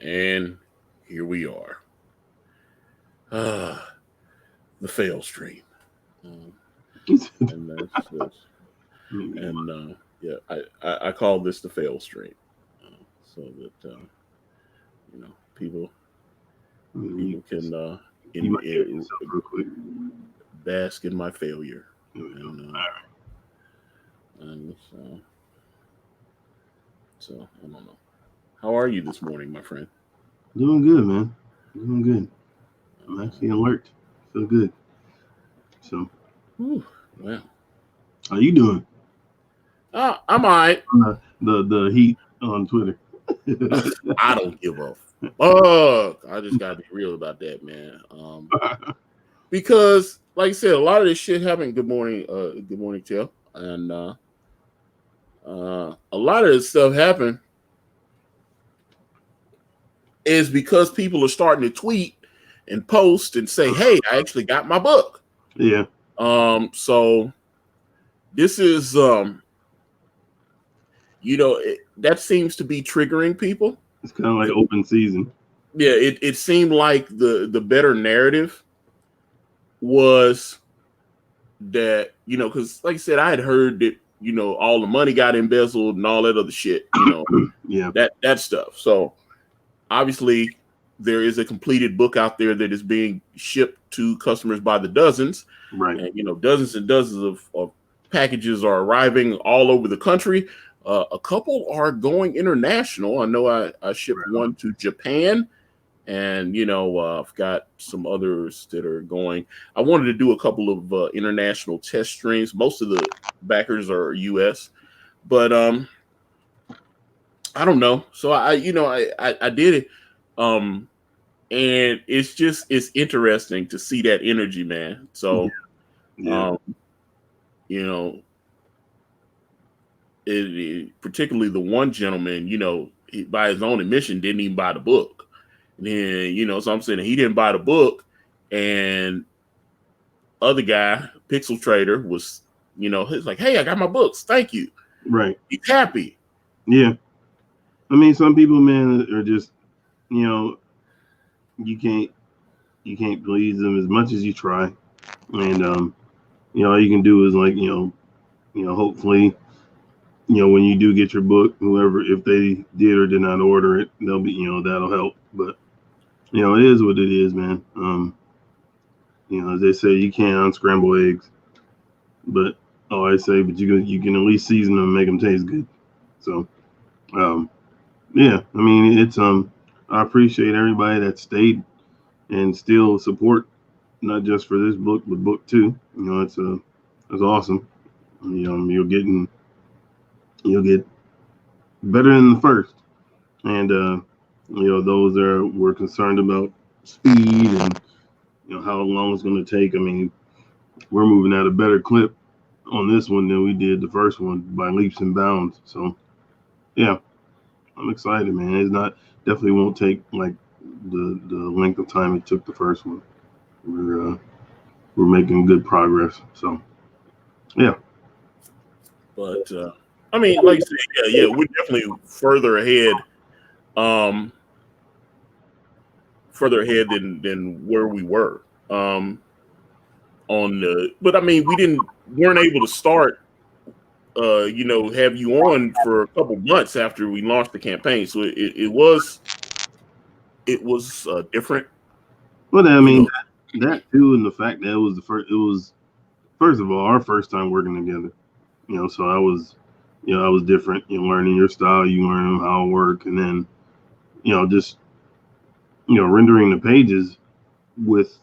And here we are. The Failstream. Um, and yeah, I call this the Failstream. So that people can you might hear yourself real quick. bask in my failure. And so I don't know. How are you this morning, my friend? Doing good, man. Doing good. I'm actually alert. Feel good. So, well, how you doing? I'm all right. The heat on Twitter. I don't give a fuck. I just gotta be real about that, man. Because, like I said, a lot of this shit happened. Good morning, Jill. And a lot of this stuff happened is because people are starting to tweet and post and say, "Hey, I actually got my book." Yeah. So this is that seems to be triggering people. It's kind of like open season. Yeah, it seemed like the better narrative was that, because like I said, I had heard that, all the money got embezzled and all that other shit, Yeah. that stuff. So obviously there is a completed book out there that is being shipped to customers by the dozens. Right. And, dozens and dozens of packages are arriving all over the country. A couple are going international. I know I shipped one to Japan, and I've got some others that are going. I wanted to do a couple of international test streams. Most of the backers are US, but I don't know. So I did it, and it's interesting to see that energy, man. So, yeah. Particularly the one gentleman, he, by his own admission, didn't even buy the book. And then, so I'm saying he didn't buy the book, and other guy, Pixel Trader, was, he's like, "Hey, I got my books. Thank you." Right. He's happy. Yeah. I mean, some people, man, are just, you can't please them as much as you try. And, all you can do is like, hopefully, when you do get your book, whoever, if they did or did not order it, they'll be, that'll help. But, it is what it is, man. As they say, you can't unscramble eggs, but I say, but you can at least season them and make them taste good. So, yeah, I mean, it's, I appreciate everybody that stayed and still support, not just for this book, but book 2. It's awesome. You'll get better than the first. And, those that were concerned about speed and, how long it's going to take. I mean, we're moving at a better clip on this one than we did the first one by leaps and bounds. So, yeah, I'm excited, man. It's definitely won't take like the length of time it took the first one. We're making good progress. So, yeah. But I mean, like I said, yeah, we're definitely further ahead than where we were but I mean, weren't able to start have you on for a couple months after we launched the campaign, so it was different. Well, I mean, that too, and the fact that it was first of all our first time working together, so I was different, learning your style, you learn how to work, and then just rendering the pages with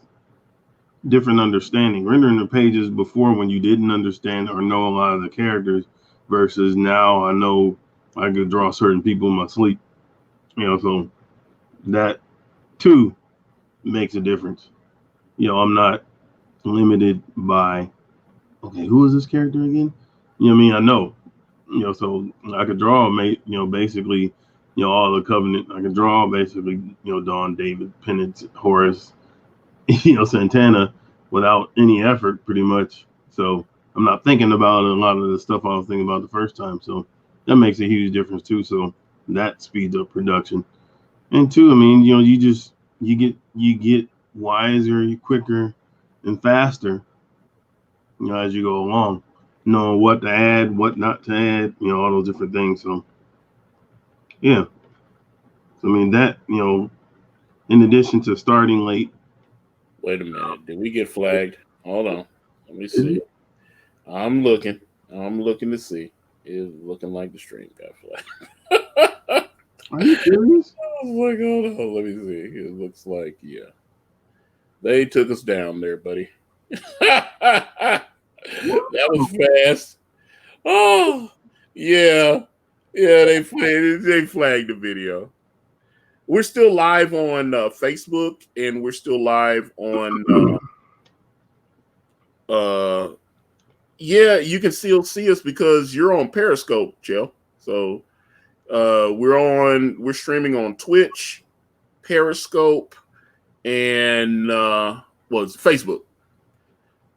different understanding, rendering the pages before when you didn't understand or know a lot of the characters versus now I know I could draw certain people in my sleep, so that too makes a difference. I'm not limited by, okay, who is this character again? I mean, I know, so I could draw, basically, all the Covenant. I could draw basically, Dawn, David, Penance, Horus, Santana without any effort pretty much. So I'm not thinking about a lot of the stuff I was thinking about the first time. So that makes a huge difference too. So that speeds up production. And two, I mean, you get wiser, quicker, and faster, as you go along, knowing what to add, what not to add, all those different things. So yeah, so, I mean that, in addition to starting late. Wait a minute. Did we get flagged? Hold on. Let me Is see. it? I'm looking. I'm looking to see. It's looking like the stream got flagged. Are you serious? I was like, hold on. Let me see. It looks like, yeah. They took us down there, buddy. That was fast. Oh, yeah. Yeah, they flagged the video. We're still live on Facebook, and we're still live on yeah, you can still see us because you're on Periscope, Joe. So we're streaming on Twitch, Periscope, and it's Facebook.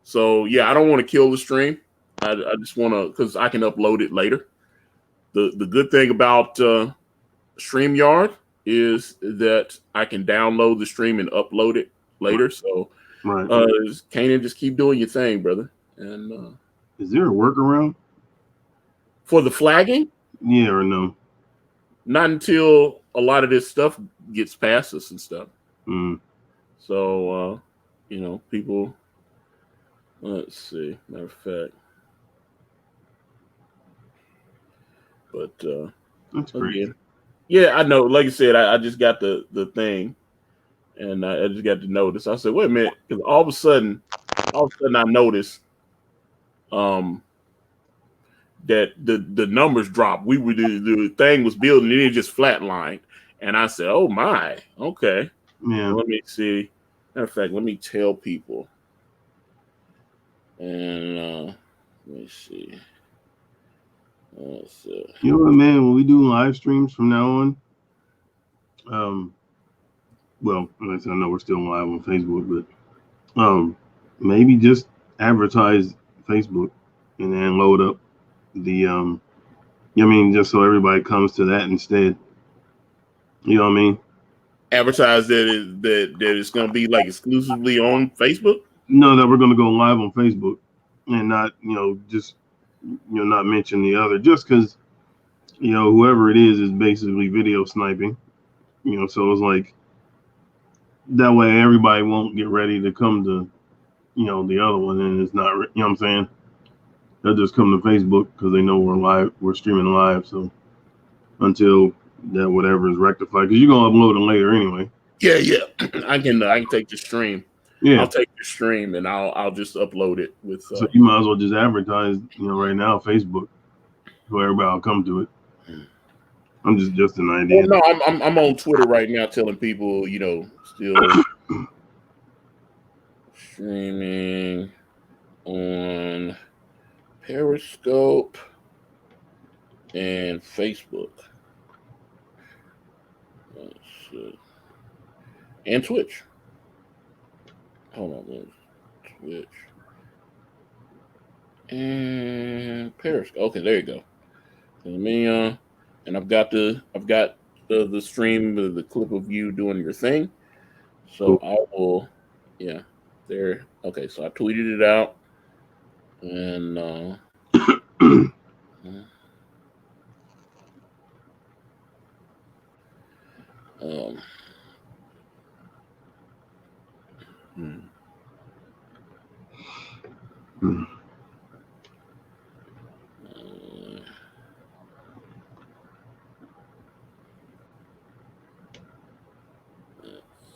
So yeah, I don't want to kill the stream. I just want to, because I can upload it later. The good thing about StreamYard is that I can download the stream and upload it later. So Right. Caanan, just keep doing your thing, brother. And Is there a workaround? for the flagging, Yeah or no? not until a lot of this stuff gets past us and stuff. Mm. So people. Let's see. Matter of fact, but That's great. again, yeah, I know. Like I said, I just got the thing, and I just got to notice. I said, wait a minute, because all of a sudden, I noticed that the numbers dropped. The thing was building, and it just flatlined, and I said, oh my, okay. Yeah. Let me see. Matter of fact, let me tell people. And let me see. You know what, man? When we do live streams from now on, well, like I said, I know we're still live on Facebook, but maybe just advertise Facebook and then load up the just so everybody comes to that instead. You know what I mean? Advertise that it's going to be like exclusively on Facebook. No, that we're going to go live on Facebook and not, just not mention the other, just because whoever it is basically video sniping. So it's like that way everybody won't get ready to come to the other one, and it's not, what I'm saying? They'll just come to Facebook because they know we're streaming live. So until that whatever is rectified, because you're gonna upload it later anyway. Yeah. I can take the stream. Yeah, I'll take the stream and I'll just upload it with. So you might as well just advertise, right now, Facebook, so everybody will come to it. I'm just an idea. Well, no, I'm on Twitter right now telling people, still streaming on Periscope and Facebook. And Twitch. Hold on, Twitch and Periscope. Okay, there you go. Let me and I've got the stream, the clip of you doing your thing. So Cool. I will, yeah, there. Okay, so I tweeted it out, and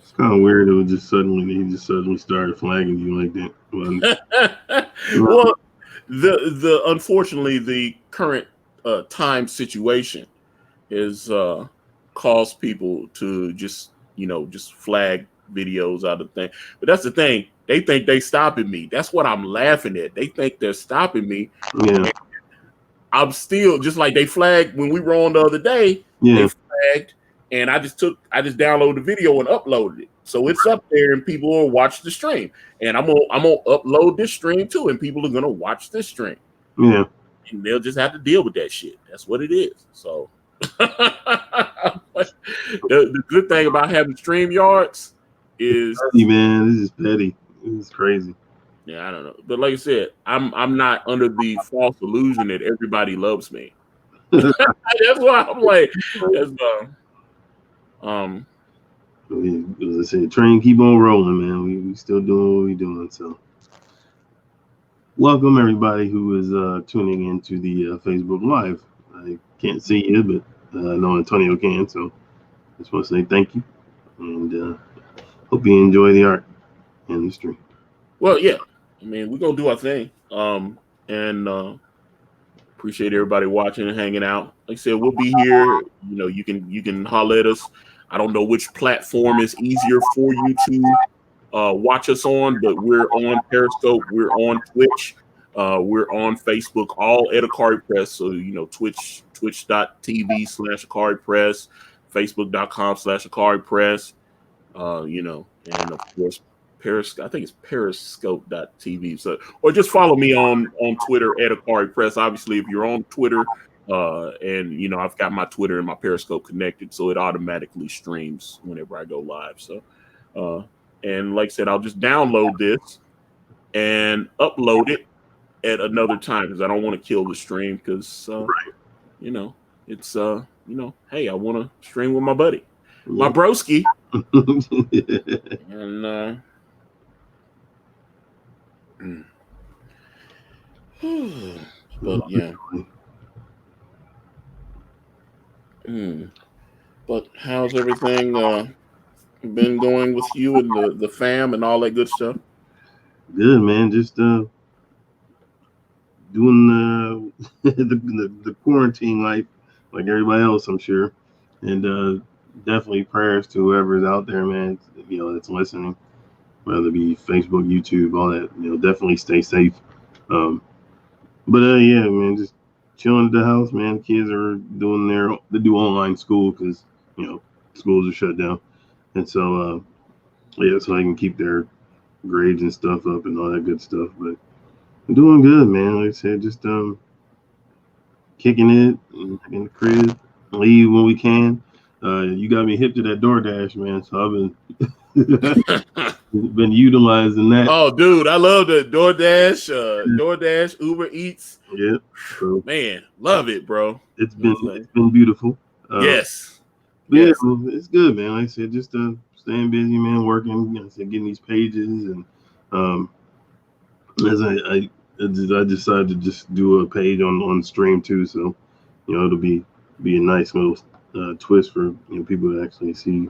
It's kind of weird. It was he just suddenly started flagging you like that. Well, the unfortunately the current time situation has caused people to just flag videos out of thing. But that's the thing. They think they stopping me. That's what I'm laughing at. They think they're stopping me. Yeah. I'm still just like they flagged when we were on the other day. Yeah. They flagged, and I just downloaded the video and uploaded it. So it's up there, and people will watch the stream. And I'm gonna upload this stream too, and people are gonna watch this stream. Yeah. And they'll just have to deal with that shit. That's what it is. So don't The good thing about having StreamYards is, petty, man. This is petty. This is crazy. yeah, I don't know, but like I said, I'm not under the false illusion that everybody loves me. That's why I'm like, that's, As I said, train keep on rolling, man. We still doing what we doing. So, welcome everybody who is tuning into the Facebook Live. I can't see you, but I know Antonio can. So, I just want to say thank you, and hope you enjoy the art and the stream. well, yeah. I mean, we're gonna do our thing. And appreciate everybody watching and hanging out. Like I said, we'll be here. You know, you can holler at us. I don't know which platform is easier for you to watch us on, but we're on Periscope, we're on Twitch, we're on Facebook, all at Akari Press. So, you know, twitch.tv/Akari Press, facebook.com/Akari Press, you know, and of course, I think it's periscope.tv. So, or just follow me on Twitter at Akari Press. Obviously, if you're on Twitter, and you know, I've got my Twitter and my Periscope connected, so it automatically streams whenever I go live. So, and like I said, I'll just download this and upload it at another time because I don't want to kill the stream because, you know, it's, you know, hey, I want to stream with my buddy, my broski. And, but yeah. But how's everything been going with you and the fam and all that good stuff? Good, man. Just doing the quarantine life like everybody else, I'm sure. And definitely prayers to whoever's out there, man. You know, that's listening, whether it be Facebook, YouTube, all that. You know, definitely stay safe. But yeah, man, just chilling at the house, man. Kids are they do online school because, you know, schools are shut down, and so yeah, so I can keep their grades and stuff up and all that good stuff. But I'm doing good, man. Like I said, just kicking it in the crib, leave when we can. You got me hip to that DoorDash, man. So I've been utilizing that. Oh, dude, I love the DoorDash, Uber Eats. Yeah, so, man, love it, bro. It's been beautiful. Yes. Yeah, it's good, man. Like I said, just staying busy, man, working. You know, getting these pages, and as I decided to just do a page on stream too. So, you know, it'll be a nice little twist for, you know, people to actually see,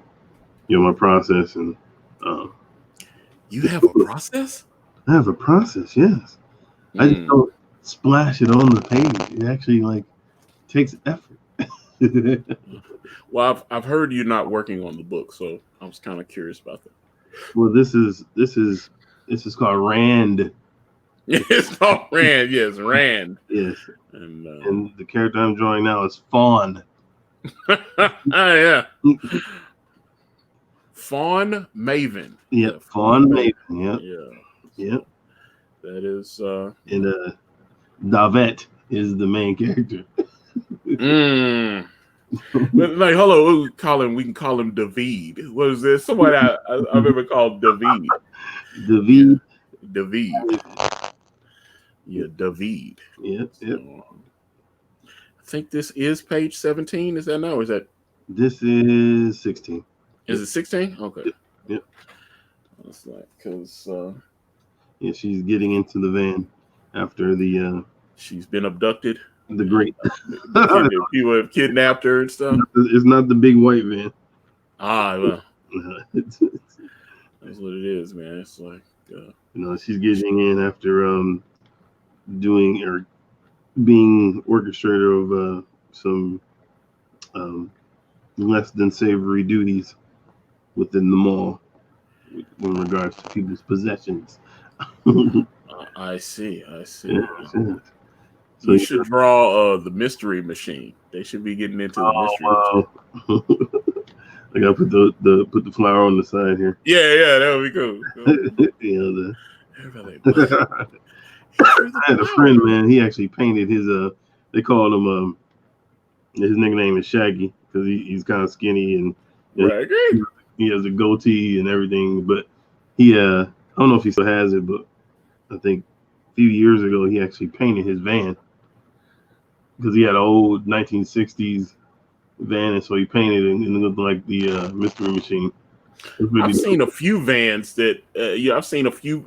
you know, my process. And you have a process? I have a process, yes. I just don't splash it on the page. It actually like takes effort. Well, I've heard you're not working on the book, so I was kind of curious about that. Well, this is called Rand. It's called Rand. Yes, Rand. Yes. And the character I'm drawing now is Fawn. Yeah. Fawn Maven. Yeah, Fawn Maven. Yep. Yeah. Yep. That is. And Davette is the main character. But like, hello, we can call him David. What is this? Somebody I remember called David. David. David. Yeah, David. Yep. So, I think this is page 17. Is that now? Or is that? This is 16. Is it 16? Okay. Yep. That's like because. Yeah, she's getting into the van after the. She's been abducted. The great. People have kidnapped her and stuff. It's not the big white van. Ah, well. That's what it is, man. It's like. You know, she's getting in after doing or being orchestrator of some less than savory duties within the mall in regards to people's possessions. I see. Yeah. So you should draw the mystery machine. They should be getting into the mystery machine. I gotta put the flower on the side here. Yeah, that would be cool. You know, I had a friend, man. He actually painted his. They called him. His nickname is Shaggy because he's kind of skinny and Yeah, Right. he has a goatee and everything, but he I don't know if he still has it, but I think a few years ago he actually painted his van because he had an old 1960s van, and so he painted it and it looked like the Mystery Machine. I've seen a few vans that I've seen a few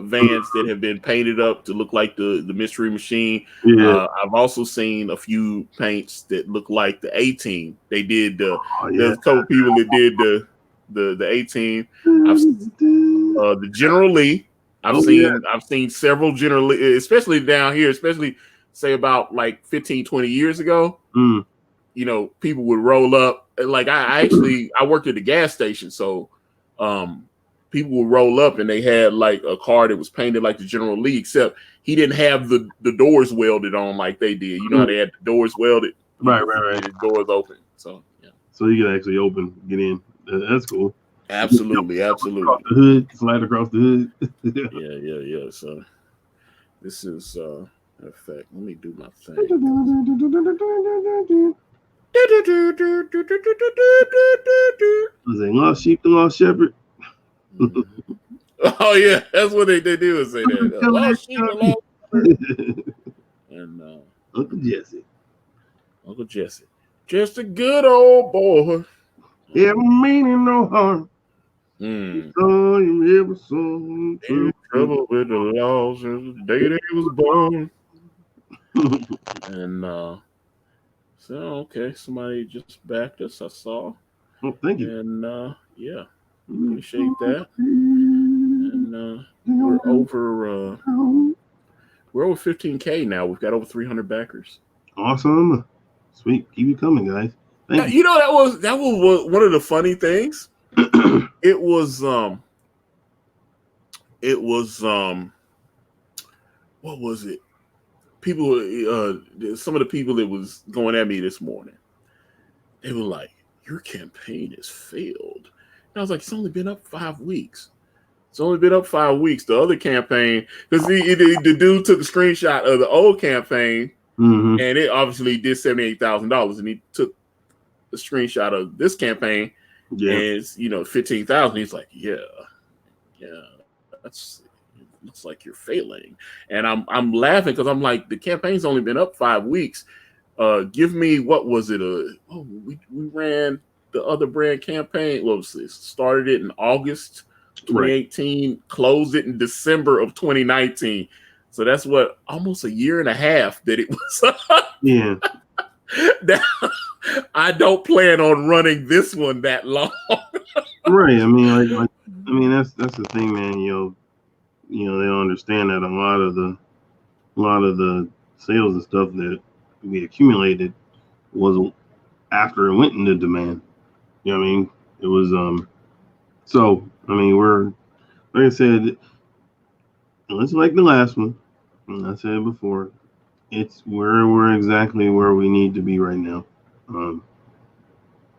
vans that have been painted up to look like the Mystery Machine. Yeah. I've also seen a few paints that look like the A-Team. They did Oh, yeah. there's a couple people that did the A-Team. I've the General Lee. I've seen several General Lee, especially down here, especially say about like 15, 20 years ago. Mm. You know, people would roll up. Like I worked at the gas station, so people would roll up and they had like a car that was painted like the General Lee, except he didn't have the doors welded on like they did. You know how they had the doors welded? Right. The doors open. So yeah. So you can actually get in. That's cool. Absolutely. Across the hood, slide across the hood. Yeah. So this is effect. Let me do my thing. Was it lost sheep, the lost shepherd? Oh yeah, that's what they do is say that. Lost sheep, the lost shepherd. And Uncle Jesse, just a good old boy. Yeah, meaning no harm. Saw him ever so in trouble with the law since the day that he was born. And so okay, somebody just backed us. I saw. Oh, thank you. And yeah, appreciate that. And we're over 15K now. We've got over 300 backers. Awesome, sweet. Keep it coming, guys. Thank you. You know that was one of the funny things. It was what was it? People, some of the people that was going at me this morning, they were like, "Your campaign has failed." And I was like, "It's only been up 5 weeks. It's only been up 5 weeks." The other campaign, because the dude took a screenshot of the old campaign, and it obviously did $78,000, and he took a screenshot of this campaign, and it's 15,000. He's like, "Yeah, that's." Looks like you're failing. And I'm laughing because I'm like, the campaign's only been up 5 weeks. Give me, what was it? We ran the other brand campaign. What was this? Started it in August 2018, right. Closed it in December of 2019. So that's what, almost a year and a half that it was. Yeah. I don't plan on running this one that long. Right. I mean, that's the thing, man. They don't understand that a lot of the sales and stuff that we accumulated was after it went into demand. You know what I mean? It was so I mean, we're, like I said, it's like the last one. And I said it before. We're exactly where we need to be right now.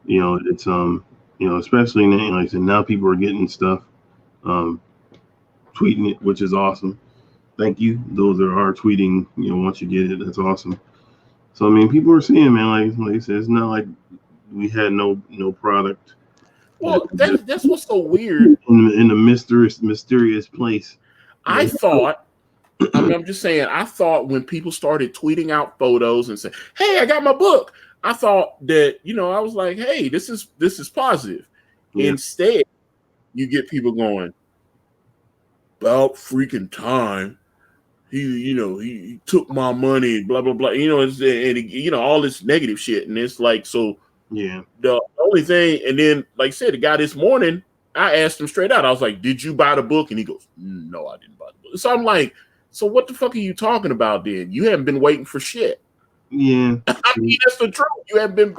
It's especially now, like I said, now people are getting stuff, tweeting it, which is awesome. Thank you. Those that are tweeting, once you get it, that's awesome. So I mean, people are seeing, man. Like I said, it's not like we had no product. Well, that's what's so weird. In a mysterious place. I thought. I'm just saying. I thought when people started tweeting out photos and saying, "Hey, I got my book," I thought that I was like, "Hey, this is positive." Yeah. Instead, you get people going, "About freaking time. He took my money, blah blah blah." And all this negative shit, and it's like, so yeah. The only thing, and then like I said, the guy this morning, I asked him straight out. I was like, "Did you buy the book?" And he goes, "No, I didn't buy the book." So I'm like, "So what the fuck are you talking about? Then you haven't been waiting for shit." Yeah, I mean, that's the truth. You haven't been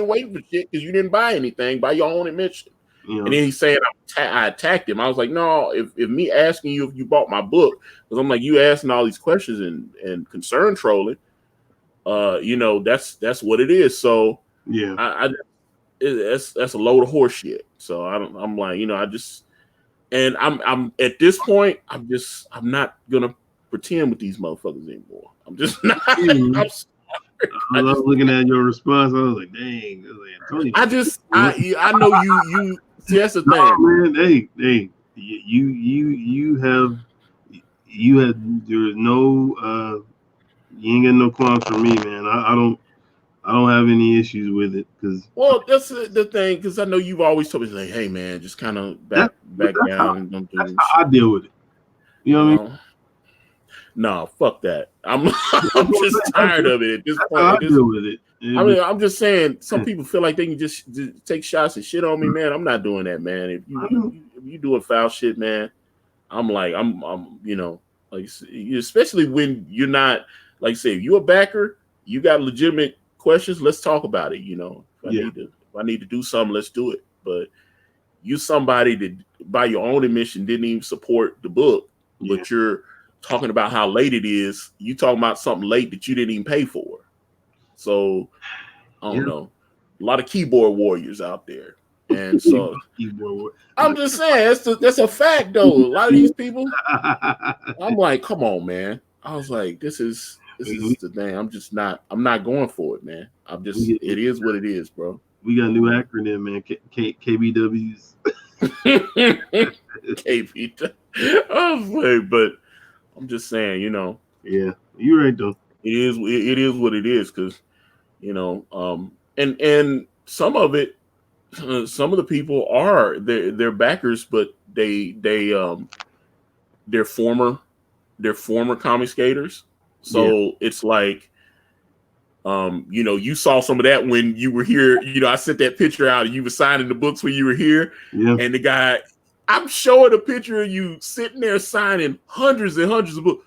waiting for shit because you didn't buy anything by your own admission. Yeah. And then he's saying I attacked him. I was like, no, if me asking you if you bought my book, because I'm like, you asking all these questions and concern trolling, that's what it is. So yeah, that's a load of horse shit. So I'm like, I'm at this point, I'm not gonna pretend with these motherfuckers anymore. I'm just not. I was looking at your response. I was like, dang. I was like, Antonio. I know you. See, that's the No, thing. man. Hey, you have there's no you ain't got no qualms for me, man. I don't have any issues with it because Well, that's the thing, because I know you've always told me, like, hey man, just kind of back down and don't do that's this how shit. I deal with it. You know what I mean? Well, no, fuck that. I'm That's I'm what I'm just saying. tired of it at this That's point. how I deal with it. I And, mean, I'm just saying, some yeah, people feel like they can just take shots and shit on me, man. I'm not doing that, man. If I know. you do a foul shit, man, I'm like, like, especially when you're not, like, say, if you're a backer, you got legitimate questions. Let's talk about it. Yeah, If I need to do something, let's do it. But you somebody that, by your own admission, didn't even support the book, yeah. but you're talking about how late it is. You talking about something late that you didn't even pay for. So I Yeah. don't know. A lot of keyboard warriors out there, and so Keyboard. I'm just saying that's a fact, though. A lot of these people, I'm like, come on, man. I was like, this is the thing. I'm not going for it, man. It is what it is, bro. We got a new acronym, man. KBWs. KP. I was like, but I'm just saying, Yeah, you're right though. it is what it is, because and some of it, some of the people are they're backers, but they're former comic skaters. Yeah, So it's like, you saw some of that when you were here. I sent that picture out and you were signing the books when you were here. yeah. And the guy, I'm showing a picture of you sitting there signing hundreds and hundreds of books.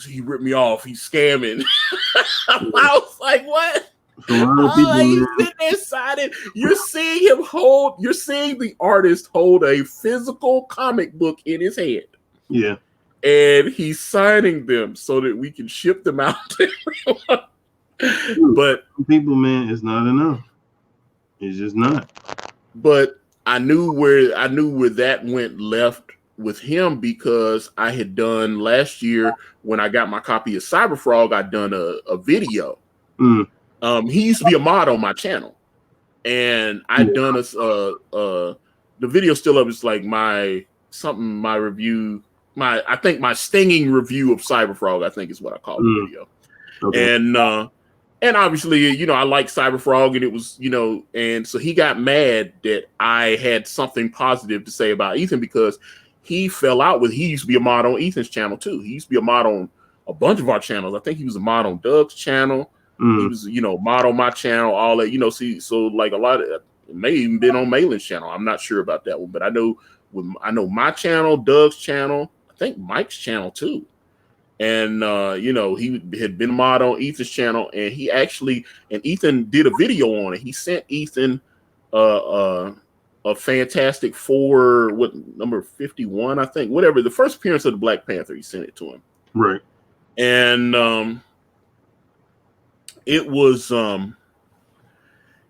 He ripped me off. He's scamming. I was like, what? For a lot of people, Like, he's man, sitting there signing. You're seeing the artist hold a physical comic book in his hand. yeah. And he's signing them so that we can ship them out to everyone. But Some people, man, it's not enough. It's just not. But I knew where that went left with him, because I had done last year, when I got my copy of Cyberfrog, I'd done a video. Mm. He used to be a mod on my channel, and I'd done the video still up. It's like my review, I think my stinging review of Cyberfrog, I think is what I call the video. Okay. And obviously, I like Cyberfrog, and it was, and so he got mad that I had something positive to say about Ethan, because he fell out he used to be a mod on Ethan's channel too. He used to be a mod on a bunch of our channels. I think he was a mod on Doug's channel. He was, mod on my channel, all that, so like a lot of it may even been on Malin's channel. I'm not sure about that one, but I know my channel, Doug's channel, I think Mike's channel too. And he had been a mod on Ethan's channel, and Ethan did a video on it. He sent Ethan a Fantastic Four, what, number 51, I think, whatever, the first appearance of the Black Panther. He sent it to him, Right. and it was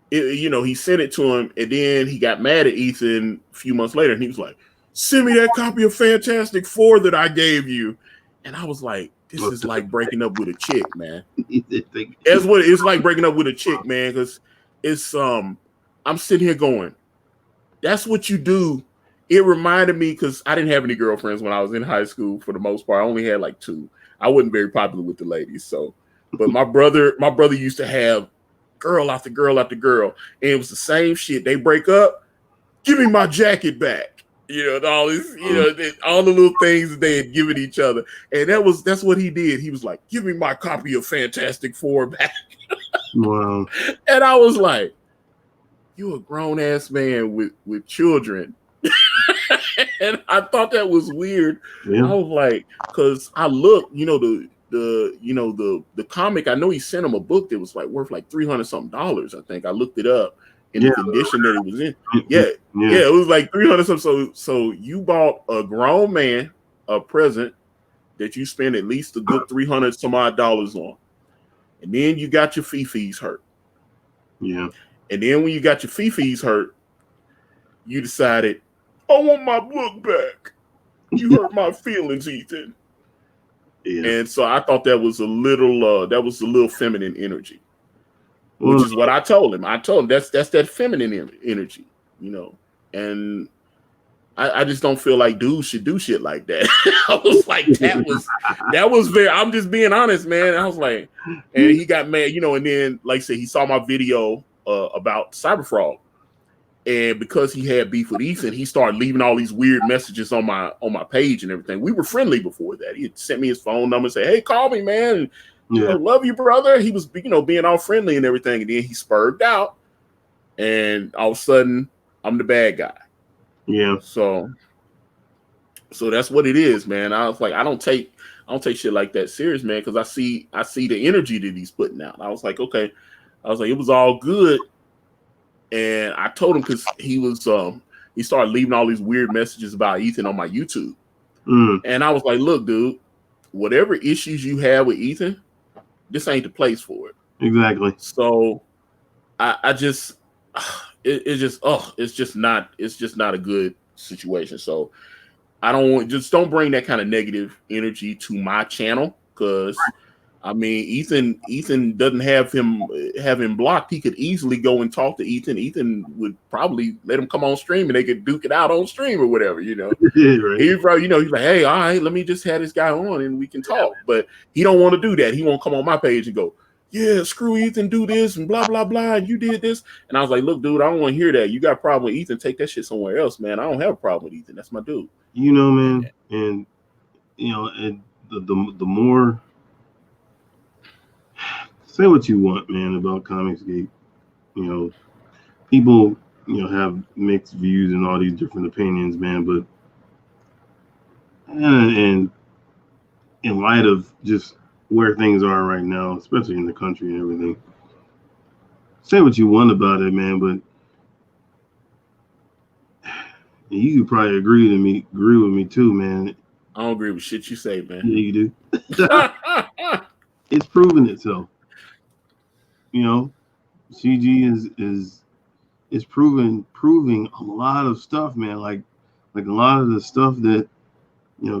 he sent it to him, and then he got mad at Ethan a few months later, and he was like, "Send me that copy of Fantastic Four that I gave you." And I was like, this is like breaking up with a chick, man. That's what it's like, breaking up with a chick, man, because it's I'm sitting here going, that's what you do. It reminded me, because I didn't have any girlfriends when I was in high school. For the most part, I only had like 2. I wasn't very popular with the ladies, so. But my brother used to have girl after girl after girl, and it was the same shit. They break up, give me my jacket back. All this, all the little things that they had given each other. And that's what he did. He was like, give me my copy of Fantastic Four back. Wow. And I was like, you a grown ass man with children. And I thought that was weird. Yeah. I was like, because I looked, the comic, I know he sent him a book that was like worth like $300 something. I think I looked it up in the condition that it was in. Yeah, it was like $300 something. So you bought a grown man a present that you spent at least a good $300 some odd on, and then you got your fee-fees hurt. Yeah. And then when you got your fee-fees hurt, you decided, I want my book back. You hurt my feelings, Ethan. Yeah. And so I thought that was a little feminine energy, which Well, is what I told him. I told him that's that feminine energy, and I just don't feel like dudes should do shit like that. I was like, that was very. I'm just being honest, man. I was like, and he got mad, and then like I said, he saw my video about Cyberfrog, and because he had beef with Ethan, he started leaving all these weird messages on my page and everything. We were friendly before that. He had sent me his phone number and say, "Hey, call me, man. And, love you, brother." He was, being all friendly and everything, and then he spurred out, and all of a sudden, I'm the bad guy. Yeah. So that's what it is, man. I was like, I don't take shit like that serious, man, because I see the energy that he's putting out. I was like, okay. I was like, it was all good. And I told him, because he started leaving all these weird messages about Ethan on my YouTube. And I was like, look, dude, whatever issues you have with Ethan, this ain't the place for it. Exactly. So I just it's just not a good situation. So I don't bring that kind of negative energy to my channel, because I mean, Ethan doesn't have him blocked. He could easily go and talk to Ethan. Ethan would probably let him come on stream and they could duke it out on stream or whatever, Right. He probably, he's like, hey, all right, let me just have this guy on and we can talk. But he don't want to do that. He won't come on my page and go, yeah, screw Ethan, do this and blah, blah, blah, and you did this. And I was like, look, dude, I don't want to hear that. You got a problem with Ethan, take that shit somewhere else, man. I don't have a problem with Ethan. That's my dude. Man, and and the more, say what you want, man, about Comicsgate. People, have mixed views and all these different opinions, man. But and in light of just where things are right now, especially in the country and everything, say what you want about it, man. But you could probably agree with me too, man. I don't agree with shit you say, man. Yeah, you do. It's proven itself. CG is proving a lot of stuff, man. Like a lot of the stuff that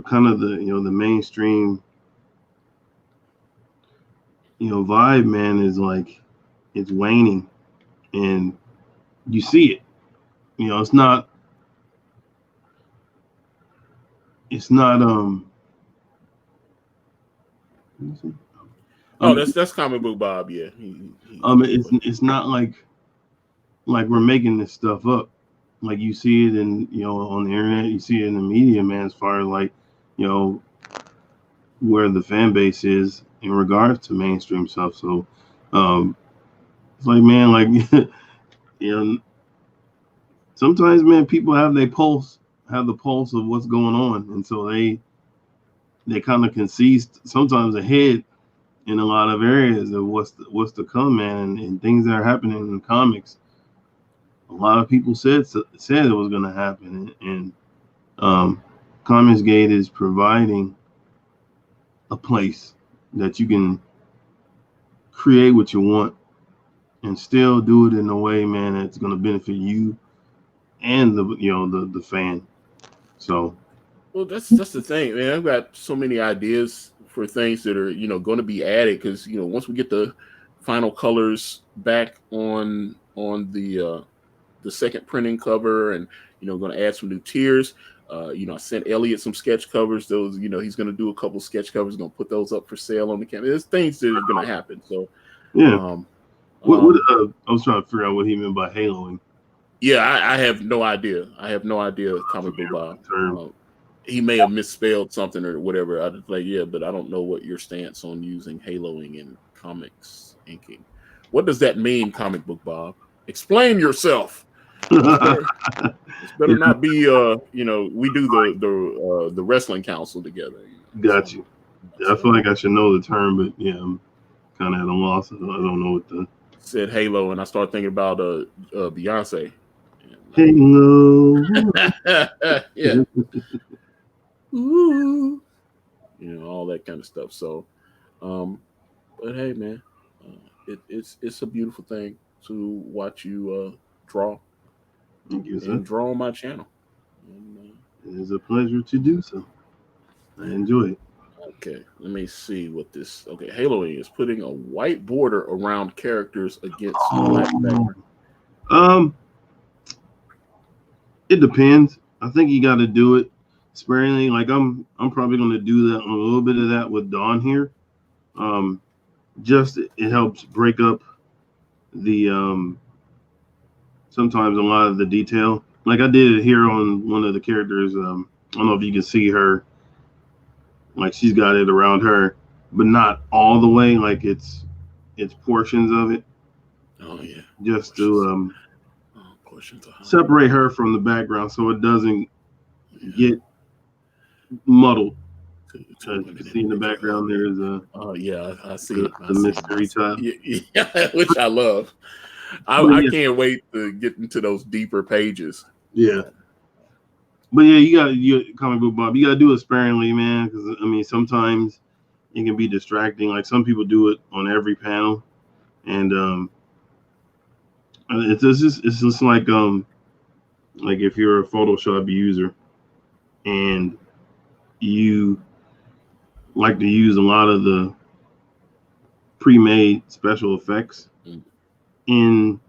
kind of the the mainstream vibe, man, is like it's waning, and you see it. It's not Oh, that's Comic Book Bob, yeah. It's not like we're making this stuff up. Like you see it in on the internet, you see it in the media, man, as far as like where the fan base is in regards to mainstream stuff. So it's like, man, like sometimes, man, people have the pulse of what's going on, and so they kind of can see sometimes ahead in a lot of areas of what's to come, man, and things that are happening in comics. A lot of people said it was going to happen, and Comicsgate is providing a place that you can create what you want and still do it in a way, man, that's going to benefit you and the fan. So, well, that's the thing, man. I've got so many ideas for things that are going to be added, because once we get the final colors back on the second printing cover, and going to add some new tiers. I sent Elliot some sketch covers. Those, he's going to do a couple sketch covers. Going to put those up for sale on the camera. There's things that are going to happen. So, yeah. I was trying to figure out what he meant by haloing. Yeah, I have no idea. Comic Book Bob. He may have misspelled something or whatever. I just like, yeah, but I don't know what your stance on using haloing in comics inking. What does that mean, Comic Book Bob? Explain yourself. It's better not be we do the wrestling council together. Got you. Yeah, I feel like I should know the term, but yeah, I'm kind of at a loss. I don't know what the said Halo, and I started thinking about Beyonce. Halo. Yeah. Ooh. All that kind of stuff. So, but hey, man, it's a beautiful thing to watch you draw. Thank you, sir. And draw on my channel. It is a pleasure to do so. I enjoy it. Okay, let me see what this. Okay, Haloing is putting a white border around characters against black background. Um, it depends. I think you got to do it sparingly. Like I'm probably going to do that a little bit of that with Dawn here. Just it helps break up the sometimes a lot of the detail. Like I did it here on one of the characters. I don't know if you can see her. Like she's got it around her, but not all the way. Like it's portions of it. Oh yeah, Just portions. to Portions of separate her from the background so it doesn't get muddled. You see in the background there is a yeah, I see it. the mystery tile. Yeah, which I love. I can't wait to get into those deeper pages. Yeah. But yeah, you comic book Bob. You gotta do it sparingly, man. Because I mean, sometimes it can be distracting. Like some people do it on every panel, and it's just like if you're a Photoshop user and you like to use a lot of the pre-made special effects in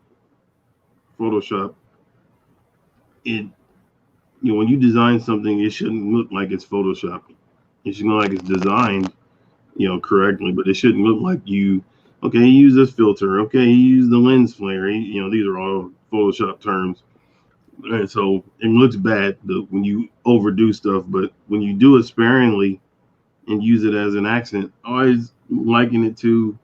Photoshop, when you design something, it shouldn't look like it's Photoshop. It should look like it's designed, correctly, but it shouldn't look like you use this filter. Okay, you use the lens flare. These are all Photoshop terms. And so it looks bad when you overdo stuff, but when you do it sparingly and use it as an accent, always liken it to,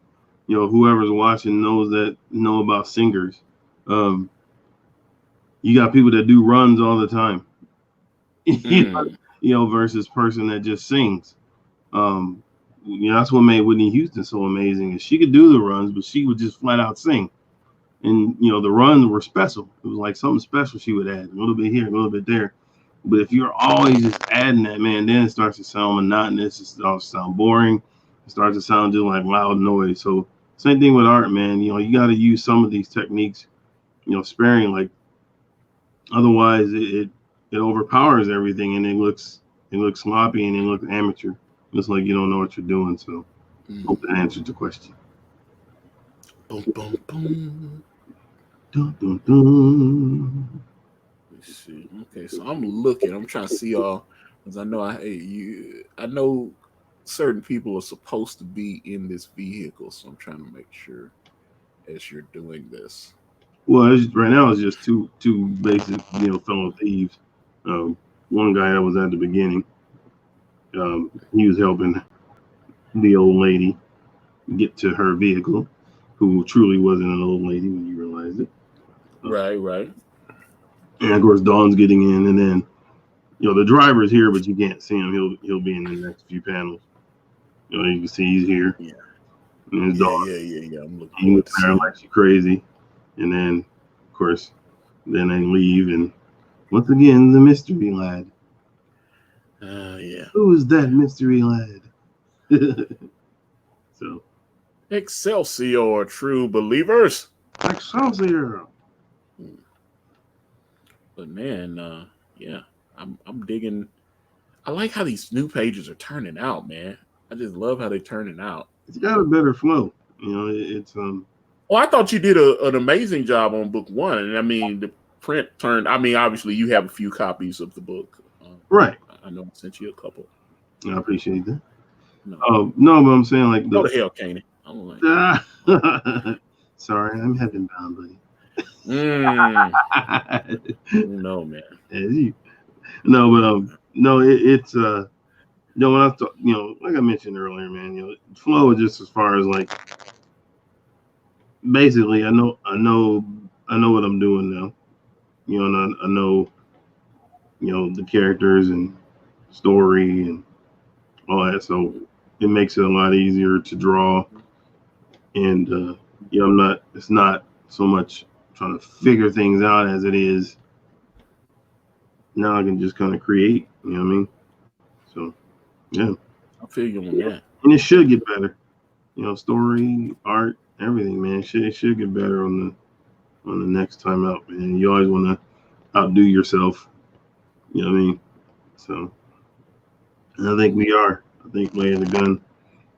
whoever's watching know about singers. You got people that do runs all the time, versus person that just sings. That's what made Whitney Houston so amazing is she could do the runs, but she would just flat out sing. And the runs were special. It was like something special she would add, a little bit here, a little bit there. But if you're always just adding that, man, then it starts to sound monotonous. It starts to sound boring. It starts to sound just like loud noise. So same thing with art, man. You got to use some of these techniques, sparing. Like otherwise, it overpowers everything, and it looks sloppy and it looks amateur. Looks like you don't know what you're doing. So hope that answered the question. Boom, boom, boom. Dun, dun, dun. Let's see. Okay, so I'm looking. I'm trying to see all because I know I know certain people are supposed to be in this vehicle, so I'm trying to make sure as you're doing this. Well, right now it's just two basic, fellow thieves. One guy that was at the beginning, he was helping the old lady get to her vehicle, who truly wasn't an old lady when you realized it. Right. And of course, Dawn's getting in, and then the driver's here, but you can't see him. He'll be in the next few panels. You can see he's here. Yeah. And his Dawn. Yeah. I'm looking forward to seeing her like she's crazy, and then of course, then they leave, and once again the mystery lad. Yeah. Who is that mystery lad? So. Excelsior, true believers. Excelsior. But man, yeah, I'm digging. I like how these new pages are turning out, man. I just love how they're turning out. It's got a better flow. It's Well, I thought you did an amazing job on book one, and I mean the print turned. I mean, obviously you have a few copies of the book, right? I know I sent you a couple. I appreciate that. No, but I'm saying like go to hell, Caanan. I'm like, sorry, I'm heaven bound, buddy. No, man. No, but no, it's when I thought, like I mentioned earlier, man, flow is just as far as like basically I know what I'm doing now, and I know the characters and story and all that, so it makes it a lot easier to draw, and it's not so much trying to figure things out as it is now I can just kind of create, you know what I mean? So yeah, I feel you on that. And it should get better, story, art, everything, man. It should get better on the next time out, man. You always want to outdo yourself, you know what I mean? So and I think we are. I think Way of the Gun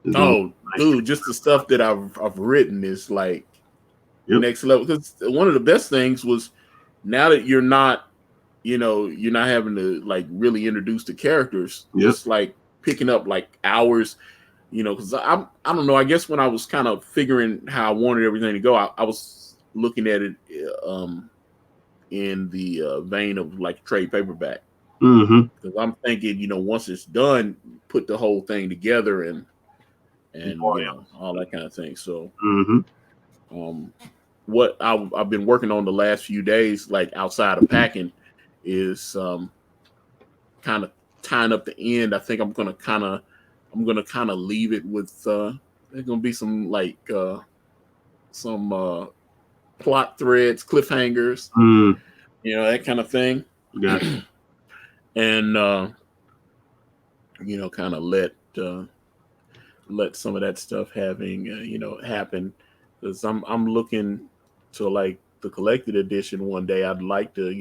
is Oh, dude, just the stuff that I've written is like next level. Because one of the best things was now that you're not having to like really introduce the characters, just like picking up like hours, because I don't know. I guess when I was kind of figuring how I wanted everything to go, I was looking at it in the vein of like trade paperback. Because I'm thinking, once it's done, put the whole thing together and all that kind of thing. So, what I've been working on the last few days, like outside of packing, is kind of tying up the end. I think I'm gonna kind of leave it with there's gonna be some like some plot threads, cliffhangers, that kind of thing. Gotcha. And kind of let some of that stuff happen, because I'm looking to like the collected edition one day. I'd like to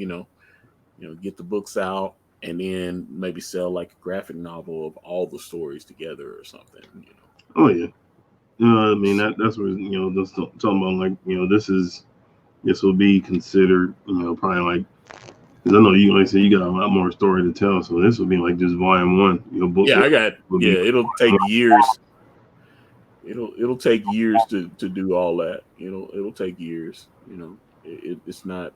get the books out and then maybe sell like a graphic novel of all the stories together or something. Oh yeah. I mean that's what that's talking about, like this will be considered probably like, because I know you, like I said, you got a lot more story to tell, so this will be like just volume 1. Book. Yeah, it'll take years. It'll take years to do all that. It'll take years. It's not.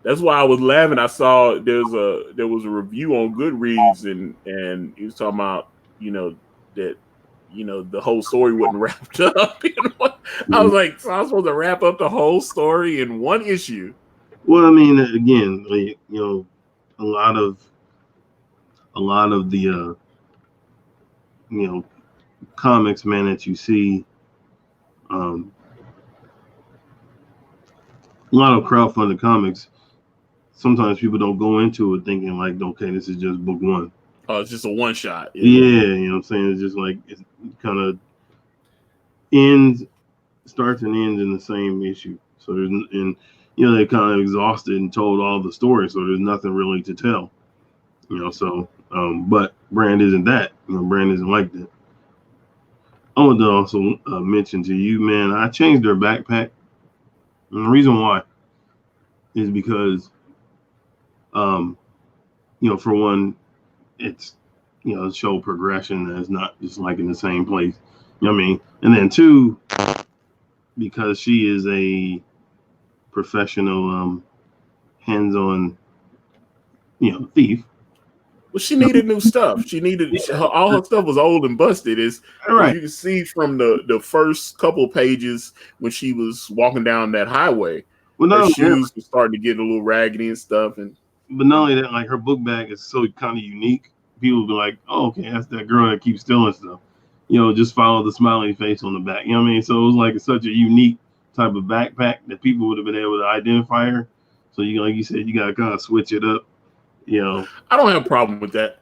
That's why I was laughing. I saw there was a review on Goodreads and he was talking about that the whole story wasn't wrapped up. I was like, so I was supposed to wrap up the whole story in one issue. Well, I mean, again, like, a lot of the comics, man, that you see, a lot of crowdfunded comics. Sometimes people don't go into it thinking like, okay, this is just book 1. Oh, it's just a one shot. Yeah, you know what I'm saying? It's just like it kind of starts and ends in the same issue. So they kind of exhausted and told all the stories, so there's nothing really to tell. So but Brand isn't that. Brand isn't like that. I want to also mention to you, man, I changed their backpack. And the reason why is because for one, it's show progression that's not just like in the same place. You know what I mean? And then 2, because she is a professional hands-on thief. Well, she needed new stuff. All her stuff was old and busted. As you can see from the first couple pages when she was walking down that highway, her shoes were starting to get a little raggedy and stuff. But not only that, like her book bag is so kind of unique. People will be like, "Oh, okay, that's that girl that keeps stealing stuff." Just follow the smiley face on the back. You know what I mean? So it was like such a unique type of backpack that people would have been able to identify her. So like you said, you got to kind of switch it up. I don't have a problem with that.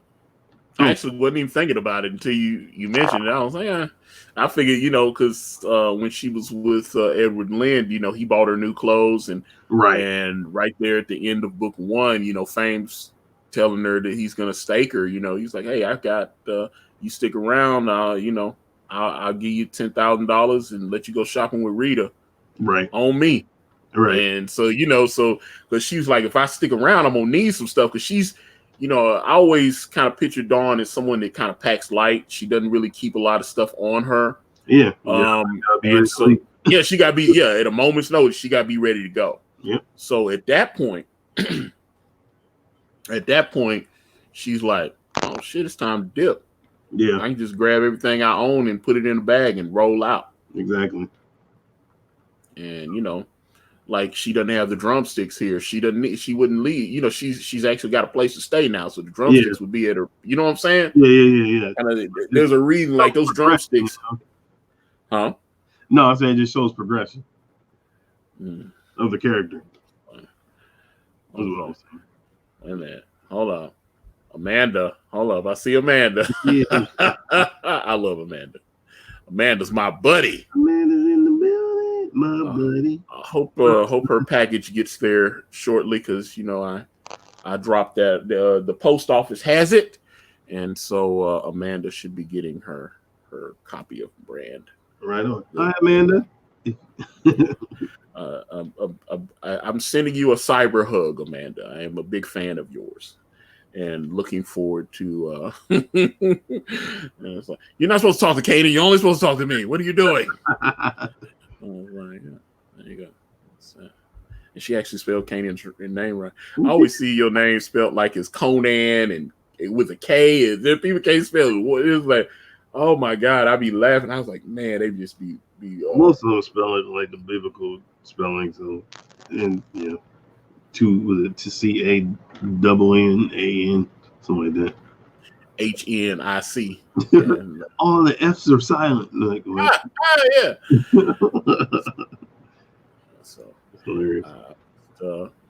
I actually wasn't even thinking about it until you mentioned it. I was like, I figured, because when she was with Edward Lind, he bought her new clothes, and right there at the end of book 1, Fame's telling her that he's gonna stake her. He's like, hey, I've got you stick around, I'll give you $10,000 and let you go shopping with Rita, on me. And so, because she was like, if I stick around, I'm gonna need some stuff, because she's, I always kind of picture Dawn as someone that kind of packs light. She doesn't really keep a lot of stuff on her. Yeah. And so, she got to be, at a moment's notice, she got to be ready to go. Yeah. So at that point, she's like, oh shit, it's time to dip. Yeah. I can just grab everything I own and put it in a bag and roll out. Exactly. And, like she doesn't have the drumsticks here. She wouldn't leave. She's actually got a place to stay now. So the drumsticks would be at her. You know what I'm saying? Yeah. There's a reason, like those drumsticks. Huh? No, I'm saying it just shows progression of the character. Wait a minute. Hold on. Amanda. Hold up. I see Amanda. Yeah. I love Amanda. Amanda's my buddy. Amanda's in the building, my buddy. I hope her package gets there shortly, because I dropped that. The post office has it, and so Amanda should be getting her copy of Brand. Right on. Hi, Amanda. I'm sending you a cyber hug, Amanda. I am a big fan of yours, and looking forward to. It's like, you're not supposed to talk to Katie. You're only supposed to talk to me. What are you doing? Right, yeah. There you go. And she actually spelled Kanan's name right. I always see your name spelled like it's Conan and with a K. And then people can't spell it. It's like, oh my God, I'd be laughing. I was like, man, they just be. Most of them spell it like the biblical spelling. So, and to CANN, something like that. HNIC. All the F's are silent. Like, yeah. So, hilarious.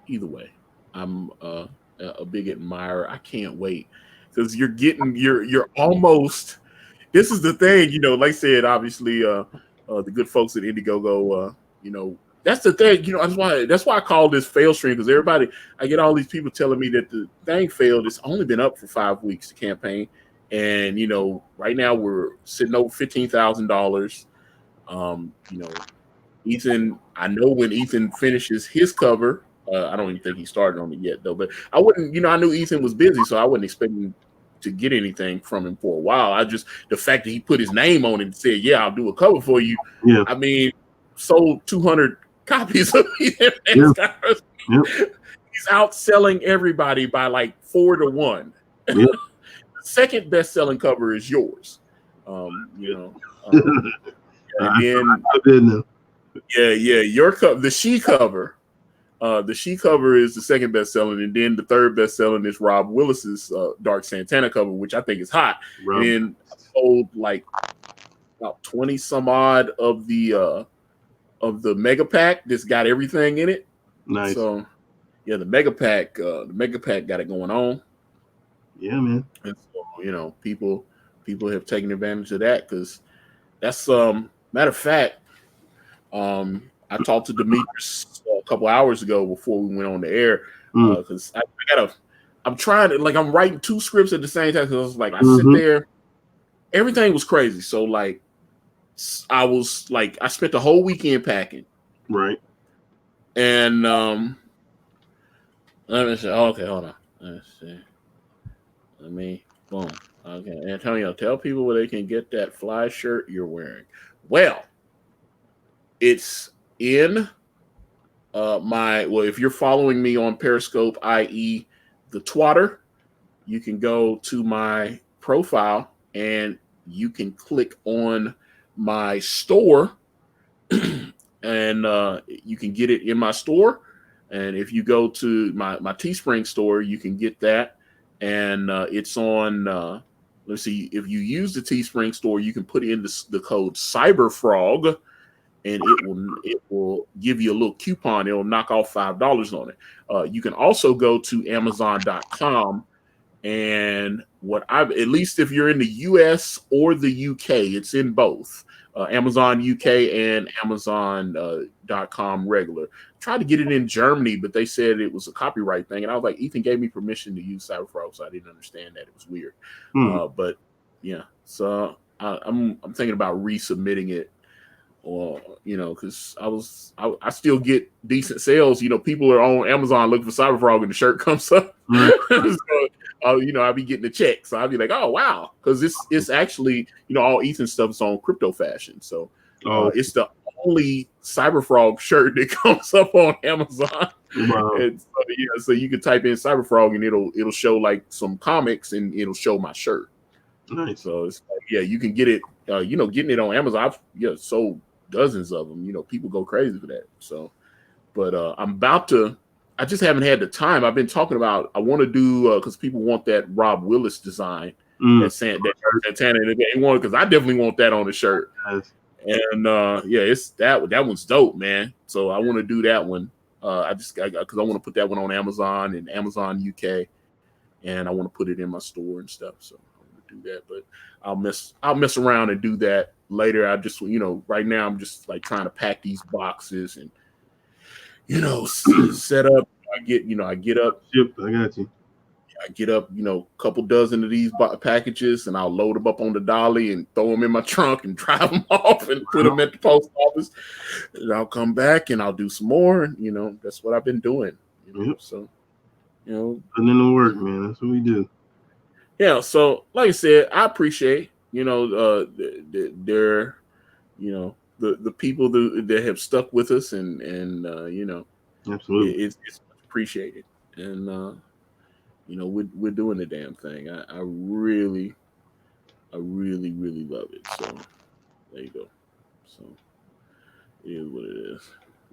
Either way, I'm a big admirer. I can't wait because you're almost. This is the thing, like I said, obviously, the good folks at Indiegogo, that's the thing, that's why I call this Failstream, because I get all these people telling me that the thing failed. It's only been up for 5 weeks, the campaign. And, right now we're sitting over $15,000. Ethan, I know when Ethan finishes his cover, I don't even think he started on it yet though, but I wouldn't, I knew Ethan was busy, so I wasn't expecting to get anything from him for a while. The fact that he put his name on it and said, yeah, I'll do a cover for you. Yeah. I mean, sold 200 copies of Ethan. Yep. He's outselling everybody by like 4-1. Yep. The second best-selling cover is yours. And then your cover, the she cover. The she cover is the second best-selling, and then the third best-selling is Rob Willis's Dark Santana cover, which I think is hot. Rob. And I sold like about 20 some odd of the mega pack that's got everything in it. Nice. So yeah, the mega pack got it going on. Yeah, man. And so people have taken advantage of that, because that's matter of fact. I talked to Demetrius a couple hours ago before we went on the air, because I'm trying to, like, I'm writing 2 scripts at the same time, because I was like, I sit there, everything was crazy. So like, I spent the whole weekend packing. Right. And let me see. Okay, hold on. Let's see. Boom. Okay, Antonio, tell people where they can get that fly shirt you're wearing. Well, it's in if you're following me on Periscope, i.e. the Twatter, you can go to my profile and you can click on my store and you can get it in my store. And if you go to my Teespring store, you can get that. And it's on, let's see, if you use the Teespring store, you can put in the code CyberFrog, and it will give you a little coupon. It'll knock off $5 on it. You can also go to Amazon.com, and at least if you're in the US or the UK, it's in both Amazon UK and Amazon.com regular. Tried to get it in Germany, but they said it was a copyright thing, and I was like, Ethan gave me permission to use CyberFrog, so I didn't understand that. It was weird. But yeah, so I'm thinking about resubmitting it. Or because I still get decent sales. People are on Amazon looking for CyberFrog, and the shirt comes up. So, I'll be getting the check, so I'll be like, oh wow, because it's actually all Ethan stuff is on Crypto Fashion, so it's the only CyberFrog shirt that comes up on Amazon. Wow. And so you can type in CyberFrog, and it'll show like some comics, and it'll show my shirt. Nice. So it's like, you can get it. Getting it on Amazon, I've sold dozens of them. People go crazy for that. So, but I'm about to. I just haven't had the time. I've been talking about. I want to do because people want that Rob Willis design that Santana. They want, because I definitely want that on the shirt. Nice. And it's that one's dope, man. So I want to do that one. Because I want to put that one on Amazon and Amazon UK, and I want to put it in my store and stuff. So I want to do that, but I'll mess around and do that later. I just right now I'm just like trying to pack these boxes and set up. I get up. Yep, I got you. I get up, a couple dozen of these packages, and I'll load them up on the dolly and throw them in my trunk and drive them off and put them at the post office. And I'll come back and I'll do some more. That's what I've been doing. So, putting in the work, man. That's what we do. Yeah. So, like I said, I appreciate, they're, the people that have stuck with us, and absolutely, it's appreciated, and we're doing the damn thing. I really love it. So there you go. So it is what it is.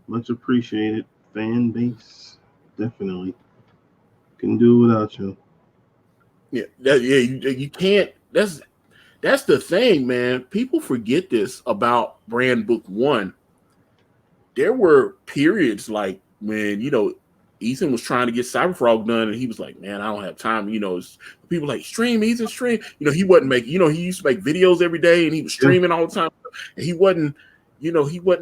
Much appreciated, fan base. Definitely couldn't do it without you. Yeah, you can't. That's the thing, man. People forget this about Brand Book One. There were periods like when, Ethan was trying to get Cyberfrog done, and he was like, man, I don't have time. People like, stream, Ethan, stream. He wasn't making, he used to make videos every day, and he was streaming all the time. And he wasn't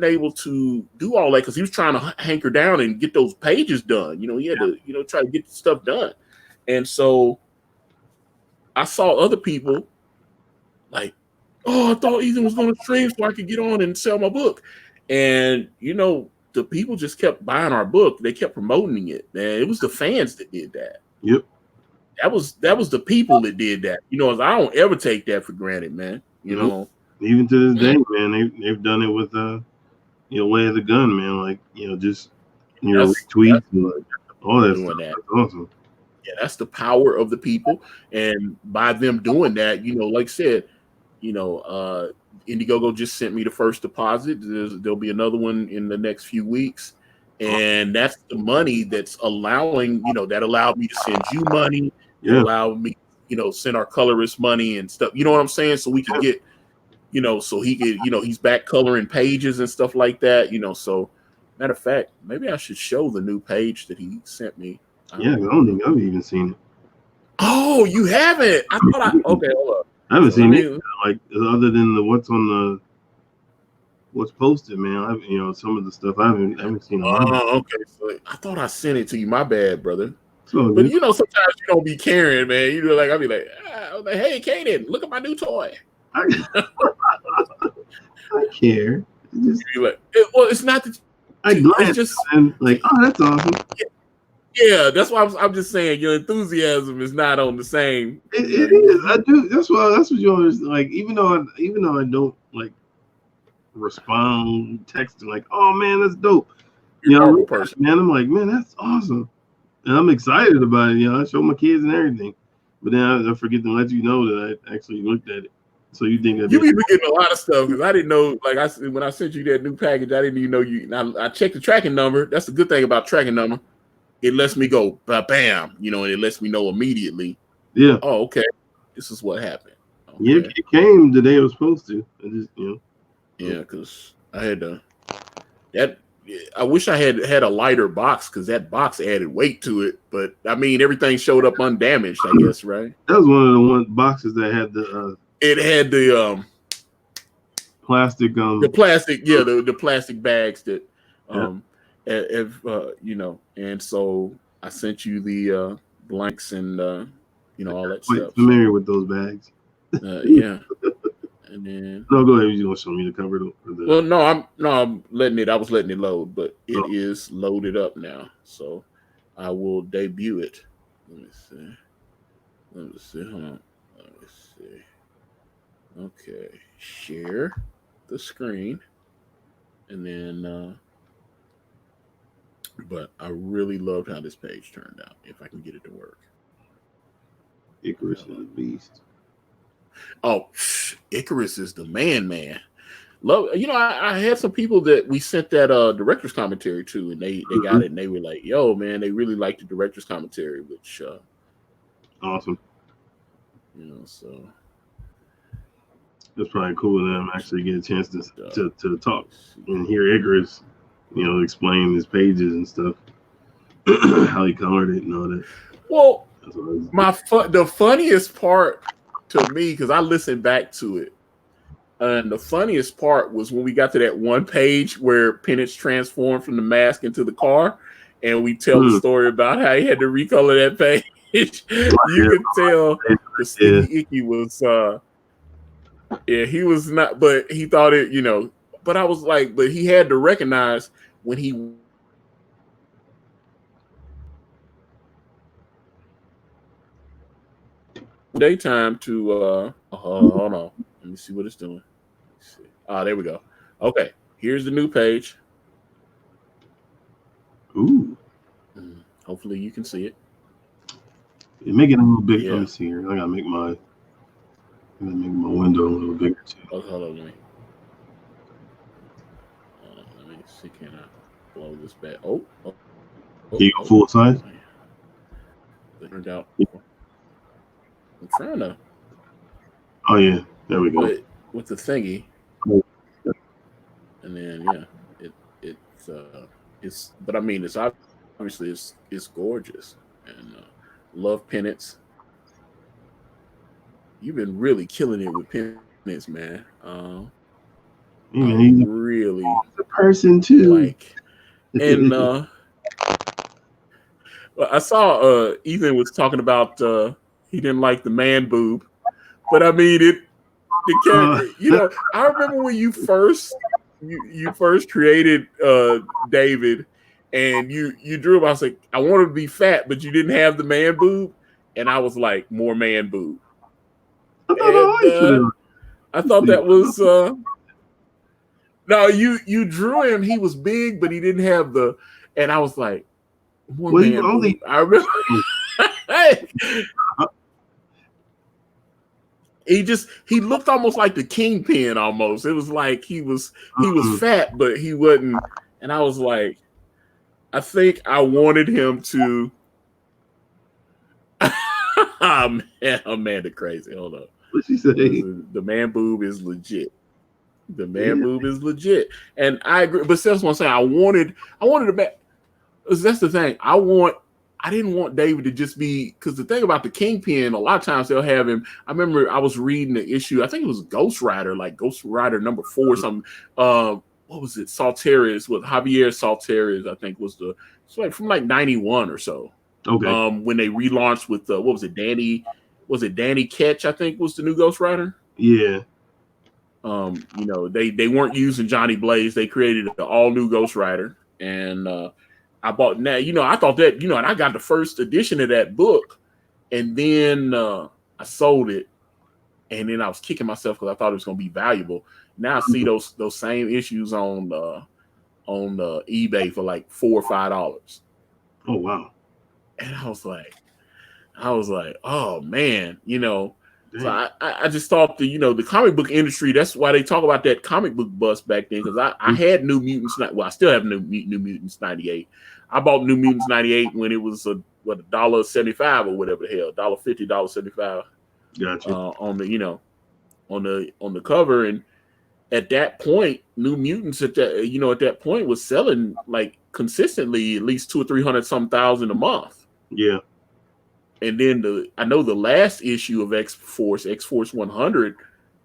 able to do all that because he was trying to hanker down and get those pages done. He had to, try to get the stuff done. And so I saw other people like, oh, I thought Ethan was going to stream so I could get on and sell my book. And, the people just kept buying our book. They kept promoting it. Man, it was the fans that did that. Yep. That was the people that did that. I don't ever take that for granted, man. Even to this day, man, they've done it with Way of the Gun, man. Like, just retweets and all that stuff. That's awesome. Yeah, that's the power of the people. And by them doing that, like I said, Indiegogo just sent me the first deposit. There'll be another one in the next few weeks. And that's the money that's allowing, that allowed me to send you money. Yeah. Allowed me, send our colorist money and stuff. You know what I'm saying? So we can get, so he could, he's back coloring pages and stuff like that. So matter of fact, maybe I should show the new page that he sent me. I don't think I've even seen it. Oh, you haven't? I thought okay, hold up. I haven't seen it, like, other than what's posted, man. Some of the stuff I haven't seen. Okay. So I thought I sent it to you. My bad, brother. So, but sometimes you don't be caring, man. I'll be like, hey, Caanan, look at my new toy. I care. It's not that. I glance and like, oh, that's awesome. Yeah, that's why I'm just saying your enthusiasm is not on the same. It is. I do. That's what you always like. Even though I don't like respond, text like, oh man, that's dope. Person. Man, I'm like, man, that's awesome, and I'm excited about it. I show my kids and everything, but then I forget to let you know that I actually looked at it. So you think that you be getting a lot of stuff because I didn't know. Like when I sent you that new package, I didn't even know you. Now I checked the tracking number. That's the good thing about tracking number. It lets me go, bam, and it lets me know immediately. Yeah. Oh, okay. This is what happened. Okay. Yeah, it came the day it was supposed to. Yeah, because I had I wish I had a lighter box because that box added weight to it. But I mean, everything showed up undamaged. I guess, right? That was one of the boxes that had the. It had the plastic. The plastic, yeah, the plastic bags that. And so I sent you the blanks and all that stuff. Familiar with those bags? Yeah. And then no, go ahead. You gonna show me the cover? Well, no, I'm letting it. I was letting it load, but it is loaded up now. So I will debut it. Let me see. Hold on. Let me see. Okay, share the screen, and then. But I really loved how this page turned out. If I can get it to work. Icarus is a beast. Oh, Icarus is the man. Love. I had some people that we sent that director's commentary to, and they got it, and they were like, "Yo, man, they really liked the director's commentary," which awesome. So it's probably cool that I'm actually getting a chance to talk and hear Icarus. Explain his pages and stuff, how he colored it and all that. Well, the funniest part to me, because I listened back to it, and the funniest part was when we got to that one page where Penance transformed from the mask into the car, and we tell the story about how he had to recolor that page. You could tell the Sticky Icky was he was not, but he thought it, but I was like, but he had to recognize when he daytime to hold on. Let me see what it's doing. There we go. Okay, here's the new page. Ooh. Hopefully you can see it. Make it a little big. Let me see here. I gotta make my window a little bigger too. Oh, hold on, let me see. Can I blow this back? Oh. Can you go full size? It turned out. I'm trying to. Oh yeah, there we go. With the thingy, and then it's. But I mean, it's obviously it's gorgeous, and love pennants. You've been really killing it with pennants, man. He's really a person too. And I saw Ethan was talking about he didn't like the man boob, but I mean the character. I remember when you first created David, and you drew him. I was like, I wanted to be fat, but you didn't have the man boob, and I was like, more man boob. I thought that was no. You drew him. He was big, but he didn't have the. And I was like, more man boob. I remember. He looked almost like the Kingpin almost. It was like he was fat, but he wasn't. And I was like, I think I wanted him to. Amanda crazy. Hold up. What'd she say? The man boob is legit. The man boob is legit. And I agree. But that's what I'm saying. I wanted to. That's the thing. I didn't want David to just be, because the thing about the Kingpin, a lot of times they'll have him. I remember I was reading the issue. I think it was Ghost Rider, like Ghost Rider number 4 or something. What was it? Salteris with Javier Salteris, I think was it's like from like 91 or so. Okay. When they relaunched with what was it? Danny Ketch, I think was the new Ghost Rider. Yeah. They weren't using Johnny Blaze. They created an all new Ghost Rider, and I bought that. I thought that, and I got the first edition of that book, and then I sold it, and then I was kicking myself because I thought it was going to be valuable. Now I see those same issues on eBay for like $4 or $5. Oh wow! And I was like, oh man, So I just thought the comic book industry. That's why they talk about that comic book bust back then. Because I had New Mutants. Well, I still have New Mutants 98. I bought New Mutants 98 when it was $1.75 or whatever the hell, $1.50, $1.75. Gotcha. On the cover, and at that point, New Mutants at that point was selling like consistently at least 200,000 or 300,000 a month. Yeah. And then I know the last issue of X-Force 100,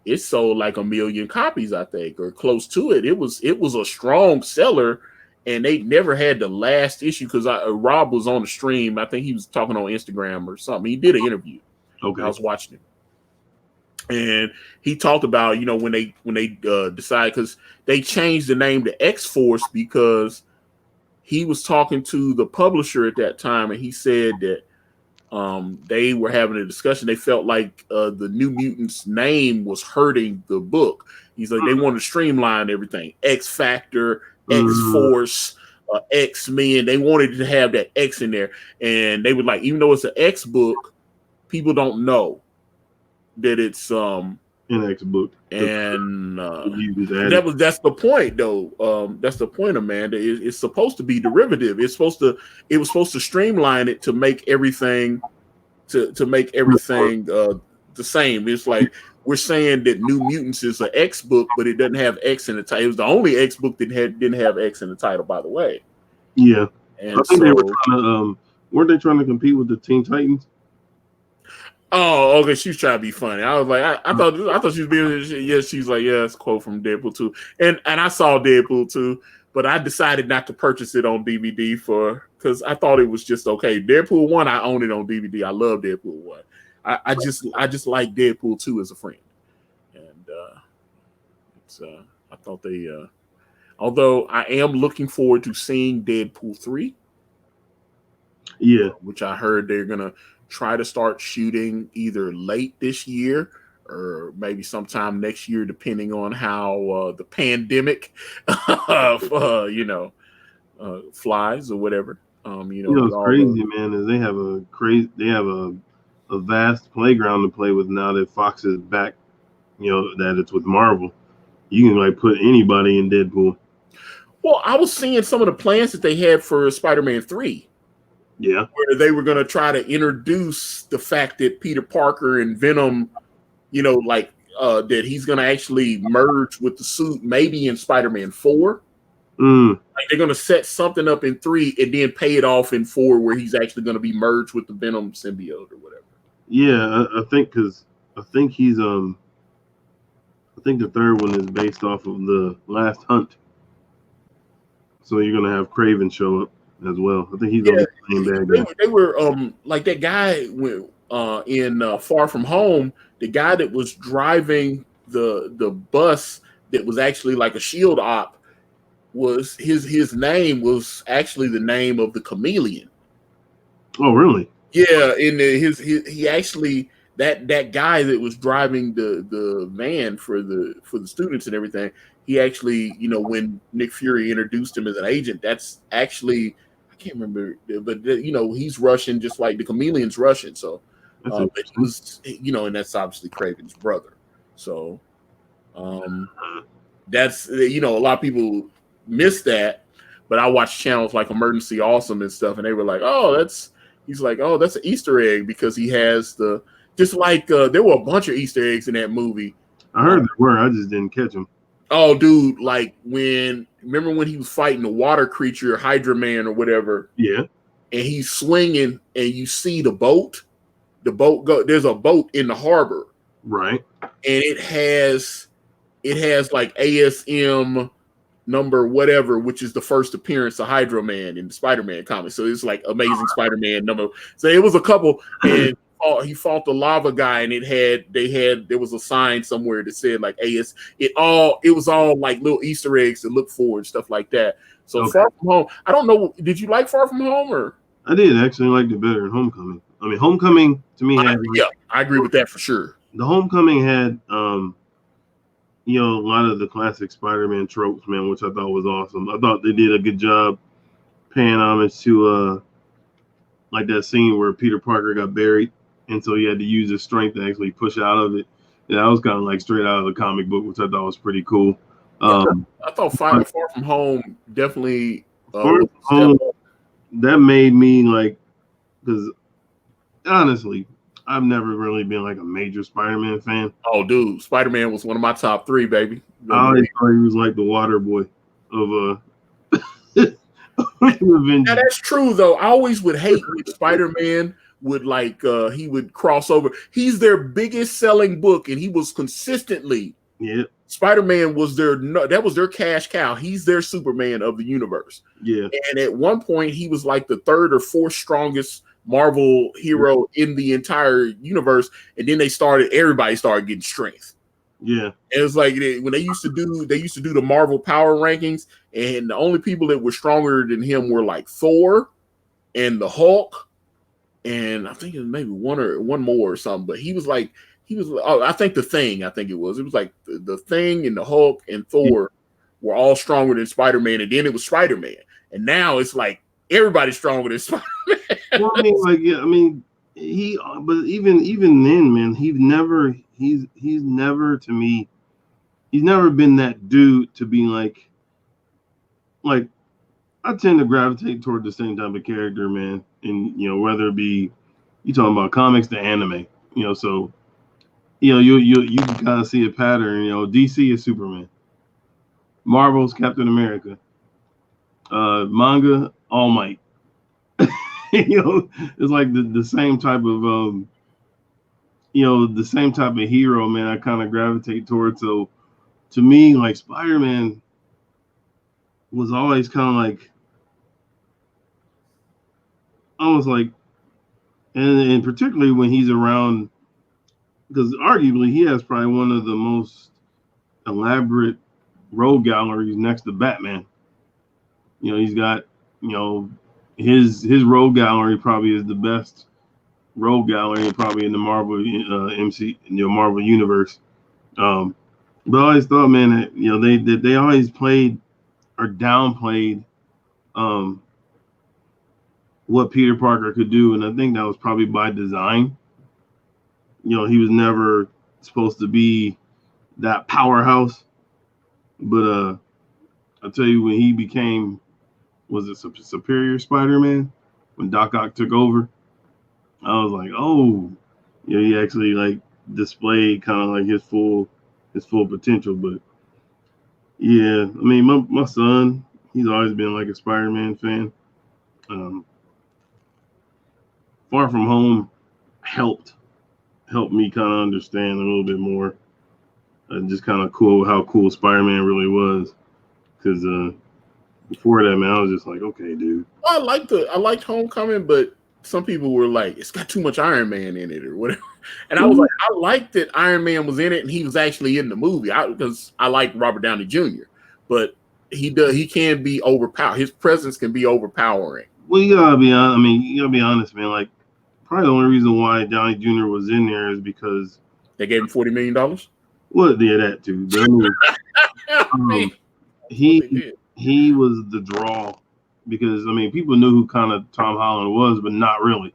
it sold like 1 million copies, I think, or close to it. It was a strong seller, and they never had the last issue because Rob was on the stream. I think he was talking on Instagram or something. He did an interview. Okay. I was watching him, and he talked about when they decided, because they changed the name to X-Force because he was talking to the publisher at that time, and he said that they were having a discussion. They felt like the New Mutants name was hurting the book. He's like, they wanted to streamline everything. X Factor, X Force, X-Men. They wanted to have that X in there. And they would like, even though it's an X book, people don't know that it's an X book. And that's the point, though. That's the point, Amanda. It's supposed to be derivative. It was supposed to streamline it to make everything the same. It's like we're saying that New Mutants is an X book, but it doesn't have X in the title. It was the only X book that didn't have X in the title, by the way. Yeah, and I think they were trying to. Weren't they trying to compete with the Teen Titans? Oh, okay. She was trying to be funny. I was like, I thought she was being. Yeah, she's like, yeah, it's a quote from Deadpool 2, and I saw Deadpool 2, but I decided not to purchase it on DVD because I thought it was just okay. Deadpool 1, I own it on DVD. I love Deadpool 1. I just like Deadpool 2 as a friend, and I thought they. Although I am looking forward to seeing Deadpool 3. Yeah, which I heard they're gonna try to start shooting either late this year or maybe sometime next year, depending on how the pandemic, flies or whatever. it's crazy, man. Is they have a vast playground to play with now that Fox is back. That it's with Marvel. You can like put anybody in Deadpool. Well, I was seeing some of the plans that they had for Spider-Man 3. Yeah. Where they were going to try to introduce the fact that Peter Parker and Venom, that he's going to actually merge with the suit maybe in Spider-Man 4. Like they're going to set something up in 3 and then pay it off in 4 where he's actually going to be merged with the Venom symbiote or whatever. Yeah, I think he's I think the third one is based off of the Last Hunt. So you're going to have Kraven show up as well. I think he's on the same bad guy. They were like that guy in Far From Home, the guy that was driving the bus that was actually like a shield op was his name was actually the name of the Chameleon. Oh, really? Yeah, and he actually that guy that was driving the van for the students and everything, he actually, when Nick Fury introduced him as an agent, that's actually I can't remember, but he's Russian, just like the Chameleon's Russian. So, but he was, and that's obviously Kraven's brother. So, that's a lot of people miss that. But I watch channels like Emergency Awesome and stuff, and they were like, he's like, oh, that's an Easter egg because he has just like there were a bunch of Easter eggs in that movie. I heard there were, I just didn't catch them. Oh, dude, like remember when he was fighting the water creature, Hydra Man or whatever? Yeah. And he's swinging and you see the boat go, there's a boat in the harbor. Right. And it has like ASM number whatever, which is the first appearance of Hydra Man in the Spider-Man comics. So it's like Amazing Spider-Man number. So it was a couple, and he fought the lava guy, and there was a sign somewhere that said like AS. It was all like little Easter eggs to look for and stuff like that. So okay. Far From Home, I don't know. Did you like Far From Home or? I did actually like it better than Homecoming. I mean, Homecoming to me had I agree with that for sure. The Homecoming had a lot of the classic Spider-Man tropes, man, which I thought was awesome. I thought they did a good job paying homage to like that scene where Peter Parker got buried, and so he had to use his strength to actually push out of it. Yeah, that was kind of like straight out of the comic book, which I thought was pretty cool. I thought Far From Home definitely that made me like, because honestly, I've never really been like a major Spider-Man fan. Oh, dude, Spider-Man was one of my top 3, baby. I always thought he was like the water boy of Now that's true though. I always would hate when Spider-Man would like he would cross over. He's their biggest selling book, and he was consistently. Yeah. Spider-Man was that was their cash cow. He's their Superman of the universe. Yeah. And at one point, he was like the 3rd or 4th strongest Marvel hero in the entire universe. And then everybody started getting strength. Yeah. And it was like when they used to do the Marvel power rankings, and the only people that were stronger than him were like Thor and the Hulk, and I think it was maybe one more or something. But he was I think the Thing. I think it was like the Thing and the Hulk and Thor were all stronger than Spider-Man, and then it was Spider-Man, and now it's like everybody's stronger than Spider-Man. Well, I mean, like, yeah, I mean, but even then, man, he's never to me, he's never been that dude to be like I tend to gravitate toward the same type of character, man, and whether it be you talking about comics to anime, so. You can kind of see a pattern. DC is Superman, Marvel's Captain America, manga All Might. It's like the same type of the same type of hero, man. I kind of gravitate towards. So to me, like Spider-Man was always kind of like, almost like, and particularly when he's around, because arguably he has probably one of the most elaborate road galleries next to Batman. You know, he's got, you know, his road gallery probably is the best road gallery probably in the Marvel Marvel universe. But I always thought, man, that you know they always played or downplayed what Peter Parker could do, and I think that was probably by design. You know, he was never supposed to be that powerhouse, but I'll tell you, when he became, was it Superior Spider-Man, when Doc Ock took over, I was like, oh, you know, he actually like displayed kind of like his full potential. But yeah, I mean, my son, he's always been like a Spider-Man fan. Far From Home helped me kind of understand a little bit more. Just kind of cool how cool Spider-Man really was. Because before that, man, I was just like, okay, dude. I liked Homecoming, but some people were like, it's got too much Iron Man in it or whatever. And I was like, I liked that Iron Man was in it and he was actually in the movie because I like Robert Downey Jr. But he can be overpowered. His presence can be overpowering. Well, you gotta be honest. I mean, you gotta be honest, man. Like, probably the only reason why Downey Jr. was in there is because they gave him $40 million. Well, yeah, that too. But I mean, he was the draw because I mean people knew who kind of Tom Holland was, but not really.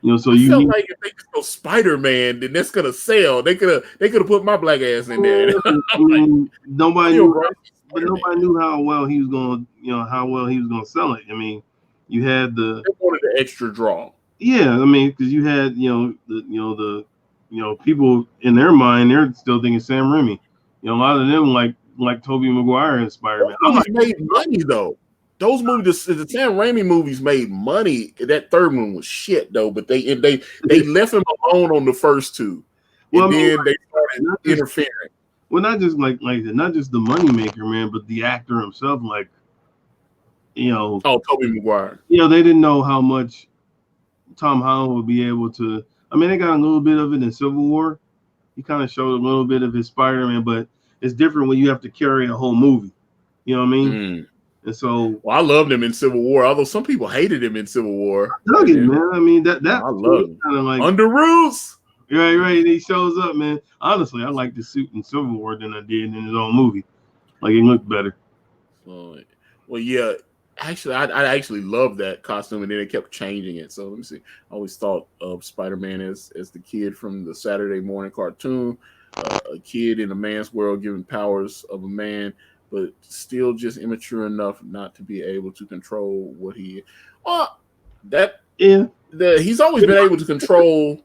You know, so I felt like if they could go Spider-Man, then that's gonna sell. They could have put my black ass in there. I mean, nobody knew how well he was going. You know how well he was going to sell it. I mean, you had they wanted the extra draw. Yeah, I mean, because you had the people in their mind, they're still thinking Sam Raimi. You know, a lot of them like Tobey Maguire and Spider-Man. Those movies made money though. Those movies, the Sam Raimi movies made money. That third one was shit though, but they left him alone on the first two. And then they started interfering. Well, not just like not just the money maker, man, but the actor himself, like, you know. Oh, Tobey Maguire. You know, they didn't know how much Tom Holland would be able to. I mean, they got a little bit of it in Civil War. He kind of showed a little bit of his Spider-Man, but it's different when you have to carry a whole movie. You know what I mean? Mm. And so, well, I loved him in Civil War, although some people hated him in Civil War. I dug it, man. I mean, that I love him. Kind of like under rules. Right. He shows up, man. Honestly, I like the suit in Civil War than I did in his own movie. Like, it looked better. Well, yeah. Actually, I actually loved that costume, and then they kept changing it. So let me see. I always thought of Spider-Man as the kid from the Saturday morning cartoon, a kid in a man's world given powers of a man, but still just immature enough not to be able to control what he. He's always been able to control.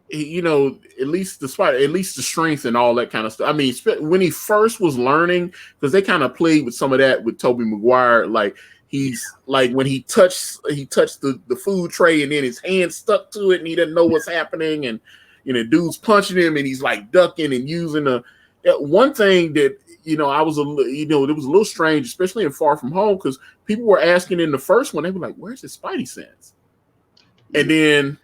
You know, at least the strength and all that kind of stuff. I mean, when he first was learning, because they kind of played with some of that with Tobey Maguire, like. He's like when he touched the food tray and then his hand stuck to it and he didn't know what's happening, and you know, dude's punching him and he's like ducking and using one thing that, you know, it was a little strange, especially in Far From Home, because people were asking in the first one, they were like, where's his Spidey sense? And then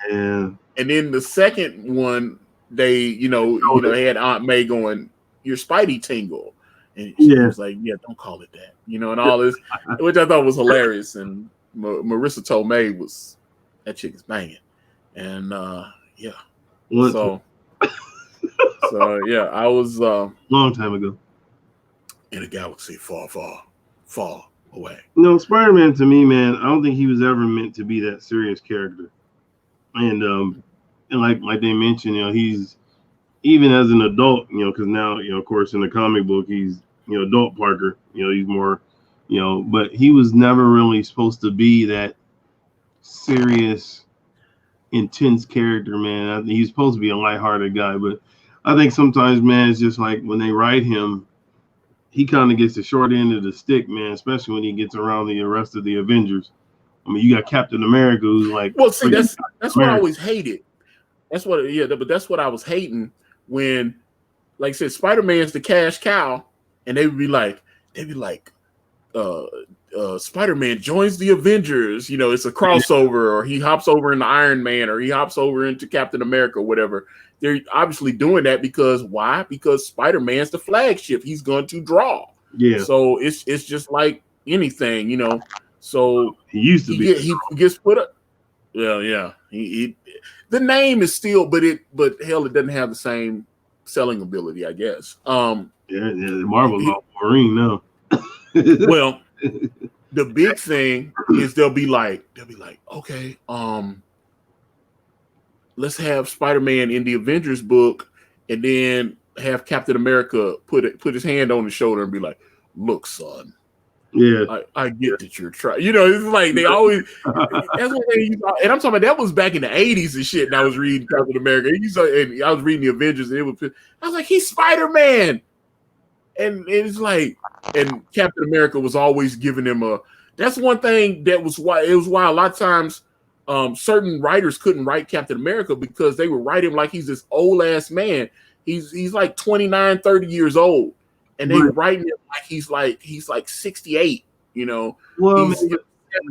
the second one, they had Aunt May going, your Spidey tingle. And she was like, yeah, don't call it that, you know, and all this, which I thought was hilarious. And Marissa Tomei that chick is banging. And yeah. So yeah, I was long time ago in a galaxy far, far, far away. No, Spider-Man to me, man, I don't think he was ever meant to be that serious character. And like they mentioned, you know, he's even as an adult, you know, because now, you know, of course, in the comic book, he's, you know, adult Parker, you know, he's more, you know, but he was never really supposed to be that serious, intense character, man. I think he's supposed to be a lighthearted guy, but I think sometimes, man, it's just like when they write him, he kind of gets the short end of the stick, man, especially when he gets around the rest of the Avengers. I mean, you got Captain America, who's like, well, see, that's what I always hated. But that's what I was hating when, like I said, Spider-Man's the cash cow, and they'd be like, Spider-Man joins the Avengers. It's a crossover, or he hops over into Iron Man, or he hops over into Captain America, or whatever. They're obviously doing that because why? Because Spider-Man's the flagship. He's going to draw. Yeah. So it's just like anything, So he used to be. He gets put up. Yeah. He the name is still, but hell, it doesn't have the same selling ability, I guess. Marvel's all Wolverine now. Well, the big thing is they'll be like, okay, let's have Spider-Man in the Avengers book, and then have Captain America put his hand on his shoulder and be like, look, son. Yeah, I get that you're trying. It's like they always. That's what they use, and I'm talking about that was back in the '80s and shit. And I was reading Captain America, and I was reading the Avengers, and I was like, he's Spider-Man, and it's like, and Captain America was always giving him a. That's one thing that was why a lot of times certain writers couldn't write Captain America because they would write him like he's this old ass man. He's like 29, 30 years old. And they were writing it like he's like 68, Well, he's a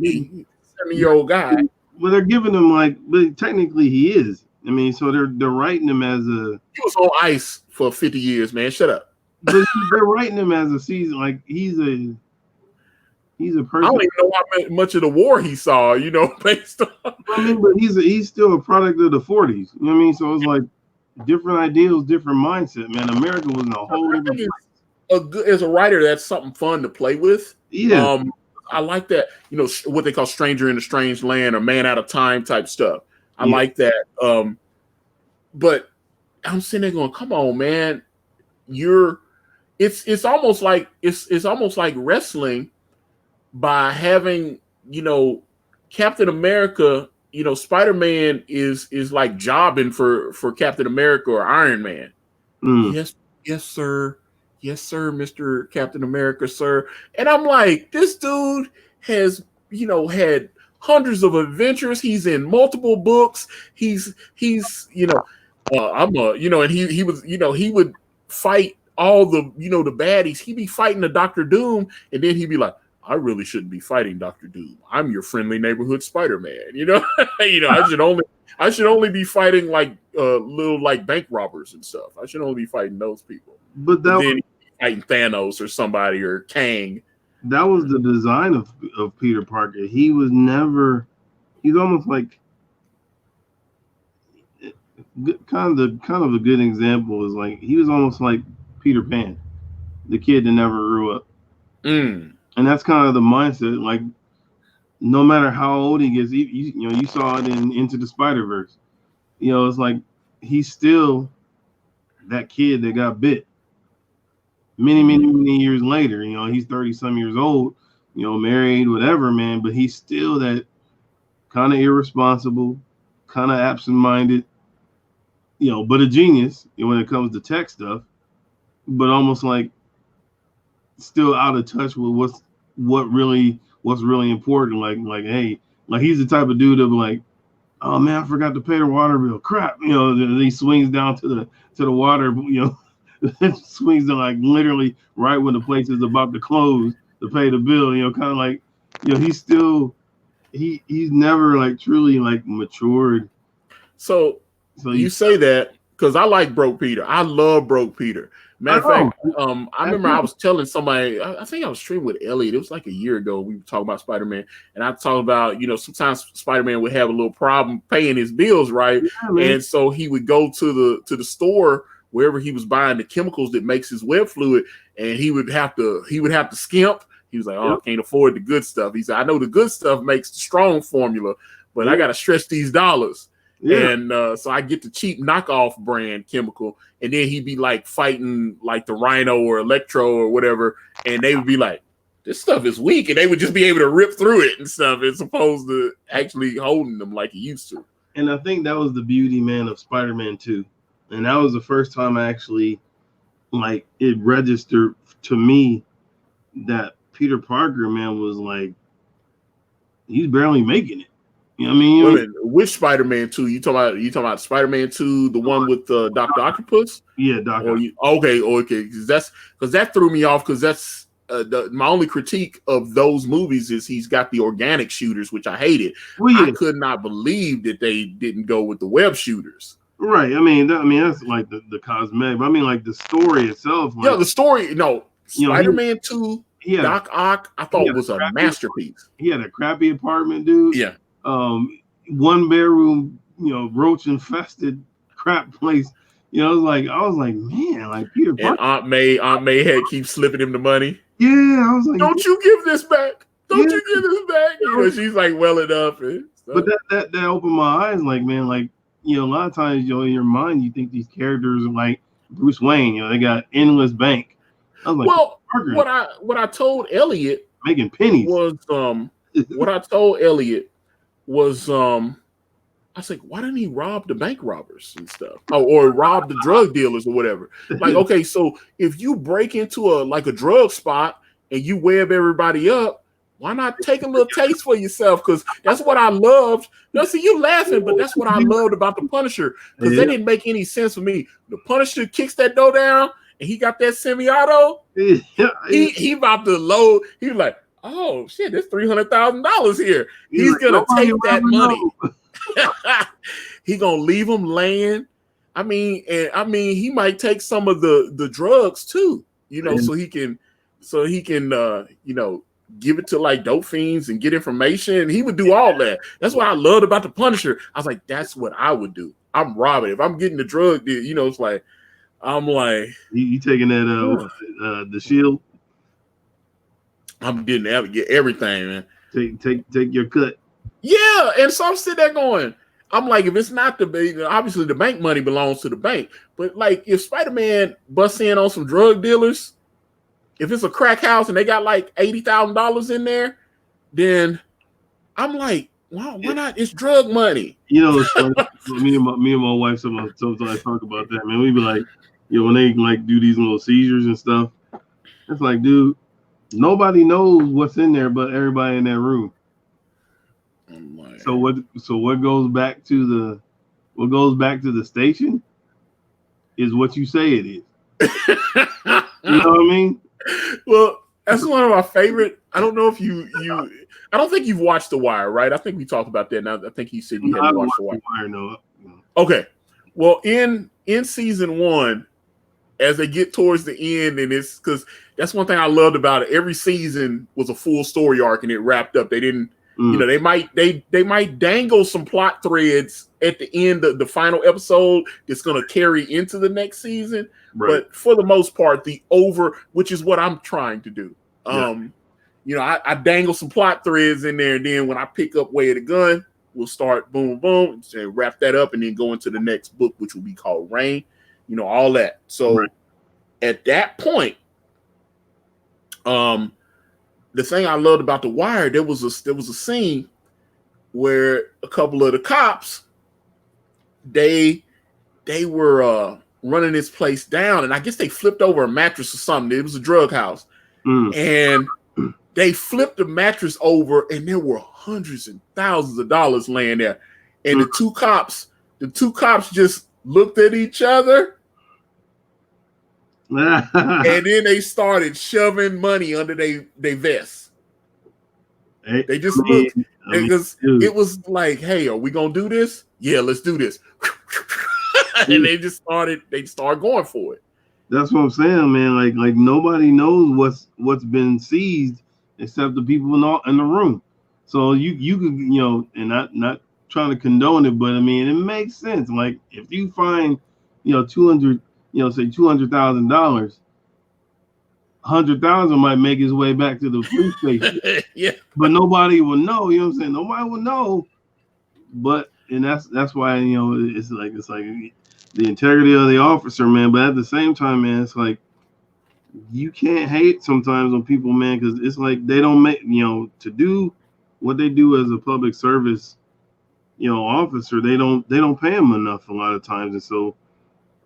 70-year-old guy. Well, they're giving him but technically he is. I mean, so they're writing him as a. He was on ice for 50 years, man. Shut up. But they're writing him as a season, like he's a person. I don't even know how much of the war he saw, based on. I mean, but he's still a product of the 40s. You know what I mean? So it's like different ideals, different mindset, man. America was in a whole different. As a writer, that's something fun to play with. Yeah. I like that, what they call stranger in a strange land or man out of time type stuff. I like that. But I'm sitting there going, come on, man. It's almost like it's almost like wrestling by having, Captain America, Spider-Man is like jobbing for Captain America or Iron Man. Yes, sir. Yes, sir, Mr. Captain America, sir. And I'm like, this dude has, had hundreds of adventures. He's in multiple books. And he was, he would fight all the, the baddies. He'd be fighting the Dr. Doom, and then he'd be like, I really shouldn't be fighting Dr. Doom. I'm your friendly neighborhood Spider-Man. I should only be fighting like little like bank robbers and stuff. I should only be fighting those people. But then fighting Thanos or somebody or Kang. That was the design of Peter Parker. He's almost like kind of a good example is like he was almost like Peter Pan, the kid that never grew up. And that's kind of the mindset. Like no matter how old he gets, you saw it in Into the Spider-Verse. It's like he's still that kid that got bit. Many years later, he's 30-some years old, married, whatever, man, but he's still that kind of irresponsible, kind of absent-minded, but a genius when it comes to tech stuff, but almost like still out of touch with what's really important. Like, hey, like he's the type of dude of like, oh man, I forgot to pay the water bill. Crap, he swings down to the water, swings to like literally right when the place is about to close to pay the bill. Kind of like, he's still he's never like truly like matured. So you say that because I like Broke Peter. I love Broke Peter. Matter of fact, I remember I was telling somebody, I think I was streaming with Elliot. It was like a year ago. We were talking about Spider-Man, and I talked about, sometimes Spider-Man would have a little problem paying his bills, right? Yeah, and so he would go to the store wherever he was buying the chemicals that makes his web fluid, and he would have to skimp. He was like, I can't afford the good stuff. He said, I know the good stuff makes the strong formula, but I got to stretch these dollars. Yeah. And so I get the cheap knockoff brand chemical, and then he'd be like fighting like the Rhino or Electro or whatever, and they would be like, this stuff is weak, and they would just be able to rip through it and stuff as opposed to actually holding them like he used to. And I think that was the beauty, man, of Spider-Man 2. And that was the first time I actually, like, it registered to me that Peter Parker, man, was like, he's barely making it. You know what I mean? Wait a minute, which Spider-Man 2? You talking about Spider-Man 2, the one with Dr. Octopus? Yeah, Dr. Okay, because that threw me off because that's my only critique of those movies is he's got the organic shooters, which I hated. Well, yeah. I could not believe that they didn't go with the web shooters. Right. I mean, that's like the cosmetic. But I mean, like the story itself. Like, Yeah, the story. No, Spider-Man 2, Doc Ock, I thought was a masterpiece. He had a crappy apartment, dude. Yeah. One bedroom, roach infested crap place. I was like, man, like Peter Parker. And Aunt May had keep slipping him the money. Yeah, I was like, don't you give this back? Don't you give this back? She's like welling up. But that opened my eyes, like, man, like, a lot of times, in your mind, you think these characters are like Bruce Wayne. They got endless bank. I was like, well, what I told Elliot making pennies was what I told Elliot was I was like, why didn't he rob the bank robbers and stuff? Or rob the drug dealers or whatever? Like, okay, so if you break into a drug spot and you web everybody up, why not take a little taste for yourself? Because that's what I loved. No, see, you laughing, but that's what I loved about the Punisher. Because that didn't make any sense for me. The Punisher kicks that door down and he got that semi-auto. He about to load. He was like, oh shit, there's $300,000 here. He's gonna take that money. He gonna leave him laying. I mean, he might take some of the drugs too, so he can, give it to like dope fiends and get information. He would do all that. That's what I loved about the Punisher. I was like, that's what I would do. I'm robbing. If I'm getting the drug deal, it's like, I'm like, you taking that the shield. I'm getting everything, man. Take your cut. Yeah, and so I'm sitting there going, I'm like, if it's not the bank, obviously the bank money belongs to the bank. But like, if Spider-Man busts in on some drug dealers, if it's a crack house and they got like $80,000 in there, then I'm like, wow, why not? It's drug money. It's funny. me and my wife sometimes talk about that, man. We be like, when they like do these little seizures and stuff, it's like, dude, nobody knows what's in there but everybody in that room. So what goes back to the station is what you say it is. You know what I mean? Well, that's one of my favorite. I don't know if I don't think you've watched The Wire, right? I think we talked about that. Now I think you said you hadn't watched The Wire. No. Okay. Well, in season 1, as they get towards the end, and it's because that's one thing I loved about it. Every season was a full story arc, and it wrapped up. They didn't. They might dangle some plot threads at the end of the final episode that's going to carry into the next season. Right. But for the most part, which is what I'm trying to do. I dangle some plot threads in there, and then when I pick up Way of the Gun, we'll start boom, boom, and wrap that up, and then go into the next book, which will be called Rain. All that. So at that point, the thing I loved about The Wire, there was a scene where a couple of the cops, they were running this place down, and I guess they flipped over a mattress or something. It was a drug house, and they flipped the mattress over, and there were hundreds and thousands of dollars laying there. And the two cops just looked at each other. And then they started shoving money under their vests. They just looked because it was like, hey, are we gonna do this? Yeah, let's do this. And they started going for it. That's what I'm saying, man. Like nobody knows what's been seized except the people in the room. So you could, and not trying to condone it, but I mean it makes sense. Like if you find, $200,000, $100,000 might make its way back to the police station. Yeah. But nobody will know, you know what I'm saying? Nobody will know. But that's why, it's like the integrity of the officer, man. But at the same time, man, it's like you can't hate sometimes on people, man, because it's like they don't make, to do what they do as a public service, officer, they don't pay them enough a lot of times. And so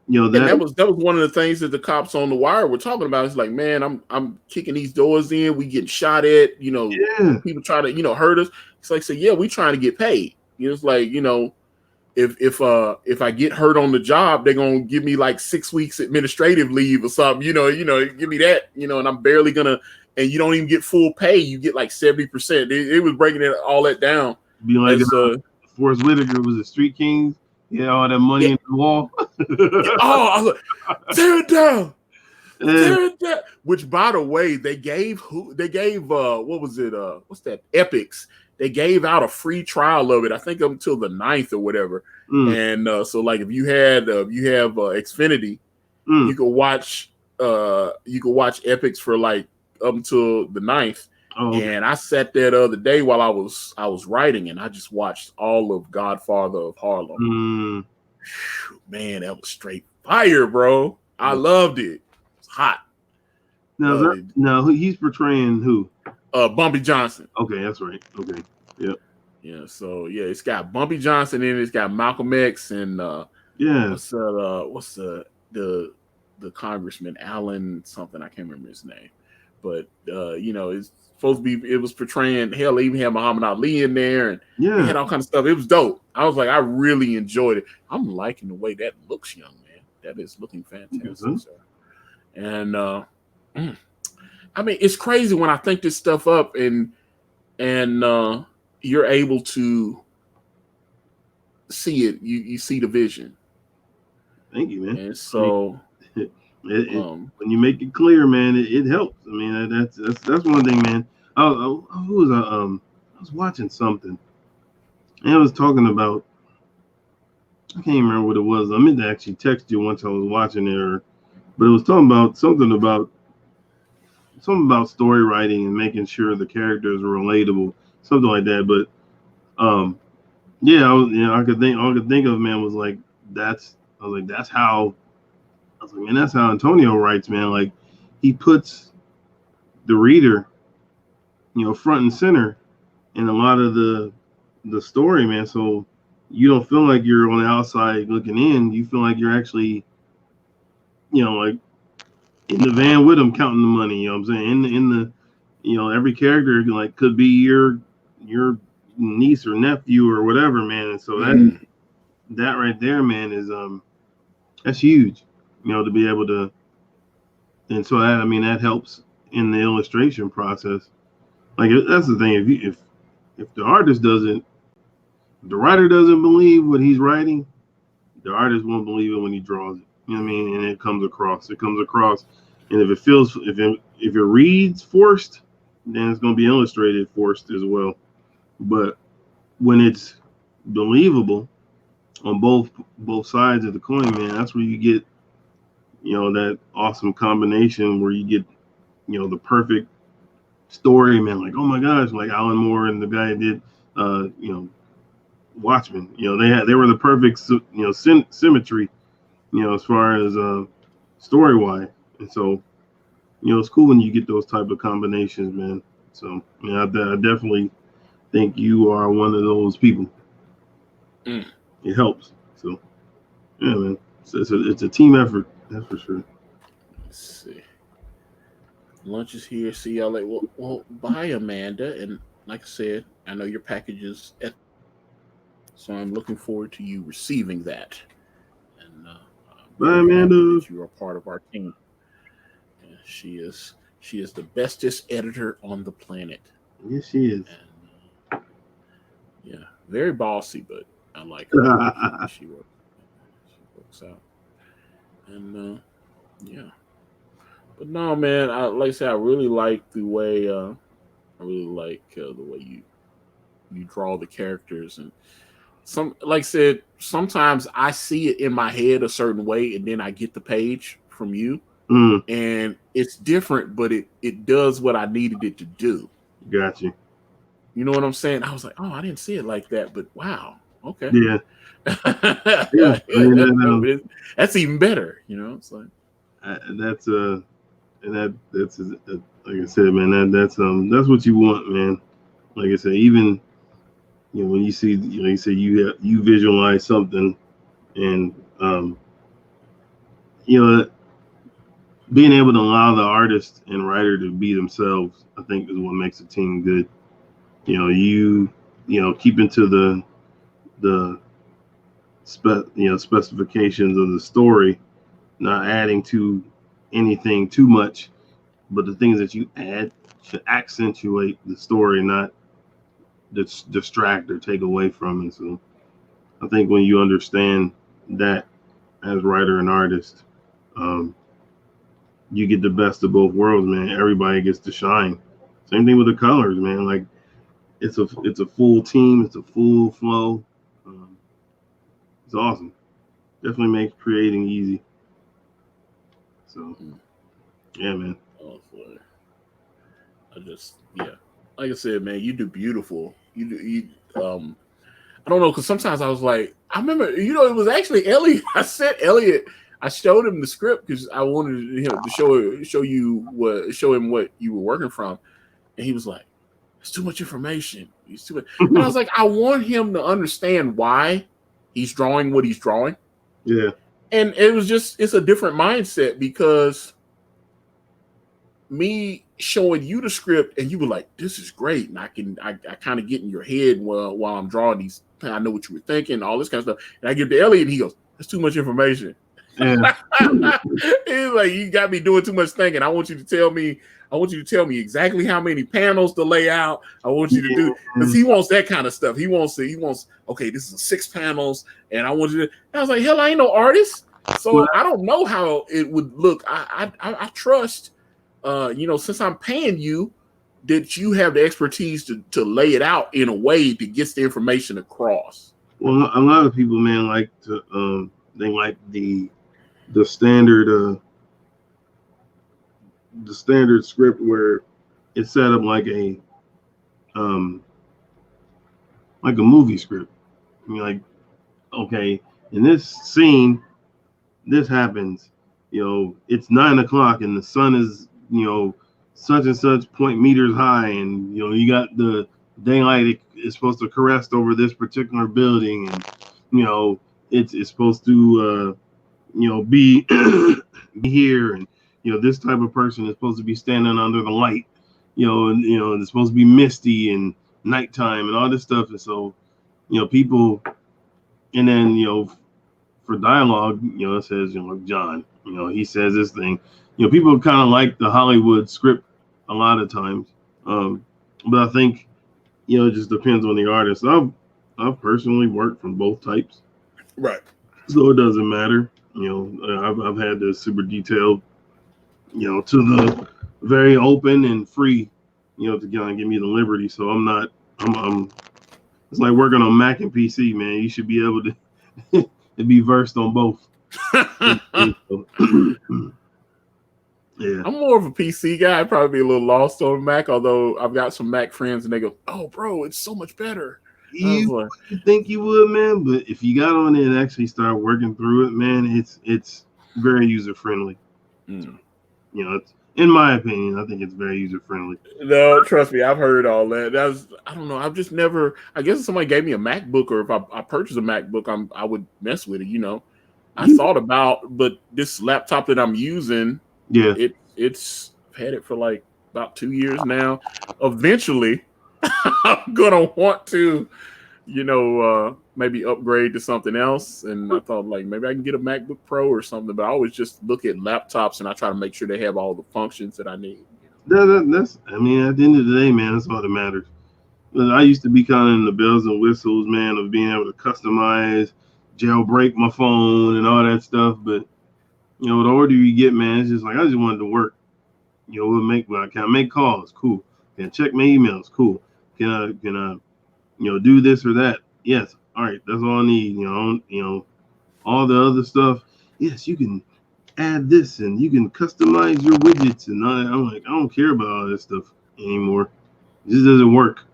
that was one of the things that the cops on The Wire were talking about. It's like, man, I'm kicking these doors in. We getting shot at. People try to hurt us. It's like, say, yeah, we trying to get paid. It's like, if I get hurt on the job, they're gonna give me like 6 weeks administrative leave or something. Give me that. And I'm barely gonna and you don't even get full pay. You get like 70%. It was breaking all that down. Be like as, Forrest Whitaker was a Street Kings. Yeah, all that money in the wall. Oh, I was like, tear it down. Tear it down. Which, by the way, they gave what was it? What's that? Epics. They gave out a free trial of it, I think up until the 9th or whatever. And so like if you have Xfinity, you could watch Epics for like up until the 9th. Oh, okay. And I sat there the other day while I was writing, and I just watched all of Godfather of Harlem. Man, that was straight fire, bro. I loved it. It's hot. Now he's portraying who? Bumpy Johnson. Okay, that's right. Okay. Yep. Yeah, so yeah, it's got Bumpy Johnson in it. It's got Malcolm X and what's the congressman, Allen something, I can't remember his name. But it's supposed to be, it was portraying, hell, even had Muhammad Ali in there, and it had all kinds of stuff. It was dope. I was like, I really enjoyed it. I'm liking the way that looks, young man. That is looking fantastic, sir. And I mean, it's crazy when I think this stuff up, and you're able to see it. You see the vision. Thank you, man. And so when you make it clear, man, it helps. I mean, that's one thing, man. I was watching something, and I was talking about, I can't even remember what it was. I meant to actually text you once I was watching it, but it was talking about something about story writing and making sure the characters are relatable, something like that. But I could think of, man, was like that's how Antonio writes, man. Like, he puts the reader, front and center in a lot of the story, man. So you don't feel like you're on the outside looking in. You feel like you're actually, like in the van with him counting the money. You know what I'm saying? In the every character like could be your niece or nephew or whatever, man. And so that right there, man, is that's huge. To be able to, and so that helps in the illustration process. Like, that's the thing. If the artist doesn't, the writer doesn't believe what he's writing, the artist won't believe it when he draws it. You know what I mean? And it comes across. And if it reads forced, then it's going to be illustrated forced as well. But when it's believable on both sides of the coin, man, that's where you get, that awesome combination where you get, the perfect story, man. Like, oh my gosh, like Alan Moore and the guy that did, Watchmen. They were the perfect, symmetry, as far as story wise. And so, it's cool when you get those type of combinations, man. So, I definitely think you are one of those people. It helps. So, yeah, man, it's a team effort. That's for sure. Let's see. Lunch is here. See y'all later. Well, bye, Amanda. And like I said, I know your package is so I'm looking forward to you receiving that. And bye, Amanda. You are part of our team. Yeah, she is the bestest editor on the planet. Yes, she is. And, yeah, very bossy, but I like her. She works out. And yeah, but no, man. Like I said, I really like the way you draw the characters, and like I said, sometimes I see it in my head a certain way, and then I get the page from you, and it's different, but it does what I needed it to do. Gotcha. You know what I'm saying? I was like, oh, I didn't see it like that, but wow, okay, yeah. That's even better. It's like that's like I said, man. That's what you want, man. Like I said, even when you see, like you say, you visualize something, and being able to allow the artist and writer to be themselves, I think, is what makes a team good. Keeping to the specifications of the story, not adding to anything too much, but the things that you add should accentuate the story, not distract or take away from it. So I think when you understand that as writer and artist, um, you get the best of both worlds, man. Everybody gets to shine. Same thing with the colors, man. Like it's a full team, it's a full flow. Um, it's awesome. Definitely makes creating easy. So yeah, man. Oh, boy. Yeah, like I said, man, you do beautiful. I don't know, because sometimes I was like, I remember, it was actually Elliot. I sent Elliot. I showed him the script because I wanted him to show him what you were working from, and he was like, "It's too much information. It's too much." And I was like, I want him to understand why he's drawing what he's drawing. Yeah. And it's a different mindset, because me showing you the script and you were like, "This is great," and I kind of get in your head while I'm drawing these. I know what you were thinking, all this kind of stuff, and I give to Elliot, and he goes, "That's too much information." Yeah. He's like, "You got me doing too much thinking. I want you to tell me exactly how many panels to lay out. I want you to do," because he wants that kind of stuff. He wants okay, this is 6 panels, and I want you to. And I was like, hell, I ain't no artist, so I don't know how it would look. I trust. Since I'm paying you, that you have the expertise to lay it out in a way that gets the information across. Well, a lot of people, man, like to they like the standard script where it's set up like a movie script. I mean, like, okay, in this scene, this happens. It's 9 o'clock and the sun is such and such point meters high, and you got the daylight is supposed to caress over this particular building, and it's supposed to be here, and this type of person is supposed to be standing under the light, and it's supposed to be misty and nighttime and all this stuff. And so people, and then for dialogue, it says John, he says this thing. People kind of like the Hollywood script a lot of times, but I think it just depends on the artist. I've personally worked from both types, right? So it doesn't matter. I've had the super detailed, to the very open and free, to kind of give me the liberty. So I'm it's like working on Mac and PC, man. You should be able to be versed on both. Yeah. I'm more of a PC guy. I'd probably be a little lost on Mac, although I've got some Mac friends and they go, "Oh, bro, it's so much better." You think you would, man, but if you got on it and actually start working through it, man, it's very user friendly. It's, in my opinion, I think it's very user friendly. No, trust me, I've heard all that. I don't know. I've just never. I guess if somebody gave me a MacBook, or if I purchased a MacBook, I would mess with it. I thought about, but this laptop that I'm using, yeah, it's had it for like about 2 years now. Eventually, I'm gonna want to, maybe upgrade to something else. And I thought, like, maybe I can get a MacBook Pro or something. But I always just look at laptops and I try to make sure they have all the functions that I need. That's. I mean, at the end of the day, man, that's all that matters. I used to be kind of in the bells and whistles, man, of being able to customize, jailbreak my phone and all that stuff. But the older you get, man, it's just like I just wanted to work. Can I make calls? Cool. Can I check my emails? Cool. Can I do this or that? Yes. All right. That's all I need. All the other stuff. Yes, you can add this and you can customize your widgets and all that. I'm like, I don't care about all this stuff anymore. It just doesn't work.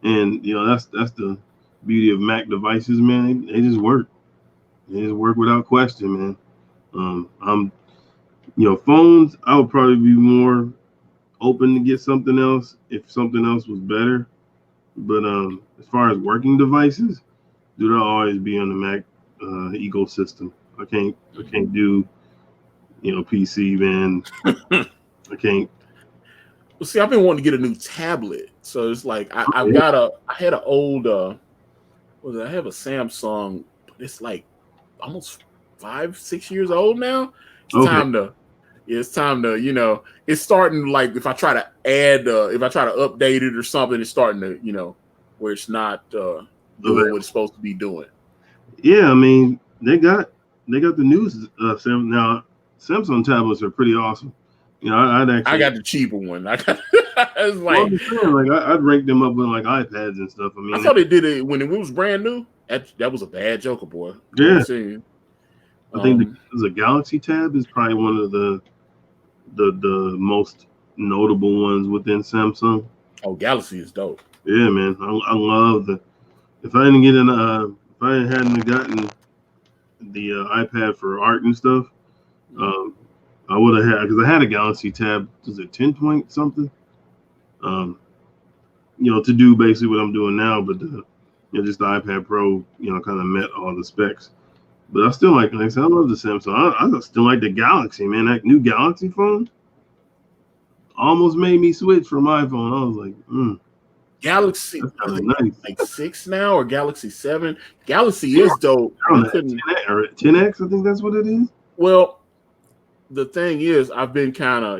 And that's the beauty of Mac devices, man. They just work. They just work without question, man. Phones, I would probably be more open to get something else if something else was better. But as far as working devices, dude, I'll always be on the Mac ecosystem. I can't do PC, man. I can't. Well, see, I've been wanting to get a new tablet, so it's like I had an old I have a Samsung, but it's like almost 5-6 years old now. It's time to It's time to, it's starting like if I try to add, if I try to update it or something, it's starting to, where it's not doing what it's supposed to be doing. Yeah, I mean they got the new now. Samsung tablets are pretty awesome. I got the cheaper one. I got it's like I'd rank them up with like iPads and stuff. I mean, I thought they did it when it was brand new. That was a bad Joker, boy. Yeah, I think the Galaxy Tab is probably one of the most notable ones within Samsung. Oh, Galaxy is dope. Yeah, man, I love the. If I hadn't gotten the iPad for art and stuff, I would have had, because I had a Galaxy Tab. Was it 10 point something? To do basically what I'm doing now, but just the iPad Pro, kind of met all the specs. But I still like I said, I love the Samsung. I still like the Galaxy, man. That new Galaxy phone almost made me switch from iPhone. I was like, Galaxy, nice. Like 6 now or Galaxy 7. Galaxy is dope. 10X, I think that's what it is. Well, the thing is, I've been kind of,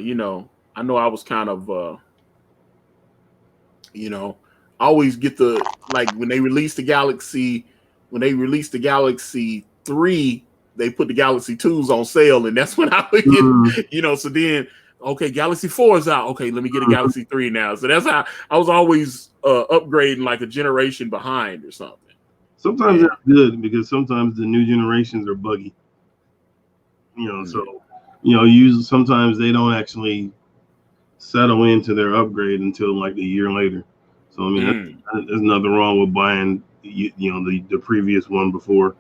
I know I was kind of, always get when they released the Galaxy 3, they put the Galaxy 2s on sale, and that's when I would get, so then, okay, Galaxy 4 is out. Okay, let me get a Galaxy 3 now. So that's how I was always upgrading like a generation behind or something. Sometimes that's good because sometimes the new generations are buggy. So sometimes they don't actually settle into their upgrade until like a year later. So I mean, there's nothing wrong with buying the previous one before.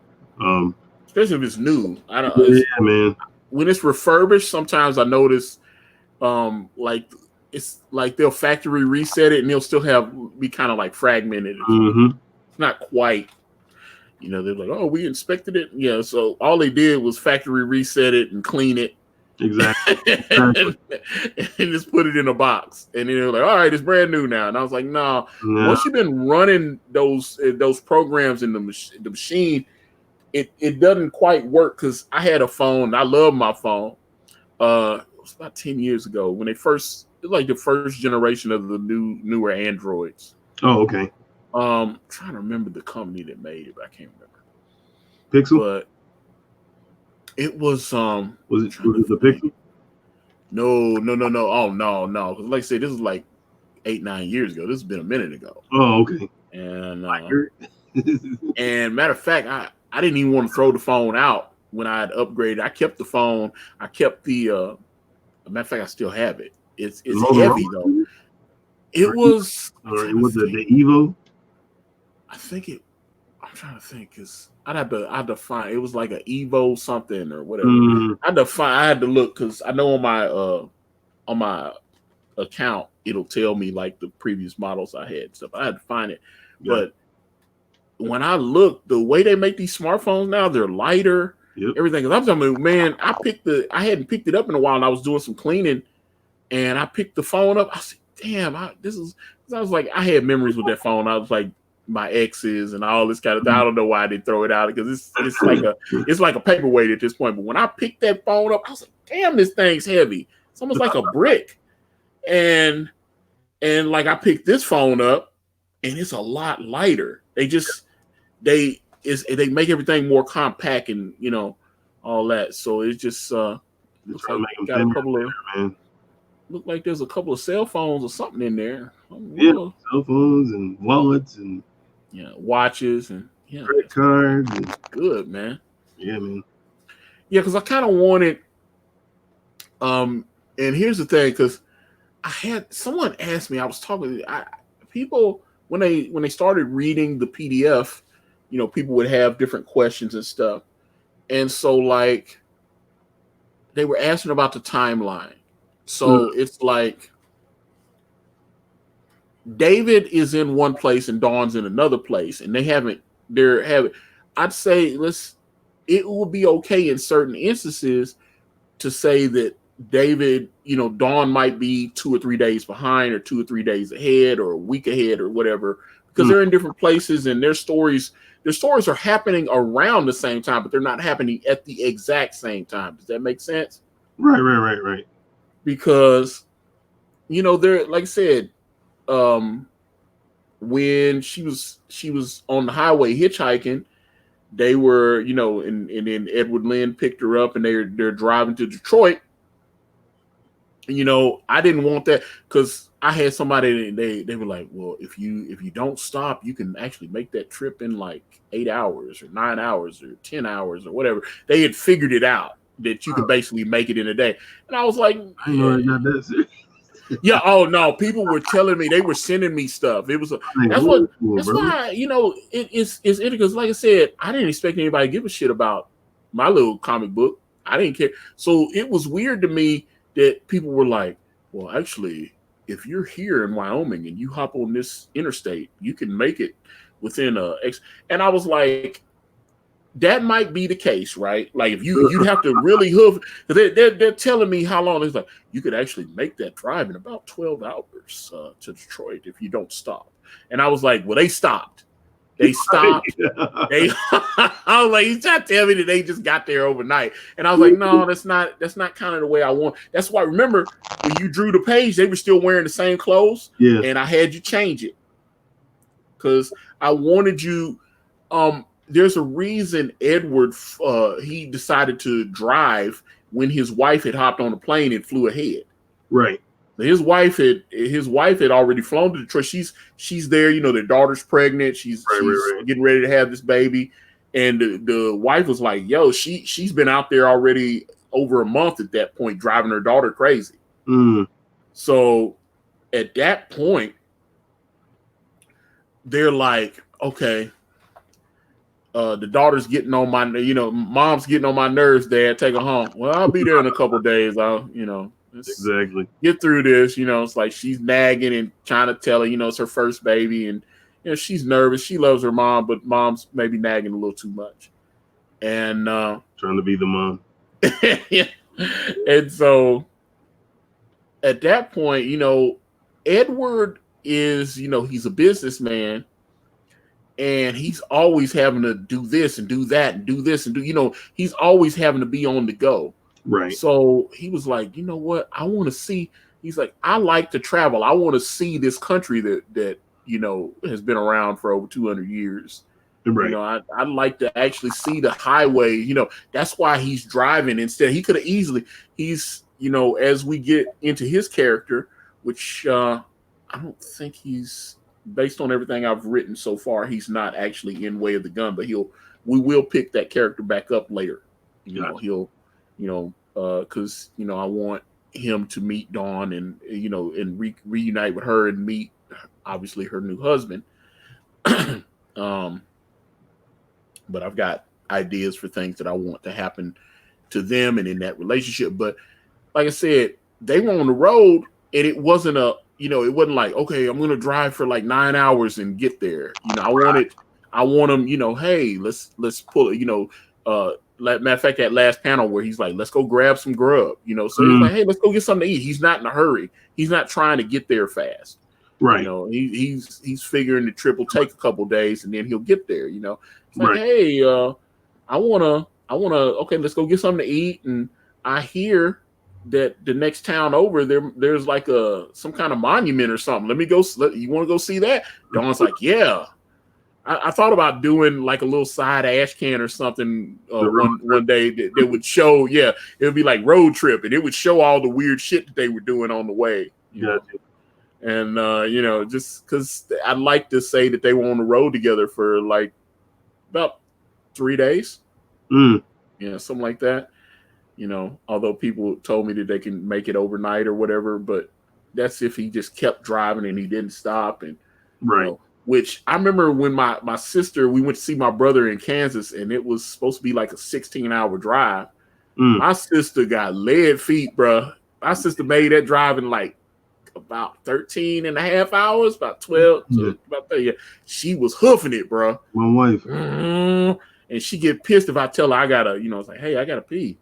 Especially if it's new. Man. When it's refurbished, sometimes I notice it's like they'll factory reset it and they'll still be kind of like fragmented. It's not quite, they're like, oh, we inspected it. Yeah, so all they did was factory reset it and clean it. Exactly. and just put it in a box. And then they're like, all right, it's brand new now. And I was like, no. Once you've been running those programs in the machine, it doesn't quite work, because I had a phone. I love my phone. It was about 10 years ago when it was like the first generation of the newer Androids. Oh, okay. I'm trying to remember the company that made it, but I can't remember. Pixel? But it was was it the Pixel? No. Oh, no. Because like I said, this is like 8-9 years ago. This has been a minute ago. Oh, okay. And and matter of fact, I didn't even want to throw the phone out when I had upgraded. I kept the phone. I kept the matter of fact, I still have it. It's heavy though. It was the Evo. I think it. I'm trying to think, because I had to find. It was like an Evo something or whatever. I had to look, because I know on my account it'll tell me like the previous models I had and stuff. I had to find it, but when I look, the way they make these smartphones now, they're lighter. Everything. Because I'm telling you, man, I hadn't picked it up in a while, and I was doing some cleaning, and I picked the phone up. I said, damn, I was like, I had memories with that phone. I was like, my exes and all this kind of thing. I don't know why I didn't throw it out, because it's like a paperweight at this point. But when I picked that phone up, I was like, damn, this thing's heavy. It's almost like a brick. And like I picked this phone up, and it's a lot lighter. They make everything more compact and all that. So it's just looks like got a couple of look like there's a couple of cell phones or something in there. Cell phones and wallets and watches and credit cards. Good, man. Yeah, man. Yeah, because I kind of wanted. And here's the thing, because I had someone ask me. I was talking. People when they started reading the PDF, people would have different questions and stuff, and so like they were asking about the timeline. So it's like David is in one place and Dawn's in another place, and I'd say it will be okay in certain instances to say that David, Dawn might be 2 or 3 days behind, or 2 or 3 days ahead, or a week ahead, or whatever, because they're in different places and their stories are happening around the same time, but they're not happening at the exact same time. Does that make sense? Right. because there, like I said, when she was on the highway hitchhiking, they were, and then Edward Lynn picked her up and they're driving to Detroit. I didn't want that because I had somebody, they were like, well, if you don't stop, you can actually make that trip in like 8 hours or 9 hours or 10 hours or whatever. They had figured it out that you could basically make it in a day. And I was like, I know it got that serious. yeah, oh no, people were telling me, they were sending me stuff. It was that's why, it's interesting because, like I said, I didn't expect anybody to give a shit about my little comic book. I didn't care. So it was weird to me that people were like, well, actually, if you're here in Wyoming and you hop on this interstate, you can make it within X. And I was like, that might be the case, right? Like if you'd have to really hoof. They're telling me how long. It's like you could actually make that drive in about 12 hours to Detroit if you don't stop. And I was like, well, they stopped. They stopped. I was like, he's trying to tell me that they just got there overnight. And I was like, no, that's not kind of the way I want. That's why, remember when you drew the page, they were still wearing the same clothes. Yeah. And I had you change it because I wanted you. There's a reason Edward he decided to drive when his wife had hopped on a plane and flew ahead. Right. His wife had already flown to Detroit. She's there. Their daughter's pregnant. She's getting ready to have this baby, and the wife was like, "Yo, she's been out there already over a month at that point, driving her daughter crazy." So at that point, they're like, "Okay." The daughter's getting on my, mom's getting on my nerves, Dad. Take her home. Well, I'll be there in a couple of days. Exactly. Get through this. It's like she's nagging and trying to tell her, it's her first baby. And, she's nervous. She loves her mom, but mom's maybe nagging a little too much. And trying to be the mom. Yeah. And so at that point, Edward is, he's a businessman. And he's always having to do this and do that and do this and do, he's always having to be on the go. Right. So he was like, you know what? I want to see. He's like, I like to travel. I want to see this country that has been around for over 200 years. Right. I'd like to actually see the highway. That's why he's driving instead. He could have easily. He's, as we get into his character, which I don't think he's. Based on everything I've written so far, he's not actually in Way of the Gun, but we will pick that character back up later. He'll, because I want him to meet Dawn and and reunite with her and meet obviously her new husband. But I've got ideas for things that I want to happen to them and in that relationship. But like I said, they were on the road and it wasn't it wasn't like, okay, I'm going to drive for like 9 hours and get there. I want them, hey, let's pull it, matter of fact, that last panel where he's like, let's go grab some grub, so he's like, hey, let's go get something to eat. He's not in a hurry. He's not trying to get there fast. Right. He's figuring the trip will take a couple days and then he'll get there, It's like, hey, I want to, okay, let's go get something to eat. And I hear that the next town over there's like some kind of monument or something. Let me go. You want to go see that? Dawn's like, yeah. I thought about doing like a little side ash can or something one day that would show. Yeah, it would be like road trip, and it would show all the weird shit that they were doing on the way. And just because I'd like to say that they were on the road together for like about 3 days. Yeah, something like that. Although people told me that they can make it overnight or whatever, but that's if he just kept driving and he didn't stop. And which I remember when my sister, we went to see my brother in Kansas, and it was supposed to be like a 16-hour drive. My sister got lead feet, bro. My sister made that drive in like about 13 and a half hours, about 12 to about 30. She was hoofing it, bro. My wife. And she get pissed if I tell her I gotta, it's like, hey, I gotta pee.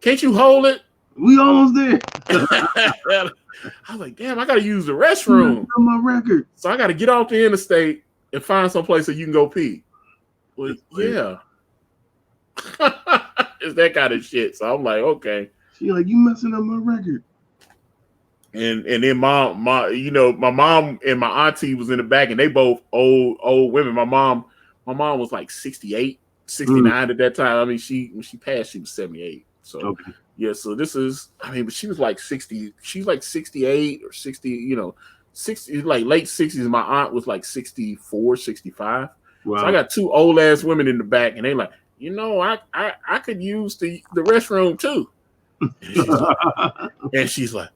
Can't you hold it? We almost there. I was like, damn, I gotta use the restroom. On my record. So I gotta get off the interstate and find some place that you can go pee. Well, yeah. It's that kind of shit. So I'm like, okay. She like, you messing up my record. And then my mom and my auntie was in the back, and they both old women. My mom was like 68, 69 at that time. I mean, when she passed, she was 78. So Okay. yeah, so this is, I mean, but she was like 60. She's like 68 or 60, 60, like late 60s. My aunt was like 64, 65. Wow. So I got two old ass women in the back, and they like, I could use the restroom too. And she's like,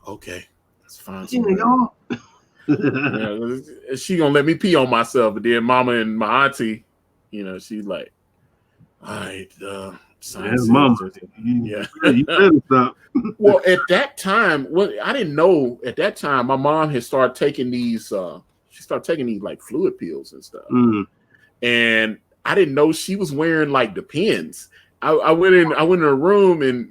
okay, that's fine. She gonna let me pee on myself, but then mama and my auntie, she's like, all right, mama. Yeah. You better stop. Well, at that time, I didn't know at that time my mom had started taking these like fluid pills and stuff. And I didn't know she was wearing like Depends. I went in her room, and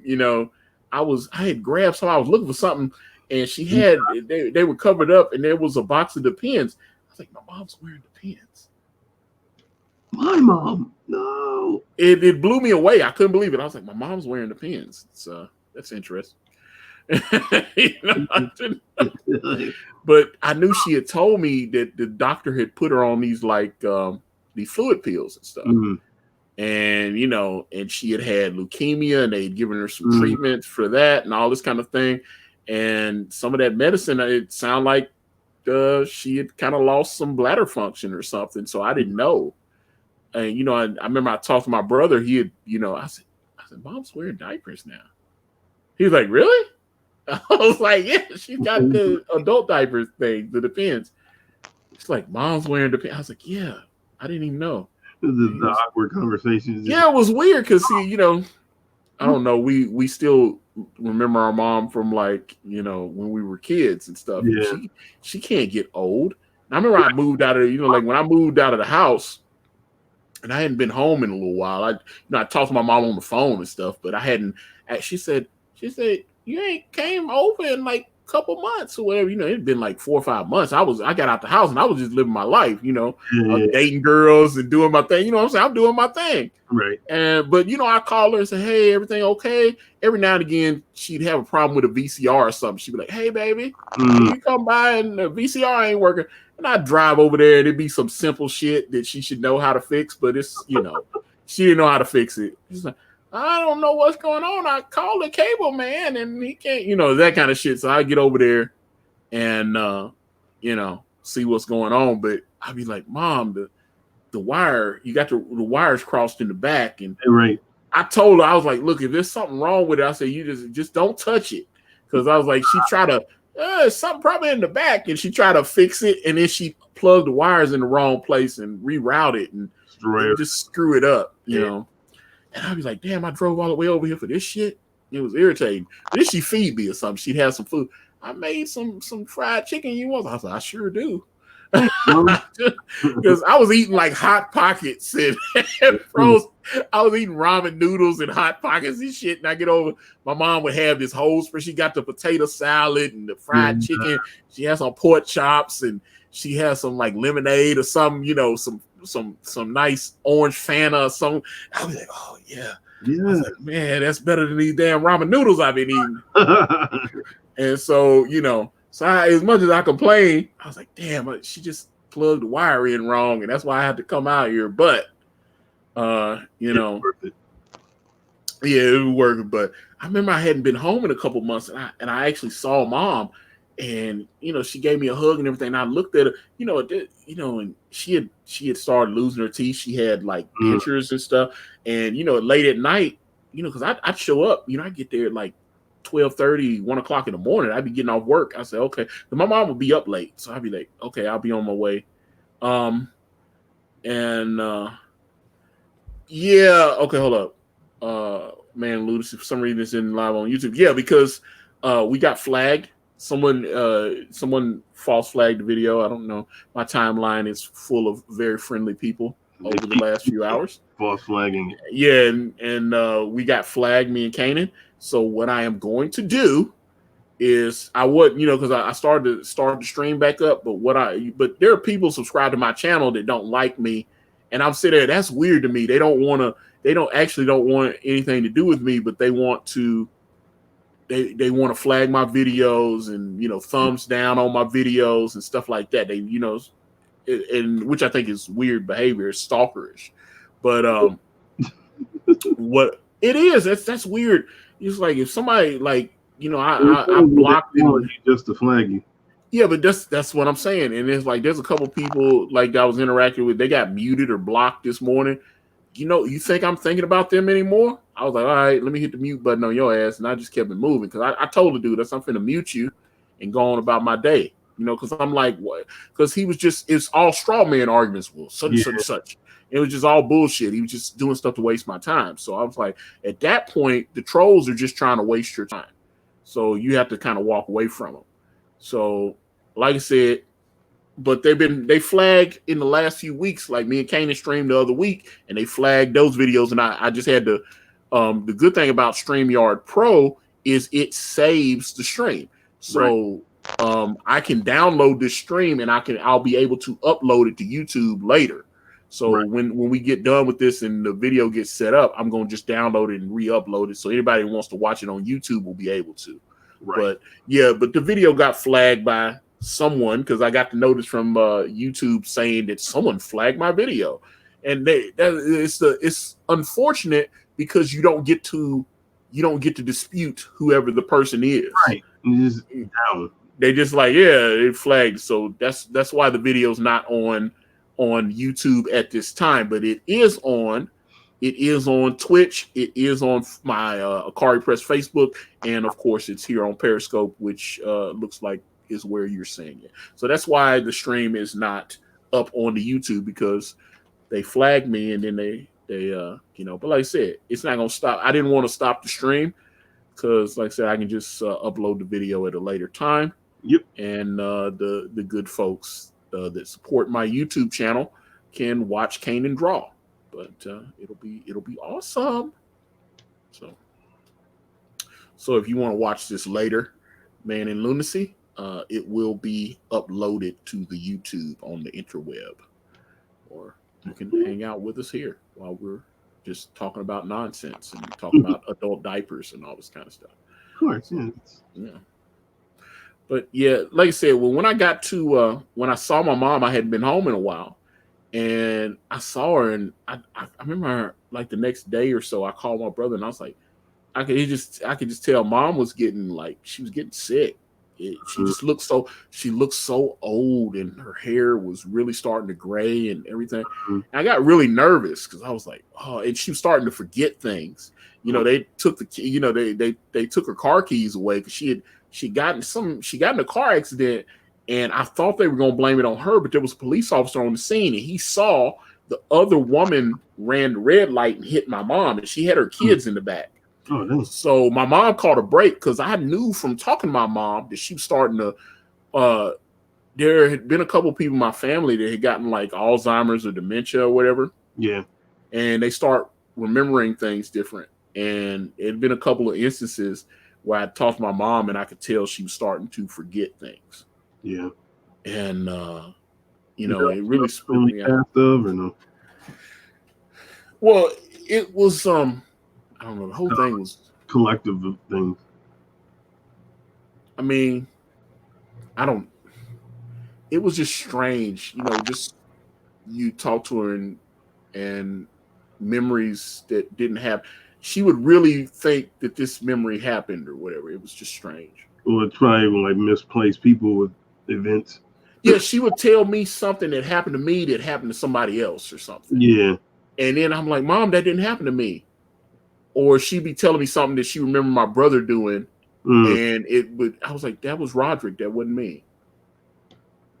I had grabbed something. I was looking for something, and she had they were covered up, and there was a box of Depends. I was like, my mom's wearing Depends. My mom, no. It blew me away. I couldn't believe it. I was like, my mom's wearing Depends. So that's interesting. But I knew she had told me that the doctor had put her on these like these fluid pills and stuff. And and she had leukemia, and they had given her some treatments for that and all this kind of thing. And some of that medicine, it sounded like she had kind of lost some bladder function or something. So I didn't know. And I remember I talked to my brother. He had, I said, Mom's wearing diapers now. He was like, really? I was like, yeah, she's got the adult diapers thing, the Depends. It's like, Mom's wearing Depends. I was like, yeah, I didn't even know. The awkward conversations. Yeah, it was weird because I don't know. We still remember our mom from like when we were kids and stuff. Yeah. And she can't get old. And I remember I moved out of like when I moved out of the house, and I hadn't been home in a little while. I talked to my mom on the phone and stuff, but I hadn't. She said you ain't came over in like a couple months or whatever. It'd been like 4 or 5 months. I got out the house and I was just living my life. I was dating girls and doing my thing. What I'm saying? I'm doing my thing. Right. But I call her and say, hey, everything okay? Every now and again, she'd have a problem with a VCR or something. She'd be like, hey, baby, can you come by and the VCR ain't working? And I'd drive over there, and it'd be some simple shit that she should know how to fix, but it's, she didn't know how to fix it. She's like, I don't know what's going on. I called the cable man, and he can't, that kind of shit. So I get over there and, see what's going on. But I'd be like, Mom, the wire, you got the wires crossed in the back. And right. I told her, I was like, look, if there's something wrong with it, I said, you just don't touch it. Because I was like, she tried to, something probably in the back, and she tried to fix it, and then she plugged the wires in the wrong place and reroute it and just screw it up, you know. And I'd be like, damn, I drove all the way over here for this shit. It was irritating. Then she feed me or something. She'd have some food. I made some fried chicken. You want? I was like, I sure do. Because I was eating like Hot Pockets and frozen. I was eating ramen noodles and Hot Pockets and shit. And I get over, my mom would have this whole spread. She got the potato salad and the fried chicken. She has some pork chops, and she has some like lemonade or some, some nice orange Fanta or something. I was like, oh yeah. I was like, man, that's better than these damn ramen noodles I've been eating. And so, so as much as I complained, I was like, damn, she just plugged the wire in wrong, and that's why I had to come out here. But, it was working. But I remember I hadn't been home in a couple months, and I actually saw Mom, and she gave me a hug and everything. And I looked at her, and she had started losing her teeth. She had like dentures and stuff, and late at night, because I'd show up, I get there at like 12:30, 1 o'clock in the morning. I'd be getting off work. I said, okay. And my mom would be up late. So I'd be like, okay, I'll be on my way. Okay, hold up. Man, Ludus, for some reason it's in live on YouTube. Yeah, because we got flagged. Someone false flagged the video. I don't know. My timeline is full of very friendly people over the last few hours. False flagging. Yeah, and we got flagged, me and Caanan. So what I am going to do is I would, because I started to start the stream back up, but there are people subscribed to my channel that don't like me And I'm sitting there, that's weird to me. They don't want anything to do with me, but they want to flag my videos and, thumbs down on my videos and stuff like that. They, and which I think is weird behavior, it's stalkerish. But what it is, that's weird. It's like if somebody I blocked them just to flag you. Yeah, but that's what I'm saying. And it's like there's a couple people like I was interacting with, they got muted or blocked this morning. You think I'm thinking about them anymore? I was like, all right, let me hit the mute button on your ass, and I just kept it moving because I told the dude, I'm finna mute you and go on about my day. Because I'm like, what? Because he was it's all straw man arguments, such and such. It was just all bullshit. He was just doing stuff to waste my time. So I was like, at that point, the trolls are just trying to waste your time. So you have to kind of walk away from them. So, like I said, but they flagged in the last few weeks, like me and Caanan streamed the other week, and they flagged those videos. And I just had to, the good thing about StreamYard Pro is it saves the stream. So I can download this stream and I'll be able to upload it to YouTube later. So when we get done with this and the video gets set up, I'm going to just download it and re-upload it. So anybody who wants to watch it on YouTube will be able to. But the video got flagged by someone because I got the notice from YouTube saying that someone flagged my video, and it's unfortunate because you don't get to dispute whoever the person is. Right. They just like, it flagged. So that's why the video's not on YouTube at this time, but it is on. It is on Twitch. It is on my Akari Press Facebook, and of course, it's here on Periscope, which looks like is where you're seeing it. So that's why the stream is not up on the YouTube, because they flagged me, and then they But like I said, it's not gonna stop. I didn't want to stop the stream because, like I said, I can just upload the video at a later time. Yep. And the good folks that support my YouTube channel can watch Caanan draw. But it'll be awesome. So if you want to watch this later, Man in Lunacy, it will be uploaded to the YouTube on the interweb, or you can hang out with us here while we're just talking about nonsense and talking about adult diapers and all this kind of stuff. Of course, yeah. But yeah, like I said, when I got to when I saw my mom, I hadn't been home in a while. And I saw her, and I remember like the next day or so, I called my brother, and I was like, I could just tell Mom was getting she was getting sick. She looked so old, and her hair was really starting to gray and everything. And I got really nervous because I was like, oh, and she was starting to forget things. They took they took her car keys away because she got in a car accident. And I thought they were going to blame it on her, but there was a police officer on the scene, and he saw the other woman ran the red light and hit my mom, and she had her kids in the back. Oh, nice. So my mom called a break because I knew from talking to my mom that she was starting to. There had been a couple people in my family that had gotten like Alzheimer's or dementia or whatever. Yeah. And they start remembering things different. And it had been a couple of instances where I talked to my mom, and I could tell she was starting to forget things. Yeah, and it really spooked me out. Or no? Well, it was I don't know. The whole thing was collective of things. I mean, it was just strange, just you talk to her and memories that didn't happen. She would really think that this memory happened or whatever. It was just strange. Well, it's probably even like misplaced people with events. Yeah, she would tell me something that happened to me that happened to somebody else or something. Yeah. And then I'm like, Mom, that didn't happen to me. Or she'd be telling me something that she remembered my brother doing. And I was like, that was Roderick. That wasn't me.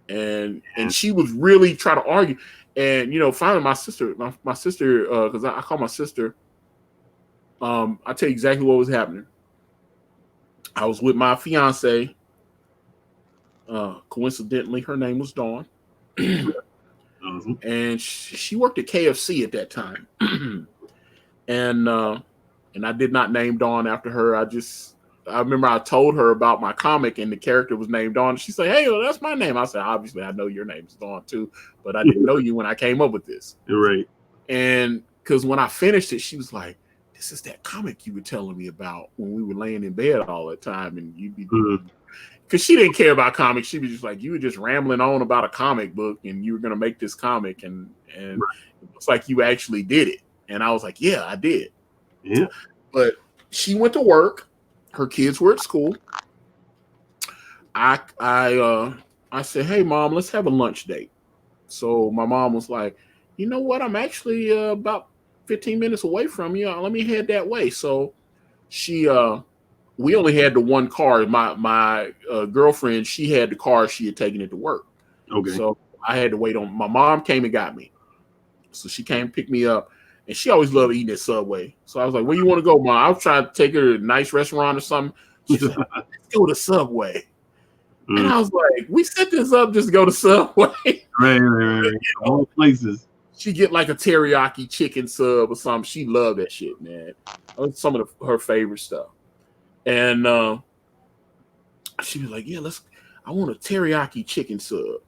And she was really trying to argue. And, finally my sister, because I call my sister, I'll tell you exactly what was happening. I was with my fiance. Coincidentally, her name was Dawn. And she worked at KFC at that time. And I did not name Dawn after her. I just I remember I told her about my comic and the character was named Dawn. She said, "Hey, well, that's my name." I said, "Obviously, I know your name is Dawn too, but I didn't know you when I came up with this." You're right. And because when I finished it, she was like, "This is that comic you were telling me about when we were laying in bed all the time." And you'd be, because she didn't care about comics. She was just like, you were just rambling on about a comic book and you were going to make this comic. And it looks like you actually did it. And I was like, yeah, I did. Yeah. But she went to work. Her kids were at school. I said, "Hey, Mom, let's have a lunch date." So my mom was like, "You know what? I'm actually about 15 minutes away from you. Let me head that way." So we only had the one car. My girlfriend, she had the car. She had taken it to work. Okay. So I had to wait on. My mom came and got me. So she came and picked me up. And she always loved eating at Subway. So I was like, "Where you want to go, Mom?" I was trying to take her to a nice restaurant or something. She's like, "Let's go to Subway." And I was like, "We set this up just to go to Subway." Right. All places. She get like a teriyaki chicken sub or something. She loved that shit, man. That was some of her favorite stuff. And she was like, "Yeah, I want a teriyaki chicken sub."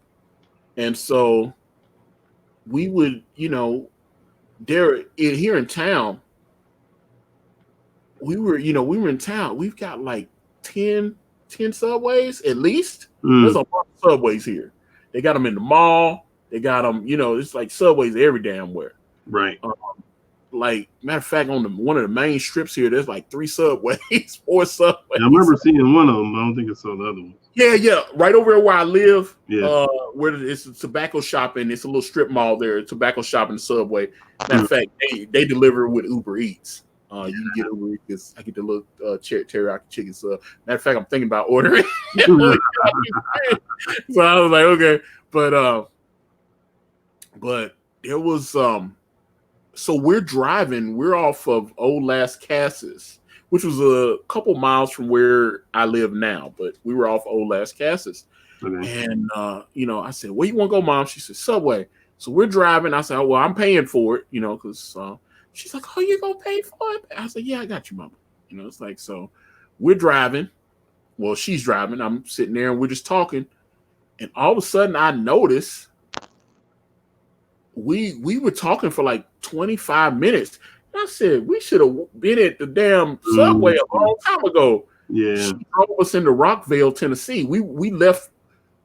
And so we would, here in town, we were in town. We've got like 10 Subways at least. There's a lot of Subways here. They got them in the mall. They got them, it's like Subways every damn where. Right. Like, matter of fact, on one of the main strips here, there's like 3 Subways, 4 Subways. Yeah, I remember seeing one of them. I don't think I saw the other one. Yeah. Right over where I live, yeah. Where it's a tobacco shop and it's a little strip mall there, a tobacco shop and Subway. Matter of fact, they deliver with Uber Eats. You can get Uber Eats. I get the little teriyaki chicken sub. Matter of fact, I'm thinking about ordering. So I was like, okay, but there was so we're driving. We're off of Old Las Casas, which was a couple miles from where I live now, but we were off Old Las Casas. Okay. And I said, "Where you want to go, Mom?" She said, "Subway." So we're driving. I said, "Oh, well, I'm paying for it," because she's like, "Oh, you're gonna pay for it?" I said, "Yeah, I got you, Mama." It's like, so we're driving. Well, she's driving. I'm sitting there and we're just talking. And all of a sudden I noticed we were talking for like 25 minutes. And I said, we should have been at the damn Subway a long time ago. Yeah. She drove us into Rockville, Tennessee. We left.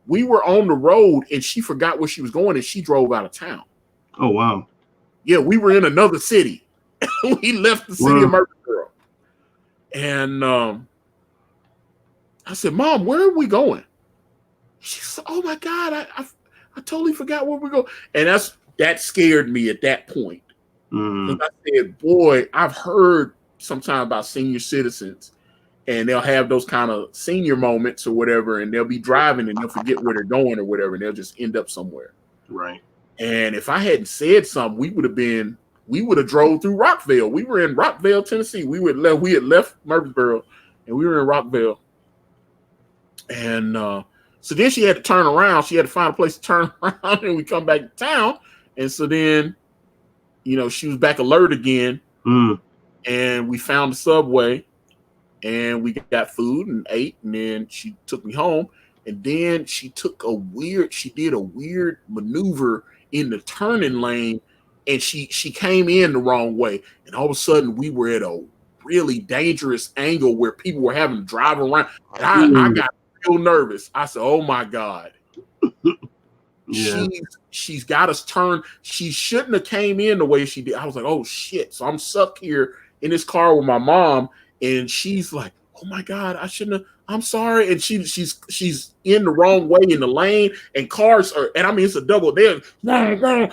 We were on the road and she forgot where she was going and she drove out of town. Oh, wow. Yeah, we were in another city. We left the city of Murfreesboro. And I said, "Mom, where are we going?" She said, "Oh my God, I totally forgot where we go." And that scared me at that point. Because I said, boy, I've heard sometimes about senior citizens and they'll have those kind of senior moments or whatever, and they'll be driving and they'll forget where they're going or whatever, and they'll just end up somewhere. Right. And if I hadn't said something, we would have drove through Rockville. We were in Rockville, Tennessee. We had left Murfreesboro and we were in Rockville. And so then she had to turn around. She had to find a place to turn around and we come back to town. And so then, she was back alert again. And we found the Subway and we got food and ate. And then she took me home. And then she did a weird maneuver in the turning lane. And she came in the wrong way. And all of a sudden we were at a really dangerous angle where people were having to drive around. And I got real nervous. I said, "Oh my God." Yeah. She's got us turned. She shouldn't have came in the way she did. I was like, "Oh shit." So I'm stuck here in this car with my mom. And she's like, "Oh my God, I shouldn't have. I'm sorry." And she's in the wrong way in the lane, and cars are, and I mean it's a double. They're blowing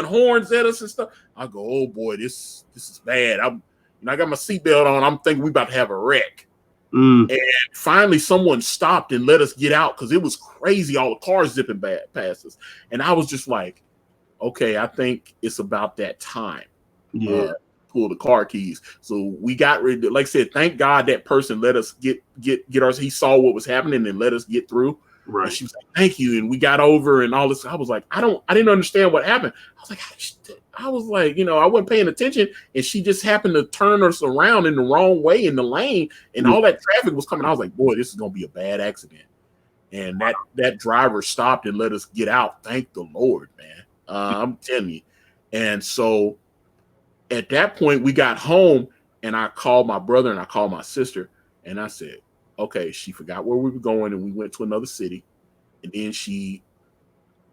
horns at us and stuff. I go, "Oh boy, this is bad." I got my seatbelt on. I'm thinking we about to have a wreck. And finally, someone stopped and let us get out because it was crazy. All the cars zipping past us, and I was just like, "Okay, I think it's about that time." Yeah. Pull the car keys. So we got rid of, like I said, thank God that person let us get ours. He saw what was happening and let us get through. Right. And she was like, "Thank you." And we got over and all this. I was like, I didn't understand what happened. I was like, I was like, I wasn't paying attention, and she just happened to turn us around in the wrong way in the lane, and all that traffic was coming. I was like, boy, this is gonna be a bad accident. And that driver stopped and let us get out. Thank the Lord, man. I'm telling you. And so at that point, we got home, and I called my brother and I called my sister, and I said, okay, she forgot where we were going, and we went to another city, and then she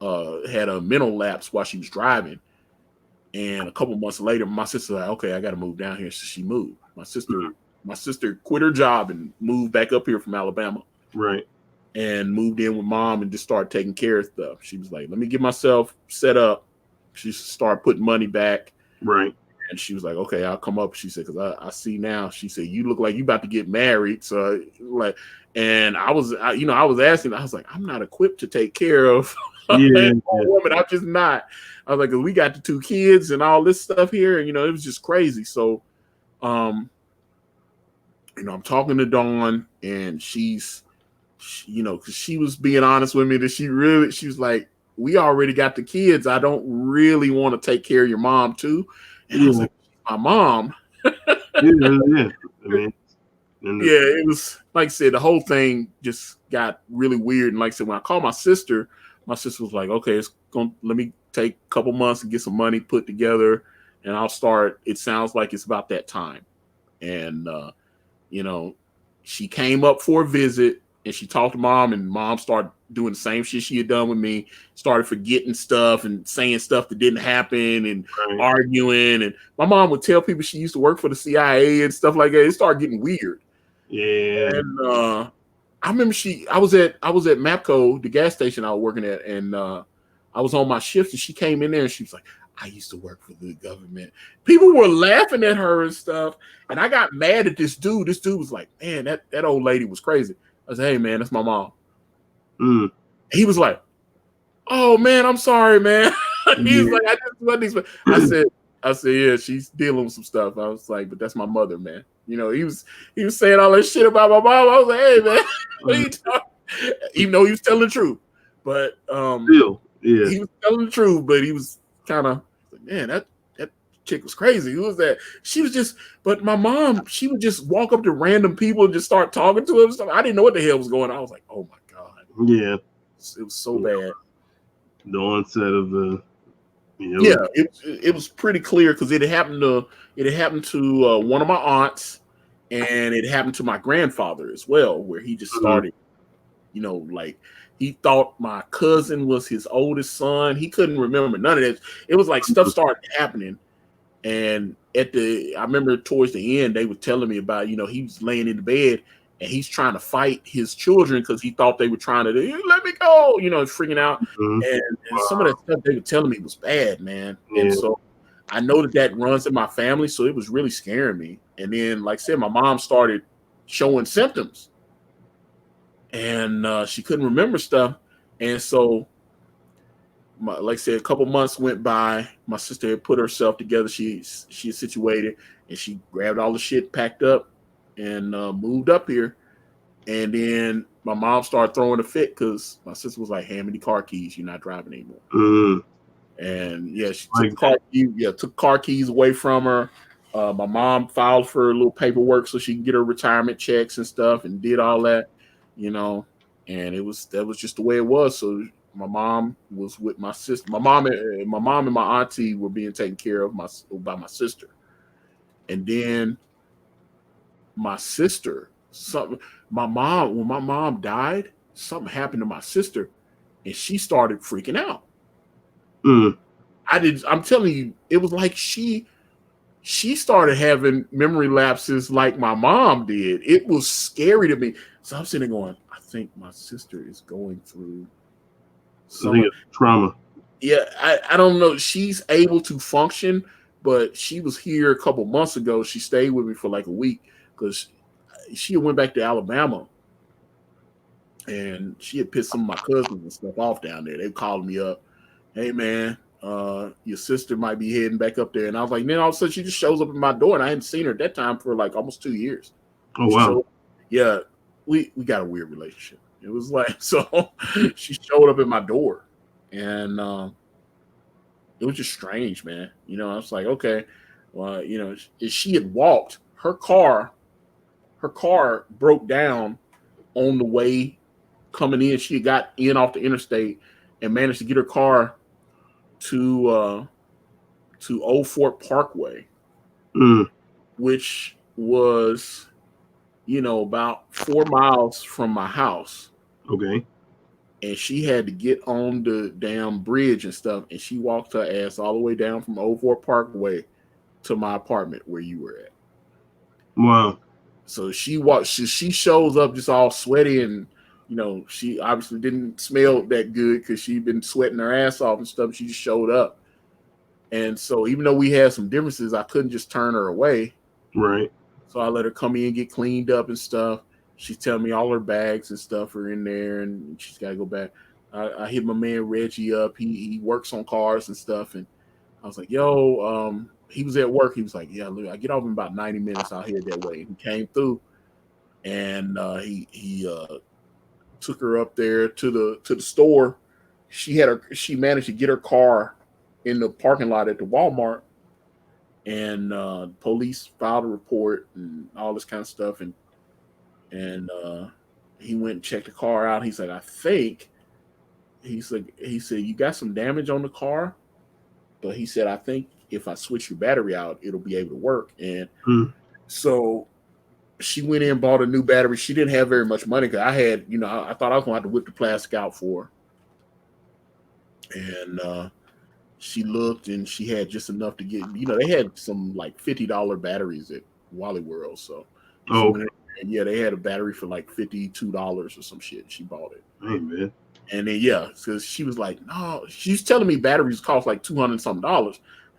had a mental lapse while she was driving. And a couple months later, my sister was like, okay, I got to move down here. So she moved. My sister quit her job and moved back up here from Alabama. Right. And moved in with mom and just started taking care of stuff. She was like, let me get myself set up. She started putting money back. Right. And she was like, okay, I'll come up. She said, because I see now. She said, you look like you about to get married. So like, and I was asking, I was like, I'm not equipped to take care of a woman. I'm just not. I was like, 'cause we got the 2 kids and all this stuff here. And, it was just crazy. So, I'm talking to Dawn, and because she was being honest with me that she was like, we already got the kids. I don't really want to take care of your mom too. And I was like, my mom. Yeah. I mean, it was like I said, the whole thing just got really weird. And like I said, when I called my sister was like, okay, let me take a couple months and get some money put together, and I'll start. It sounds like it's about that time. And she came up for a visit, and she talked to mom, and mom started doing the same shit she had done with me, started forgetting stuff and saying stuff that didn't happen and arguing. And my mom would tell people she used to work for the CIA and stuff like that. It started getting weird. Yeah. And I remember I was at Mapco, the gas station I was working at, and I was on my shift, and she came in there and she was like, I used to work for the government. People were laughing at her and stuff. And I got mad at this dude. This dude was like, man, that old lady was crazy. I said, hey, man, that's my mom. He was like, oh, man, I'm sorry, man. He's like, I just wasn't expecting. I said, yeah, she's dealing with some stuff. I was like, but that's my mother, man. He was saying all that shit about my mom. I was like, hey, man, what are you talking? Even though he was telling the truth. But he was telling the truth, but he was kind of like, man, that chick was crazy. Who was that? She was just, but my mom, she would just walk up to random people and just start talking to them. I didn't know what the hell was going on. I was like, oh my God. Yeah. It was so bad. The onset of the, it was pretty clear because it happened to one of my aunts, and it happened to my grandfather as well, where he just started, like he thought my cousin was his oldest son. He couldn't remember none of that. It was like stuff started happening. And I remember towards the end, they were telling me about, he was laying in the bed and he's trying to fight his children because he thought they were trying to let me go, freaking out. And some of that stuff they were telling me was bad, man. And so I know that runs in my family. So it was really scaring me. And then, like I said, my mom started showing symptoms, and she couldn't remember stuff. And so, like I said, a couple months went by. My sister had put herself together. She is situated, and she grabbed all the shit, packed up, and moved up here. And then my mom started throwing a fit because my sister was like, hand me the car keys. You're not driving anymore. And she took car keys away from her. My mom filed for a little paperwork so she can get her retirement checks and stuff, and did all that, and that was just the way it was. So my mom was with my sister. My mom and my auntie were being taken care of by my sister. And then my sister, when my mom died, something happened to my sister, and she started freaking out. I'm telling you, it was like she started having memory lapses like my mom did. It was scary to me. So I'm sitting there going, I think my sister is going through some trauma. Yeah, I don't know. She's able to function, but she was here a couple months ago. She stayed with me for like a week because she went back to Alabama, and she had pissed some of my cousins and stuff off down there. They called me up, hey man, your sister might be heading back up there. And I was like, then all of a sudden she just shows up at my door, and I hadn't seen her at that time for like almost 2 years. Oh wow. We got a weird relationship. It was like, so she showed up at my door, and it was just strange, man. I was like, okay, well, if she had walked, her car broke down on the way coming in. She got in off the interstate and managed to get her car to Old Fort Parkway, Mm, which was about 4 miles from my house. okay. And she had to get on the damn bridge and stuff, and she walked her ass all the way down from Old Fort Parkway to my apartment where you were at. Wow. So she walks. She shows up just all sweaty, and she obviously didn't smell that good because she'd been sweating her ass off and stuff. She just showed up, and so even though we had some differences, I couldn't just turn her away. Right. So I let her come in, get cleaned up and stuff. She's telling me all her bags and stuff are in there, and she's got to go back. I hit my man Reggie up. He works on cars and stuff, and I was like, "Yo," he was at work. He was like, "Yeah, look, I get off in about 90 minutes. I'll head that way." And he came through, and he took her up there to the store. She managed to get her car in the parking lot at the Walmart, and police filed a report and all this kind of stuff, and he went and checked the car out. He's like, I think he said you got some damage on the car, but he said I think if I switch your battery out, it'll be able to work. And so she went in and bought a new battery. She didn't have very much money because I had, I thought I was gonna have to whip the plastic out for her. And she looked and she had just enough to get, they had some like $50 batteries at Wally World. So she went in, and yeah, they had a battery for like $52 or some shit. She bought it. Hey, man. And then because she was like, no, she's telling me batteries cost like $200 something.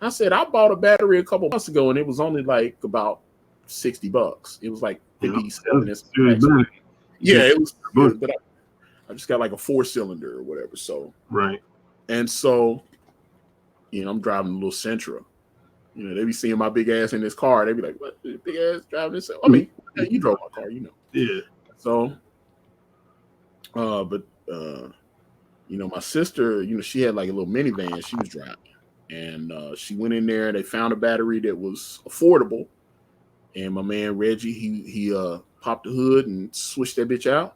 I said I bought a battery a couple months ago and it was only like about $60. It was like 57. Yeah, it was good, but I just got like a 4-cylinder or whatever. So right. And so, I'm driving a little Sentra. They be seeing my big ass in this car. They be like, "What big ass driving this?" I mean, you drove my car, Yeah. So, my sister, she had like a little minivan she was driving, and she went in there. They found a battery that was affordable, and my man Reggie, he popped the hood and switched that bitch out,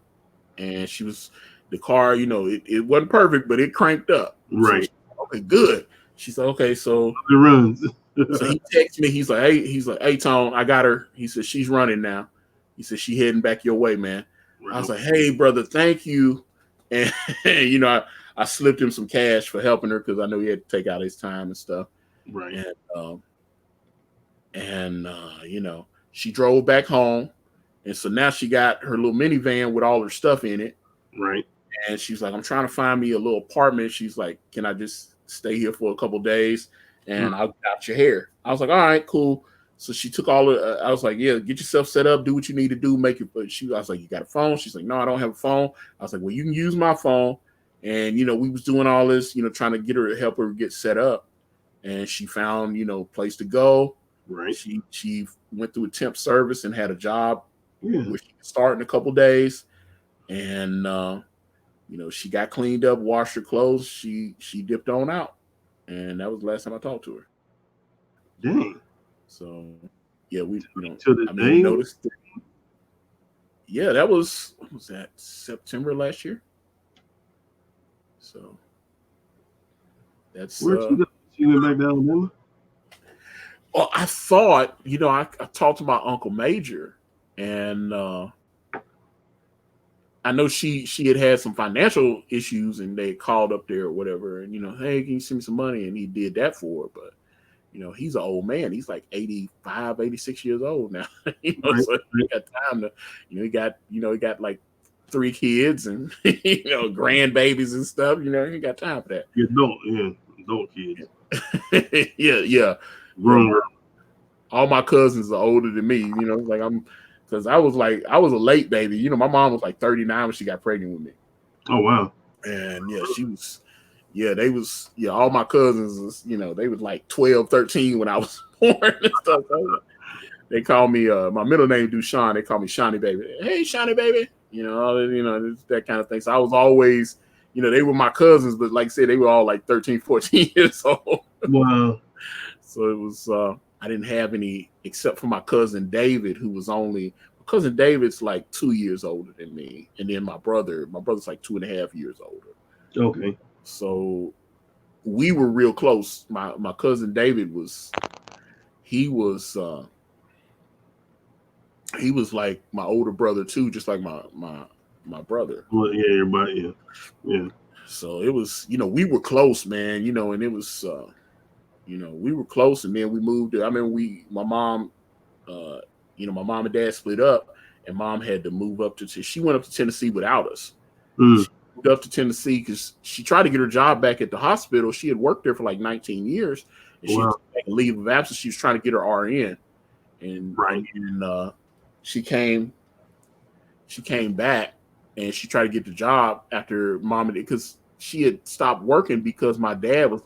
and the car, it wasn't perfect, but it cranked up. Right. So, okay, good. She said, okay, so it runs. So he texted me. He's like, hey, Tone, I got her. He said, she's running now. He said, she heading back your way, man. Right. I was like, hey, brother, thank you. And, I slipped him some cash for helping her because I know he had to take out his time and stuff. Right. And she drove back home. And so now she got her little minivan with all her stuff in it. Right. And she's like, I'm trying to find me a little apartment. She's like, can I just stay here for a couple days? And I'll cut your hair. I was like, all right, cool. So she took I was like, yeah, get yourself set up, do what you need to do, make it. But I was like, you got a phone? She's like, no, I don't have a phone. I was like, well, you can use my phone. And, we was doing all this, trying to get her to help her get set up. And she found, place to go. Right. She went through a temp service and had a job where she could start in a couple days. And, she got cleaned up, washed her clothes. She dipped on out. And that was the last time I talked to her. Dang. So, yeah, we, noticed. Yeah, that was, what was that, September last year? So, that's. Where'd she go? She went back to Alabama? Well, I thought, I talked to my Uncle Major, and I know she had some financial issues, and they called up there or whatever, and hey, can you send me some money? And he did that for her, but he's an old man. He's like 85, 86 years old now. So he got time to, he got like 3 kids and grandbabies and stuff. He got time for that. Adult kids. Yeah. Grown girl. All my cousins are older than me. Like because I was a late baby. My mom was like 39 when she got pregnant with me. Oh wow. And she was. They was all my cousins was, they was like 12, 13 when I was born and stuff. They call me my middle name Dushan. They call me Shani Baby. Hey, Shani Baby. That kind of thing. So I was always, they were my cousins, but like I said, they were all like 13, 14 years old. Wow. So it was, I didn't have any except for my cousin David, who was only, my cousin David's like 2 years older than me. And then my brother's like 2.5 years older. Okay. So we were real close. My cousin David he was like my older brother too, just like my brother. Well, yeah, everybody, yeah. So it was, we were close, man, and it was, we were close, and then we moved. My mom, my mom and dad split up, and mom had to move up she went up to Tennessee without us. She moved up to Tennessee because she tried to get her job back at the hospital. She had worked there for like 19 years, and she had to take a leave of absence. She was trying to get her RN, and she came back, and she tried to get the job after mom, because she had stopped working because my dad was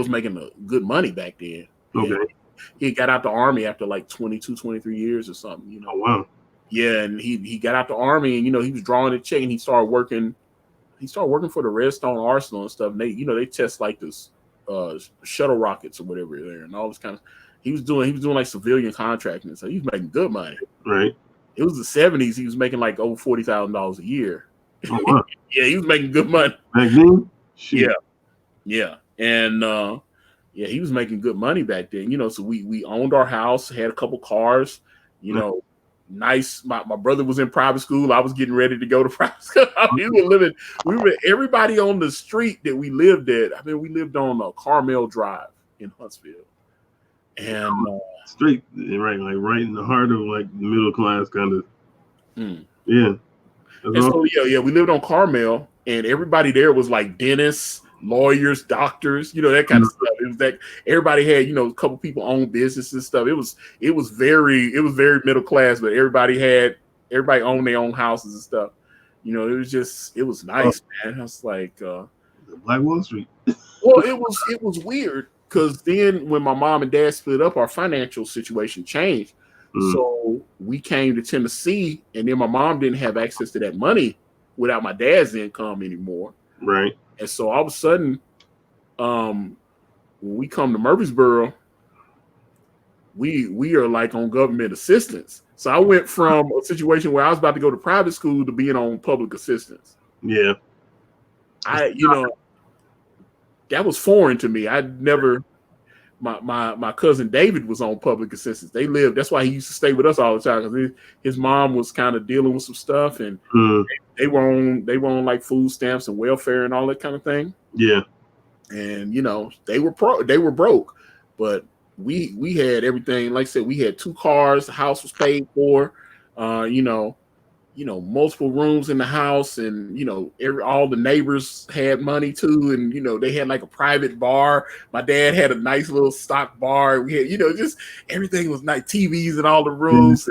making good money back then. Okay. He got out the army after like 22, 23 years or something, Oh, wow. Yeah, and he got out the army, and he was drawing a check, and he started working for the Redstone Arsenal and stuff. And they test like this shuttle rockets or whatever there, and all this kind of. He was doing like civilian contracting, so he was making good money. Right. It was the 70s. He was making like over $40,000 a year. Oh, wow. Yeah, he was making good money. Back then? Shoot. Yeah. And he was making good money back then. So we owned our house, had a couple cars, nice. My brother was in private school. I was getting ready to go to private school. Everybody on the street that we lived at. We lived on Carmel Drive in Huntsville. And straight, right, like right in the heart of like the middle class kind of. Yeah. And so we lived on Carmel, and everybody there was like dentists, lawyers, doctors, that kind of stuff. It was that everybody had, a couple people owned businesses and stuff. It was very middle class, but everybody owned their own houses and stuff. It was nice, man. I was like Black Wall Street. Well, it was weird. Because then when my mom and dad split up, our financial situation changed. So we came to Tennessee, and then my mom didn't have access to that money without my dad's income anymore. Right. And so all of a sudden, when we come to Murfreesboro, we are like on government assistance. So I went from a situation where I was about to go to private school to being on public assistance. Yeah. That was foreign to me. I'd never. My cousin David was on public assistance. They lived. That's why he used to stay with us all the time, because his mom was kind of dealing with some stuff, and they were on like food stamps and welfare and all that kind of thing. Yeah. And they were broke, but we had everything. Like I said, we had 2 cars. The house was paid for. Multiple rooms in the house, and all the neighbors had money too, and they had like a private bar. My dad had a nice little stock bar. We had, just everything was nice, TVs in all the rooms.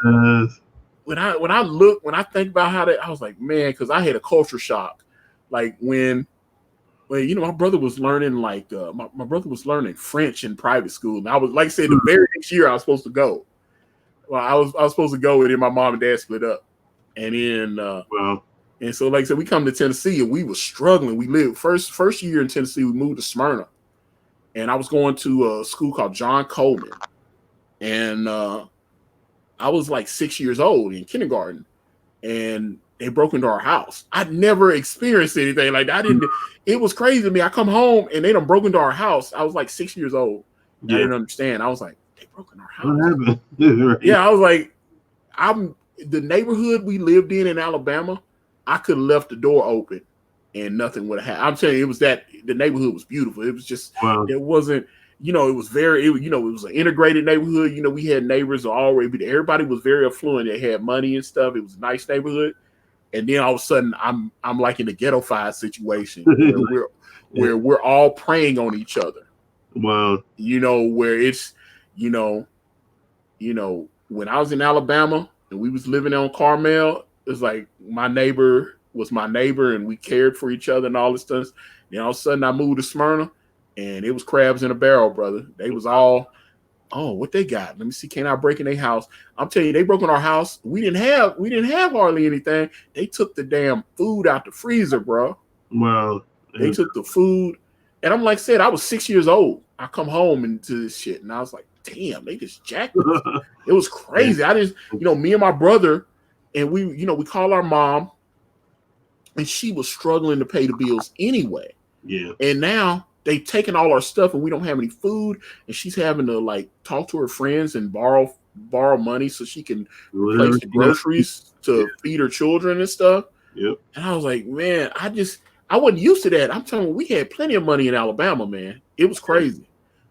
When I think about how that, I was like, man, because I had a culture shock, like when my brother was learning my brother was learning French in private school, and I was, like I said, the very next year I was supposed to go. Well, I was supposed to go, and then my mom and dad split up. And then, and so, like I said, we come to Tennessee, and we were struggling. We lived first year in Tennessee. We moved to Smyrna, and I was going to a school called John Coleman, and I was like 6 years old in kindergarten, and they broke into our house. I'd never experienced anything like that. It was crazy to me. I come home, and they done broke into our house. I was like 6 years old. Yeah. I didn't understand. I was like, they broke into our house. What happened? Yeah, I was like, the neighborhood we lived in Alabama, I could have left the door open and nothing would have happened. I'm telling you, the neighborhood was beautiful. It was just, It wasn't, it was it was an integrated neighborhood. We had neighbors already, everybody was very affluent. They had money and stuff. It was a nice neighborhood. And then all of a sudden I'm like in a ghetto-fied situation where we're all preying on each other. Wow. Where it's, when I was in Alabama, and we was living on Carmel, it's like my neighbor was my neighbor, and we cared for each other and all this stuff. Then all of a sudden I moved to Smyrna, and it was crabs in a barrel, brother. They was all, what they got? Let me see. Can I break in their house? I'm telling you, they broke in our house. We didn't have hardly anything. They took the damn food out the freezer, bro. Wow. They took the food, and I'm like said, I was 6 years old. I come home into this shit, and I was like, damn, they just jacked us. It was crazy. I just, me and my brother, and we call our mom, and she was struggling to pay the bills anyway. Yeah. And now they've taken all our stuff, and we don't have any food, and she's having to like talk to her friends and borrow money so she can replace the groceries to feed her children and stuff. Yep. And I was like, man, I wasn't used to that. I'm telling you, we had plenty of money in Alabama, man. It was crazy.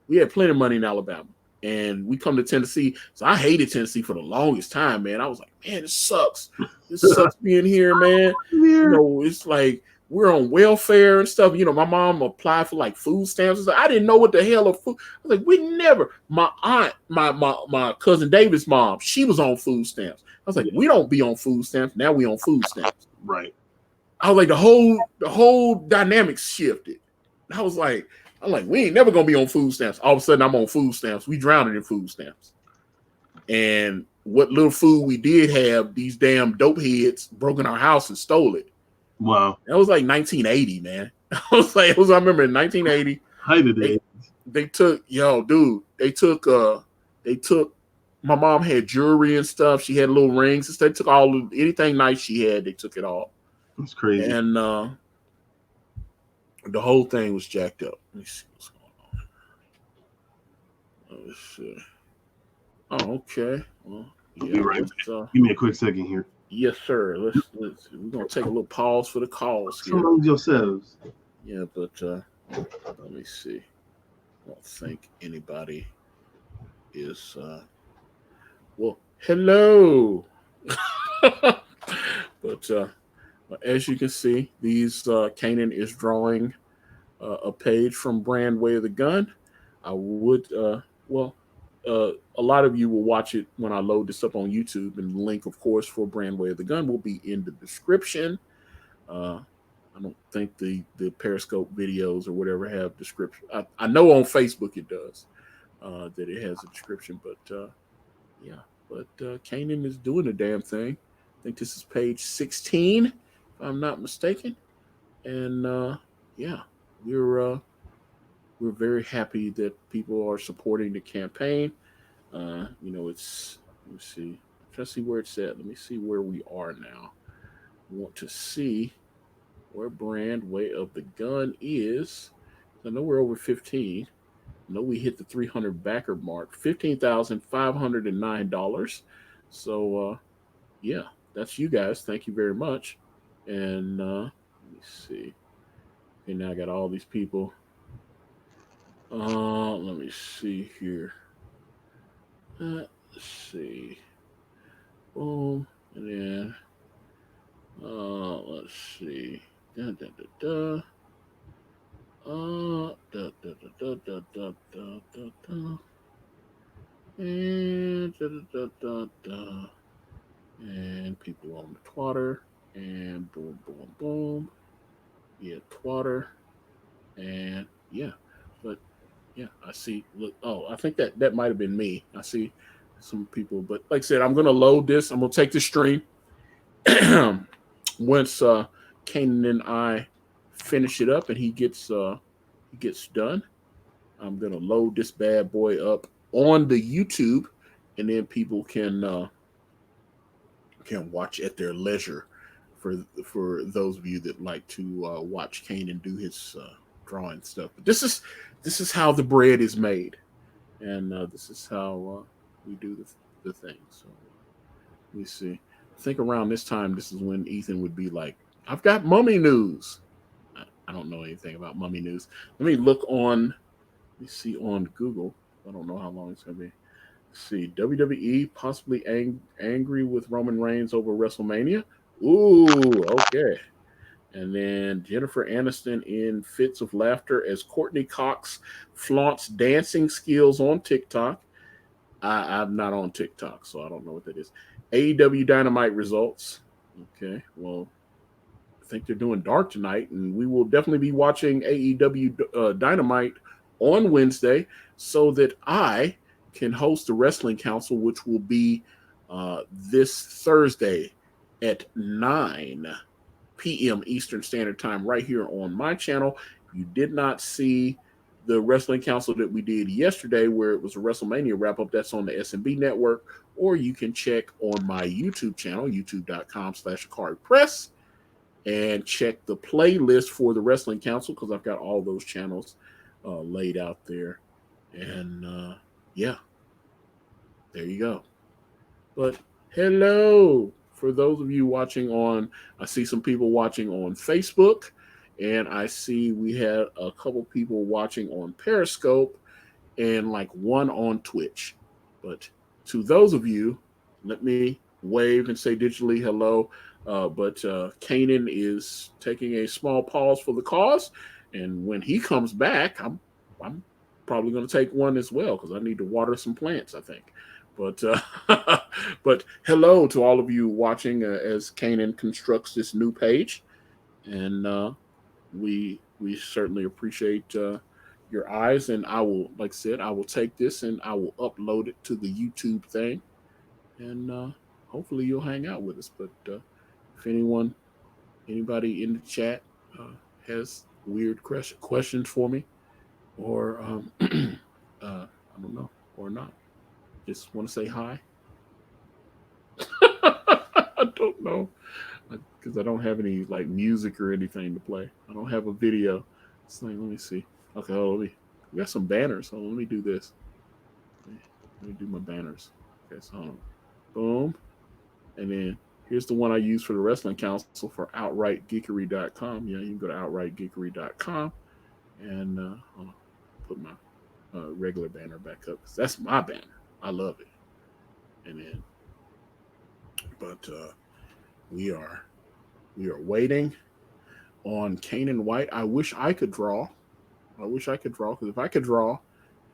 We had plenty of money in Alabama. And we come to Tennessee. So I hated Tennessee for the longest time, man. I was like, man, this sucks. This sucks being here, man. It's like we're on welfare and stuff. My mom applied for like food stamps. I didn't know what the hell of food. I was like, we never. My aunt, my cousin David's mom, she was on food stamps. I was like, we don't be on food stamps. Now we on food stamps. Right. I was like, the whole dynamics shifted. I was like, we ain't never gonna be on food stamps. All of a sudden, I'm on food stamps. We drowning in food stamps. And what little food we did have, these damn dope heads broke in our house and stole it. Wow. That was like 1980, man. I remember in 1980. Height of the they took, they took, my mom had jewelry and stuff. She had little rings and stuff. They took anything nice she had, they took it all. That's crazy. And the whole thing was jacked up. Let me see what's going on. Let's see. Oh, okay. Well, I'll be right back. Give me a quick second here. Yes, sir. We're gonna take a little pause for the calls here. Among yourselves. Yeah, but let me see. I don't think anybody is well, hello. But as you can see, Caanan is drawing a page from Brand Way of the Gun. I would, a lot of you will watch it when I load this up on YouTube, and the link, of course, for Brand Way of the Gun will be in the description. I don't think the Periscope videos or whatever have description. I know on Facebook it does, that it has a description, but Caanan is doing the damn thing. I think this is page 16, if I'm not mistaken. And we're very happy that people are supporting the campaign. It's, let me see. I'm trying to see where it's at. Let me see where we are now. I want to see where Brand Way of the Gun is. I know we're over 15. I know we hit the 300 backer mark, $15,509. So, that's you guys. Thank you very much. And let me see. Okay, now I got all these people. Let me see here. Let's see. Boom. And then let's see. Da da da da. Da da da da da da da da. And da da da da. And people on the Twitter. And boom, boom, boom. Yeah, Twitter. And yeah. But yeah, I see. Look, I think that might have been me. I see some people, but like I said, I'm gonna load this. I'm gonna take the stream. Once Caanan and I finish it up and he gets done, I'm gonna load this bad boy up on the YouTube, and then people can watch at their leisure. For those of you that like to watch Caanan do his drawing stuff, but this is how the bread is made, and this is how we do the thing. So let me see. I think around this time, this is when Ethan would be like, "I've got mummy news." I don't know anything about mummy news. Let me look on. Let me see on Google. I don't know how long it's gonna be. Let's see, WWE possibly angry with Roman Reigns over WrestleMania. Ooh, okay. And then Jennifer Aniston in fits of laughter as Courtney Cox flaunts dancing skills on TikTok. I'm not on TikTok, so I don't know what that is. AEW Dynamite results. Okay, well, I think they're doing dark tonight, and we will definitely be watching AEW Dynamite on Wednesday so that I can host the Wrestling Council, which will be this Thursday at 9 p.m. Eastern Standard Time right here on my channel. You did not see the Wrestling Council that we did yesterday, where it was a WrestleMania wrap up. That's on the SMB network, or you can check on my YouTube channel, youtube.com/AkariPress, and check the playlist for the Wrestling Council, because I've got all those channels laid out there. And yeah, there you go. But hello, for those of you watching on, I see some people watching on Facebook, and I see we had a couple people watching on Periscope, and like one on Twitch. But to those of you, let me wave and say digitally hello. But Caanan is taking a small pause for the cause, and when he comes back, I'm probably going to take one as well, because I need to water some plants, I think. But but hello to all of you watching as Caanan constructs this new page, and we certainly appreciate your eyes. And I will, like I said, I will take this and I will upload it to the YouTube thing, and hopefully you'll hang out with us. But if anybody in the chat has weird questions for me, or I don't know, or not, just want to say hi. I don't know, because I don't have any like music or anything to play. I don't have a video. So let me see. Okay, we got some banners. So let me do this. Let me do my banners. Okay, so hold on. Boom. And then here's the one I use for the Wrestling Council for outrightgeekery.com. Yeah, you can go to outrightgeekery.com, and hold on, put my regular banner back up, because that's my banner. I love it. And then, but we are waiting on Caanan White. I wish I could draw. Because if I could draw,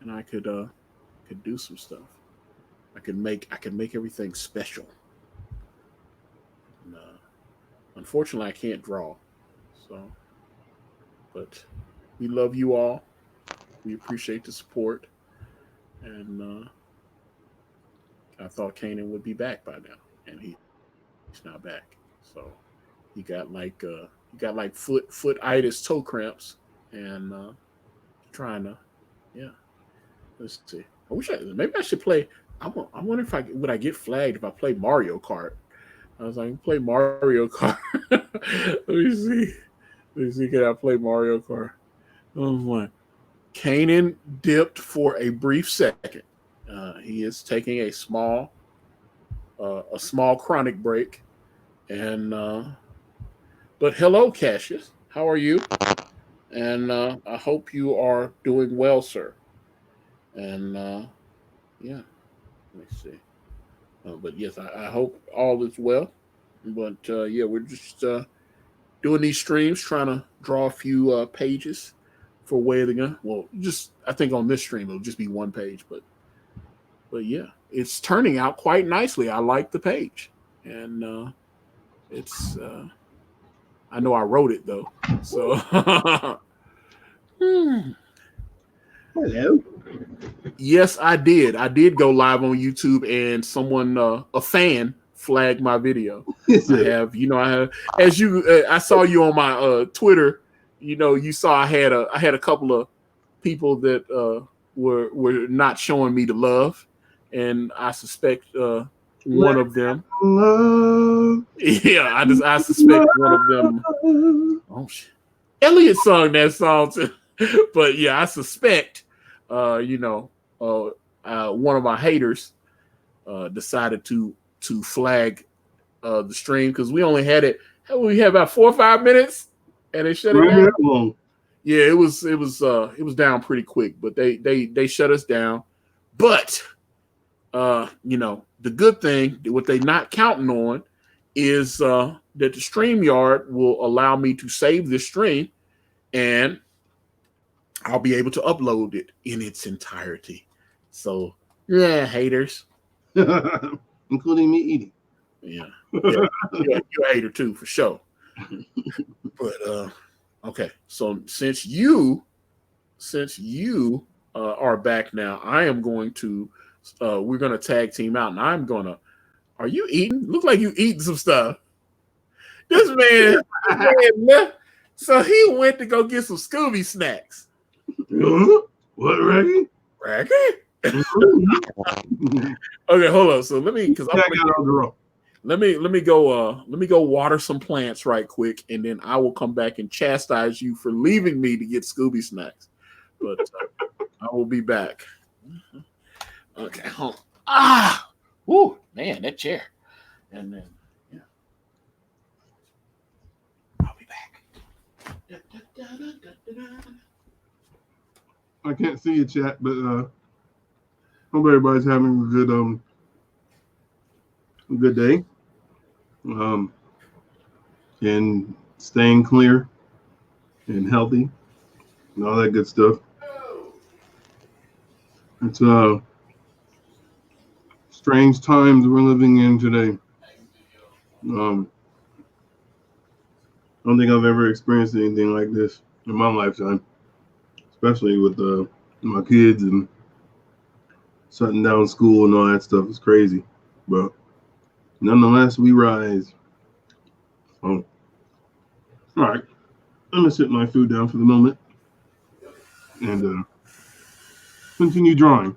and I could do some stuff, I could make everything special. And, unfortunately, I can't draw. So, but we love you all. We appreciate the support, and I thought Caanan would be back by now, and he's not back. So he got like foot-itis, toe cramps, and trying to, yeah. Let's see. Maybe I should play. I wonder if would I get flagged if I play Mario Kart. I was like, play Mario Kart. Let me see. Can I play Mario Kart? Oh my. Caanan dipped for a brief second. He is taking a small chronic break, and but hello, Cassius. How are you? And I hope you are doing well, sir. And yeah, let me see. But yes, I hope all is well. But yeah, we're just doing these streams, trying to draw a few pages for Way of the Gun. Well, just I think on this stream it'll just be one page, but yeah, it's turning out quite nicely. I like the page, and it's I know I wrote it though, so. Hello. Yes, I did. I did go live on YouTube, and someone, a fan, flagged my video. I have, as you, I saw you on my Twitter. You saw I had a couple of people that were not showing me the love, and I suspect one of them. Yeah, I suspect one of them. Oh shit! Elliot sung that song too. But yeah, I suspect, one of my haters decided to flag the stream, because we only had it. We had about 4 or 5 minutes, and they shut it down. Yeah, it was down pretty quick, but they shut us down. But the good thing, what they not counting on, is that the StreamYard will allow me to save this stream, and I'll be able to upload it in its entirety. So, yeah, haters. Including me eating. Yeah. You're a hater too, for sure. But, okay. So, since you are back now, I am going to, we're going to tag team out, and I'm going to, are you eating? Look like you eating some stuff. This man left. So he went to go get some Scooby snacks. What, Reggie? Reggie? Okay, hold on. So let me go water some plants right quick, and then I will come back and chastise you for leaving me to get Scooby snacks. But I will be back. Okay, hold on. Woo, man, that chair. And then I'll be back. I can't see your chat, but hope everybody's having a good day. And staying clear and healthy and all that good stuff. It's strange times we're living in today. I don't think I've ever experienced anything like this in my lifetime, especially with my kids and shutting down school and all that stuff. It's crazy, but nonetheless, we rise. All right, I'm gonna sit my food down for the moment and continue drawing.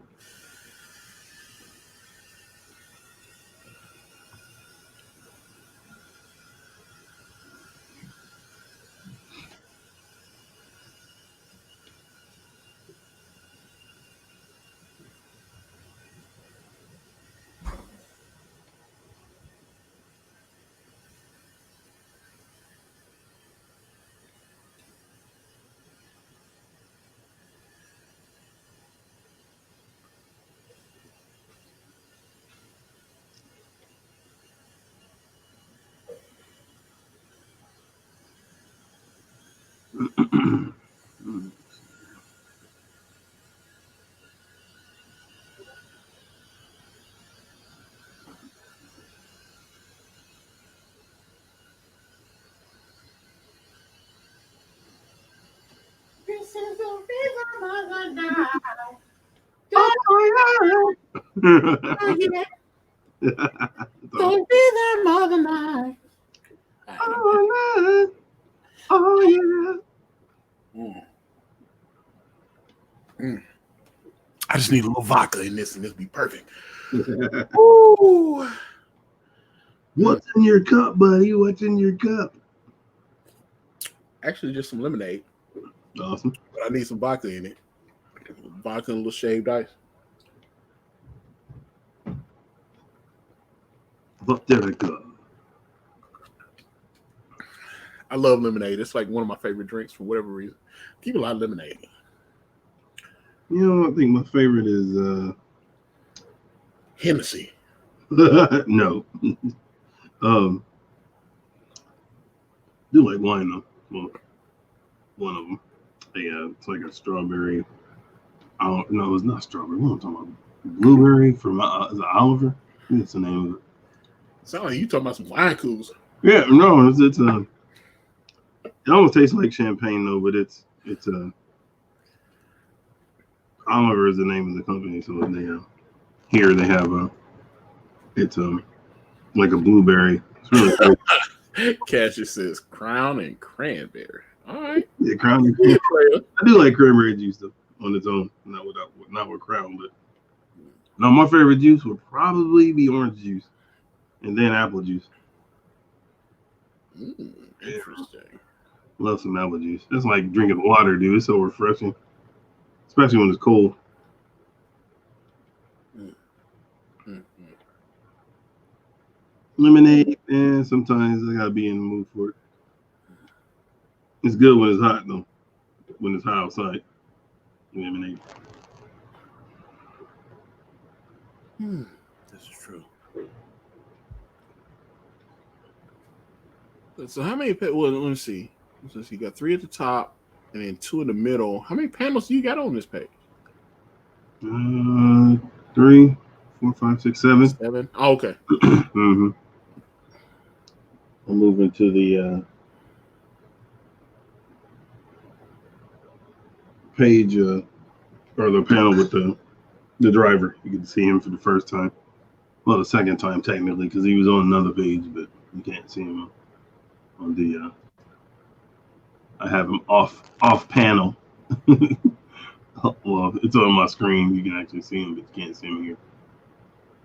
This is the rhythm of the night. The rhythm of the night. Oh yeah. I just need a little vodka in this, and this will be perfect. Ooh. What's in your cup, buddy? What's in your cup? Actually, just some lemonade. Awesome. But I need some vodka in it. Vodka and a little shaved ice. Vodka. I love lemonade. It's like one of my favorite drinks for whatever reason. Keep a lot of lemonade. You know, I think my favorite is Hennessy. No. Do like wine though. Well, one of them. Yeah, it's like a strawberry. No, it's not strawberry. What am I talking about? Blueberry from is it Oliver? I think that's the name of it. Sound like you talking about some wine coolers. Yeah, no, it's it almost tastes like champagne though, but it's Oliver is the name of the company, so they here they have it's like a blueberry. It's really cool. Cassius says Crown and Cranberry. All right. Yeah, Crown and Cranberry. I do like cranberry juice though on its own, not with Crown, but no, my favorite juice would probably be orange juice, and then apple juice. Interesting. Love some apple juice. That's like drinking water, dude. It's so refreshing, especially when it's cold. Lemonade, and sometimes I gotta be in the mood for it. It's good when it's hot though. When it's hot outside, lemonade. This is true. So how many? Well, let me see. So you got 3 at the top and then 2 in the middle. How many panels do you got on this page? 3, 4, 5, 6, 7. 7. Oh, okay. Mm-hmm. I'm moving to the page or the panel with the driver. You can see him for the first time. Well, the second time technically, because he was on another page, but you can't see him. on the. I have them off panel. Well, it's on my screen. You can actually see him, but you can't see him here.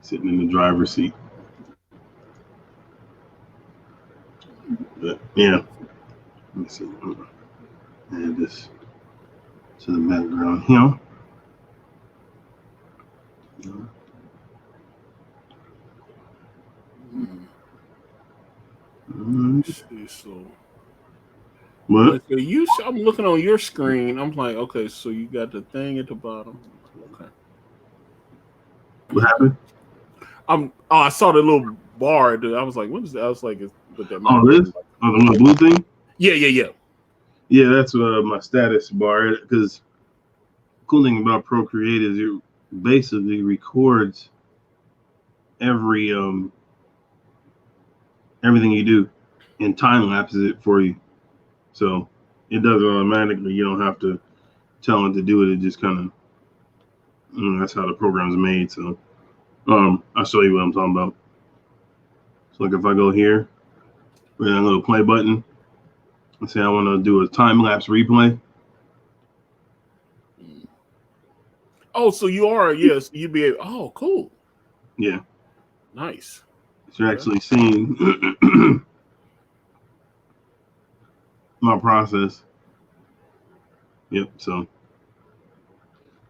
Sitting in the driver's seat. But yeah, let me see. Add this to the background here. So, what? I'm looking on your screen. I'm like, okay, so you got the thing at the bottom. Okay. What happened? I saw the little bar. I was like, what is that? I was like, what that Oh, this? Oh, the little blue thing? Yeah. Yeah, that's my status bar. Because cool thing about Procreate is it basically records everything you do and time lapses it for you. So it does it automatically. You don't have to tell it to do it. It just kind of, that's how the program's made. So I'll show you what I'm talking about. So like if I go here, with that little play button, and say I want to do a time lapse replay. Oh, so you are, yes, you'd be able, oh, cool. Yeah. Nice. So you're actually seeing my process. Yep. So,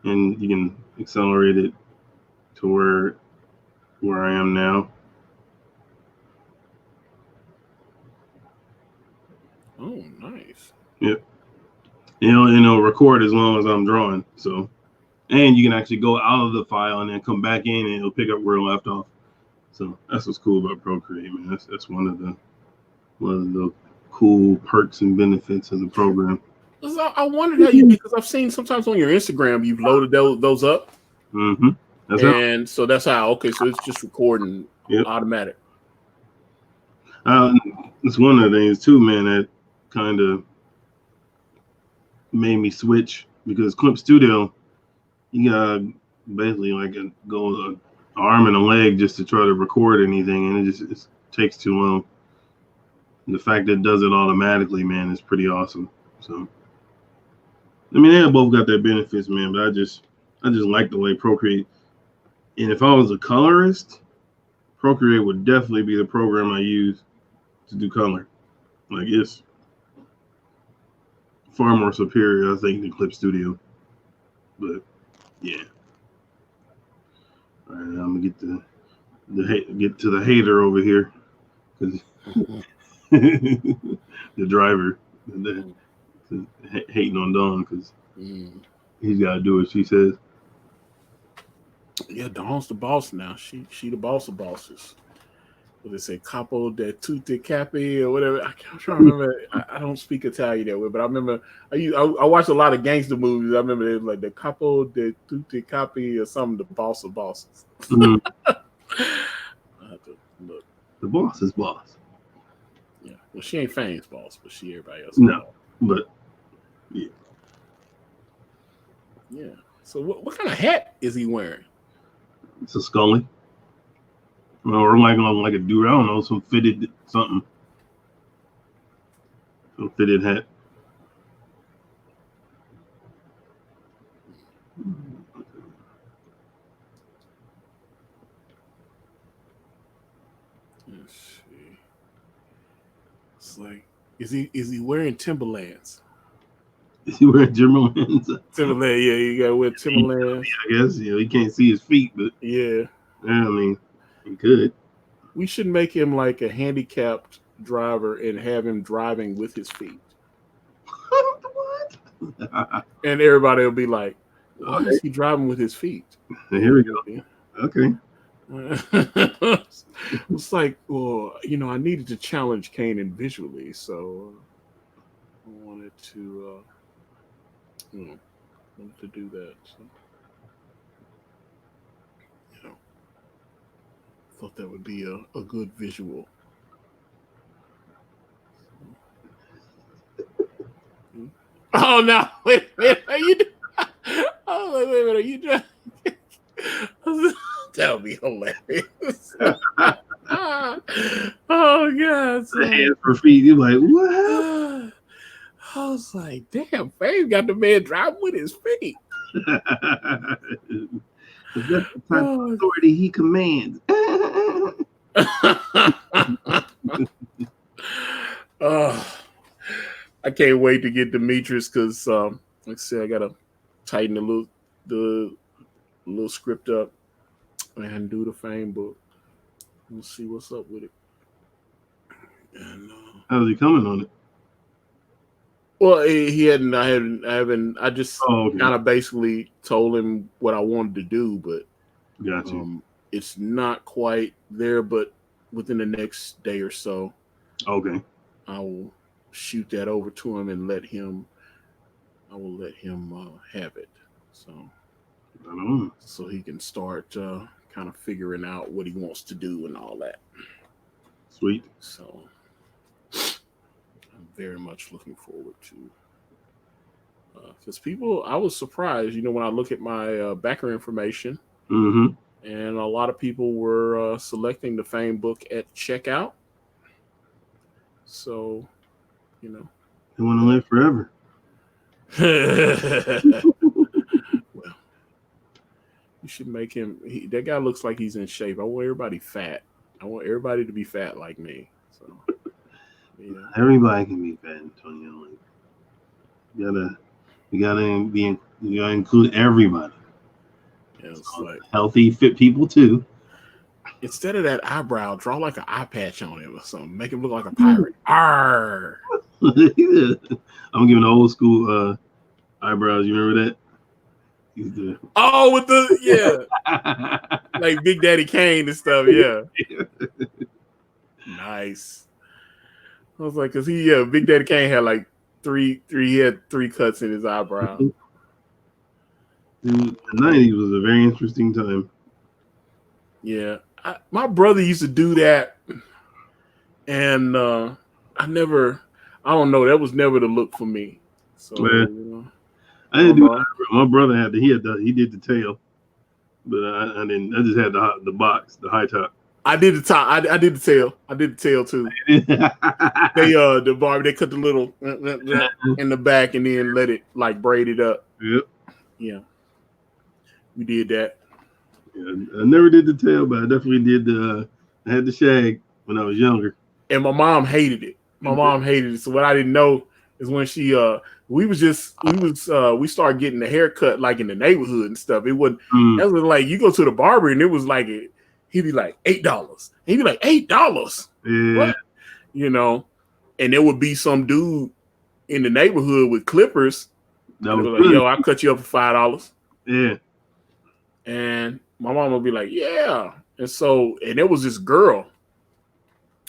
and you can accelerate it to where I am now. Oh, nice. Yep. It'll record as long as I'm drawing. So, and you can actually go out of the file and then come back in and it'll pick up where it left off. So that's what's cool about Procreate, man. That's one of the cool perks and benefits of the program. I wondered how you did, because I've seen sometimes on your Instagram you've loaded those up. Mm-hmm. And so that's how. Okay, so it's just recording automatic. It's one of the things too, man, that kind of made me switch, because Clip Studio, you gotta basically go an arm and a leg just to try to record anything, and it takes too long. And the fact that it does it automatically, man, is pretty awesome. So, I mean, they both got their benefits, man, but I just like the way Procreate. And if I was a colorist, Procreate would definitely be the program I use to do color. Like, it's far more superior, I think, than Clip Studio. But yeah. All right, I'm gonna get to the hater over here, because the driver, hating on Dawn because he's got to do what she says. Yeah, Dawn's the boss now. She the boss of bosses. What they say, capo de tutti capi or whatever. I'm trying to remember. I don't speak Italian that way, but I remember I watched a lot of gangster movies. I remember it was like the capo de tutti capi or something. The boss of bosses. Mm-hmm. I have to look. The boss is boss. Yeah, well, she ain't Fane's boss, but she everybody else. No, but yeah. Yeah. So what kind of hat is he wearing? It's a Scully. Or like a dude, I don't know, some fitted something. Some fitted hat. Let's see. It's like, is he wearing Timberlands? Is he wearing Timberlands? Timberland, yeah, you gotta wear Timberlands. I guess, he can't see his feet, but yeah, I mean, he could. We should make him like a handicapped driver and have him driving with his feet. What? And everybody will be like, why is he driving with his feet? Here we go. Okay. It's like, well, I needed to challenge Caanan visually, so I wanted to do that. So, thought that would be a good visual. Oh no! Wait a minute! Are you? Oh wait a minute! Are you? That would be hilarious. Oh God! So, hands for feet. You're like, what happened? I was like, damn, Fame got the man driving with his feet. That's the type of authority he commands. I can't wait to get Demetrius because, like I said, I gotta tighten the little script up and do the Fame book. We'll see what's up with it. And how's he coming on it? well, he hadn't. I haven't. I just okay. kind of basically told him what I wanted to do, but Gotcha. It's not quite there. But within the next day or so, okay, I will shoot that over to him and let him. I will let him have it. So he can start kind of figuring out what he wants to do and all that. Sweet. So I'm very much looking forward to because I was surprised, when I look at my backer information, and a lot of people were selecting the Fame book at checkout. So, they want to live forever. Well, you should make him. That guy looks like he's in shape. I want everybody fat. I want everybody to be fat like me. So, everybody can be fat, Antonio. You gotta include everybody. Yeah, it's like healthy, fit people too. Instead of that eyebrow, draw like an eye patch on him or something. Make him look like a pirate. Arr! I'm giving old school eyebrows. You remember that? Oh, with the like Big Daddy Kane and stuff. Yeah, nice. I was like, cause Big Daddy Kane had like three cuts in his eyebrow. The 90s was a very interesting time. Yeah, my brother used to do that, and I don't know. That was never the look for me. So I didn't do that. My brother he did the tail, but I didn't. I just had the box, the high top. I did the top. I did the tail. I did the tail too. The barber, they cut the little in the back and then let it like braid it up. Yep. Yeah. We did that. Yeah, I never did the tail, but I definitely did I had the shag when I was younger. And my mom hated it. So what I didn't know is when she we started getting the haircut like in the neighborhood and stuff. It wasn't that was like you go to the barber and it was like he'd be like $8. He'd be like $8. Yeah. What? And there would be some dude in the neighborhood with clippers. That was like, yo, I'll cut you up for $5. Yeah. And my mom would be like, yeah. And there was this girl.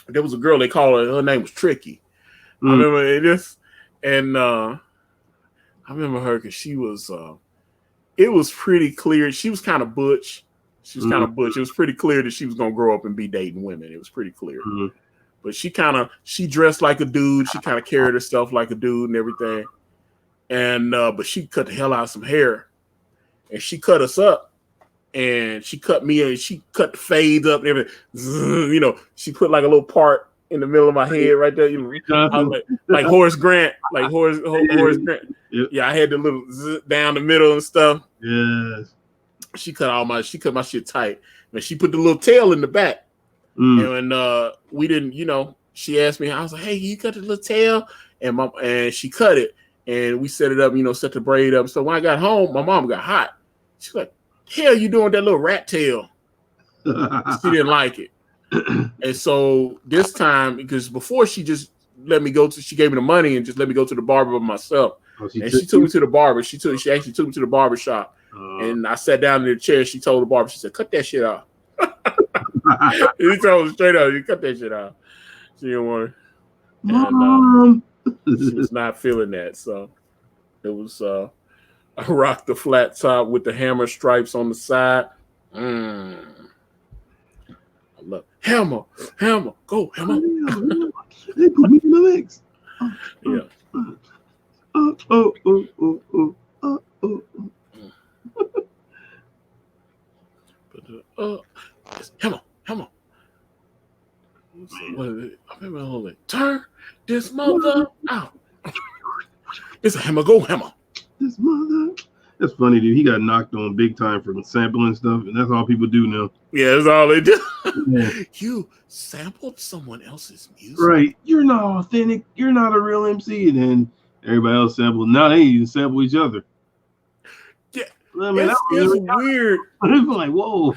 There was a girl, they called her name was Tricky. I remember this. And I remember her because she was, it was pretty clear. She was kind of butch. It was pretty clear that she was going to grow up and be dating women. It was pretty clear. But she dressed like a dude. She kind of carried herself like a dude and everything. And, but she cut the hell out of some hair. And she cut us up. And she cut me and she cut the fades up and everything. She put like a little part in the middle of my head right there. I was like Horace Grant, Horace Grant. Yep. Yeah, I had the little down the middle and stuff. Yes. She cut my shit tight. And she put the little tail in the back. And we didn't, she asked me, I was like, hey, you cut the little tail? And she cut it. And we set it up, set the braid up. So when I got home, my mom got hot. She's like, hell you doing with that little rat tail? She didn't like it. And so this time, because before she just let me she gave me the money and just let me go to the barber by myself. She took me to the barber. She actually took me to the barber shop. And I sat down in the chair. She told the barber, she said, cut that shit off. He told her straight up, you cut that shit off. She didn't want it. And she was not feeling that. So it was I rocked the flat top with the hammer stripes on the side. I love hammer, go hammer. They put me in the legs. Yeah. But hammer. What is it? I remember the whole like, turn this mother out. It's a hammer, go hammer. This mother. That's funny, dude. He got knocked on big time for sampling stuff, and that's all people do now. Yeah, that's all they do. Yeah. You sampled someone else's music. Right. You're not authentic. You're not a real MC. And then everybody else sampled. Now they even sample each other. Yeah. I mean, it's weird. I'm like, whoa.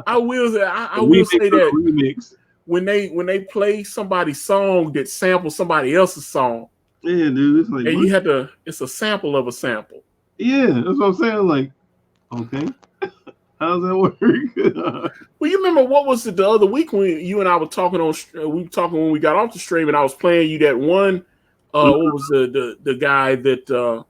I will say that remix. When they play somebody's song that samples somebody else's song. Yeah, dude. It's like, and it's a sample of a sample. Yeah, that's what I'm saying. Like, okay. How's that work? Well, you remember what was it the other week when you and I were talking when we got off the stream, and I was playing you that one. What was the guy that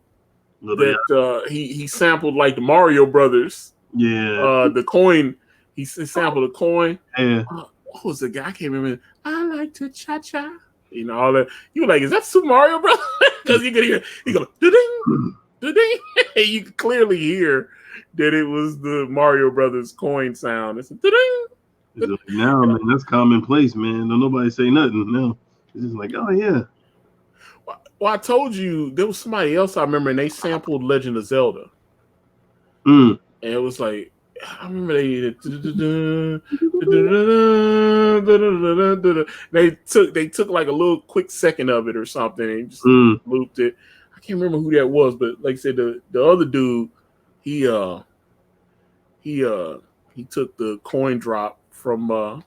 he sampled like the Mario Brothers? Yeah. The coin. He sampled a coin. Yeah. What was the guy? I can't remember. I like to cha cha. You know all that. You were like, is that Super Mario Brothers? Because you could hear he go ding. You could clearly hear that it was the Mario Brothers coin sound. It's a ding. Now, man, that's commonplace, man. Don't nobody say nothing now. It's just like, oh yeah. Well, I told you there was somebody else I remember, and they sampled Legend of Zelda. And it was like, I remember they took like a little quick second of it or something and just looped it. I can't remember who that was, but like I said, the other dude, he took the coin drop from the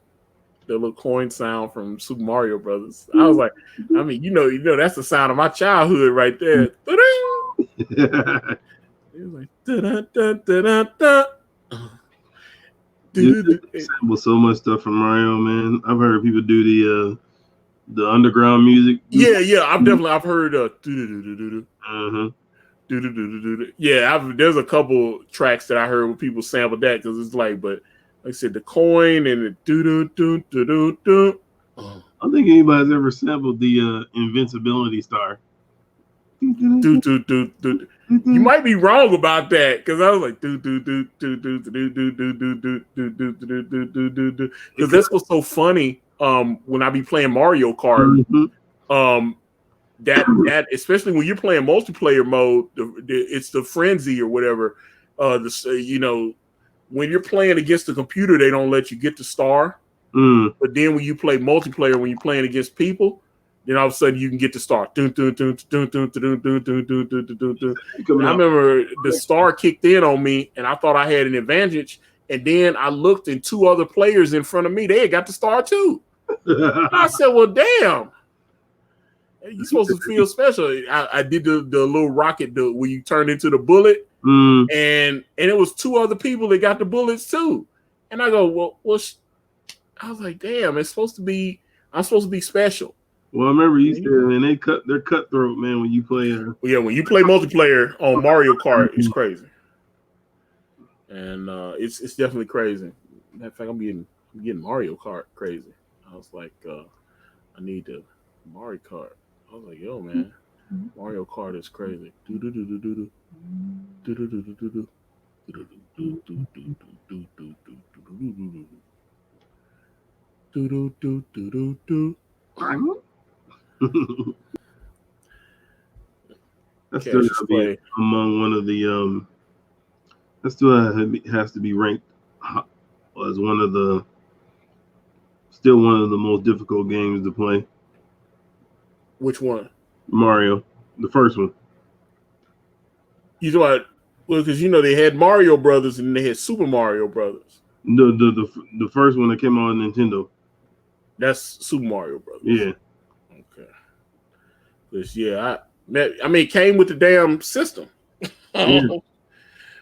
little coin sound from Super Mario Brothers. I was like, I mean, you know, that's the sound of my childhood right there. It was like da-da-da-da-da-da. Sample so much stuff from Mario, man. I've heard people do the underground music. Yeah, I've heard yeah, there's a couple tracks that I heard where people sample that because it's like, but like I said, the coin and the do. I don't think anybody's ever sampled the Invincibility Star. You might be wrong about that because I was like because that's what's so funny. When I be playing Mario Kart, that especially when you're playing multiplayer mode, it's the frenzy or whatever. When you're playing against the computer, they don't let you get the star. But then when you play multiplayer, when you're playing against people, then all of a sudden you can get the star. I remember the star kicked in on me, and I thought I had an advantage. And then I looked, and two other players in front of me, they had got the star too. And I said, "Well, damn, you're supposed to feel special." I did the little rocket where you turn into the bullet, and it was two other people that got the bullets too. And I go, "Well," I was like, "Damn, I'm supposed to be special." Well, I remember you said, man, they're cutthroat, man, when you play. Yeah, when you play multiplayer on Mario Kart, it's crazy, and it's definitely crazy. In fact, I'm getting Mario Kart crazy. I was like, I need to Mario Kart. I was like, yo, man, Mario Kart is crazy. That's still has to be among one of the that still has to be ranked as one of the most difficult games to play. Which one? Mario, the first one. You know what? Well, because they had Mario Brothers and they had Super Mario Brothers. The first one that came out on Nintendo. That's Super Mario Brothers. Yeah. Okay. Because it came with the damn system. Yeah.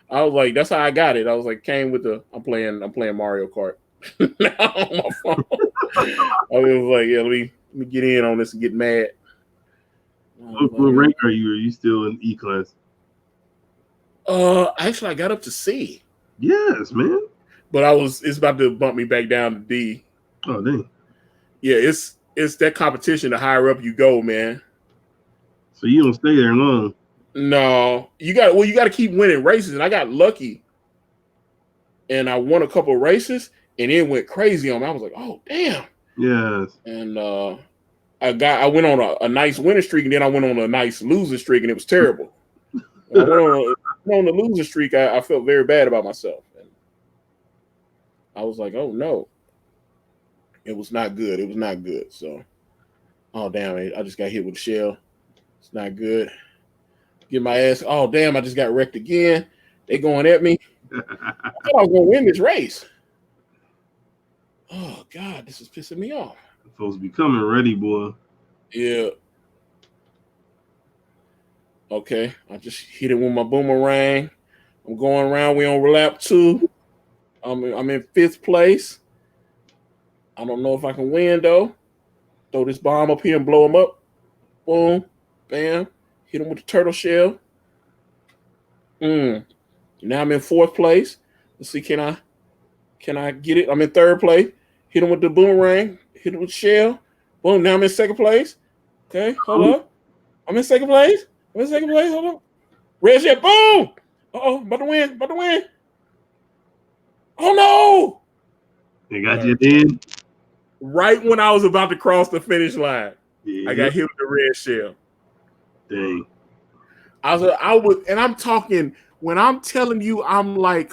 I was like, that's how I got it. I was like, came with I'm playing Mario Kart now on my phone. I was like, yeah, let me get in on this and get mad. What rank are you? Are you still in E class? Actually, I got up to C. Yes, man. But it's about to bump me back down to D. Oh, dang. Yeah, it's that competition. The higher up you go, man. So you don't stay there long. No, you got to keep winning races, and I got lucky, and I won a couple of races, and it went crazy on me. I was like, oh damn, Yes. And I went on a nice winning streak, and then I went on a nice losing streak, and it was terrible. When I went on the losing streak, I felt very bad about myself. And I was like, oh no, it was not good. It was not good. So, oh damn, I just got hit with a shell. It's not good. Get my ass. Oh damn, I just got wrecked again. They going at me. I thought I was gonna win this race. Oh God, this is pissing me off. Folks be coming ready, boy. Yeah. Okay, I just hit it with my boomerang. I'm going around. We on lap 2. I'm in 5th place. I don't know if I can win though. Throw this bomb up here and blow him up. Boom, bam. Hit him with the turtle shell. Now I'm in 4th place. Let's see, can I get it? I'm in 3rd place. Hit him with the boomerang. Hit him with the shell. Boom. Now I'm in 2nd place. Okay, hold up. I'm in 2nd place. Hold on. Red shell. Boom. Uh-oh, about to win. Oh no! They got you in. Right when I was about to cross the finish line, Yeah. I got hit with the red shell. Dang. I was, and I'm talking when I'm telling you, I'm like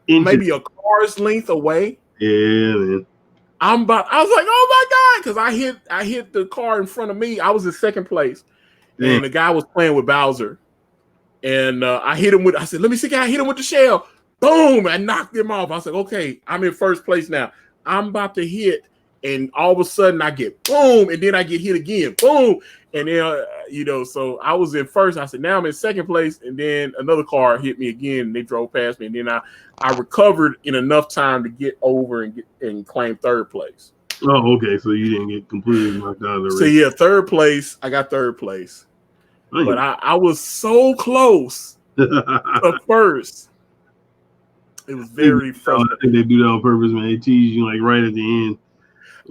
maybe a car's length away. Yeah, man. I was like, oh my God, because I hit the car in front of me. I was in 2nd place. Dang. And the guy was playing with Bowser. And I said, let me see, can I hit him with the shell? Boom, I knocked him off. I said, okay, I'm in 1st place now. I'm about to hit, and all of a sudden I get boom, and then I get hit again, boom. And then, so I was in 1st. I said, now I'm in 2nd place, and then another car hit me again, and they drove past me. And then I recovered in enough time to get over and claim 3rd place. Oh, okay. So you didn't get completely knocked out of the race. So yeah, 3rd place. I got 3rd place. Nice. But I was so close to 1st. It was very frustrating. I think they do that on purpose, man. They tease you like right at the end.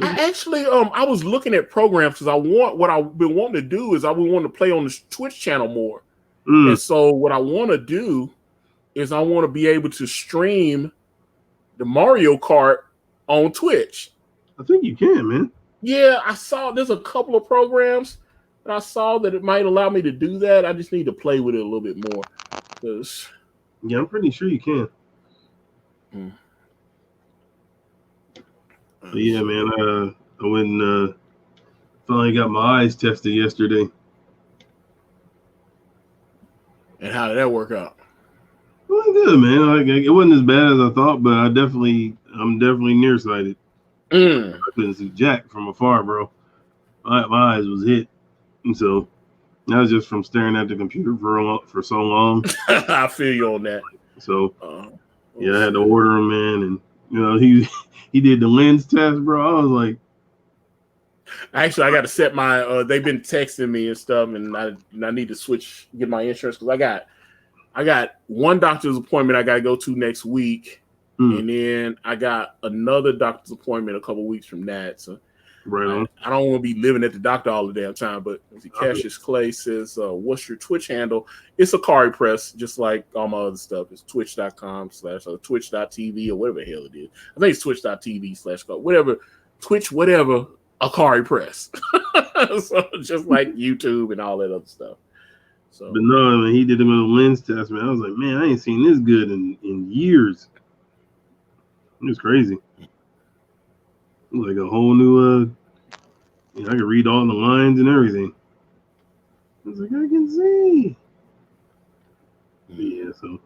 I actually I was looking at programs because what I've been wanting to do is I would want to play on the Twitch channel more. And so what I want to do is I want to be able to stream the Mario Kart on Twitch. I think you can, man. Yeah, I saw there's a couple of programs that I saw that it might allow me to do that. I just need to play with it a little bit more. Yeah, I'm pretty sure you can. But yeah, man. I went and finally got my eyes tested yesterday. And how did that work out? Well, good, man. Like, it wasn't as bad as I thought, but I'm definitely nearsighted. I couldn't see jack from afar, bro. My eyes was hit, and so that was just from staring at the computer for so long. I feel you on that. So yeah, I had to order him, man, and he did the lens test, bro. I was like, actually, I got to set my. They've been texting me and stuff, and I need to get my insurance because I got one doctor's appointment I got to go to next week, and then I got another doctor's appointment a couple weeks from that. So right on. I don't want to be living at the doctor all the damn time. But Cassius Clay says, "What's your Twitch handle?" It's Akari Press, just like all my other stuff. It's twitch.com/twitch.tv or whatever the hell it is. I think it's twitch.tv/whatever Twitch whatever Akari Press. So just like YouTube and all that other stuff. So, but no, man, he did him with a lens test, man. I was like, man, I ain't seen this good in years. It was crazy. It was like a whole new, I could read all the lines and everything. I was like, I can see. Yeah, so.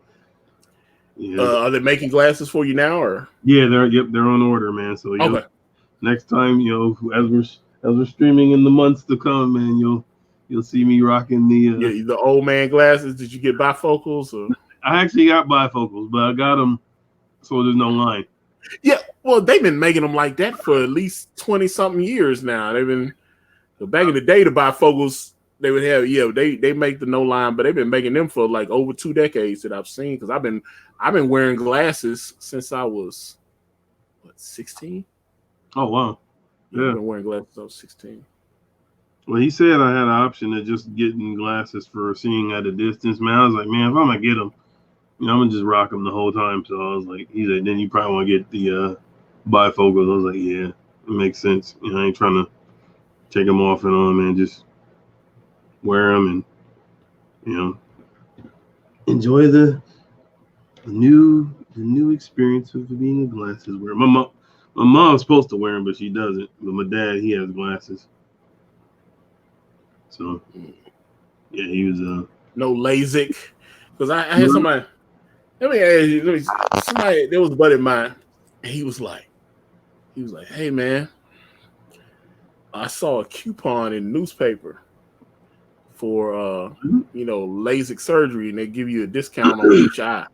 Yeah. Are they making glasses for you now, or? Yeah, they're on order, man. So okay. Next time, as we're streaming in the months to come, man, you'll see me rocking the old man glasses. Did you get bifocals? Or? I actually got bifocals, but I got them so there's no line. Yeah, well, they've been making them like that for at least 20-something years now. They've been back in the day, the bifocals they would have. Yeah, they make the no line, but they've been making them for like over 2 decades that I've seen. Because I've been wearing glasses since I was 16. Oh wow! Yeah, I've been wearing glasses since I was 16. Well, he said I had an option of just getting glasses for seeing at a distance. Man, I was like, man, if I'm gonna get them, I'm gonna just rock them the whole time. So I was like, he said, then you probably want to get the bifocals. I was like, yeah. It makes sense. You know, I ain't trying to take them off and on, man. Just wear them and, you know, enjoy the new experience of being a glasses wearer. My mom's supposed to wear them, but she doesn't. But my dad, he has glasses. So yeah, he was no LASIK, because I had somebody. Let me ask you. Somebody, there was a buddy of mine, and he was like, "Hey man, I saw a coupon in the newspaper for LASIK surgery, and they give you a discount on each eye."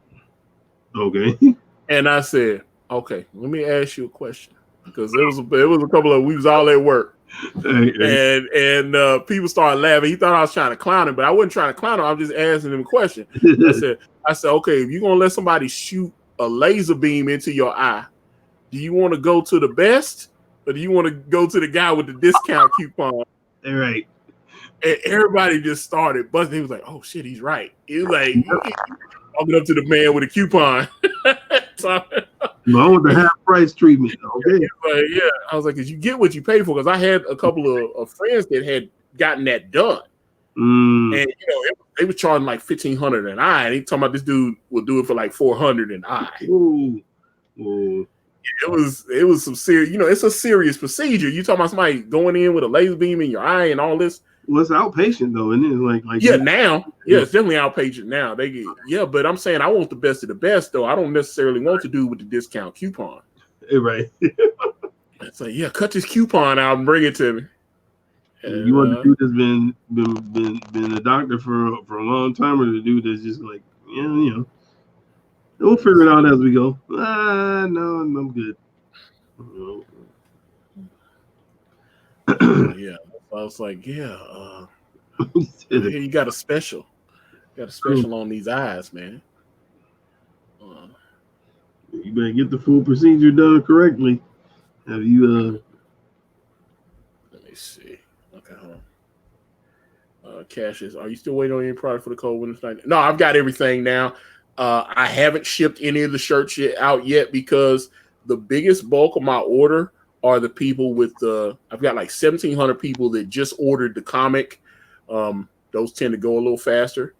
okay. And I said, "Okay, let me ask you a question." Because it was a couple of, we was all at work. Hey. And people started laughing. He thought I was trying to clown him, but I wasn't trying to clown him. I was just asking him a question. I said, okay, if you're gonna let somebody shoot a laser beam into your eye, do you want to go to the best, or do you want to go to the guy with the discount coupon? All right. And everybody just started busting. He was like, "Oh shit, he's right." He was like, walking up to the man with a coupon. So, I want the half price treatment. Okay. Like, yeah, I was like, "Cause you get what you pay for." Because I had a couple of friends that had gotten that done, and they were charging like $1,500 an eye, and he talking about this dude will do it for like $400 an eye. Ooh. It was some serious. It's a serious procedure. You talking about somebody going in with a laser beam in your eye and all this. Well, it's outpatient though, and it's like now, it's definitely outpatient now. They get but I'm saying I want the best of the best though. I don't necessarily want to do with the discount coupon. Right. It's like, yeah, cut this coupon out and bring it to me. And, you want the dude that's been a doctor for a long time, or the dude that's just like, we'll figure it out as we go. No, I'm good. Yeah, I was like, yeah, you got a special. You got a special on these eyes, man. You better get the full procedure done correctly. Have you? Let me see. Okay, hold on. Cassius, are you still waiting on any product for the cold winter night? No, I've got everything now. I haven't shipped any of the shirts out yet because the biggest bulk of my order are the people with I've got like 1,700 people that just ordered the comic. Those tend to go a little faster.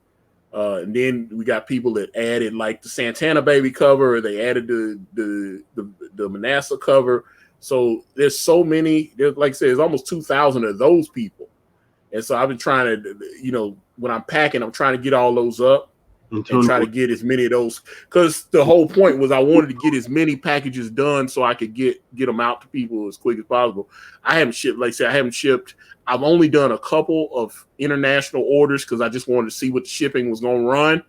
And then we got people that added like the Santana Baby cover, or they added the Manasseh cover. So there's so many. Like I said, there's almost 2,000 of those people. And so I've been trying to, when I'm packing, I'm trying to get all those up and try to get as many of those. Because the whole point was I wanted to get as many packages done so I could get them out to people as quick as possible. I haven't shipped, like I said, I've only done a couple of international orders because I just wanted to see what the shipping was going to run,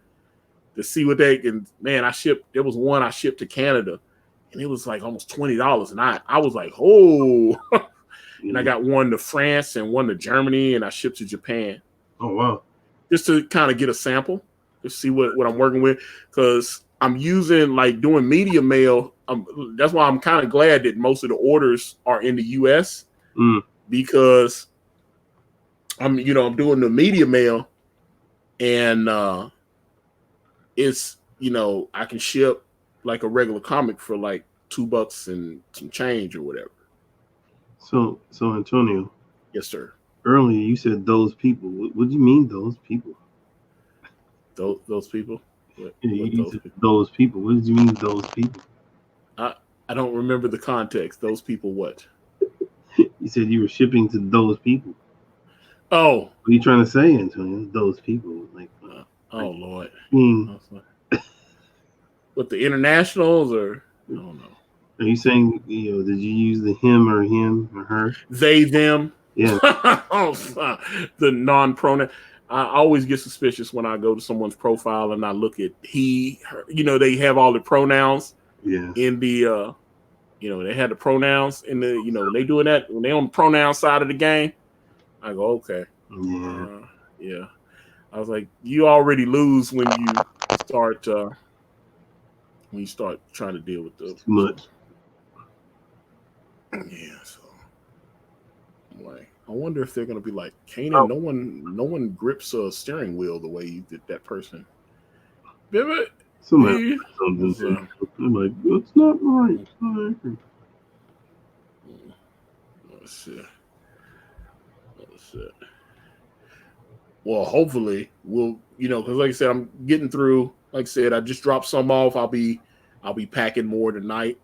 to see what they can. Man, there was one I shipped to Canada, and it was like almost $20. And I was like, oh. And I got one to France and one to Germany, and I shipped to Japan. Oh, wow. Just to kind of get a sample, to see what I'm working with. Because I'm using, like, doing media mail. That's why I'm kind of glad that most of the orders are in the U.S. Because I'm doing the media mail, and it's, I can ship like a regular comic for like $2 and some change or whatever. So Antonio. Yes, sir. Earlier you said those people. What do you mean those people? Those people? Those people. What did you mean those people? I don't remember the context. Those people what? You said you were shipping to those people. Oh. What are you trying to say, Antonio? Those people. Lord. What, the internationals, or I don't know. Are you saying, did you use the him or her? They, them. Yeah. The non-pronoun. I always get suspicious when I go to someone's profile and I look at he, her. They have all the pronouns. Yeah. In the, they had the pronouns in the, they doing that when they on the pronoun side of the game. I go, okay. Yeah. Yeah. I was like, you already lose when you start trying to deal with the too much. Yeah, so I'm like, I wonder if they're gonna be like, Caanan, no one grips a steering wheel the way you did that person. Somebody something. I'm like, that's not right. Let's see. Well, hopefully we'll, because like I said, I'm getting through. Like I said, I just dropped some off. I'll be packing more tonight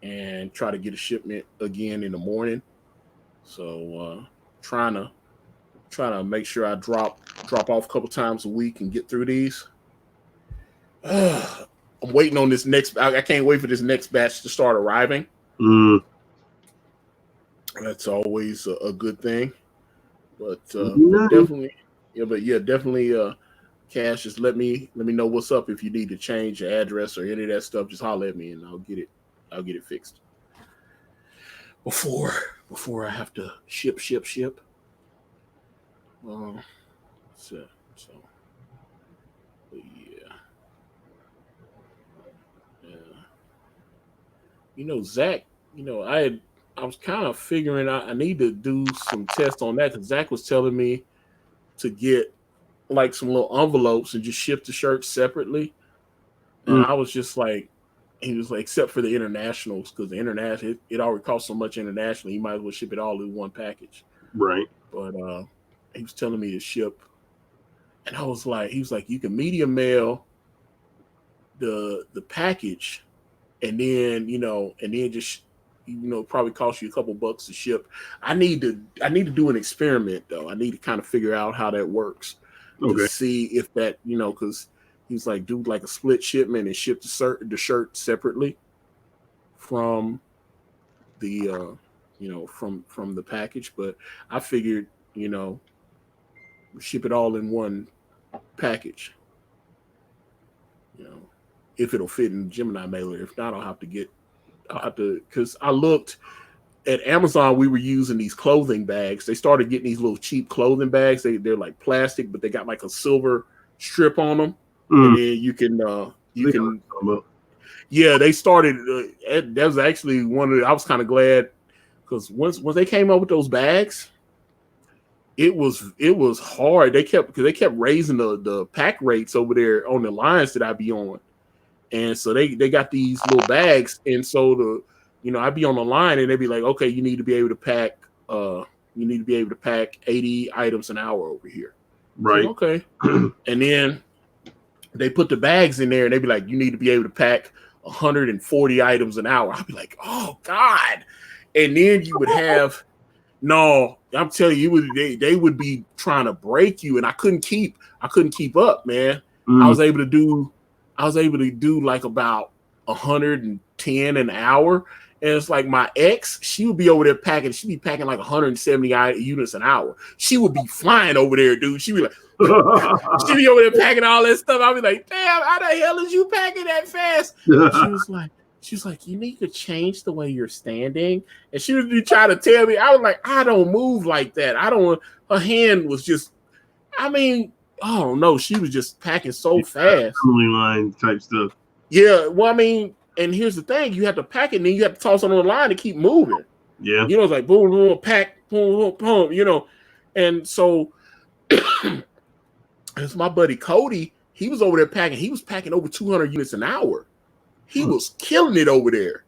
and try to get a shipment again in the morning. So trying to make sure I drop off a couple times a week and get through these. I'm waiting on this next. I can't wait for this next batch to start arriving. That's always a good thing. But definitely, definitely. Cash, just let me know what's up. If you need to change your address or any of that stuff, just holler at me and I'll get it fixed before I have to ship. So yeah. Zach, I was kind of figuring out I need to do some tests on that because Zach was telling me to get like some little envelopes and just ship the shirts separately. And I was just like, he was like, except for the internationals, because the international, it already costs so much internationally, you might as well ship it all in one package. Right. But he was telling me to ship. And I was like, he was like, you can medium mail the package and then, just, probably cost you a couple bucks to ship. I need to do an experiment though. I need to kind of figure out how that works. To see if that, because he was like, do like a split shipment and ship the shirt separately from the, from the package. But I figured, ship it all in one package. If it'll fit in Gemini mailer. If not, I'll have to, because I looked at Amazon, we were using these clothing bags. They started getting these little cheap clothing bags. They're like plastic, but they got like a silver strip on them. And then you can they started. That was actually I was kind of glad because once they came up with those bags, it was hard. They kept raising the pack rates over there on the lines that I be on. And so they got these little bags. And so I'd be on the line and they'd be like, okay, you need to be able to pack 80 items an hour over here. Right. So, okay. And then they put the bags in there and they'd be like, you need to be able to pack 140 items an hour. I'd be like, oh God. And then you would have, no, I'm telling you, they would be trying to break you. And I couldn't keep up, man. I was able to do like about 110 an hour. And it's like my ex, she would be over there packing. She'd be packing like 170 units an hour. She would be flying over there, dude. She'd be like, she'd be over there packing all that stuff. I'd be like, damn, how the hell is you packing that fast? She was like, you need to change the way you're standing. And she would be trying to tell me. I was like, I don't move like that. Her hand was just, I don't know. She was just packing so fast. Line type stuff. Yeah. Well, and here's the thing. You have to pack it and then you have to toss it on the line to keep moving. Yeah. It's like boom, boom, pack, boom, boom, boom, And so it's my buddy Cody. He was over there packing. He was packing over 200 units an hour. He was killing it over there.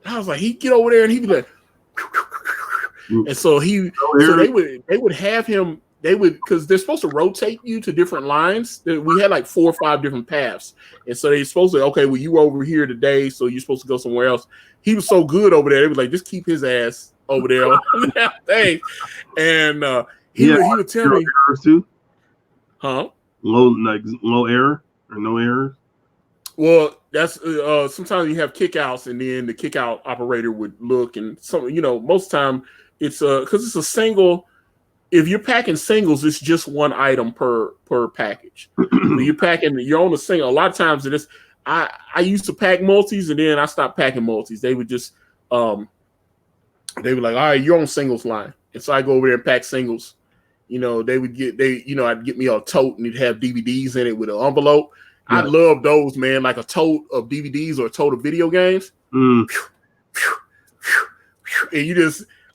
And I was like, he'd get over there and he'd be like, and so they would have him. Because they're supposed to rotate you to different lines. We had like 4 or 5 different paths. And so they're supposed to, okay, well, you were over here today, so you're supposed to go somewhere else. He was so good over there. They was like, just keep his ass over there on that thing. And he would tell me. Errors too? Huh? Low error or no error? Well, that's sometimes you have kickouts, and then the kickout operator would look, and most time it's because it's a single. If you're packing singles, it's just one item per package. So you're on a single. A lot of times it is. I used to pack multis, and then I stopped packing multis. They would just they were like, all right, you're on singles line, and so I go over there and pack singles. I'd get me a tote and it'd have DVDs in it with an envelope. Yeah. I love those, man, like a tote of DVDs or a tote of video games. And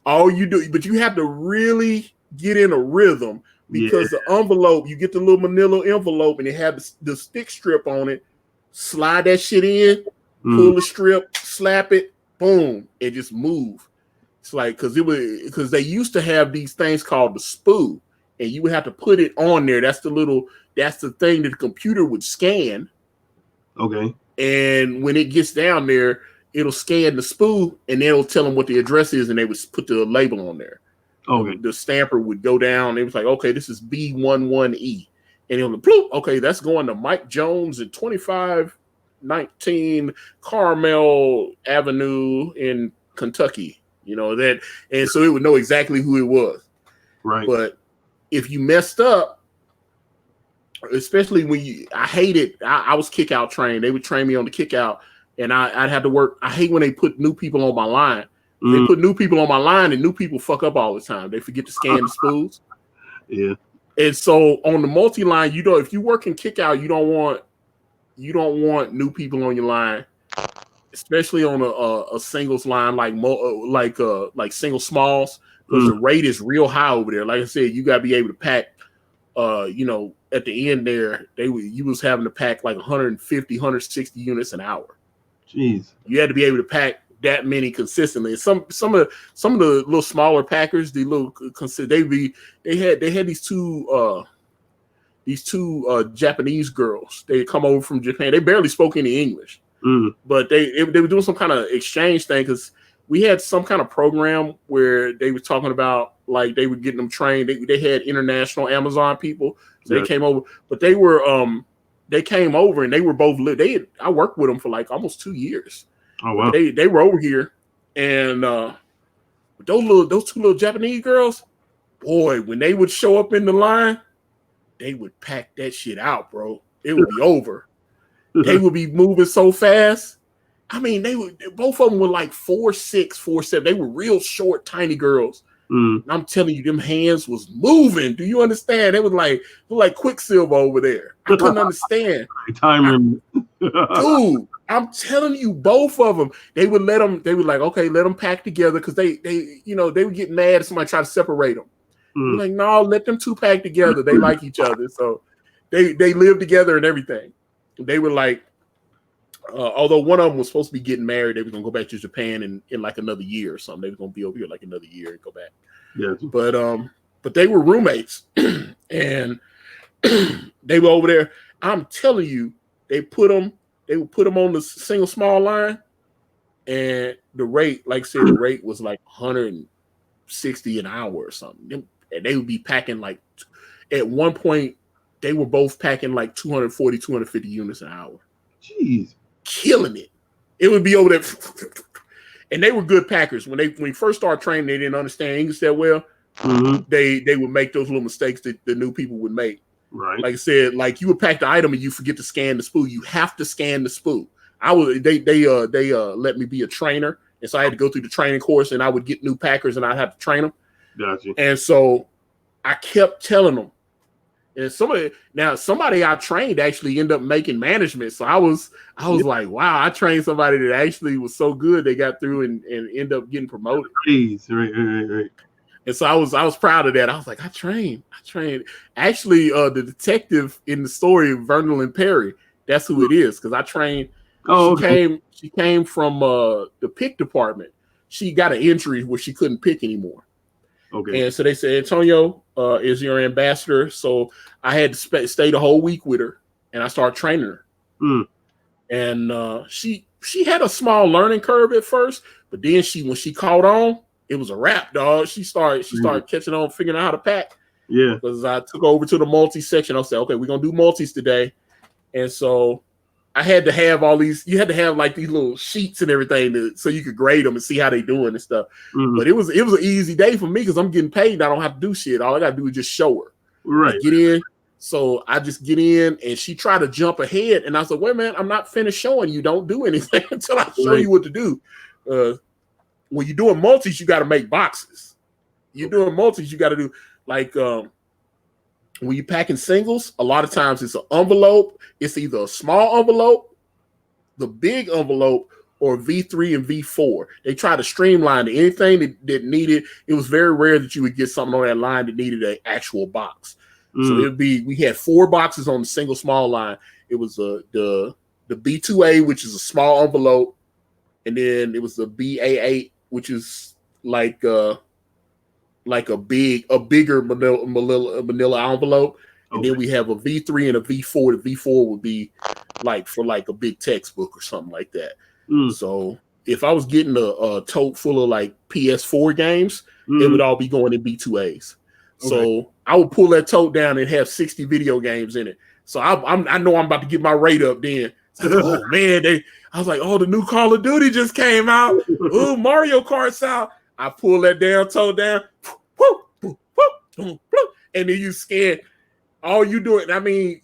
all you do, but you have to really get in a rhythm because the envelope, you get the little manila envelope and it have the stick strip on it. Slide that shit in, pull the strip, slap it, boom, and just move. It's like because they used to have these things called the spoo, and you would have to put it on there. That's the thing that the computer would scan. Okay. And when it gets down there, it'll scan the spoo, and it'll tell them what the address is, and they would put the label on there. Okay. The stamper would go down. It was like, okay, this is B11E. And it'll bloop, okay, that's going to Mike Jones at 2519 Carmel Avenue in Kentucky. You know, that, and so it would know exactly who it was. Right. But if you messed up, especially when I hated, I was kick out trained. They would train me on the kick out, and I'd have to work. I hate when they put new people on my line. They put new people on my line, and new people fuck up all the time. They forget to scan the spools. Yeah. And so on the multi-line, if you work in kick out, you don't want new people on your line, especially on a singles line like single smalls, because the rate is real high over there. Like I said, you got to be able to pack. At the end there, you was having to pack like 150, 160 units an hour. Jeez. You had to be able to pack that many consistently. Some of the little smaller packers, they had these two Japanese girls. They come over from Japan. They barely spoke any English, but they were doing some kind of exchange thing, because we had some kind of program where they were talking about, like, they were getting them trained. They had international Amazon people, so they came over, but they came over and they were both I worked with them for like almost 2 years. Oh wow! They were over here, and those two little Japanese girls, boy, when they would show up in the line, they would pack that shit out, bro. It would be over. They would be moving so fast. I mean, both of them were like 4'6", 4'7". They were real short, tiny girls. And I'm telling you, them hands was moving. Do you understand? They was like Quicksilver over there. I couldn't understand. Dude, I'm telling you, both of them, they would like, okay, let them pack together, because they would get mad if somebody tried to separate them. Like, no, let them two pack together. They like each other. So they live together and everything. They were like, although one of them was supposed to be getting married, they were going to go back to Japan in like another year or something. They were going to be over here like another year and go back. Yeah. But they were roommates, and they were over there. I'm telling you, they would put them on the single small line, and the rate, like I said, the rate was like 160 an hour or something. And they would be packing, like, at one point, they were both packing like 240, 250 units an hour. Jeez. Killing it. It would be over there. And they were good packers. When we first started training, they didn't understand English that well. They would make those little mistakes that the new people would make. Right. Like I said, like, you would pack the item and you forget to scan the spool. You have to scan the spool. They let me be a trainer, and so I had to go through the training course, and I would get new packers and I'd have to train them. Gotcha. And so I kept telling them. And somebody I trained actually ended up making management. So I was like, wow, I trained somebody that actually was so good they got through and ended up getting promoted. Right. And so I was proud of that. I was like, I trained. Actually, the detective in the story, Vernal and Perry, that's who it is, because I trained. She came from the pick department. She got an injury where she couldn't pick anymore. Okay. And so they said, Antonio is your ambassador. So I had to stay the whole week with her, and I started training her. And she had a small learning curve at first, but then when she caught on, it was a wrap, dog. She started catching on, figuring out how to pack. Yeah. Because I took over to the multi section. I said, okay, we're gonna do multis today. And so I had to have all these. You had to have like these little sheets and everything so you could grade them and see how they doing and stuff. But it was an easy day for me because I'm getting paid and I don't have to do shit. All I gotta do is just show her. Right. Get in. So I just get in, and she tried to jump ahead, and I said, "Wait, man, I'm not finished showing you. Don't do anything until I show you what to do." When you're doing multis, you got to make boxes. You're doing multis, you got to do like when you're packing singles. A lot of times it's an envelope. It's either a small envelope, the big envelope, or V3 and V4. They try to streamline anything that needed. It was very rare that you would get something on that line that needed an actual box. So we had 4 boxes on the single small line. It was the B2A, which is a small envelope, and then it was the BA8, which is like a bigger manila envelope, and then we have a V3 and a V4. The V4 would be like for like a big textbook or something like that. So if I was getting a tote full of like PS4 games, it would all be going in B2As. So I would pull that tote down and have 60 video games in it. So I know I'm about to get my rate up then. Oh man, I was like, oh, the new Call of Duty just came out. Oh, Mario Kart's out. I pull that damn tote down, and then you scan. All you do it. I mean,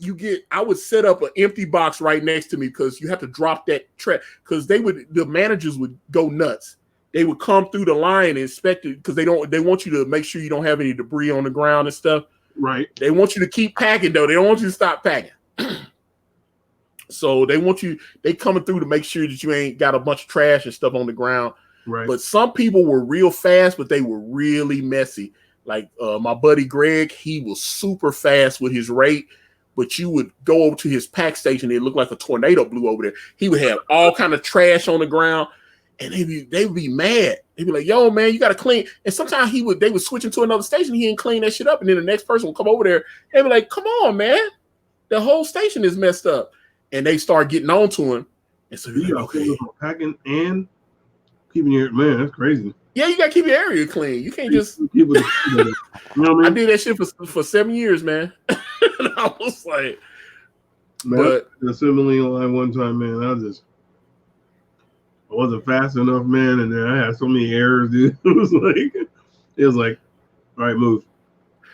I would set up an empty box right next to me because you have to drop that trash because the managers would go nuts. They would come through the line and inspect it because they want you to make sure you don't have any debris on the ground and stuff. Right. They want you to keep packing though. They don't want you to stop packing. So they coming through to make sure that you ain't got a bunch of trash and stuff on the ground. Right. But some people were real fast, but they were really messy. Like my buddy Greg, he was super fast with his rate, but you would go over to his pack station, it looked like a tornado blew over there. He would have all kind of trash on the ground, and they would be mad. They'd be like, "Yo, man, you got to clean." And sometimes they would switch into another station, he didn't clean that shit up, and then the next person would come over there, and be like, "Come on, man, the whole station is messed up," and they start getting on to him, and so you got packing and keeping your man. That's crazy. Yeah, you gotta keep your area clean. You can't just. You know what I mean? I did that shit for 7 years, man. And I was like, man, but assembly line one time, man, I wasn't fast enough, man, and then I had so many errors, dude. It was like, all right, move.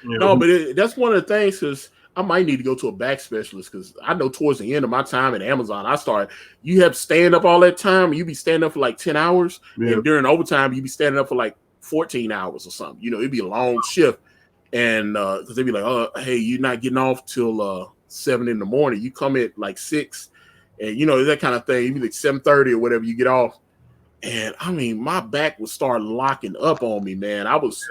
You know, no, but that's one of the things because I might need to go to a back specialist because I know towards the end of my time at Amazon, you have to stand up all that time. You be standing up for like 10 hours. Yeah. And during overtime, you be standing up for like 14 hours or something. You know, it'd be a long shift. And because they'd be like, oh, hey, you're not getting off till 7 in the morning. You come at like 6. And, you know, that kind of thing. You'd be like 7:30 or whatever you get off. And I mean, my back would start locking up on me, man. I was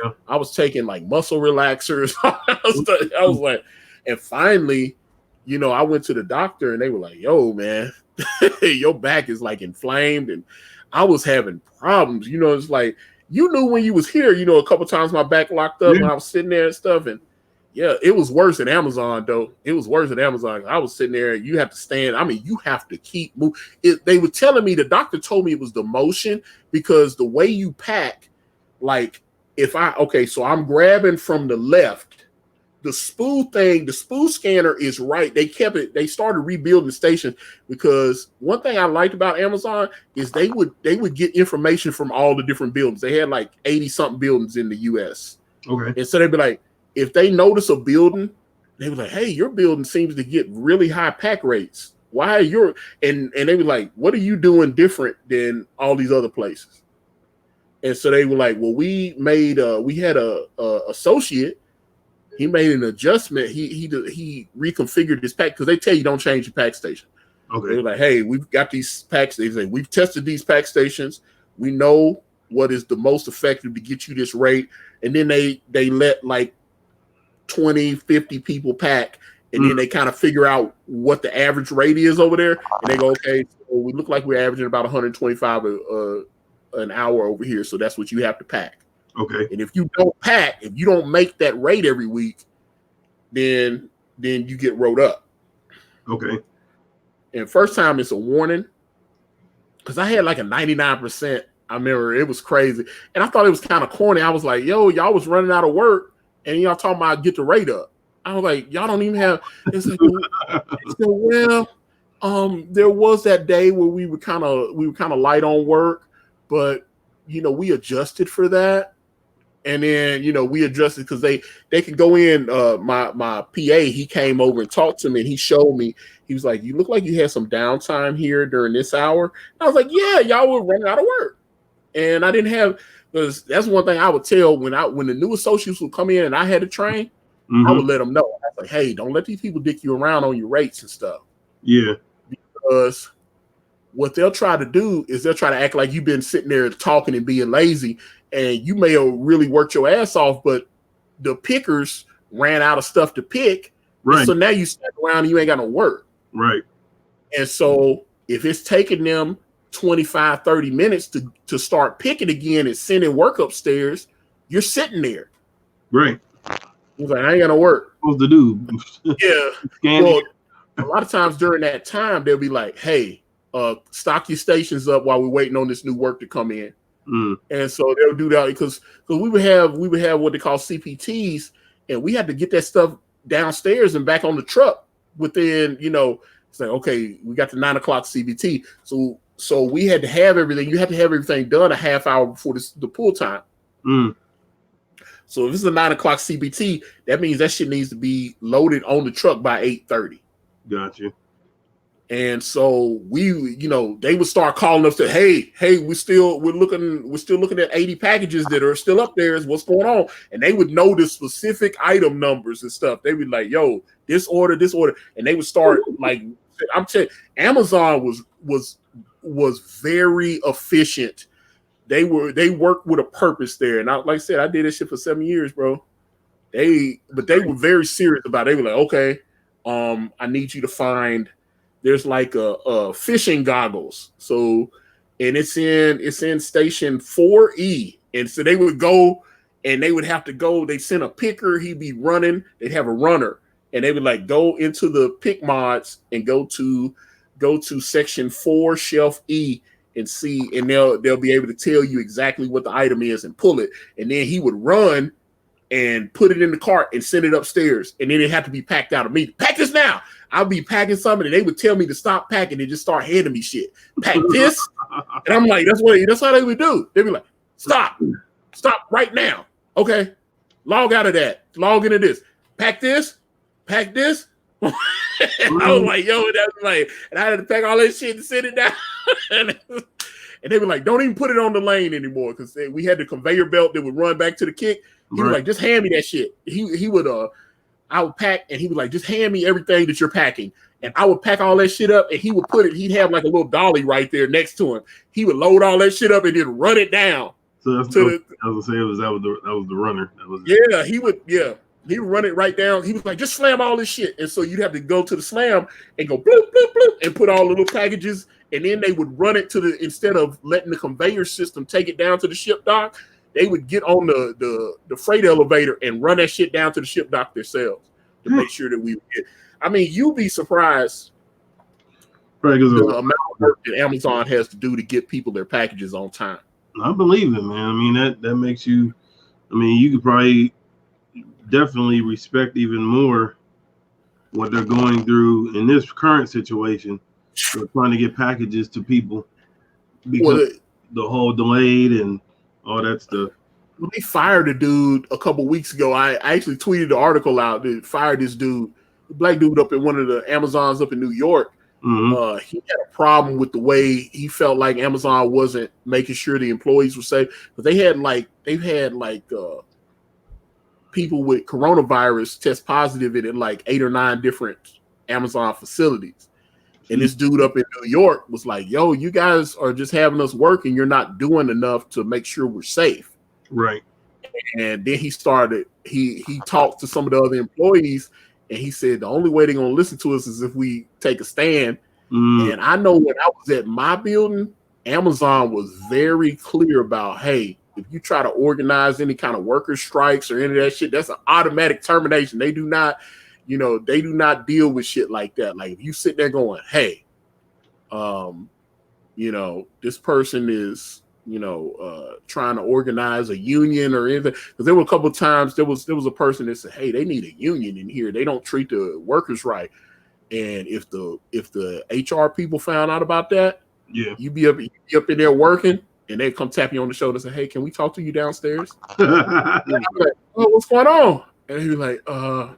taking like muscle relaxers. I was like, and finally, you know, I went to the doctor and they were like, yo, man, your back is like inflamed. And I was having problems. You know, it's like, you knew when you was here, you know, a couple times my back locked up when I was sitting there and stuff. And yeah, it was worse at Amazon, though. It was worse at Amazon. I was sitting there. You have to stand. I mean, you have to keep moving. They were telling me, the doctor told me it was the motion because the way you pack, like so I'm grabbing from the left. The spool scanner is right. They started rebuilding the station because one thing I liked about Amazon is they would get information from all the different buildings. They had like 80 something buildings in the US. Okay. And so they'd be like, if they notice a building, they were like, hey, your building seems to get really high pack rates. Why are your and they were like, what are you doing different than all these other places? And so they were like, well, we had a associate. He made an adjustment. He reconfigured his pack because they tell you don't change your pack station. Okay. They're like, hey, we've got these pack stations. We've tested these pack stations. We know what is the most effective to get you this rate. And then they let like 20, 50 people pack, and then they kind of figure out what the average rate is over there. And they go, okay, so we look like we're averaging about 125 an hour over here. So that's what you have to pack. Okay. And if you don't make that rate every week, then you get wrote up. Okay. And first time it's a warning because I had like a 99%. I remember it was crazy. And I thought it was kind of corny. I was like, yo, y'all was running out of work and y'all talking about get the rate up. I was like, y'all don't even have. It's like, well, there was that day where we were kind of light on work, but you know, we adjusted for that. And then, you know, we adjusted because they could go in. My PA, he came over and talked to me and he showed me. He was like, you look like you had some downtime here during this hour. And I was like, yeah, y'all were running out of work. And I didn't have, because that's one thing I would tell when the new associates would come in and I had to train, I would let them know. I was like, hey, don't let these people dick you around on your rates and stuff. Yeah. Because what they'll try to do is they'll try to act like you've been sitting there talking and being lazy, and you may have really worked your ass off, but the pickers ran out of stuff to pick. Right. So now you stand around and you ain't got no work. Right. And so if it's taking them 25, 30 minutes to start picking again and sending work upstairs, you're sitting there. Right. He's like, I ain't gonna work. What to do? Yeah. Well, a lot of times during that time, they'll be like, hey, stock your stations up while we're waiting on this new work to come in. And so they'll do that because we would have what they call CPTs, and we had to get that stuff downstairs and back on the truck within, it's like, okay, we got the 9 o'clock CBT. So we had to have everything. You had to have everything done a half hour before the pull time. So if it's a 9 o'clock CBT, that means that shit needs to be loaded on the truck by 8:30. Gotcha. And so they would start calling us to, hey, we're still looking at 80 packages that are still up there. Is what's going on? And they would know the specific item numbers and stuff. They would be like, yo, this order, and they would start like, I'm telling you, Amazon was very efficient. They worked with a purpose there. And like I said, I did this shit for 7 years, bro. They were very serious about it. They were like, okay, I need you to find. There's like a fishing goggles. So, and it's in station 4E. And so they would go and they would have to go. They send a picker. He'd be running. They'd have a runner, and they would like go into the pick mods and go to section 4 shelf E and see, and they'll be able to tell you exactly what the item is and pull it. And then he would run and put it in the cart and send it upstairs. And then it had to be packed out of me. Pack this now. I'll be packing something and they would tell me to stop packing and just start handing me shit. Pack this. And I'm like, that's how they would do. They'd be like, stop right now. Okay. Log out of that. Log into this. Pack this. And I was like, yo, that's like, and I had to pack all that shit and send it down. And they were like, don't even put it on the lane anymore, because we had the conveyor belt that would run back to the kick. He was like, just hand me that shit. He would I would pack, and he was like, just hand me everything that you're packing. And I would pack all that shit up, and he would he'd have like a little dolly right there next to him. He would load all that shit up and then run it down. So that's I was gonna say that was the runner. He would run it right down. He was like, just slam all this shit. And so you'd have to go to the slam and go bloop, bloop, bloop, and put all the little packages. And then they would run it instead of letting the conveyor system take it down to the ship dock, they would get on the freight elevator and run that shit down to the ship dock themselves to make sure that we get. I mean, you'd be surprised the amount of work that Amazon has to do to get people their packages on time. I believe it, man. I mean, that makes you, I mean, you could probably definitely respect even more what they're going through in this current situation. They're trying to get packages to people because the whole delayed and all that stuff. They fired a dude a couple weeks ago. I actually tweeted the article out. They fired this dude, a black dude up in one of the Amazons up in New York. Mm-hmm. He had a problem with the way he felt like Amazon wasn't making sure the employees were safe. But they've had people with coronavirus test positive in like 8 or 9 different Amazon facilities. And this dude up in New York was like, yo, you guys are just having us work and you're not doing enough to make sure we're safe. Right. And then he talked to some of the other employees and he said, the only way they're going to listen to us is if we take a stand. And I know when I was at my building, Amazon was very clear about, hey, if you try to organize any kind of worker strikes or any of that shit, that's an automatic termination. They do not deal with shit like that. Like if you sit there going, hey, this person is, trying to organize a union or anything. Because there were a couple of times there was a person that said, hey, they need a union in here. They don't treat the workers right. And if the HR people found out about that, you'd be up in there working. And they come tap you on the shoulder and say, hey, can we talk to you downstairs? And I'm like, oh, what's going on? And he's like, I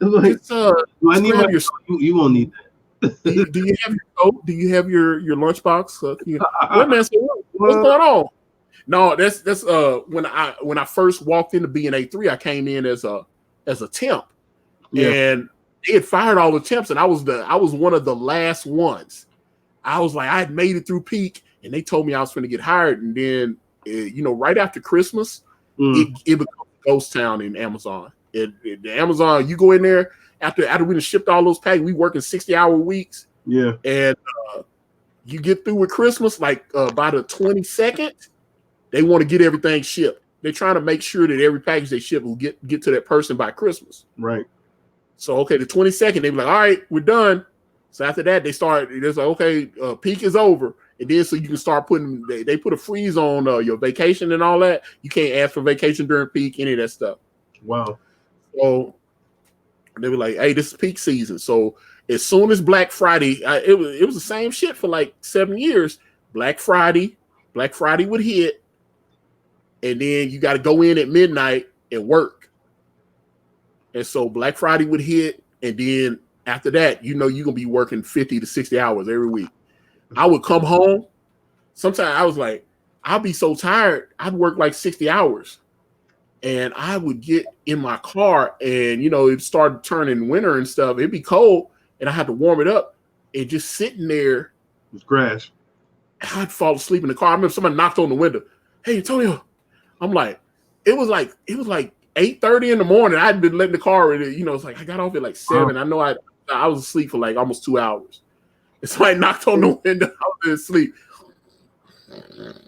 need you won't need that. do you have your coat? Do you have your lunchbox? Wait, man, so what's going on? No, that's when I first walked into BNA3, I came in as a temp. And they had fired all the temps, and I was one of the last ones. I was like, I had made it through peak. And they told me I was going to get hired. And then, right after Christmas, it becomes a ghost town in Amazon. The Amazon, you go in there after we shipped all those packages, we working 60-hour weeks. Yeah. And You get through with Christmas, like by the 22nd, they want to get everything shipped. They're trying to make sure that every package they ship will get to that person by Christmas. Right. So, okay, the 22nd, they be like, all right, we're done. So after that, it's like, okay, peak is over. And then so you can start putting, they put a freeze on your vacation and all that. You can't ask for vacation during peak, any of that stuff. Wow. So they were like, hey, this is peak season. So as soon as Black Friday, it was the same shit for like 7 years. Black Friday would hit, and then you got to go in at midnight and work. And so Black Friday would hit, and then after that, you're going to be working 50 to 60 hours every week. I would come home. Sometimes I was like, I'll be so tired, I'd work like 60 hours. And I would get in my car and, it started turning winter and stuff. It'd be cold and I had to warm it up. And just sitting there. It's crash. I'd fall asleep in the car. I remember somebody knocked on the window. Hey, Antonio. I'm like, it was like 8:30 in the morning. I'd been letting the car, it's like I got off at like 7. I know I was asleep for like almost 2 hours. And somebody knocked on the window. I was asleep.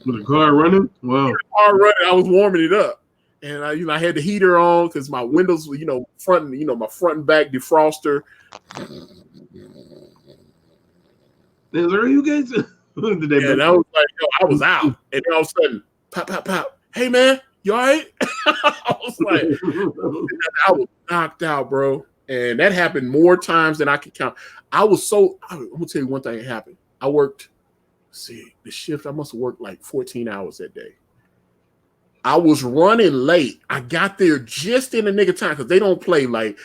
With the car running? Wow. The car running. I was warming it up. And I had the heater on because my windows were, front, my front and back defroster. Are you guys? And I was like, I was out. And then all of a sudden, pop, pop, pop. Hey man, you all right? I was like, I was knocked out, bro. And that happened more times than I could count. I'm gonna tell you one thing that happened. I worked, the shift, I must have worked like 14 hours that day. I was running late. I got there just in the nick of time because they don't play like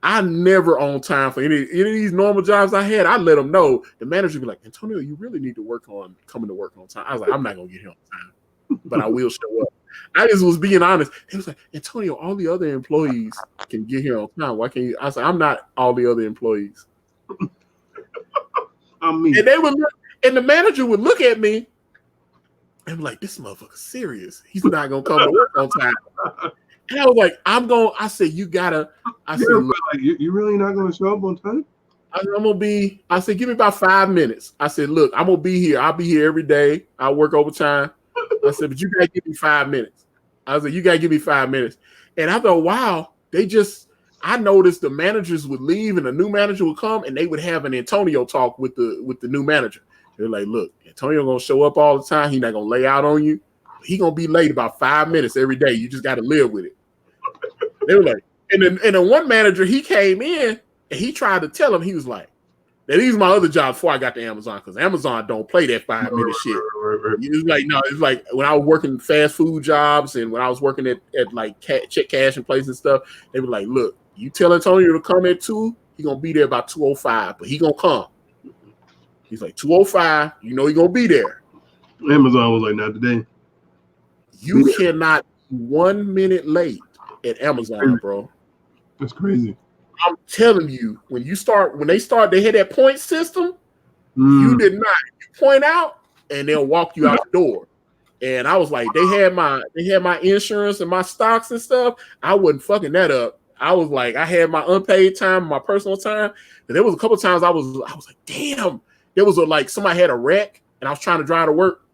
I never on time for any of these normal jobs I had. I let them know. The manager would be like, Antonio, you really need to work on coming to work on time. I was like, I'm not gonna get here on time, but I will show up. I just was being honest. He was like, Antonio, all the other employees can get here on time. Why can't you? I said, I'm not all the other employees. I'm me. And they would look, and the manager would look at me. I'm like, this motherfucker's serious. He's not gonna come to work on time. And I was like, I said, you gotta. I said, look, like, you really not gonna show up on time? I said, give me about 5 minutes. I said, look, I'm gonna be here. I'll be here every day. I'll work overtime. I said, but you gotta give me 5 minutes. I said, you gotta give me 5 minutes. And after a while, I noticed the managers would leave and a new manager would come and they would have an Antonio talk with the new manager. They're like, look, Antonio gonna show up all the time. He's not gonna lay out on you. He gonna be late about 5 minutes every day. You just gotta live with it. They were like, and then one manager, he came in and he tried to tell him, he was like, now these are my other jobs before I got to Amazon, because Amazon don't play that 5 minute shit. It's like, no, it's like when I was working fast food jobs and when I was working at like check cash and places and stuff, they were like, look, you tell Antonio to come at 2, he gonna be there about 2:05, but he gonna come. He's like 2:05, he gonna be there. Amazon was like, not today. You cannot be 1 minute late at Amazon, bro. That's crazy. I'm telling you, when they had that point system, you did not. You point out and they'll walk you out the door. And I was like, they had my insurance and my stocks and stuff. I wasn't fucking that up. I was like, I had my unpaid time, my personal time. And there was a couple of times I was like, damn. There was like somebody had a wreck and I was trying to drive to work.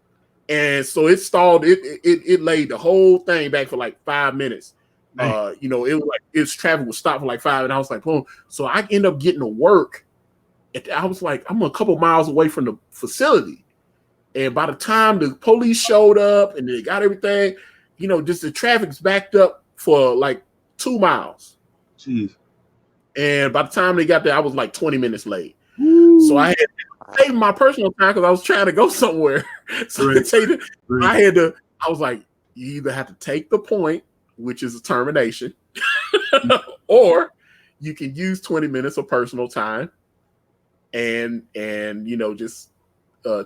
And so it stalled. It laid the whole thing back for like 5 minutes. It was like its traffic would stop for like 5, and I was like, boom. So I end up getting to work. I was like, I'm a couple miles away from the facility. And by the time the police showed up and they got everything, just the traffic's backed up for like 2 miles. Jeez. And by the time they got there, I was like 20 minutes late. Woo. So I had to save my personal time because I was trying to go somewhere. So I was like, you either have to take the point, which is a termination, or you can use 20 minutes of personal time and just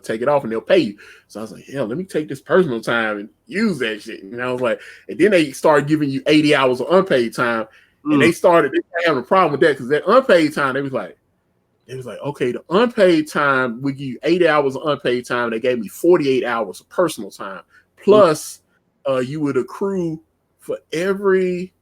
take it off and they'll pay you. So I was like, hell, let me take this personal time and use that shit. And I was like, and then they started giving you 80 hours of unpaid time. And they started having a problem with that because that unpaid time, they was like, okay, the unpaid time, we give you 80 hours of unpaid time. They gave me 48 hours of personal time. Plus, you would accrue for every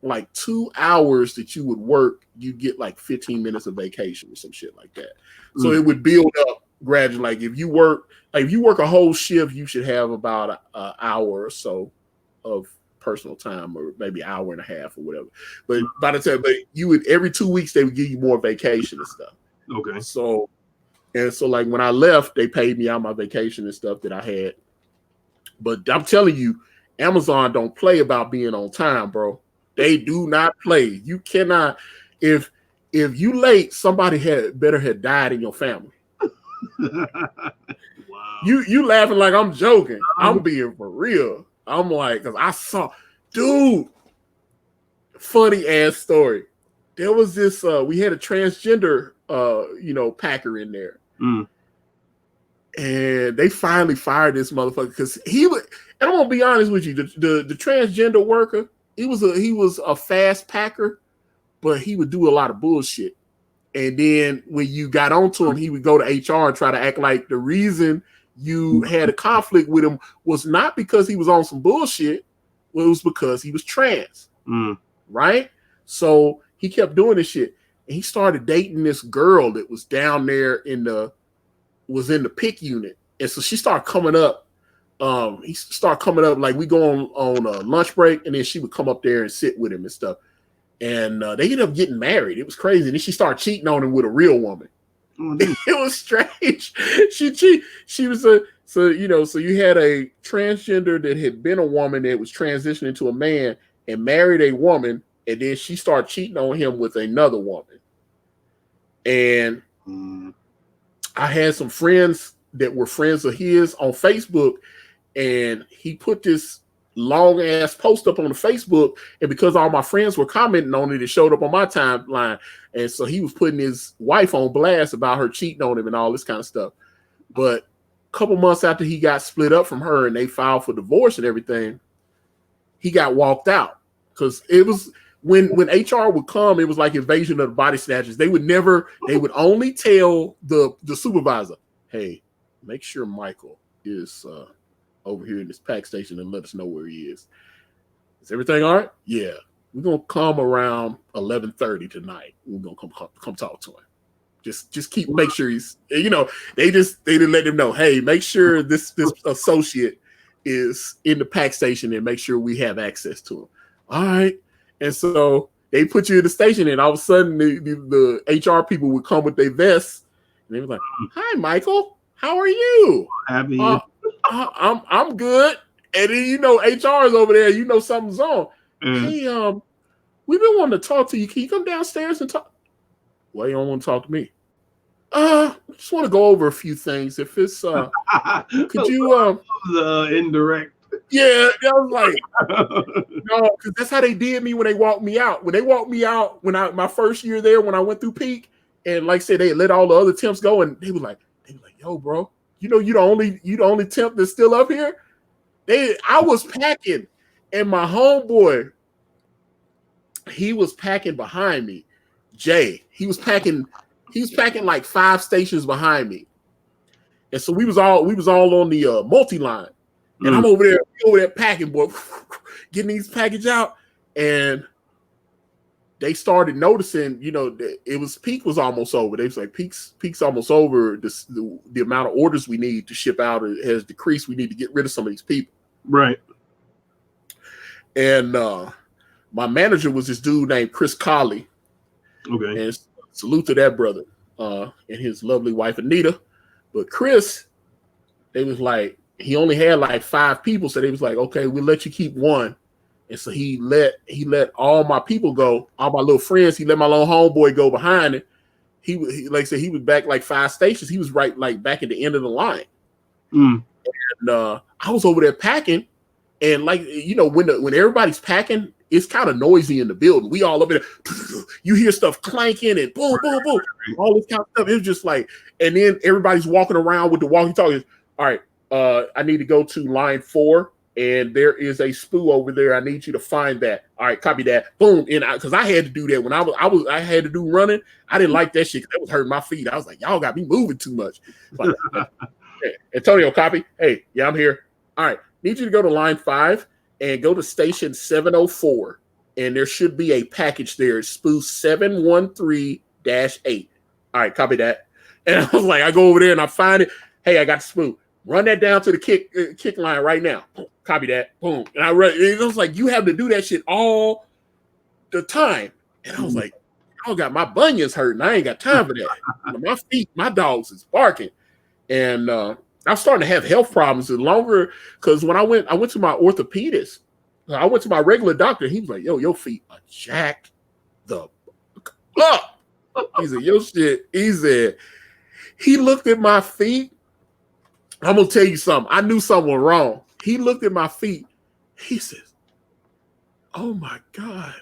like 2 hours that you would work, you get like 15 minutes of vacation or some shit like that. So it would build up gradually. Like if you work a whole shift, you should have about an hour or so of personal time, or maybe an hour and a half or whatever. But by the time, but you would every 2 weeks they would give you more vacation and stuff. Okay. So like when I left, they paid me out my vacation and stuff that I had. But I'm telling you, Amazon don't play about being on time, bro. They do not play. You cannot. If you late, somebody better have died in your family. Wow. You laughing like I'm joking. I'm being for real. I'm like, because I saw, dude, funny ass story. There was this, we had a transgender, packer in there. Mm. And they finally fired this motherfucker because he would, and I'm gonna be honest with you, the transgender worker, he was a fast packer, but he would do a lot of bullshit. And then when you got onto him, he would go to HR and try to act like the reason you had a conflict with him was not because he was on some bullshit, well, it was because he was trans. Right? So he kept doing this shit. And he started dating this girl that was down there in the pick unit. And so she started coming up. He started coming up like we go on a lunch break, and then she would come up there and sit with him and stuff. And they ended up getting married. It was crazy. And then she started cheating on him with a real woman. Oh, it was strange. She was so you had a transgender that had been a woman that was transitioning to a man and married a woman, and then she started cheating on him with another woman. And I had some friends that were friends of his on Facebook, and he put this long ass post up on the Facebook, and because all my friends were commenting on it, it showed up on my timeline. And so he was putting his wife on blast about her cheating on him and all this kind of stuff. But a couple months after he got split up from her and they filed for divorce and everything, he got walked out. Because it was when HR would come, it was like invasion of the body snatchers. They would only tell the supervisor, hey, make sure Michael is over here in this pack station and let us know where he is. Is everything all right? Yeah. We're gonna come around 11:30 tonight. We're gonna come talk to him. Just make sure he's, they didn't let him know, hey, make sure this associate is in the pack station and make sure we have access to him. All right. And so they put you in the station, and all of a sudden the HR people would come with their vests, and they were like, hi, Michael, how are you? Happy. I'm good. And then HR is over there, something's on. Hey, we've been wanting to talk to you. Can you come downstairs and talk? Why you don't want to talk to me? I just want to go over a few things. If it's could you the indirect. Yeah, I was like, no, because that's how they did me when they walked me out. When they walked me out, my first year there, when I went through peak, and like I said, they let all the other temps go, and they were like, yo, bro, you the only temp that's still up here. I was packing, and my homeboy, he was packing behind me. Jay, he was packing like 5 stations behind me, and so we was all on the multi-line. And I'm over there packing, boy, getting these packages out. And they started noticing, it was peak was almost over. They was like, peak's almost over. The amount of orders we need to ship out has decreased. We need to get rid of some of these people. Right. And my manager was this dude named Chris Colley. Okay. And salute to that brother and his lovely wife, Anita. But Chris, they was like, he only had like 5 people, so they was like, okay, we'll let you keep 1. And so he let all my people go, all my little friends. He let my little homeboy go behind it. He like I said, he was back like 5 stations. He was right like back at the end of the line. And I was over there packing, and like when everybody's packing, it's kind of noisy in the building. We all up in there, you hear stuff clanking and boom, boom, boom, all this kind of stuff. It was just like, and then everybody's walking around with the walkie-talkies. All right. I need to go to line 4, and there is a spoo over there. I need you to find that. All right, copy that. Boom. And because I had to do that when I had to do running. I didn't like that shit because that was hurting my feet. I was like, y'all got me moving too much. Like, hey, Antonio, copy. Hey, yeah, I'm here. All right, need you to go to line 5 and go to station 704, and there should be a package there. It's spoo 713-8. All right, copy that. And I was like, I go over there and I find it. Hey, I got the spoon. Run that down to the kick line right now. Copy that. Boom. And I run. It was like, you have to do that shit all the time. And I was like, I got my bunions hurting. I ain't got time for that. My feet, my dogs is barking. And I'm starting to have health problems the longer, because when I went to my orthopedist. I went to my regular doctor. He was like, yo, your feet are jacked the up. He said, yo, shit. He said, he looked at my feet. I'm going to tell you something. I knew something was wrong. He looked at my feet. He says, oh, my God.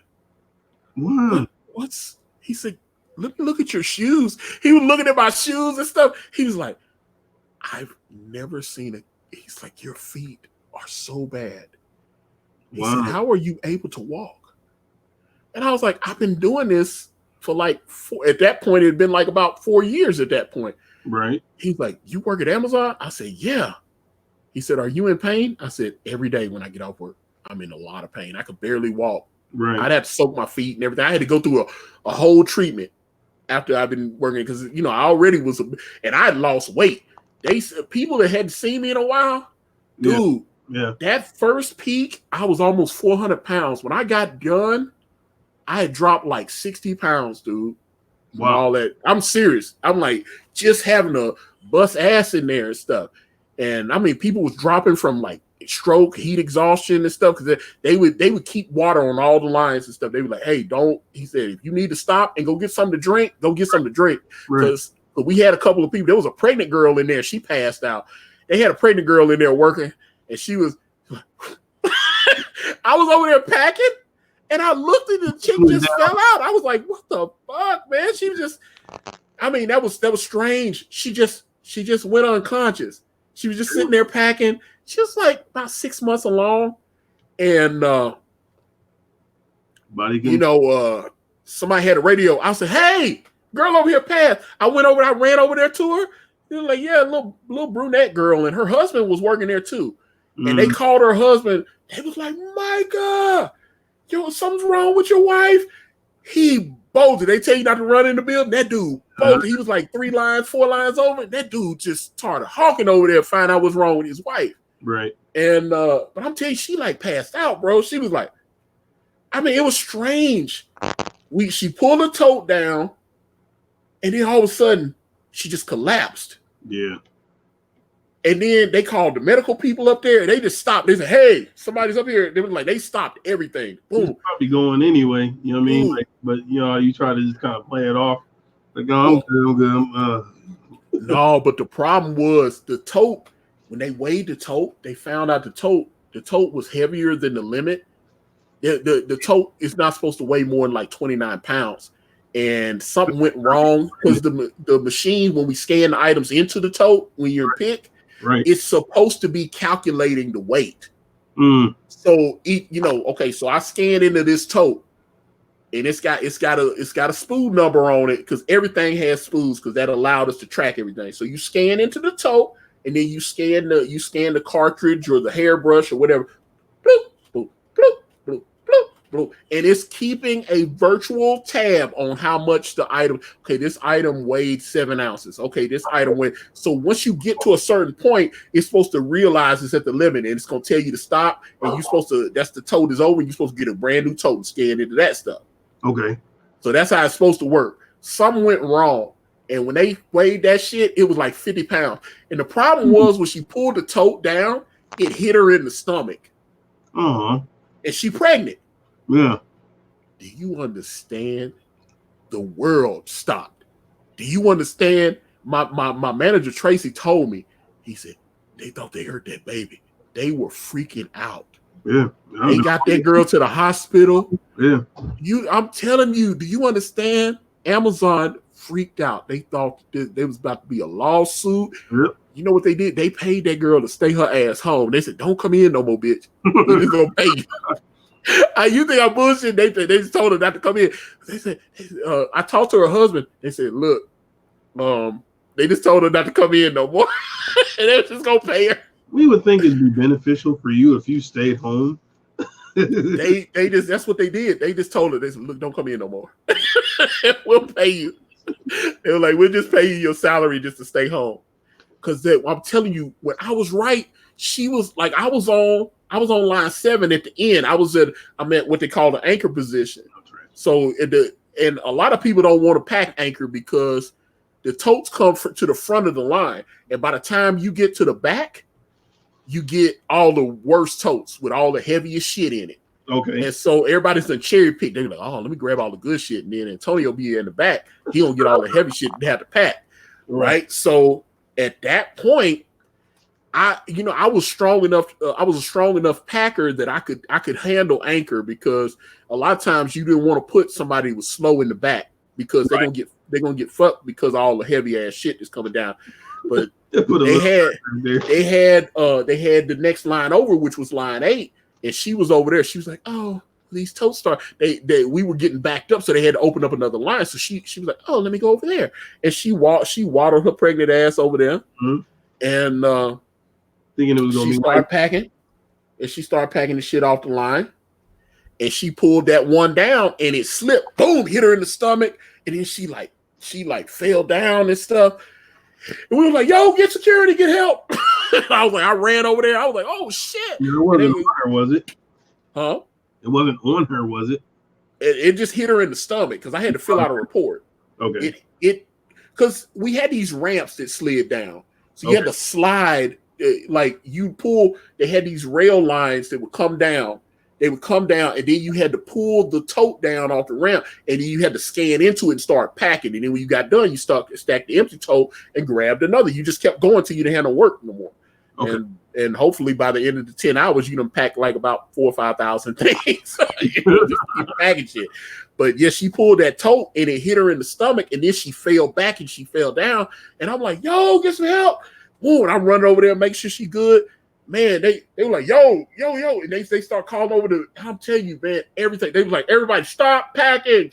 Wow. He said, look at your shoes. He was looking at my shoes and stuff. He was like, I've never seen it. He's like, your feet are so bad. He said, how are you able to walk? And I was like, I've been doing this for like at that point, it had been like about 4 years at that point. Right. He's like, you work at Amazon? I said, yeah. He said, are you in pain? I said, every day when I get off work, I'm in a lot of pain. I could barely walk. Right. I'd have to soak my feet and everything. I had to go through a whole treatment after I've been working, because, you know, I already was, and I had lost weight. People that hadn't seen me in a while, dude, that first peak, I was almost 400 pounds. When I got done, I had dropped like 60 pounds, dude. Wow. All that. I'm serious. I'm like, just having to bust ass in there and stuff. And I mean, people was dropping from like stroke, heat exhaustion and stuff, because they would keep water on all the lines and stuff. They were like, hey, don't, he said, if you need to stop and go get something to drink, go get something to drink. Because we had a couple of people. There was a pregnant girl in there. She passed out. They had a pregnant girl in there working, and she was, I was over there packing, and I looked at the chick just fell out. I was like, what the fuck, man? She was just, I mean, that was strange. She just went unconscious. She was just sitting there packing. She was like about 6 months along. And, somebody had a radio. I said, hey, girl over here passed. I ran over there to her. She was like, yeah, little brunette girl. And her husband was working there too. And they called her husband. They was like, my God, yo, something's wrong with your wife. He bolted. They tell you not to run in the building. That dude bolted. He was like 4 lines over. That dude just started honking over there to find out what's wrong with his wife. Right. And but I'm telling you, she like passed out, bro. She was like, I mean, it was strange. She pulled her tote down, and then all of a sudden she just collapsed. Yeah. And then they called the medical people up there, and they just stopped. They said, hey, somebody's up here. They were like, they stopped everything. Boom. It's probably going anyway. You know what I mean? Like, but you know, you try to just kind of play it off. Like, oh, I'm good. No, but the problem was the tote. When they weighed the tote, they found out the tote was heavier than the limit. The tote is not supposed to weigh more than like 29 pounds. And something went wrong because the machine, when we scan the items into the tote, when you're in pick, it's supposed to be calculating the weight. So so I scanned into this tote, and it's got a spool number on it, because everything has spools, because that allowed us to track everything. So you scan into the tote, and then you scan the cartridge or the hairbrush or whatever. Bloop, bloop, bloop, bloop, bloop, bloop. And it's keeping a virtual tab on how much the item. Okay, this item weighed 7 ounces. Okay, this item weighed. So once you get to a certain point, it's supposed to realize it's at the limit, and it's going to tell you to stop. And you're supposed to, that's the tote is over. You're supposed to get a brand new tote and scan into that stuff. Okay. So that's how it's supposed to work. Something went wrong. And when they weighed that shit, it was like 50 pounds. And the problem was, when she pulled the tote down, it hit her in the stomach. And she pregnant. Yeah. Do you understand? The world stopped. Do you understand? My manager, Tracy, told me, he said, they thought they hurt that baby. They were freaking out. Yeah. They got that girl to the hospital. Yeah. I'm telling you, do you understand? Amazon freaked out. They thought there was about to be a lawsuit. Yep. You know what they did? They paid that girl to stay her ass home. They said, don't come in no more, bitch. We're just going to pay you. You think I'm bullshit? They just told her not to come in. They said, I talked to her husband. They said, look, they just told her not to come in no more. And they were just going to pay her. We would think it'd be beneficial for you if you stayed home. That's what they did. They just told her, they said, look, don't come in no more. We'll pay you. They were like, we'll just pay you your salary just to stay home. Because I'm telling you, when I was right, she was like, I was on line 7 at the end. I'm at what they call the anchor position. So and a lot of people don't want to pack anchor because the totes come to the front of the line, and by the time you get to the back, you get all the worst totes with all the heaviest shit in it. Okay. And so everybody's done cherry pick. They're like, oh, let me grab all the good shit, and then Antonio be in the back. He don't get all the heavy shit they have to pack, right? So at that point, I was strong enough. I was a strong enough packer that I could handle anchor, because a lot of times you didn't want to put somebody who was slow in the back, because they're gonna get fucked because of all the heavy ass shit that's coming down. But they had the next line over, which was line 8, and she was over there. She was like, oh, these totes start. We were getting backed up, so they had to open up another line. So she was like, oh, let me go over there, and she waddled her pregnant ass over there, and thinking it was gonna be started packing, and she started packing the shit off the line, and she pulled that one down, and it slipped, boom, hit her in the stomach, and then she fell down and stuff. And we were like, yo, get security, get help. I was like, I ran over there. I was like, oh shit. It wasn't on her, was it? Huh? It wasn't on her, was it? It just hit her in the stomach, because I had to fill out a report. Okay. Because we had these ramps that slid down, so you had to slide. Like you pull, they had these rail lines that would come down. They would come down, and then you had to pull the tote down off the ramp, and then you had to scan into it and start packing. And then when you got done, you stacked the empty tote and grabbed another. You just kept going till you didn't have no work no more. Okay. And hopefully by the end of the 10 hours, you done packed like about 4,000 or 5,000 things. Just keep packing shit. But yeah, she pulled that tote, and it hit her in the stomach, and then she fell back and she fell down. And I'm like, yo, get some help. Whoa, and I'm running over there, make sure she good. Man, they were like, yo, and they start calling over I'm telling you, man, everything. They were like, everybody, stop packing.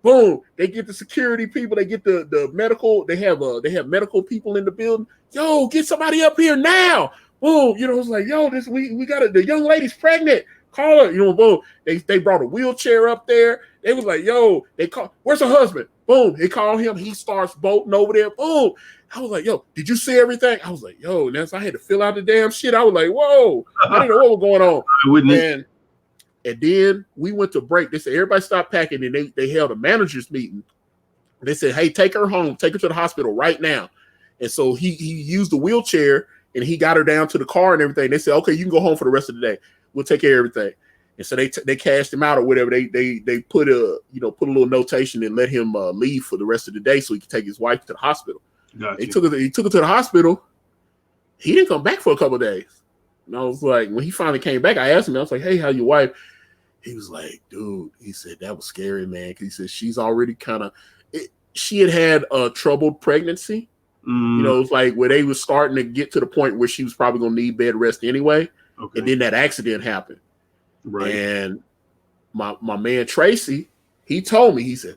Boom, they get the security people, they get the medical, they have medical people in the building. Yo, get somebody up here now. Boom, it's like, yo, we got the young lady's pregnant. Call her, boom. They brought a wheelchair up there. They was like, yo, where's her husband? Boom, they call him. He starts bolting over there. Boom. I was like, yo, did you see everything? I was like, yo, and I had to fill out the damn shit. I was like, whoa, I didn't know what was going on. And then we went to break. They said, everybody stop packing. And they held a manager's meeting. They said, hey, take her home. Take her to the hospital right now. And so he used the wheelchair, and he got her down to the car and everything. They said, okay, you can go home for the rest of the day. We'll take care of everything. And so they cashed him out or whatever. They put a little notation and let him leave for the rest of the day so he could take his wife to the hospital. Gotcha. He took her to the hospital. He didn't come back for a couple of days. And I was like, when he finally came back, I asked him, I was like, hey, how's your wife? He was like, dude, he said, that was scary, man. Because he said she's already she had a troubled pregnancy. It's like where they was starting to get to the point where she was probably going to need bed rest anyway. Okay. And then that accident happened. Right. And my man Tracy, he told me, he said,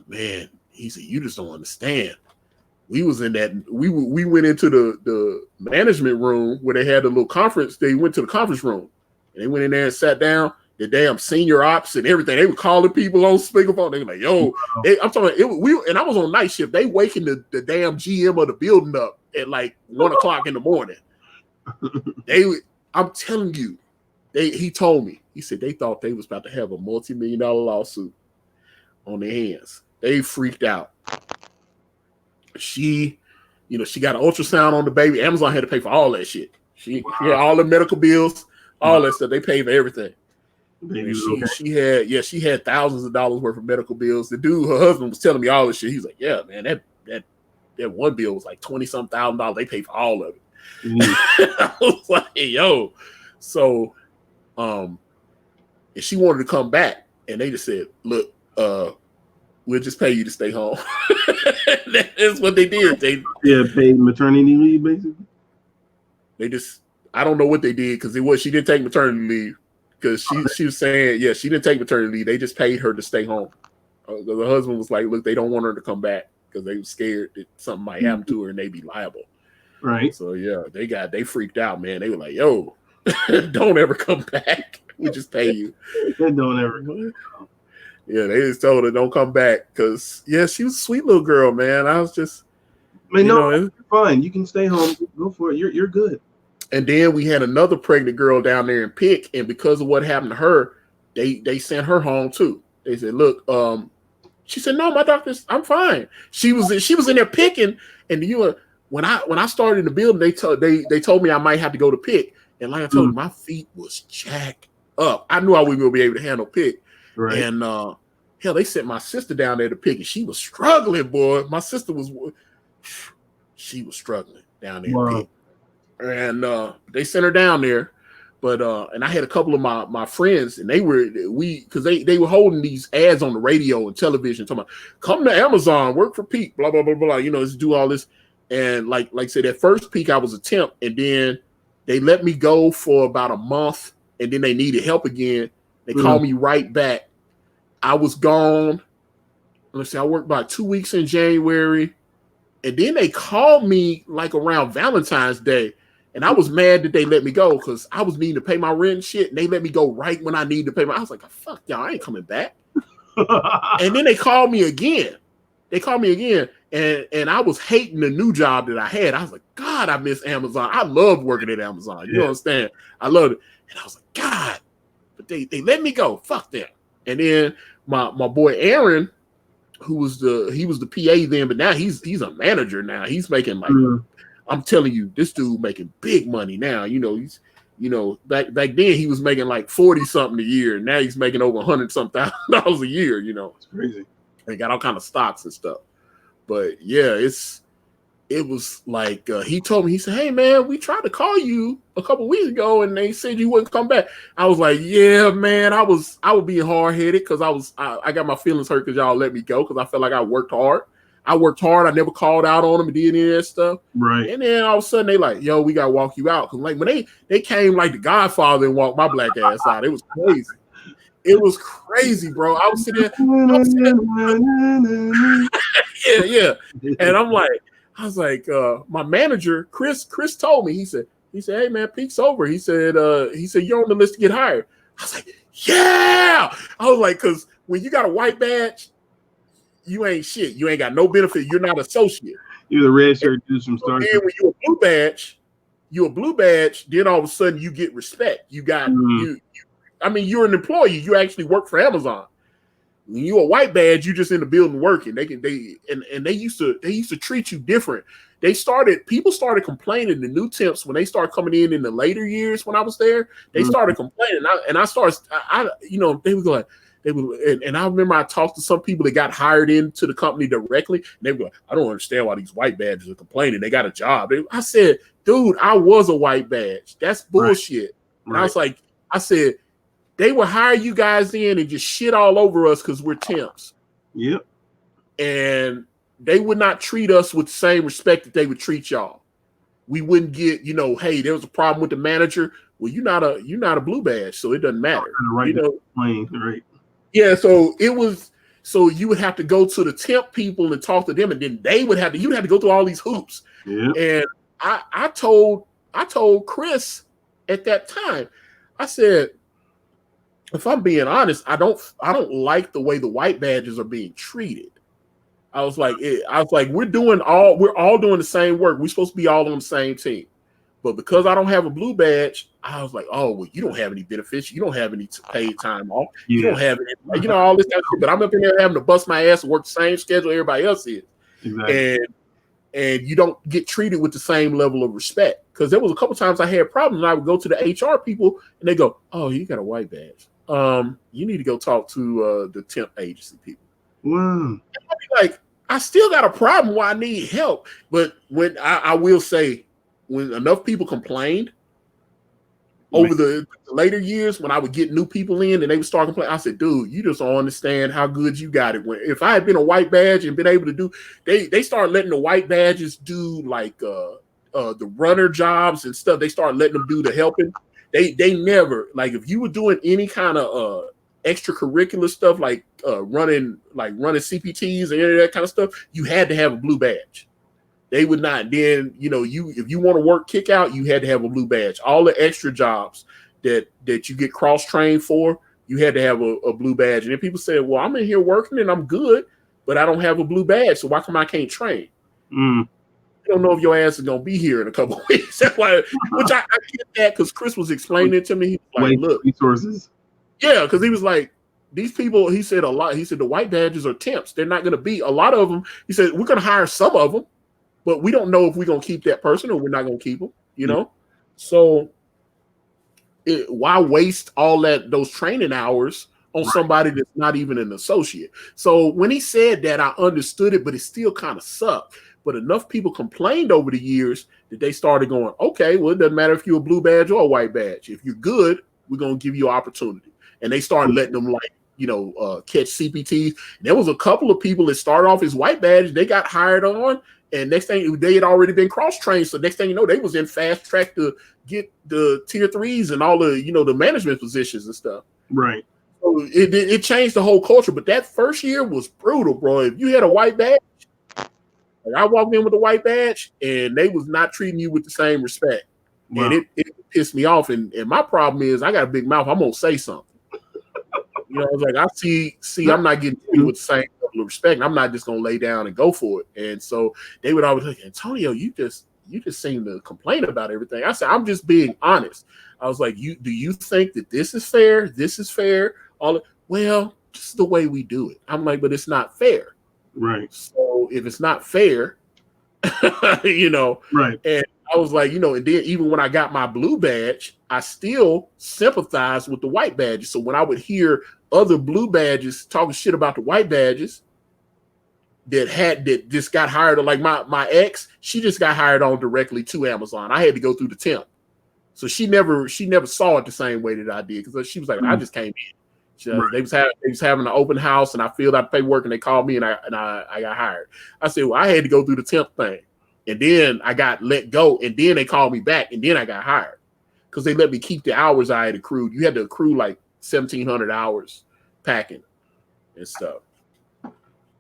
man, you just don't understand. We was in that, we went into the management room where they had a little conference. They went to the conference room, and they went in there and sat down. The damn senior ops and everything, they were calling people on speakerphone. They were like, yo, I'm talking about, and I was on night shift. They waking the damn GM of the building up at like 1 o'clock in the morning. I'm telling you, he told me, he said they thought they was about to have a multi-million-dollar lawsuit on their hands. They freaked out. She got an ultrasound on the baby. Amazon had to pay for all that shit. She had all the medical bills, all that stuff. They paid for everything. She had thousands of dollars worth of medical bills. The dude, her husband, was telling me all this shit. He's like, yeah, man, that one bill was like $20-some thousand. They paid for all of it. I was like, yo. So and she wanted to come back, and they just said, look, we'll just pay you to stay home. That's what they did. They paid maternity leave, basically. I don't know what they did, because she didn't take maternity leave, because she was saying, she didn't take maternity leave. They just paid her to stay home. The husband was like, look, they don't want her to come back because they were scared that something might happen to her and they'd be liable. Right. So they freaked out, man. They were like, yo, don't ever come back. We just pay you. Don't ever come back. Yeah, they just told her don't come back because she was a sweet little girl, man. I was just, Man, you're fine. You can stay home. Go for it. You're good. And then we had another pregnant girl down there in Pick, and because of what happened to her, they sent her home too. They said, "Look, she said, no, my doctor's, I'm fine." She was in there picking, and when I started in the building, they told me I might have to go to Pick, and like I told you, my feet was jacked up. I knew I wasn't gonna be able to handle Pick, right. And hell, they sent my sister down there to Pick, and she was struggling, boy. My sister was struggling down there in Pick. And they sent her down there, but and I had a couple of my friends, and they were holding these ads on the radio and television talking about come to Amazon, work for Peak, blah blah blah blah. Let's do all this. And like I said, at first Peak I was a temp, and then they let me go for about a month, and then they needed help again. They called me right back. I was gone. Let's see, I worked about 2 weeks in January, and then they called me like around Valentine's Day. And I was mad that they let me go because I was needing to pay my rent and shit. And they let me go right when I needed to pay I was like, fuck y'all, I ain't coming back. And then they called me again. And I was hating the new job that I had. I was like, God, I miss Amazon. I loved working at Amazon. You understand? I loved it. And I was like, God, but they let me go. Fuck them. And then my boy Aaron, he was the PA then, but now he's a manager now. He's making like I'm telling you, this dude making big money now. He's back then he was making like 40 something a year. Now he's making over $100,000 a year. It's crazy. They got all kind of stocks and stuff. But yeah, it was like he told me, he said, "Hey man, we tried to call you a couple weeks ago and they said you wouldn't come back." I was like, "Yeah, man, I was being hard headed because I got my feelings hurt because y'all let me go because I felt like I worked hard. I never called out on them and did any of that stuff. Right. And then all of a sudden they like, yo, we got to walk you out. Cause like when they came like the Godfather and walked my black ass out, it was crazy. It was crazy, bro. I was sitting there. Yeah. And I was like, my manager, Chris told me, he said, "Hey man, Peak's over." He said, "You're on the list to get hired." I was like, yeah. I was like, cause when you got a white badge, you ain't shit. You ain't got no benefit. You're not associate. You're the red shirt dude from Star Trek. And when you're a blue badge, then all of a sudden you get respect. You got you're an employee. You actually work for Amazon. When you're a white badge, you just in the building working. They used to treat you different. People started complaining. The new temps, when they started coming in the later years when I was there, they started complaining. They were going. And I remember I talked to some people that got hired into the company directly, and they were like, "I don't understand why these white badges are complaining. They got a job." I said, "Dude, I was a white badge. That's bullshit." Right. And I said, they would hire you guys in and just shit all over us because we're temps. Yep. And they would not treat us with the same respect that they would treat y'all. We wouldn't get, hey, there was a problem with the manager. Well, you're not a blue badge, so it doesn't matter. Right. Right. Yeah, so you would have to go to the temp people and talk to them, and then you'd have to go through all these hoops. Yeah. And I told Chris at that time, I said, if I'm being honest, I don't like the way the white badges are being treated. I was like, we're all doing the same work. We're supposed to be all on the same team. But because I don't have a blue badge, I was like, oh, well, you don't have any benefits. You don't have any paid time off. Yeah. You don't have any, all this kind of shit. But I'm up in there having to bust my ass and work the same schedule everybody else is. Exactly. And you don't get treated with the same level of respect. Because there was a couple times I had problems, and I would go to the HR people, and they go, "Oh, you got a white badge. You need to go talk to the temp agency people." Wow. And I'd be like, I still got a problem where I need help. But when I will say, when enough people complained over the later years, when I would get new people in and they would start complaining, I said, "Dude, you just don't understand how good you got it." If I had been a white badge and been able to do, they started letting the white badges do like the runner jobs and stuff. They started letting them do the helping. They never, like, if you were doing any kind of extracurricular stuff like running CPTs and any of that kind of stuff, you had to have a blue badge. They would not. Then, if you want to work kick out, you had to have a blue badge. All the extra jobs that you get cross-trained for, you had to have a blue badge. And then people said, well, I'm in here working and I'm good, but I don't have a blue badge. So why come I can't train? Mm. I don't know if your ass is going to be here in a couple of weeks. That's why, which I get that because Chris was explaining it to me. He was like, look, resources. Yeah, because he was like, these people, he said a lot. He said the white badges are temps. They're not going to be a lot of them. He said, we're going to hire some of them, but we don't know if we're going to keep that person or we're not going to keep them, you know? So why waste all those training hours on somebody that's not even an associate? So when he said that, I understood it, but it still kind of sucked. But enough people complained over the years that they started going, okay, well, it doesn't matter if you're a blue badge or a white badge. If you're good, we're going to give you an opportunity. And they started letting them catch CPTs. And there was a couple of people that started off as white badges. They got hired on. And next thing, they had already been cross-trained. So next thing you know, they was in fast track to get the tier 3s and all the, the management positions and stuff. Right. So it changed the whole culture. But that first year was brutal, bro. If you had a white badge, like I walked in with a white badge and they was not treating you with the same respect. Wow. And it pissed me off. And my problem is I got a big mouth. I'm going to say something. It's like I see I'm not getting treated with the same level of respect. And I'm not just going to lay down and go for it. And so they would always like, Antonio, you just seem to complain about everything. I said, I'm just being honest. I was like, do you think that this is fair? This is fair? Well, this is the way we do it. I'm like, but it's not fair. Right. So if it's not fair, right. And I was like, and then even when I got my blue badge, I still sympathized with the white badges. So when I would hear other blue badges talking shit about the white badges that just got hired, like my ex, she just got hired on directly to Amazon. I had to go through the temp. So she never saw it the same way that I did because she was like, I just came in. They was having an open house and I filled out the paperwork and they called me and I got hired. I said, well, I had to go through the temp thing. And then I got let go and then they called me back and then I got hired because they let me keep the hours I had accrued. You had to accrue like 1,700 hours packing and stuff.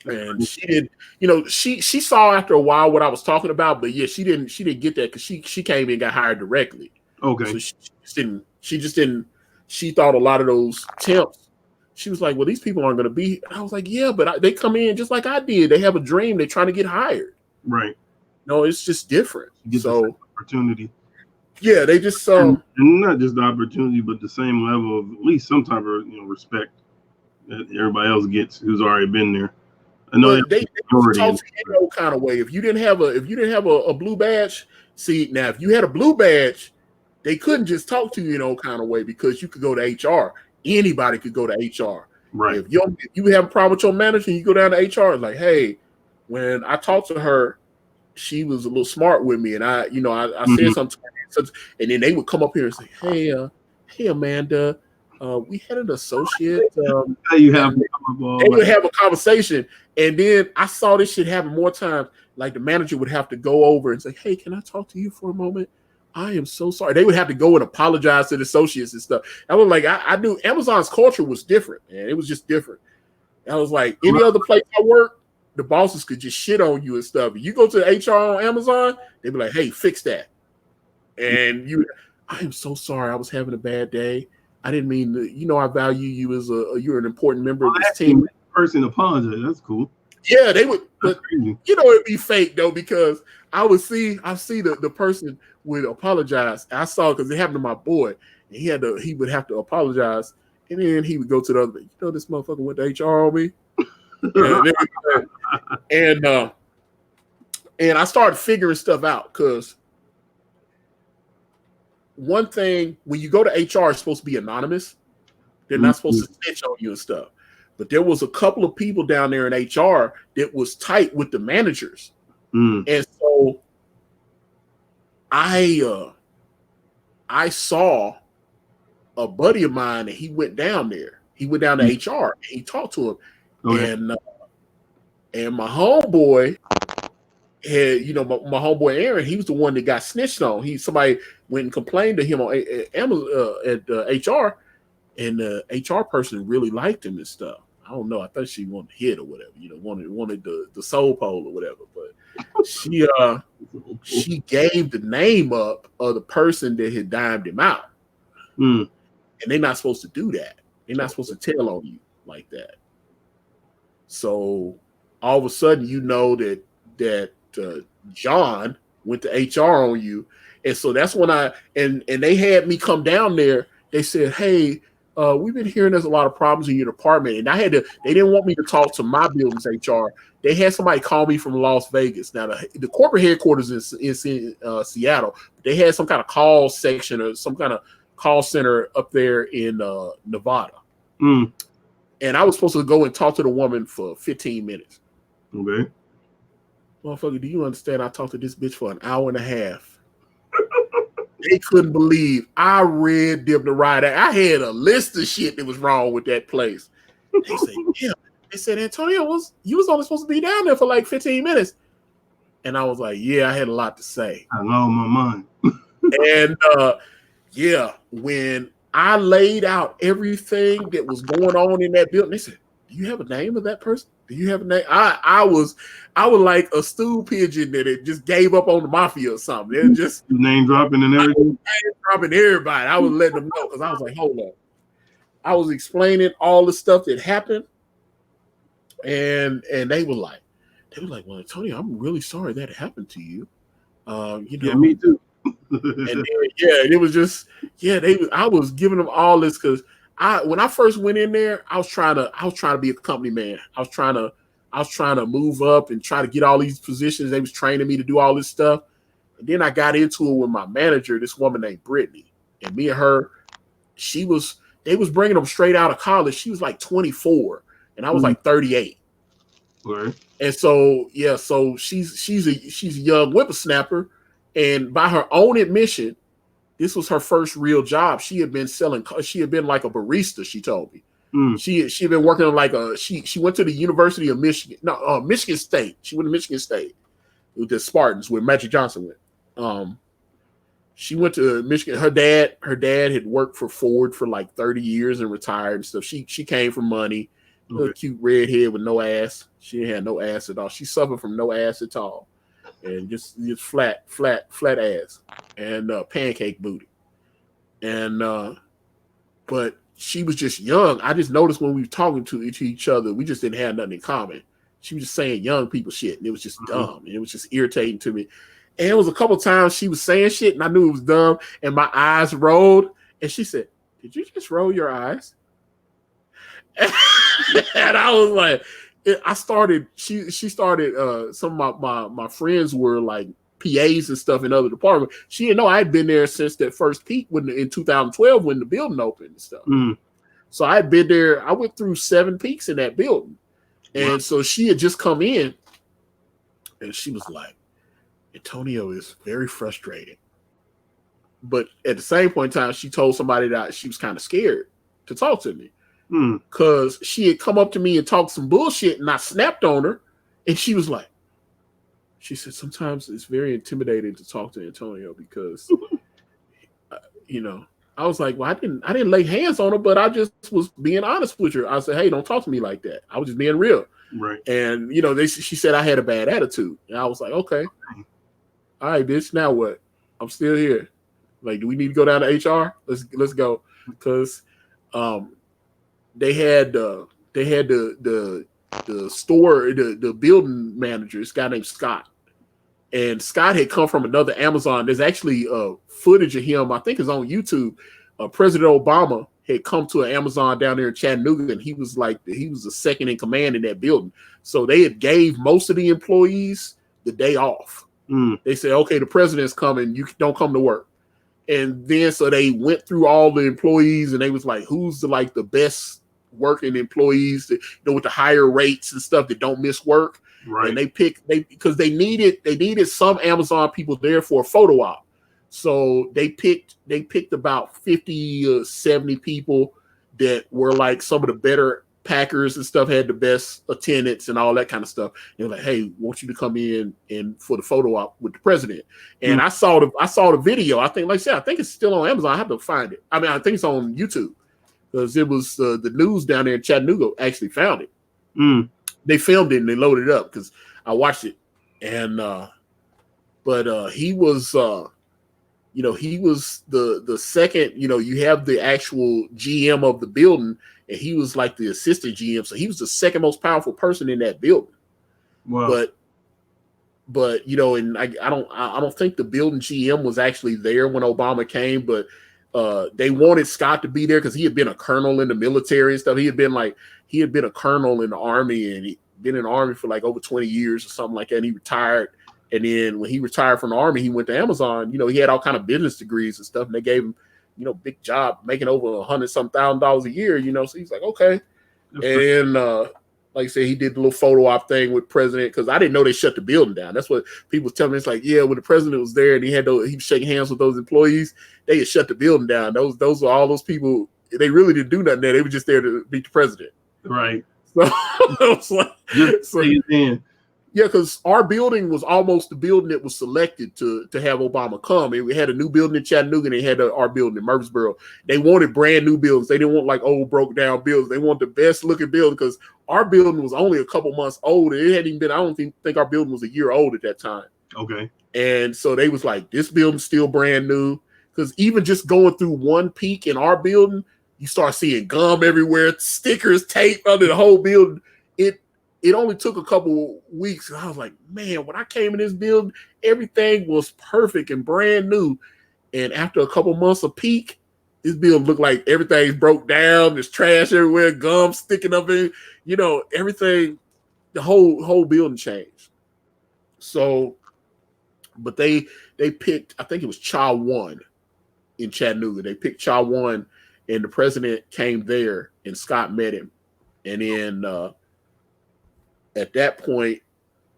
And she did, she saw after a while what I was talking about, but yeah, she didn't get that because she came in and got hired directly. Okay. So she just didn't, she thought a lot of those temps, she was like, well, these people aren't going to be. I was like, yeah, but they come in just like I did. They have a dream. They're trying to get hired. Right. No, it's just different. So opportunity. Yeah, they just and not just the opportunity, but the same level of at least some type of respect that everybody else gets who's already been there. I know they talk to you no kind of way. If you didn't have a blue badge, see now if you had a blue badge, they couldn't just talk to you no kind of way because you could go to HR. Anybody could go to HR. Right. If you have a problem with your manager, you go down to HR. It's like, hey, when I talked to her, she was a little smart with me, and I said something, and then they would come up here and say, hey, Amanda, we had an associate. They would have a conversation, and then I saw this shit happen more times. Like the manager would have to go over and say, hey, can I talk to you for a moment? I am so sorry. They would have to go and apologize to the associates and stuff. I was like, I knew Amazon's culture was different, man. It was just different. I was like, any other place I work, the bosses could just shit on you and stuff. You go to HR on Amazon, they'd be like, hey, fix that. And I am so sorry. I was having a bad day. I didn't mean to, I value you as you're an important member of this team. Person apologize. That's cool. Yeah, they would, but it'd be fake though, because I see the person would apologize. I saw because it happened to my boy, and he would have to apologize, and then he would go to the other. This motherfucker went to HR on me, and I started figuring stuff out because one thing when you go to HR, it's supposed to be anonymous. They're not supposed to snitch on you and stuff. But there was a couple of people down there in HR that was tight with the managers. And so I saw a buddy of mine and he went down there. He went down to HR and he talked to him. Okay. And my homeboy had, my homeboy Aaron, he was the one that got snitched on. Somebody went and complained to him on at HR. And the HR person really liked him and stuff. I don't know. I thought she wanted to hit or whatever, wanted the soul pole or whatever. But she gave the name up of the person that had dimed him out. And they're not supposed to do that. They're not supposed to tell on you like that. So all of a sudden, you know that John went to HR on you, and so that's when and they had me come down there. They said, "Hey, we've been hearing there's a lot of problems in your department," and I had to. They didn't want me to talk to my building's HR. They had somebody call me from Las Vegas. Now the corporate headquarters is in Seattle. They had some kind of call section or some kind of call center up there in Nevada. Mm. And I was supposed to go and talk to the woman for 15 minutes. Okay. Motherfucker, do you understand? I talked to this bitch for an hour and a half. They couldn't believe I read them the right. I had a list of shit that was wrong with that place. They said, yeah. They said, Antonio, you was only supposed to be down there for like 15 minutes. And I was like, yeah, I had a lot to say. I lost my mind. And yeah, when I laid out everything that was going on in that building, they said, do you have a name of that person? Do you have a name? I was like a stool pigeon that it just gave up on the mafia or something. It just name dropping and everything. Name dropping everybody. I was letting them know because I was like, hold on. I was explaining all the stuff that happened, and they were like, well, Antonio, I'm really sorry that happened to you. Yeah, me too. And then, it was just I was giving them all this because when I first went in there, I was trying to be a company man. I was trying to move up and try to get all these positions. They was training me to do all this stuff. And then I got into it with my manager, this woman named Brittany. And me and her, they was bringing them straight out of college. She was like 24 and I was like 38. Right. And so, so she's a young whippersnapper. And by her own admission, this was her first real job. She had been like a barista, she told me. She had been working on she went to the University of Michigan. No, Michigan State. She went to Michigan State with the Spartans where Magic Johnson went. She went to Michigan. Her dad had worked for Ford for like 30 years and retired and stuff. She came from money. Okay. A cute redhead with no ass. She didn't have no ass at all. She suffered from no ass at all. And just flat ass and pancake booty. And but she was just young. I just noticed when we were talking to each other, we just didn't have nothing in common. She was just saying young people shit, and it was just dumb, and it was just irritating to me. And it was a couple times she was saying shit, and I knew it was dumb, and my eyes rolled. And she said, "Did you just roll your eyes?" And I was like, she started, some of my friends were like PAs and stuff in other departments. She didn't know I had been there since that first peak in 2012 when the building opened and stuff. So I had been there. I went through 7 peaks in that building. And so she had just come in and she was like, Antonio is very frustrated. But at the same point in time, she told somebody that she was kind of scared to talk to me. Because she had come up to me and talked some bullshit and I snapped on her. And she was like, she said, sometimes it's very intimidating to talk to Antonio because, I was like, well, I didn't lay hands on her, but I just was being honest with her. I said, hey, don't talk to me like that. I was just being real. Right. And, she said I had a bad attitude. And I was like, okay. All right, bitch, now what? I'm still here. Like, do we need to go down to HR? Let's go. Because they had the store, the building manager, this guy named Scott. And Scott had come from another Amazon. There's actually footage of him, I think it's on YouTube. President Obama had come to an Amazon down there in Chattanooga, and he was the second in command in that building. So they had gave most of the employees the day off. They said, okay, the president's coming, you don't come to work. And then so they went through all the employees and they was like, who's the best working employees that, with the higher rates and stuff that don't miss work. Right. And they picked because they needed some Amazon people there for a photo op. So they picked about 50 or 70 people that were like some of the better packers and stuff, had the best attendance and all that kind of stuff. They were like, hey, I want you to come in and for the photo op with the president. And I saw the video. I think it's still on Amazon. I have to find it. I mean, I think it's on YouTube because it was the news down there in Chattanooga actually found it. They filmed it and they loaded it up because I watched it. And but he was he was the second. You have the actual GM of the building, and he was like the assistant GM, so he was the second most powerful person in that building. Wow. But and I don't think the building GM was actually there when Obama came, but they wanted Scott to be there because he had been a colonel in the military and stuff. He had been a colonel in the army, and he'd been in the army for like over 20 years or something like that. And he retired, and then when he retired from the army, he went to Amazon. He had all kind of business degrees and stuff, and they gave him big job, making over $100,000 a year. So he's like, okay, and like I said, he did the little photo op thing with president, because I didn't know they shut the building down. That's what people was telling me. It's like, yeah, when the president was there and he was shaking hands with those employees, they had shut the building down. Those are all those people. They really didn't do nothing there. They were just there to meet the president. Right. So I was like, yeah, because our building was almost the building that was selected to have Obama come. And we had a new building in Chattanooga, and they had our building in Murfreesboro. They wanted brand new buildings. They didn't want like old, broke down buildings. They wanted the best looking building, because our building was only a couple months old. It hadn't even been, I don't think our building was a year old at that time. Okay. And so they was like, this building's still brand new. Because even just going through one peak in our building, you start seeing gum everywhere, stickers, tape under the whole building. It only took a couple weeks, and I was like, man, when I came in this building, everything was perfect and brand new. And after a couple months of peak, this building looked like everything's broke down. There's trash everywhere, gum sticking up in, everything. The whole building changed. So, but they picked, I think it was Cha One in Chattanooga. They picked Cha One, and the president came there, and Scott met him, and then. At that point,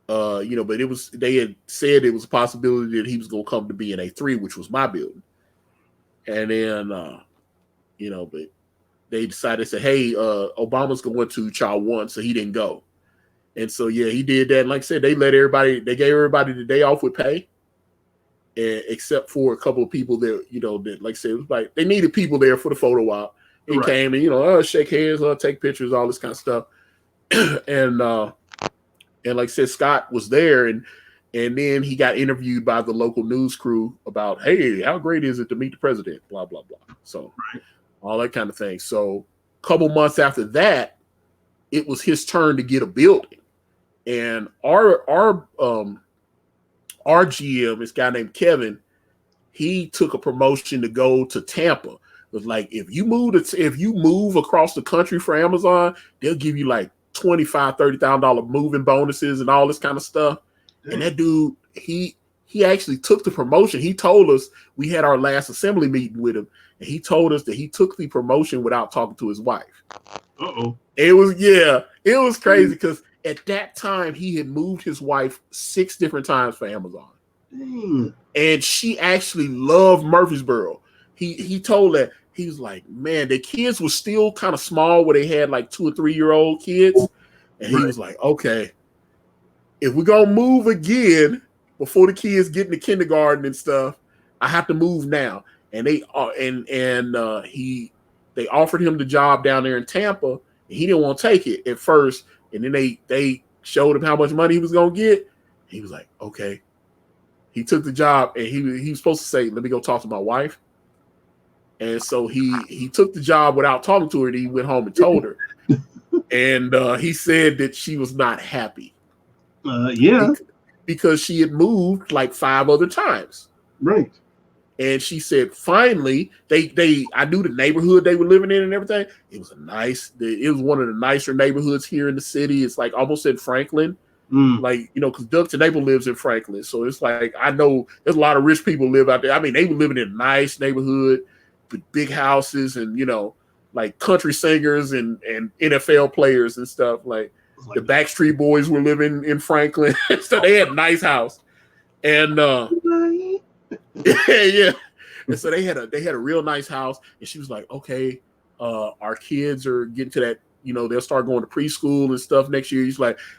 but they had said it was a possibility that he was going to come to BNA 3, which was my building. And then, but they decided to say, hey, Obama's going to Cha One, so he didn't go. And so, yeah, he did that. And like I said, they gave everybody the day off with pay, except for a couple of people that, that, like I said, it was like they needed people there for the photo op. He came and, shake hands, take pictures, all this kind of stuff. And like I said, Scott was there, and then he got interviewed by the local news crew about, hey, how great is it to meet the president? Blah, blah, blah. So all that kind of thing. So a couple months after that, it was his turn to get a building. And our GM, this guy named Kevin, he took a promotion to go to Tampa. It was like, if you move across the country for Amazon, they'll give you like $25,000-$30,000 moving bonuses and all this kind of stuff. And that dude, he actually took the promotion. He told us, we had our last assembly meeting with him, and he told us that he took the promotion without talking to his wife. It was crazy, because at that time he had moved his wife 6 different times for Amazon. And she actually loved Murfreesboro. He told that. He was like, man, the kids were still kind of small, where they had like 2 or 3-year-old kids. And he was like, okay, if we're going to move again before the kids get into kindergarten and stuff, I have to move now. And they offered him the job down there in Tampa, and he didn't want to take it at first. And then they showed him how much money he was going to get. He was like, okay. He took the job, and he was supposed to say, let me go talk to my wife. And so he took the job without talking to her, and he went home and told her. And he said that she was not happy. Because she had moved like 5 other times. Right. And she said, finally, I knew the neighborhood they were living in and everything. It was one of the nicer neighborhoods here in the city. It's like almost in Franklin. Like, because Doug Tenable lives in Franklin. So it's like, I know there's a lot of rich people live out there. I mean, they were living in a nice neighborhood with big houses and, like country singers and NFL players and stuff. Like the Backstreet Boys were living in Franklin. So they had a nice house. And yeah. And so they had a real nice house. And she was like, okay, our kids are getting to that, they'll start going to preschool and stuff next year.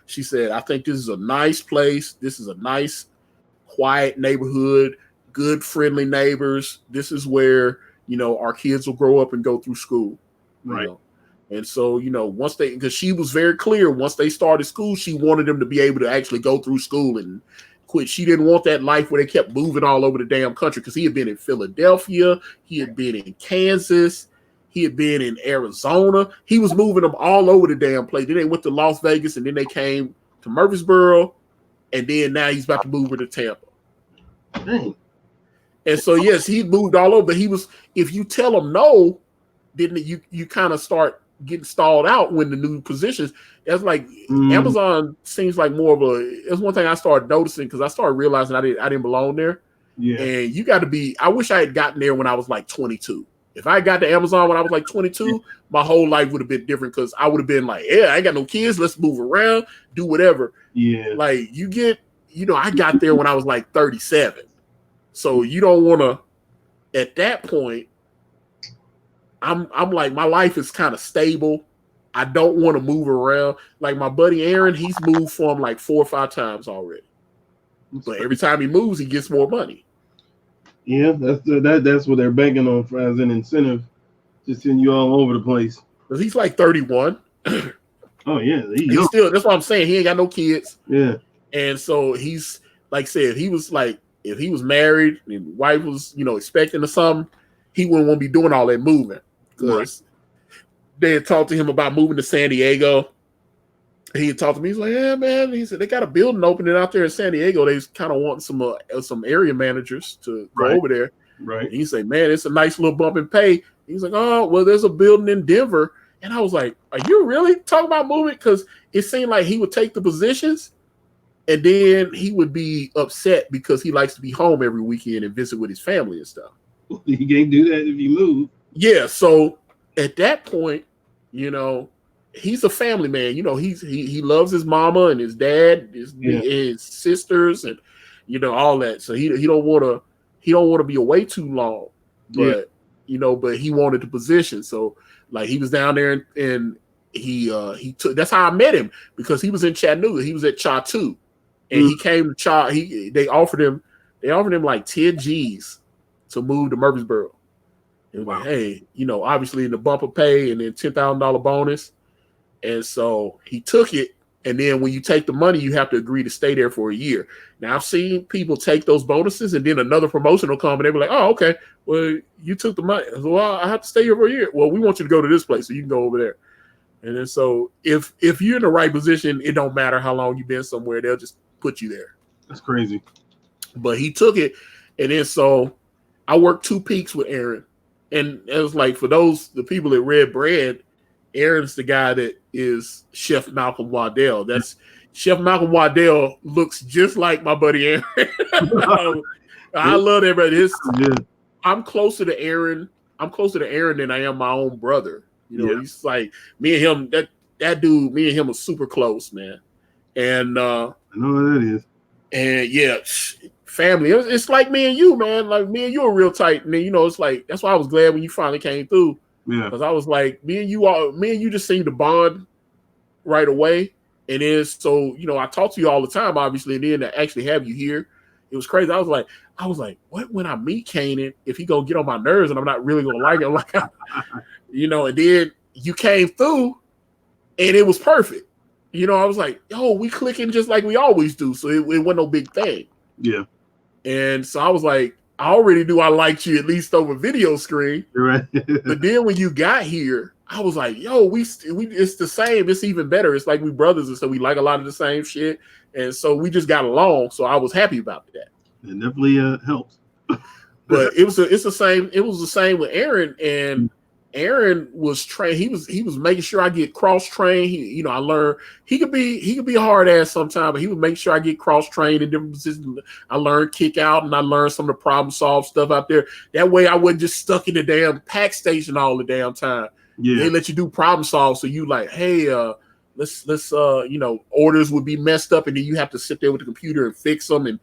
She said, I think this is a nice place. This is a nice, quiet neighborhood, good, friendly neighbors. This is where, our kids will grow up and go through school. Right. And so, because she was very clear, once they started school, she wanted them to be able to actually go through school and quit. She didn't want that life where they kept moving all over the damn country, because he had been in Philadelphia, he had been in Kansas, he had been in Arizona. He was moving them all over the damn place. Then they went to Las Vegas, and then they came to Murfreesboro, and then now he's about to move her to Tampa. Dang. And so, yes, he moved all over, but he was, if you tell him no, then you kind of start getting stalled out when the new positions. That's like Amazon seems like more of a. That's one thing I started noticing, because I started realizing I didn't belong there. Yeah, and you got to be. I wish I had gotten there when I was like 22. If I got to Amazon when I was like 22, my whole life would have been different, because I would have been like, yeah, I ain't got no kids. Let's move around, do whatever. Yeah, like you get. I got there when I was like 37, so you don't want to. At that point, I'm like, my life is kind of stable. I don't want to move around. Like my buddy Aaron, he's moved from like 4 or 5 times already. But every time he moves, he gets more money. Yeah, that's what they're banking on for as an incentive, to send you all over the place. Because he's like 31. Oh yeah, he's still. That's what I'm saying. He ain't got no kids. Yeah, and so he's like I said, he was like, if he was married and wife was expecting or something, he wouldn't want to be doing all that moving, because they had talked to him about moving to San Diego. He had talked to me. He's like, yeah, man. He said they got a building opening out there in San Diego. They kind of want some area managers to go over there. Right. And he said, man, it's a nice little bump in pay. He's like, oh, well, there's a building in Denver. And I was like, are you really talking about moving? Because it seemed like he would take the positions, and then he would be upset because he likes to be home every weekend and visit with his family and stuff. You can't do that if you move. Yeah. So at that point, he's a family man. He loves his mama and his dad, his sisters, and all that. So he don't want to be away too long. But but he wanted the position. So like he was down there, and he took. That's how I met him, because he was in Chattanooga. He was at Cha 2, and he came to Cha. They offered him like 10 G's to move to Murfreesboro. It was like, hey, obviously in the bumper pay and then $10,000 bonus. And so he took it. And then when you take the money, you have to agree to stay there for a year. Now, I've seen people take those bonuses, and then another promotion will come, and they be like, oh, okay, well, you took the money. I said, well, I have to stay here for a year. Well, we want you to go to this place, so you can go over there. And then so if you're in the right position, it don't matter how long you've been somewhere. They'll just put you there. That's crazy. But he took it. And then so I worked 2 peaks with Aaron. And it was like, for the people at Red Bread, Aaron's the guy that is Chef Malcolm Waddell. That's Chef Malcolm Waddell looks just like my buddy Aaron. I love everybody. I'm closer to Aaron. I'm closer to Aaron than I am my own brother. He's like, me and him, that dude, me and him are super close, man. And I know what that is. And yeah, family. It's like me and you, man. Like me and you are real tight. And then, it's like, that's why I was glad when you finally came through. Yeah. Because I was like, me and you just seemed to bond right away. And then so, I talk to you all the time, obviously, and then to actually have you here, it was crazy. I was like, what when I meet Caanan, if he gonna get on my nerves and I'm not really gonna like him, like and then you came through and it was perfect. I was like, yo, we clicking just like we always do. So it wasn't no big thing. Yeah. And so I was like, I already knew I liked you at least over video screen. Right. But then when you got here, I was like, yo, we it's the same. It's even better. It's like we brothers, and so we like a lot of the same shit. And so we just got along. So I was happy about that. It definitely helps. But it's the same. It was the same with Aaron, and Aaron was trained. He was making sure I get cross trained. I learned he could be a hard ass sometimes, but he would make sure I get cross trained in different positions. I learned kick out, and I learned some of the problem solve stuff out there. That way, I wasn't just stuck in the damn pack station all the damn time. Yeah, they let you do problem solve, so you like, hey, let's orders would be messed up, and then you have to sit there with the computer and fix them and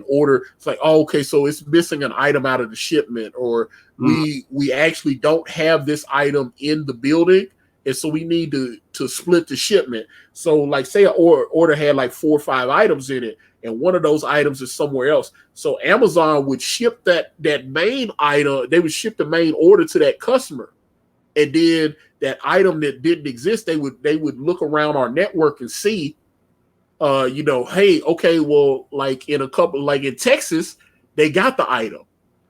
order. It's like, oh, okay, so it's missing an item out of the shipment, or we actually don't have this item in the building, and so we need to split the shipment. So like say an order had like 4 or 5 items in it, and one of those items is somewhere else. So Amazon would ship that main item, they would ship the main order to that customer. And then that item that didn't exist, they would look around our network and see, hey, okay, well, like in Texas, they got the item.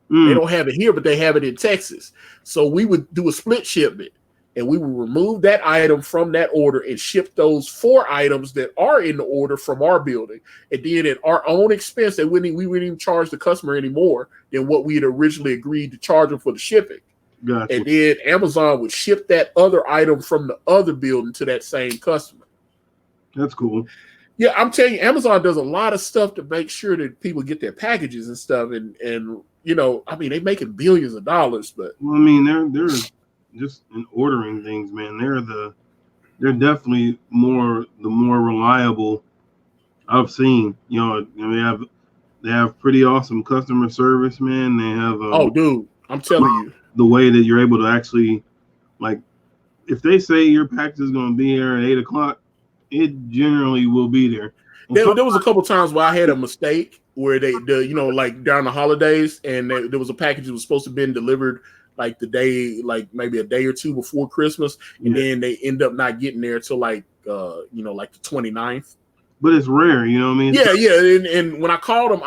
They don't have it here, but they have it in Texas. So we would do a split shipment, and we would remove that item from that order and ship those 4 items that are in the order from our building. And then at our own expense, we wouldn't even charge the customer any more than what we had originally agreed to charge them for the shipping. Gotcha. And then Amazon would ship that other item from the other building to that same customer. That's cool. Yeah, I'm telling you, Amazon does a lot of stuff to make sure that people get their packages and stuff. And I mean, they're making billions of dollars, but well, I mean, they're just in ordering things, man. They're definitely the more reliable I've seen. They have pretty awesome customer service, man. They have oh, dude, I'm telling you, the way that you're able to actually, like, if they say your package is going to be here at 8:00, it generally will be there. There was a couple times where I had a mistake where like during the holidays, and there was a package that was supposed to have been delivered like the day, like maybe a day or two before Christmas, and then they end up not getting there till like the 29th. But it's rare, you know what I mean? Yeah. And when I called them,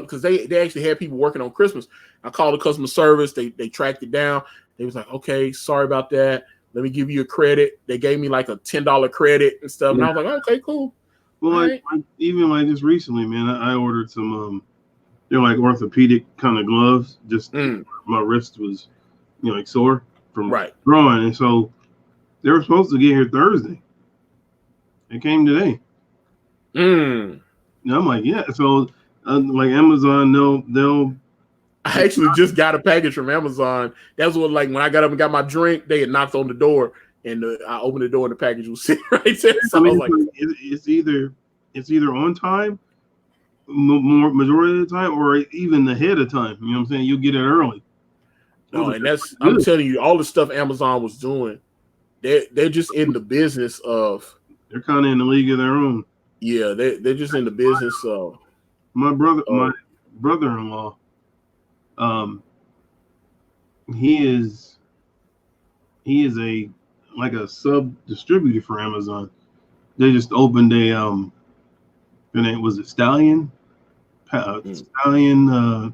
because they actually had people working on Christmas. I called the customer service. They tracked it down. They was like, okay, sorry about that. Let me give you a credit. They gave me like a $10 credit and stuff. And I was like, okay, cool. Well, even like just recently, man, I ordered some, they're like orthopedic kind of gloves. Just my wrist was, like sore from drawing. And so they were supposed to get here Thursday. It came today. And I'm like, yeah. So like Amazon, they'll. I actually just got a package from Amazon. That's what, like, when I got up and got my drink, they had knocked on the door, and I opened the door, and the package was sitting right there. So I was like, it's either on time, more majority of the time, or even ahead of time. You know what I'm saying? You'll get it early. No, and I'm telling you, all the stuff Amazon was doing, they're just in the business of. They're kind of in the league of their own. Yeah, they're just in the business of. My brother-in-law. He is a sub distributor for Amazon. They just opened a was it Stallion? Stallion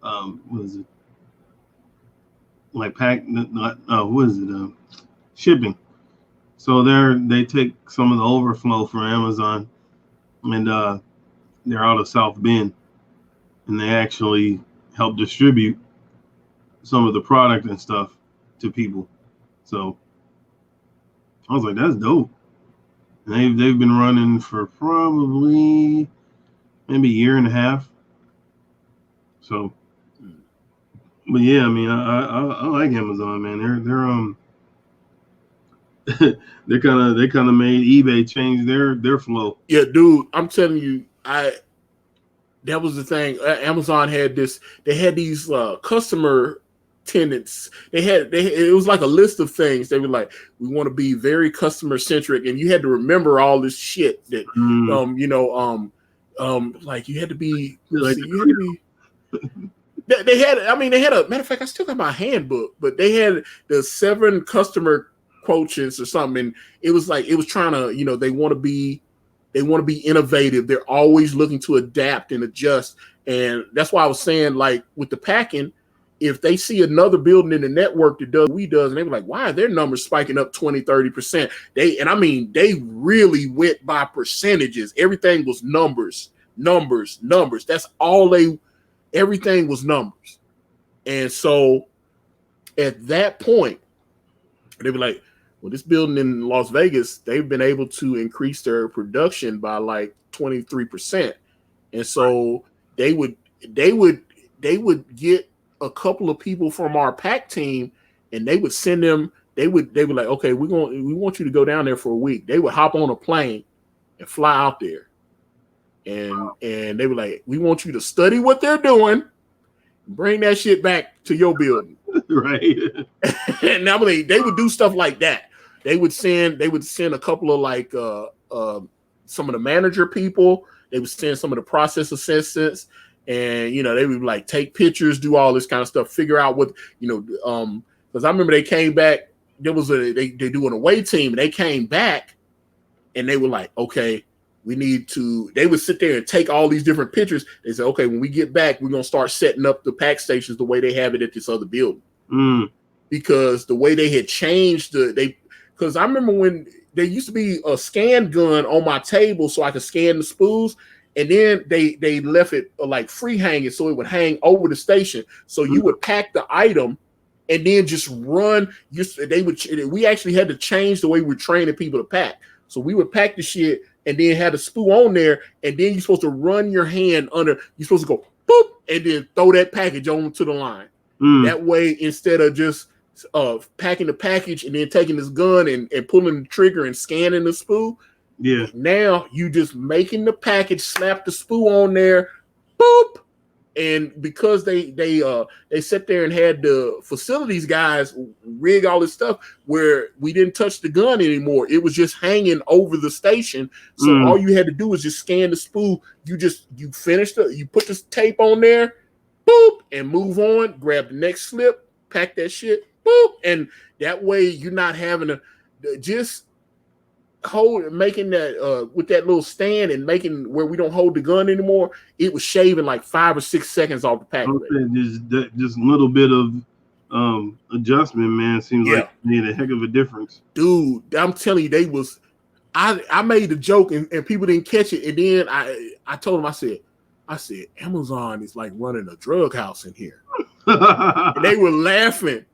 what is it? Like pack what is it? Shipping. So they take some of the overflow from Amazon, and they're out of South Bend. And they actually help distribute some of the product and stuff to people. So I was like, that's dope. And they've been running for probably maybe a year and a half. So, but yeah, I mean, I like Amazon, man. They're they kind of made eBay change their flow. Yeah, dude, I'm telling you, that was the thing. Amazon had this. They had these customer tenants. It was like a list of things. They were like, we want to be very customer centric, and you had to remember all this shit that like you had to be. They had a matter of fact. I still got my handbook, but they had the 7 customer quotients or something. And it was trying to, they want to be innovative. They're always looking to adapt and adjust. And that's why I was saying, like, with the packing, if they see another building in the network that does what we does, and they were like, why are their numbers spiking up 20-30%? They really went by percentages. Everything was numbers. That's all everything was numbers. And so at that point, they were like, well, this building in Las Vegas, they've been able to increase their production by like 23%. And so they would get a couple of people from our pack team, and they would send them, they would like, okay, we want you to go down there for a week. They would hop on a plane and fly out there. And they were like, we want you to study what they're doing, bring that shit back to your building. Right. And now they would do stuff like that. They would send a couple of like some of the manager people. They would send some of the process assistants, and they would like take pictures, do all this kind of stuff, figure out what because I remember they came back. There was they do an away team, and they came back, and they were like, okay, we need to. They would sit there and take all these different pictures. They said, okay, when we get back, we're gonna start setting up the pack stations the way they have it at this other building. Because the way they had changed because I remember when there used to be a scan gun on my table so I could scan the spools, and then they left it like free hanging so it would hang over the station. So you would pack the item and then just run. We actually had to change the way we were training people to pack. So we would pack the shit and then have the spool on there, and then you're supposed to run your hand under. You're supposed to go boop and then throw that package onto the line. That way, instead of just packing the package and then taking this gun and pulling the trigger and scanning the spool. Yeah. Now you just making the package, slap the spool on there, boop. And because they sat there and had the facilities guys rig all this stuff where we didn't touch the gun anymore. It was just hanging over the station. So all you had to do was just scan the spool. You put this tape on there, boop, and move on, grab the next slip, pack that shit, boop, and that way you're not having to just making that with that little stand and making where we don't hold the gun anymore. It was shaving like 5 or 6 seconds off the pack. Just a little bit of adjustment, man, seems like it made a heck of a difference. Dude, I'm telling you, I made the joke and people didn't catch it, and then I told them, I said, Amazon is like running a drug house in here. And they were laughing.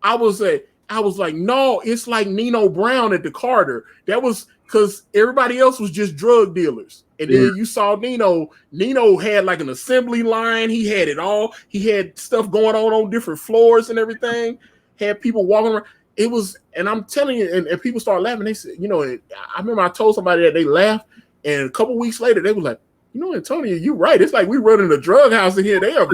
I was like, no, it's like Nino Brown at the Carter. That was because everybody else was just drug dealers. And then you saw Nino. Nino had like an assembly line. He had it all. He had stuff going on different floors and everything. Had people walking around. It was, and I'm telling you, and people started laughing. They said, I remember I told somebody that, they laughed. And a couple weeks later, they were like, Antonio, you're right. It's like we running a drug house in here. They are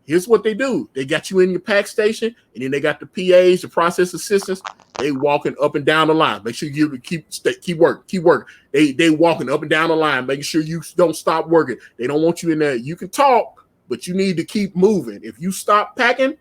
here's what they do. They got you in your pack station, and then they got the PAs, the process assistants. They walking up and down the line. Make sure you keep working. They walking up and down the line, making sure you don't stop working. They don't want you in there. You can talk, but you need to keep moving. If you stop packing,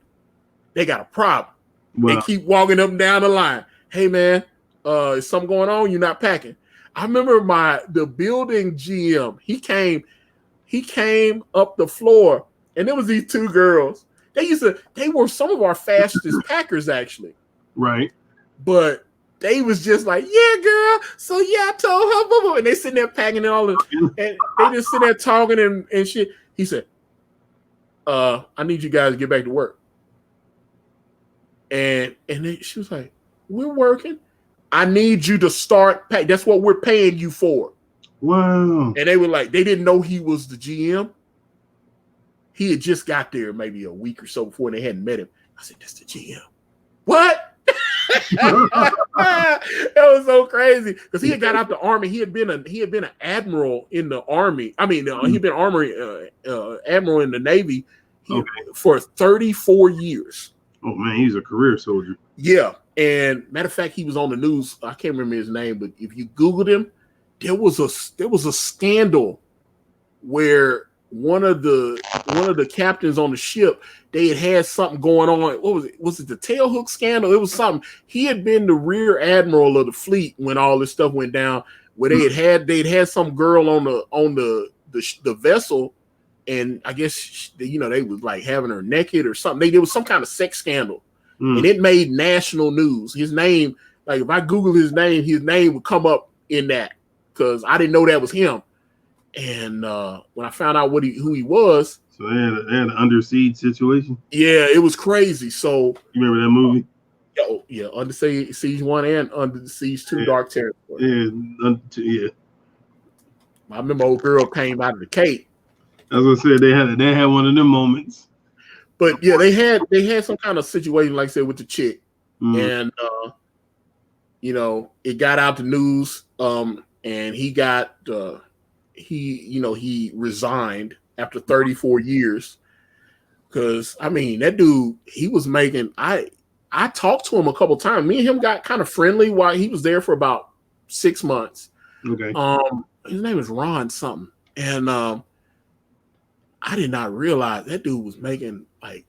they got a problem. Wow. They keep walking up and down the line. Hey man, is something going on? You're not packing. I remember the building GM, he came up the floor, and there was these two girls. They were some of our fastest packers, actually. Right. But they was just like, yeah, girl. So yeah, I told her, blah, blah. And they sitting there packing and all this, and they just sitting there talking and shit. He said, I need you guys to get back to work. And she was like, we're working. I need you to start pay. That's what we're paying you for. Wow. And they were like, they didn't know he was the GM. He had just got there maybe a week or so before, they hadn't met him. I said, that's the GM. What? That was so crazy. Because he had got out the Army. He had been an admiral in the Army. I mean, he'd been admiral in the Navy for 34 years. Oh man, he's a career soldier. Yeah. And matter of fact, he was on the news. I can't remember his name, but if you Googled him, there was a scandal where one of the captains on the ship, they had something going on. What was it? Was it the tailhook scandal? It was something. He had been the rear admiral of the fleet when all this stuff went down. Where they'd had some girl on the vessel, and I guess they was like having her naked or something. There was some kind of sex scandal. And it made national news. His name, like if I Google his name would come up in that, because I didn't know that was him. And when I found out who he was, so they had an under siege situation. Yeah, it was crazy. So you remember that movie? Yeah, Under Siege 1 and Under Siege 2, Dark Territory. Yeah. I remember old girl came out of the cave. As I said, they had one of them moments. But yeah, they had some kind of situation, like I said, with the chick, and it got out the news, and he resigned after 34 years, because I mean that dude, he was making. I talked to him a couple times. Me and him got kind of friendly while he was there for about 6 months. Okay. His name is Ron something, and I did not realize that dude was making like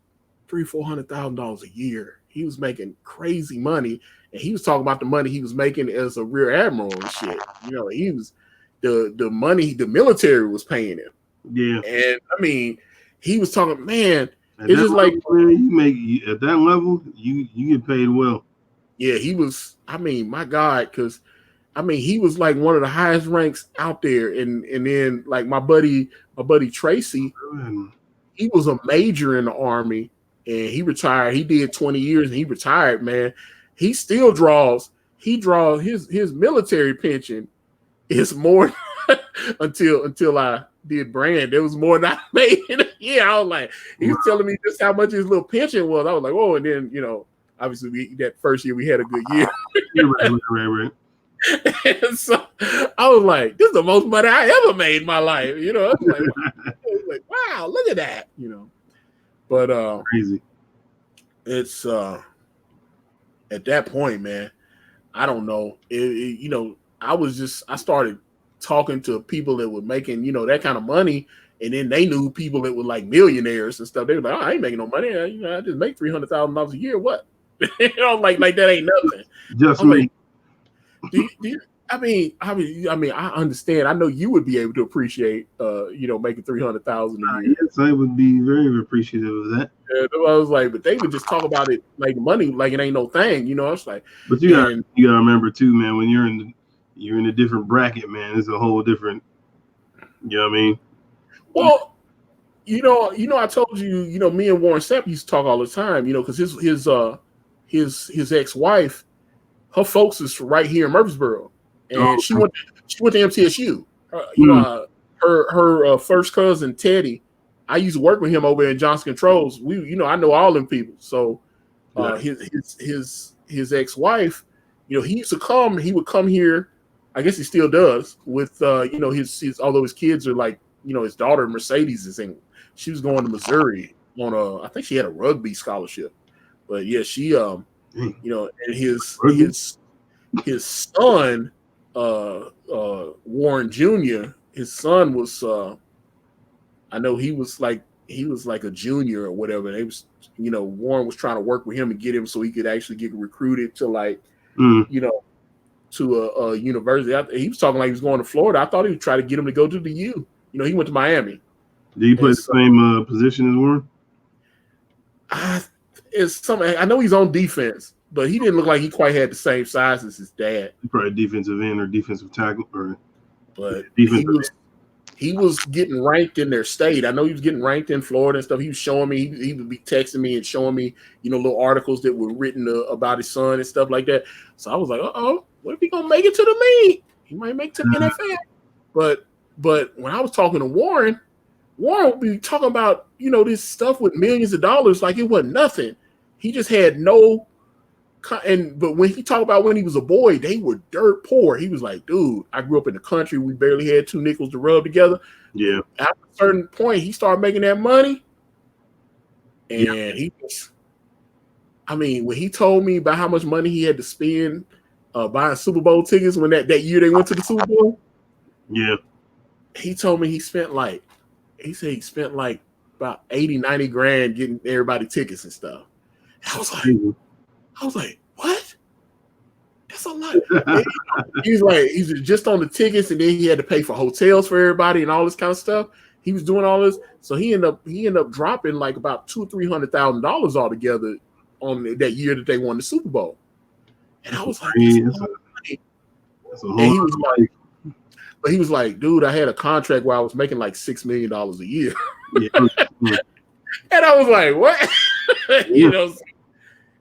$300,000-$400,000 a year. He was making crazy money, and he was talking about the money he was making as a rear admiral and shit. You know, he was the money the military was paying him. Yeah. And I mean, he was talking, man. At it's that just level, like, man, you make at that level, you get paid well. yeah, he was. I mean, my God, because I mean, he was like one of the highest ranks out there. And then like my buddy Tracy, he was a major in the Army, and he retired. He did 20 years and he retired, man. He still draws. He draws his military pension is more until I did brand. There was more than I made in a year. I was like, he was telling me just how much his little pension was. I was like, oh, and then obviously that first year we had a good year. Right. And so I was like, this is the most money I ever made in my life. I was like, wow, look at that. But crazy. It's at that point, man, I don't know. I started talking to people that were making, that kind of money, and then they knew people that were like millionaires and stuff. They were like, oh, I ain't making no money. I just make $300,000 a year. What? Like that ain't nothing. Just me. Like, I understand. I know you would be able to appreciate, making $300,000 a year. Yes, I would be very appreciative of that. Yeah, I was like, but they would just talk about it like money, like it ain't no thing. It's like. But you gotta remember too, man. When you're in a different bracket, man. It's a whole different. You know what I mean? Well, I told you, me and Warren Sapp used to talk all the time, because his ex-wife, her folks is right here in Murfreesboro, and she went to MTSU. Her first cousin Teddy, I used to work with him over in Johnson Controls. I know all them people. So his ex-wife, he used to come. He would come here. I guess he still does with his although his kids are like, his daughter Mercedes is in. She was going to Missouri on I think she had a rugby scholarship. But yeah, she and his son Warren Jr., his son was I know he was like a junior or whatever. They was Warren was trying to work with him and get him so he could actually get recruited to like to a university. He was talking like he was going to Florida. I thought he would try to get him to go to the U. He went to Miami. Did he play the same position as Warren? It's something. I know he's on defense, but he didn't look like he quite had the same size as his dad. Probably defensive end or defensive tackle, but he was getting ranked in their state. I know he was getting ranked in Florida and stuff. He was showing me. He would be texting me and showing me, little articles that were written about his son and stuff like that. So I was like, what if he gonna make it to the league? He might make it to the NFL. But when I was talking to Warren would be talking about, this stuff with millions of dollars like it wasn't nothing. He just had no. But when he talked about when he was a boy, they were dirt poor. He was like, dude, I grew up in the country. We barely had 2 nickels to rub together. Yeah. At a certain point, he started making that money. And he was, when he told me about how much money he had to spend buying Super Bowl tickets when that year they went to the Super Bowl. Yeah. He told me he spent like about 80, 90 grand getting everybody tickets and stuff. And I was like, what? That's a lot. He's just on the tickets, and then he had to pay for hotels for everybody and all this kind of stuff. He was doing all this, so he ended up dropping like about $200,000-$300,000 altogether on that year that they won the Super Bowl. And I was like, but he was like, dude, I had a contract where I was making like $6 million a year. And I was like, what?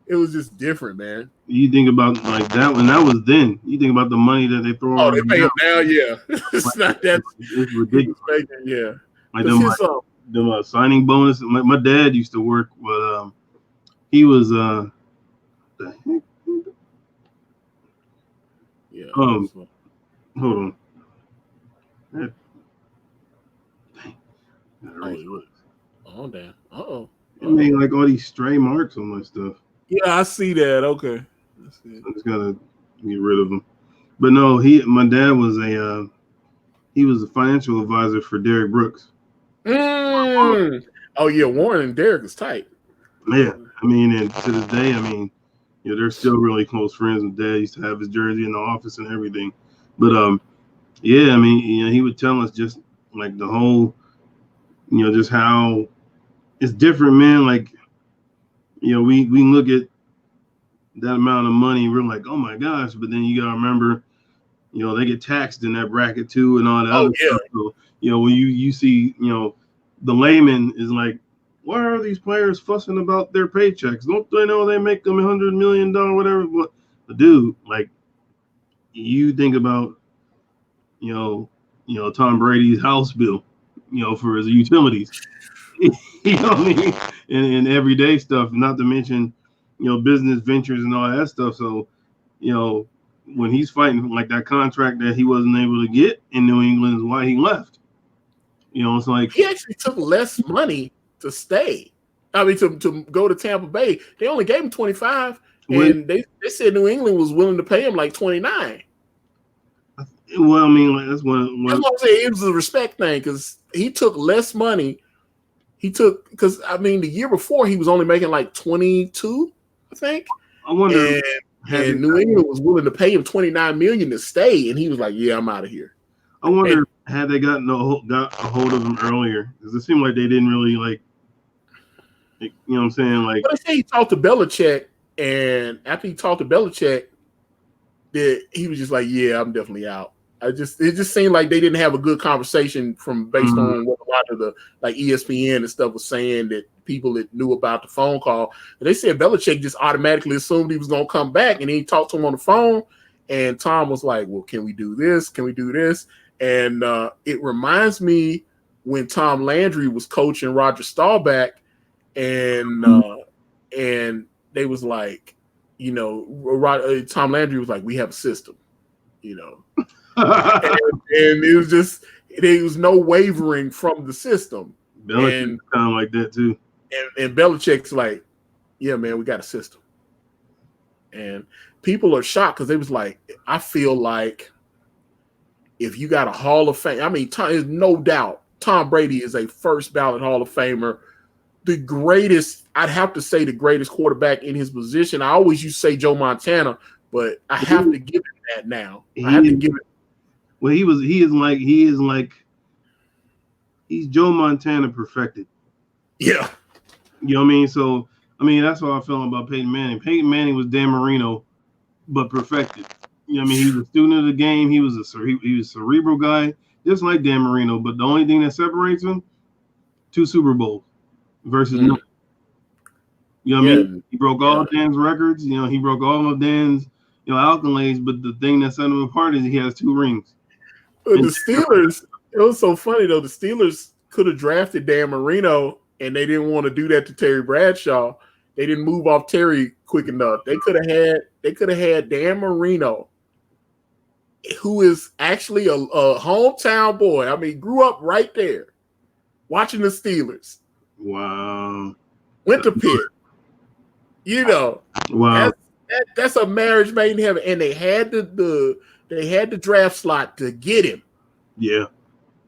It was just different, man. You think about like that when that was then. You think about the money that they throw. Oh, they pay him now, yeah. It's not that. It's ridiculous. Yeah. Like them signing bonus. My dad used to work with. He was the heck? Yeah. Hold on. Oh damn. Uh-oh. I mean, like all these stray marks on my stuff. Yeah, I see that. Okay. I just gotta get rid of them. But no, my dad was he was a financial advisor for Derrick Brooks. Oh yeah, Warren and Derrick is tight. Yeah, I mean, and to this day, I mean, they're still really close friends. And Dad used to have his jersey in the office and everything. But yeah, I mean, he would tell us just like the whole, just how it's different, man. Like, we look at that amount of money, we're like, oh my gosh, but then you gotta remember, they get taxed in that bracket too and all that other stuff. So, when you see, the layman is like, why are these players fussing about their paychecks? Don't they know they make them $100 million, whatever? But dude, like, you think about, Tom Brady's house bill, for his utilities, what I mean, and everyday stuff, not to mention, business ventures and all that stuff. So, when he's fighting like that contract that he wasn't able to get in New England is why he left. It's like he actually took less money to stay. I mean, to go to Tampa Bay, they only gave him 25, and they said New England was willing to pay him like 29. Well, I mean, like, that's what I'm saying. It was a respect thing because he took less money. Because I mean, the year before he was only making like 22, I think. I wonder. And New England was willing to pay him $29 million to stay, and he was like, "Yeah, I'm out of here." I wonder had they got a hold of him earlier, because it seemed like they didn't really like, you know what I'm saying? Like, but they say he talked to Belichick, and after he talked to Belichick, that he was just like, "Yeah, I'm definitely out." It just seemed like they didn't have a good conversation based on what a lot of the like ESPN and stuff was saying, that people that knew about the phone call. And they said Belichick just automatically assumed he was going to come back, and he talked to him on the phone. And Tom was like, "Well, can we do this? Can we do this?" And it reminds me when Tom Landry was coaching Roger Staubach, and they was like, Tom Landry was like, "We have a system," and it was no wavering from the system. Belichick's kind of like that too. And Belichick's like, "Yeah, man, we got a system." And people are shocked because they was like, I feel like if you got a Hall of Fame, I mean, there's no doubt Tom Brady is a first ballot Hall of Famer. The greatest, I'd have to say the greatest quarterback in his position. I always used to say Joe Montana, but I have to give him that now. I have to give it. Well, he's Joe Montana perfected. Yeah. You know what I mean? So, I mean, that's how I felt about Peyton Manning. Peyton Manning was Dan Marino, but perfected. You know what I mean? He was a student of the game. He was a cerebral guy, just like Dan Marino. But the only thing that separates him, 2 Super Bowls versus none. You know what I mean? He broke all Dan's records. He broke all of Dan's, accolades. But the thing that set him apart is he has 2 rings. The Steelers, it was so funny though. The Steelers could have drafted Dan Marino, and they didn't want to do that to Terry Bradshaw. They didn't move off Terry quick enough. They could have had Dan Marino, who is actually a hometown boy. I mean, grew up right there, watching the Steelers. Wow. Went to Pitt. Wow. That's a marriage made in heaven. And they had the draft slot to get him. Yeah.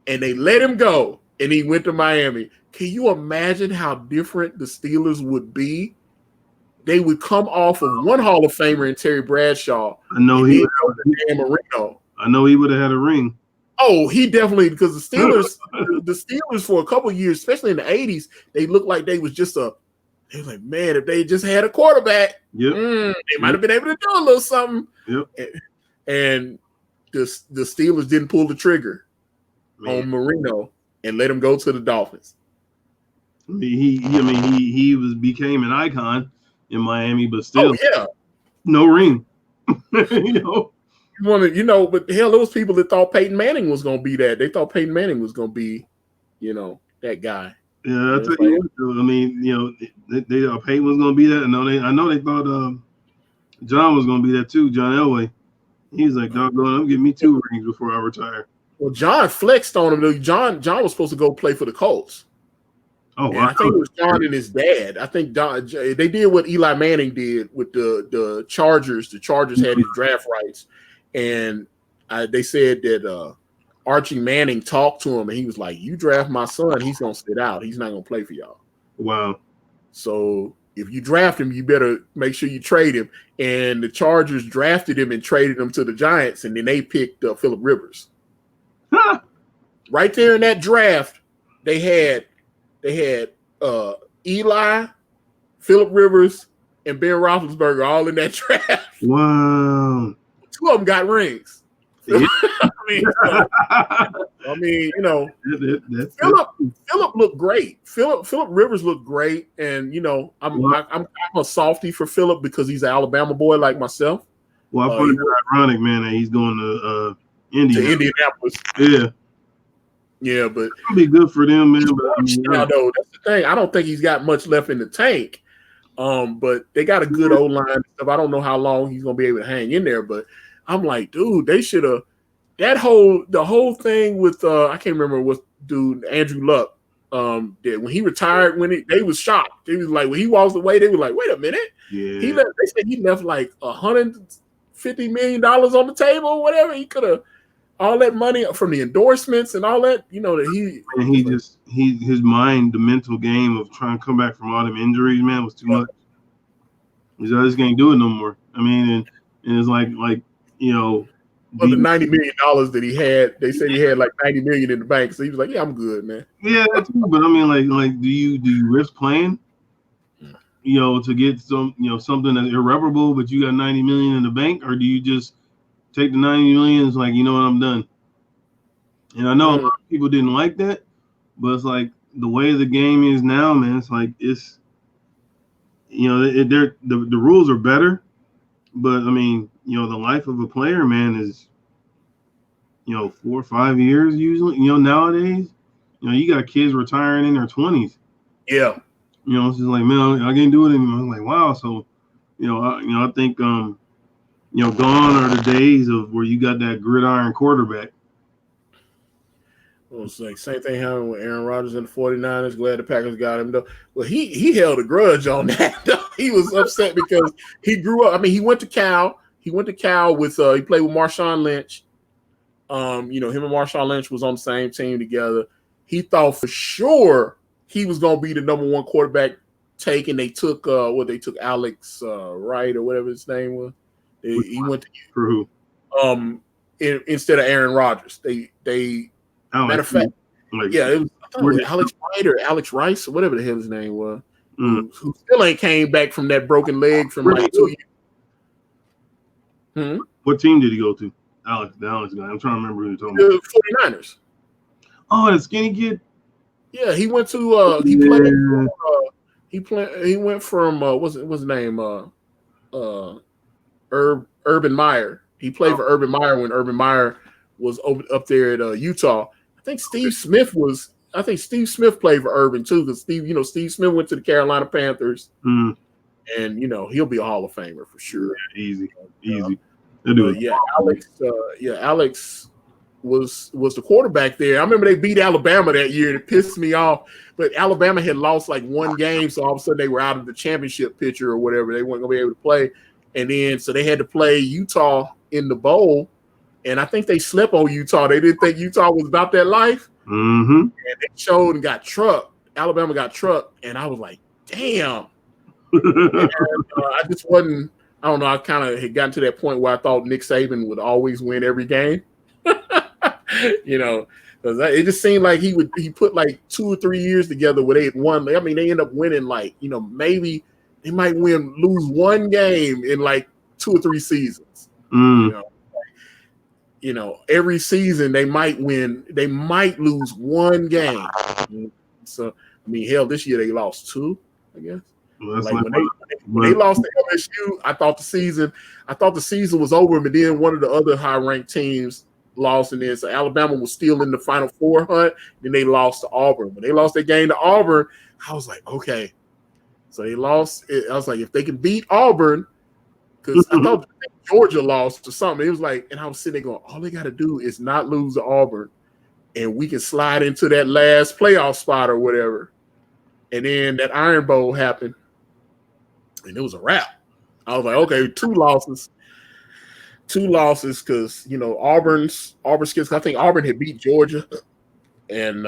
And they let him go, and he went to Miami. Can you imagine how different the Steelers would be? They would come off of one Hall of Famer in Terry Bradshaw. I know he would Dan Marino. I know he would have had a ring. Oh, he definitely, because the Steelers for a couple of years, especially in the 80s, they looked like they was they were like, man, if they just had a quarterback, they might have been able to do a little something. Yep. And the Steelers didn't pull the trigger on Marino and let him go to the Dolphins. I mean, he became an icon in Miami, but still, no ring. But hell, there was people that thought Peyton Manning was going to be that. They thought Peyton Manning was going to be, that guy. Yeah, I'll tell you what, I mean, they thought Peyton was going to be that. I know they thought John was going to be that too. John Elway. He was like, doggone, I'm giving me 2 rings before I retire. Well, John flexed on him though. John was supposed to go play for the Colts. Oh, wow. I think it was John and his dad. I think they did what Eli Manning did with the Chargers. The Chargers had his draft rights, and they said that Archie Manning talked to him, and he was like, "You draft my son, he's gonna sit out. He's not gonna play for y'all." Wow. So if you draft him, you better make sure you trade him. And the Chargers drafted him and traded him to the Giants, and then they picked Phillip Rivers. Right there in that draft, they had Eli, Phillip Rivers, and Ben Roethlisberger all in that draft. Wow. 2 of them got rings. Yeah. I mean, you know, Phillip looked great. Phillip Rivers looked great, and you know, I'm a softie for Phillip because he's an Alabama boy like myself. Well, I find it ironic, man, that he's going to Indianapolis. Yeah, but it'll be good for them, man. But that's the thing. I don't think he's got much left in the tank. But they got a good O-line and stuff. I don't know how long he's gonna be able to hang in there, but I'm like, dude, they should have the whole thing with I can't remember what dude Andrew Luck did when he retired. They was shocked. They was like, when he walked away, they were like, wait a minute. Yeah. They said he left like $150 million on the table or whatever. He could have all that money from the endorsements and all that. You know that his mind, the mental game of trying to come back from all them injuries, man, was too much. He's just can't do it no more. I mean, and it's like you know. Well, the $90 million that he had, they said he had like $90 million in the bank. So he was like, "Yeah, I'm good, man." Yeah, that's true. But I mean, like, do you risk playing? You know, to get something that's irreparable, but you got $90 million in the bank, or do you just take the $90 million? It's like, you know what, I'm done. And I know a lot of people didn't like that, but it's like the way the game is now, man. It's like it's, you know, the rules are better, but I mean, you know, the life of a player, man, is, you know, 4 or 5 years usually. You know, nowadays, you know, you got kids retiring in their 20s. Yeah. You know, it's just like, man, I can't do it anymore. I'm like, wow. So, I think, you know, gone are the days of where you got that gridiron quarterback. Well, it's like same thing happened with Aaron Rodgers and the 49ers. Glad the Packers got him though. Well, he held a grudge on that. He was upset because he grew up. I mean, he went to Cal. He went to Cal with he played with Marshawn Lynch. You know, him and Marshawn Lynch was on the same team together. He thought for sure he was gonna be the number 1 quarterback take, and they took Alex Wright or whatever his name was. He went to instead of Aaron Rodgers. They matter of fact, it was Alex Wright or Alex Rice or whatever the hell his name was, who still ain't came back from that broken leg from like 2 years. What team did he go to? The Alex guy. I'm trying to remember who you're talking about. The 49ers. Oh, the skinny kid. Yeah, he went to he went from what's his name? Urban Meyer. He played for Urban Meyer when Urban Meyer was up there at Utah. I think Steve Smith played for Urban too, because Steve Smith went to the Carolina Panthers. And you know, he'll be a Hall of Famer for sure. Yeah, easy. Alex was the quarterback there. I remember they beat Alabama that year, and it pissed me off. But Alabama had lost like 1 game, so all of a sudden they were out of the championship picture or whatever. They weren't gonna be able to play, and then so they had to play Utah in the bowl. And I think they slept on Utah. They didn't think Utah was about that life. And they showed and got trucked. Alabama got trucked, and I was like, damn. And, I just wasn't. I don't know. I kind of had gotten to that point where I thought Nick Saban would always win every game. You know, because it just seemed like he put like 2 or 3 years together where they had won. I mean, they end up winning like, you know, maybe they might lose 1 game in like 2 or 3 seasons. You know, every season they might win. They might lose 1 game. So I mean, hell, this year they lost 2, I guess. Well, like when they lost to LSU, I thought the season was over, but then one of the other high-ranked teams lost, and then so Alabama was still in the Final Four hunt. Then they lost to Auburn. When they lost their game to Auburn, I was like, okay. So they lost. I was like, if they can beat Auburn, because I thought Georgia lost or something. It was like, and I was sitting there going, all they got to do is not lose to Auburn, and we can slide into that last playoff spot or whatever. And then that Iron Bowl happened, and it was a wrap. I was like, okay, 2 losses because, you know, Auburn's kids. I think Auburn had beat Georgia, and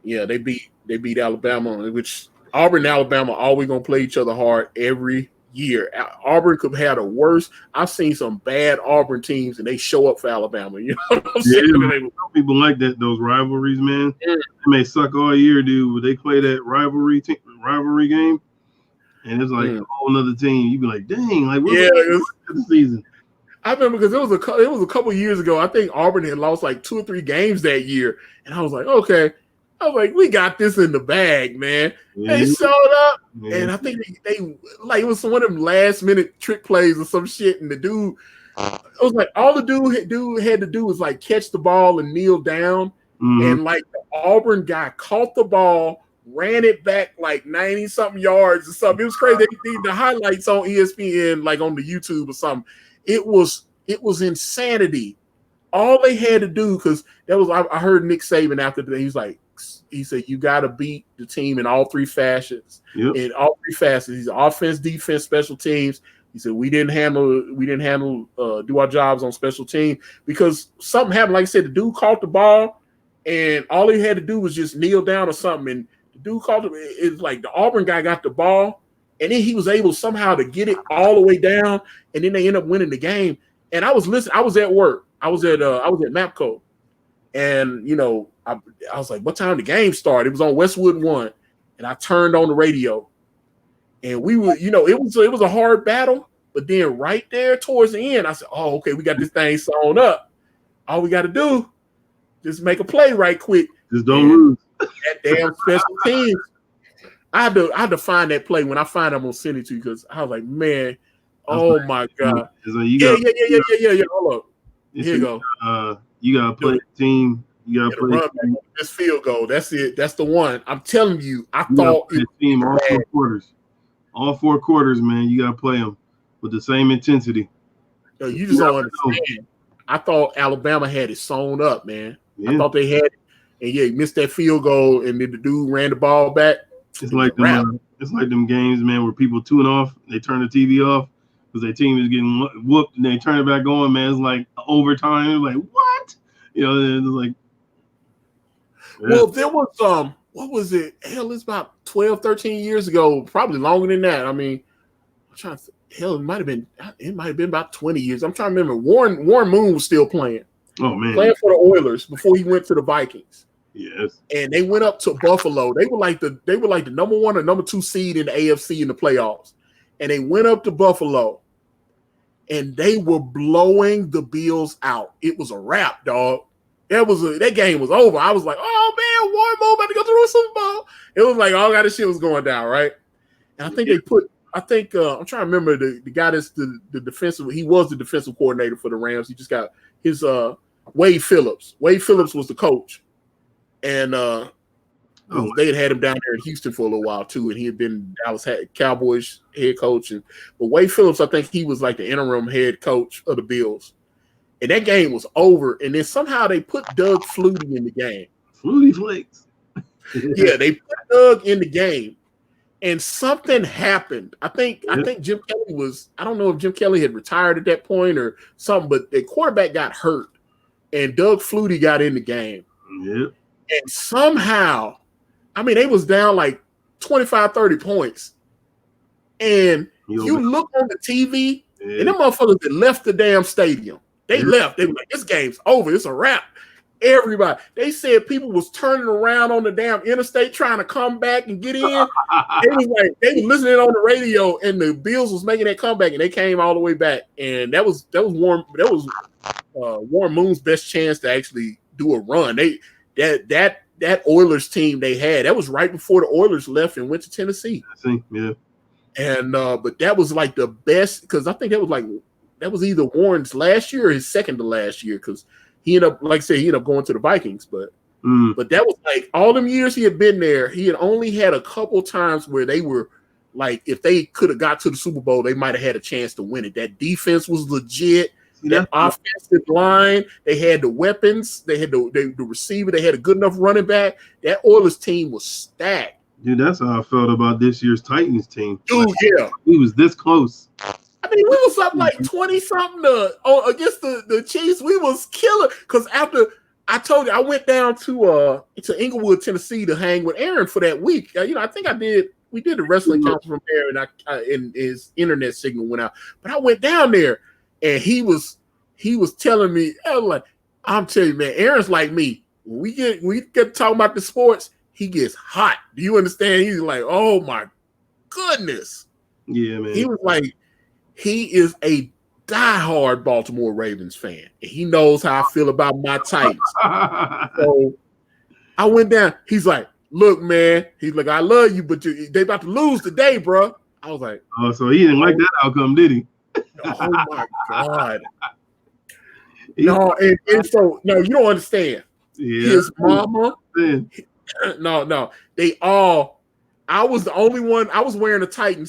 they beat Alabama, which Auburn and Alabama always gonna play each other hard every year. Auburn could have the worst. I've seen some bad Auburn teams, and they show up for Alabama. You know what I'm saying? Man, some people like that, those rivalries, man. Yeah. They may suck all year, dude, but they play that rivalry game, and it's like a whole other team. You be like, dang, like what's the season? I remember because it was a couple years ago. I think Auburn had lost like 2 or 3 games that year, and I was like, okay. I was like, we got this in the bag, man. Yeah. They showed up, and I think they like it was one of them last minute trick plays or some shit. And the dude, it was like all the dude had to do was like catch the ball and kneel down, and like the Auburn guy caught the ball, ran it back like 90-something yards or something. It was crazy. The highlights on ESPN, like on the YouTube or something. It was insanity. All they had to do, because that was I heard Nick Saban after the day. He said you got to beat the team in all 3 fashions. Yep. In all 3 facets, he's offense, defense, special teams. He said we didn't handle do our jobs on special team because something happened. Like I said, the dude caught the ball, and all he had to do was just kneel down or something. And the dude caught it. It's like the Auburn guy got the ball, and then he was able somehow to get it all the way down, and then they end up winning the game. And I was listening. I was at work. I was at MAPCO, and I was like, what time the game started? It was on Westwood 1, and I turned on the radio, and we were, it was a hard battle, but then right there towards the end, I said, oh, okay, we got this thing sewn up. All we got to do, just make a play right quick. Just don't lose. That damn special teams. I had to find that play. When I find it, I'm gonna send it to you because I was like, man, my God. Yeah. Hold up. Here you go. You gotta play the team. You gotta play this field goal. That's it. That's the one. I'm telling you. I thought it team all 4 quarters. All 4 quarters, man. You gotta play them with the same intensity. No, you just don't understand. I thought Alabama had it sewn up, man. Yeah. I thought they had it, and he missed that field goal, and then the dude ran the ball back. It's like them games, man, where people tune off, they turn the TV off because their team is getting whooped, and they turn it back on, man. It's like overtime. It's like, what? It's like. Yeah. Well, there was what was it? Hell, it's about 12, 13 years ago, probably longer than that. I mean, I'm trying to hell, it might have been about 20 years. I'm trying to remember. Warren Moon was still playing. Oh man. Playing for the Oilers before he went to the Vikings. Yes. And they went up to Buffalo. They were like the number 1 or number 2 seed in the AFC in the playoffs. And they went up to Buffalo, and they were blowing the Bills out. It was a wrap, dog. That game was over. I was like, oh man, Warren Moon about to go through a Super Bowl. It was like all that shit was going down, right? And I think I'm trying to remember the guy that's the defensive. He was the defensive coordinator for the Rams. He just got his Wade Phillips. Wade Phillips was the coach, and they had him down there in Houston for a little while too, and he had been Dallas Cowboys head coach. But Wade Phillips, I think he was like the interim head coach of the Bills. And that game was over, and then somehow they put Doug Flutie in the game. Flutie Flakes. Yeah, they put Doug in the game, and something happened. I think Jim Kelly was. I don't know if Jim Kelly had retired at that point or something, but the quarterback got hurt, and Doug Flutie got in the game. Yeah. And somehow, I mean, they was down like 25, 30 points, and you look on the TV, and them motherfuckers that left the damn stadium. They left. They were like, this game's over. It's a wrap. Everybody. They said people was turning around on the damn interstate trying to come back and get in. They were listening on the radio, and the Bills was making that comeback, and they came all the way back. And that was Warren Moon's best chance to actually do a run. That Oilers team they had, that was right before the Oilers left and went to Tennessee. I think, yeah. And but that was like the best, because I think that was either Warren's last year or his second to last year, because he ended up, like I said, he ended up going to the Vikings. But that was like all them years he had been there, he had only had a couple times where they were like, if they could have got to the Super Bowl, they might have had a chance to win it. That defense was legit. That offensive line, they had the weapons, they had the receiver, they had a good enough running back. That Oilers team was stacked. Dude, that's how I felt about this year's Titans team. Dude, yeah. We was this close. I mean, we was up like 20-something against the Chiefs. We was killing. Because after I told you, I went down to Inglewood, Tennessee to hang with Aaron for that week. I think I did We did the wrestling council from there, and his internet signal went out. But I went down there, and he was telling me, I was like, I'm telling you, man, Aaron's like me. When we get talking about the sports, he gets hot. Do you understand? He's like, oh my goodness. Yeah, man. He was like, he is a diehard Baltimore Ravens fan. And he knows how I feel about my Titans. So I went down. He's like, look, man. He's like, I love you, but they about to lose today, bro. I was like, oh, so he didn't like that outcome, did he? Oh my God. No, and so no, you don't understand. Yeah. His mama. No. They all. I was the only one. I was wearing a Titan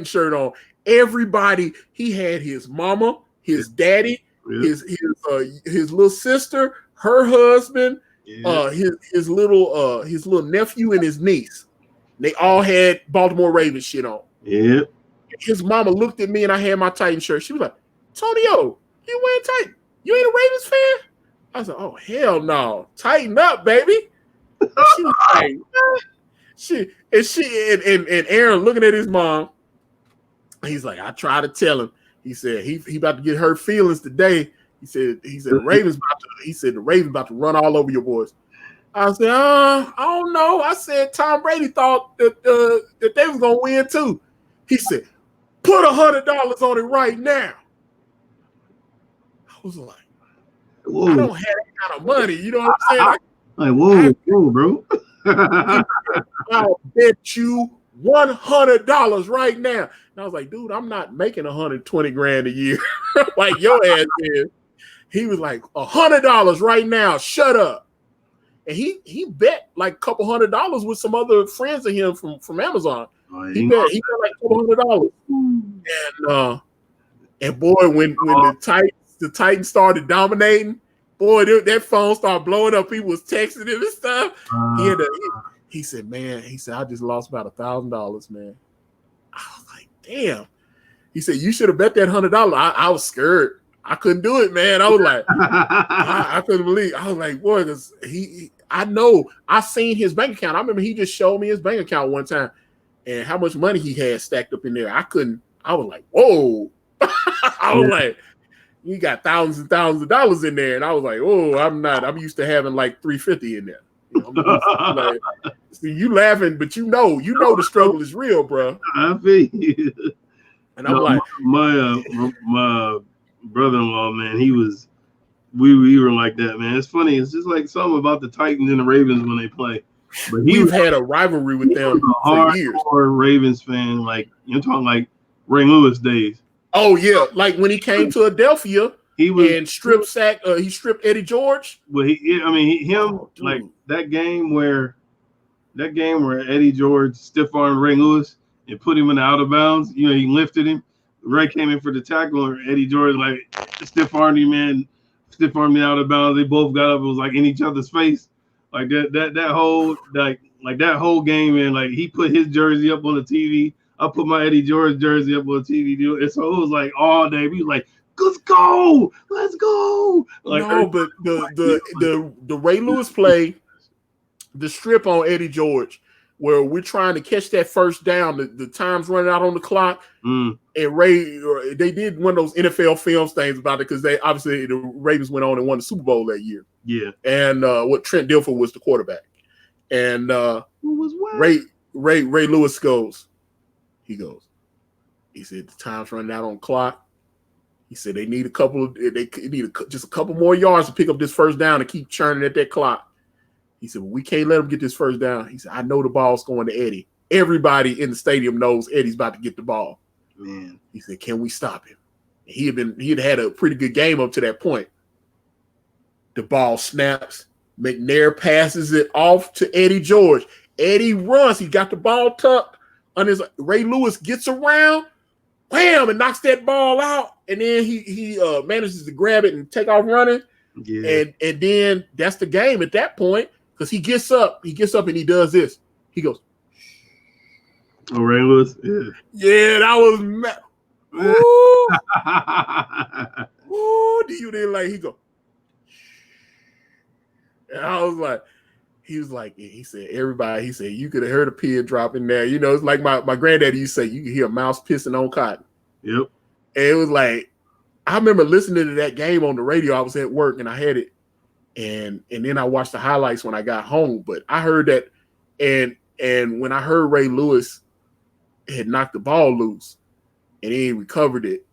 shirt on. Everybody. He had his mama, his daddy, his little sister, her husband, his little nephew, and his niece. They all had Baltimore Ravens shit on. Yeah. His mama looked at me and I had my Titan shirt. She was like, Tonio, you wearing Titan? You ain't a Ravens fan? I was like, oh, hell no. Tighten up, baby. She was like, and Aaron looking at his mom. He's like, I tried to tell him. He said he about to get hurt feelings today. He said the Ravens about to run all over your boys. I said, I don't know. I said Tom Brady thought that they was gonna win too. He said, put $100 on it right now. I was like, whoa. I don't have that kind of money. You know what I'm saying? Whoa, bro. I'll bet you $100 right now. And I was like, dude, I'm not making $120,000 a year like your ass is. He was like, $100 right now. Shut up. And he bet like a couple $100 with some other friends of him from Amazon. He bet like a couple $100. And boy, when the Titans started dominating, boy, that phone started blowing up. People was texting him and stuff. He said, man, I just lost about $1,000, man. I was like, damn. He said, you should have bet that $100. I was scared. I couldn't do it, man. I was like, I couldn't believe. I was like, boy, because I know. I seen his bank account. I remember he just showed me his bank account one time and how much money he had stacked up in there. I was like, whoa. I was like, he got thousands and thousands of dollars in there. And I was like, oh, I'm used to having like $350 in there. You know, like, see, you laughing, but you know the struggle is real, bro. I feel you. And I'm like, my brother-in-law, man, we were like that, man. It's funny. It's just like something about the Titans and the Ravens when they play. But we've had a rivalry with them for years. Hardcore Ravens fan, like you're talking like Ray Lewis days. Oh yeah, like when he came to Adelphia, he stripped Eddie George. Well, like that game where Eddie George stiff-armed Ray Lewis and put him in the out of bounds. You know, he lifted him. Ray came in for the tackle, and Eddie George like stiff-armed him, man. Stiff-armed him out of bounds. They both got up. It was like in each other's face. Like that whole game, man. Like he put his jersey up on the TV. I put my Eddie George jersey up on the TV, dude. And so it was like all day. We was like, let's go. Like, no, but the Ray Lewis play, the strip on Eddie George, where we're trying to catch that first down, the time's running out on the clock, and they did one of those NFL films things about it because the Ravens went on and won the Super Bowl that year. Yeah, and Trent Dilfer was the quarterback, and who was what? Ray Lewis goes. He said the time's running out on the clock. He said they need just a couple more yards to pick up this first down and keep churning at that clock. He said, well, we can't let him get this first down. He said, I know the ball's going to Eddie. Everybody in the stadium knows Eddie's about to get the ball. Man. He said, can we stop him? He had had a pretty good game up to that point. The ball snaps. McNair passes it off to Eddie George. Eddie runs. He got the ball tucked. Ray Lewis gets around, wham, and knocks that ball out. And then he manages to grab it and take off running. Yeah. And then that's the game at that point because he gets up and he does this. He goes, oh, Ray Lewis? Yeah, that was Ooh, do you didn't like he go? And I was like, he was like, he said, everybody, he said, you could have heard a pin drop in there. You know, it's like my granddaddy used to say, you could hear a mouse pissing on cotton. Yep. And it was like, I remember listening to that game on the radio. I was at work and I had it. And then I watched the highlights when I got home. But I heard that, and when I heard Ray Lewis had knocked the ball loose and he recovered it.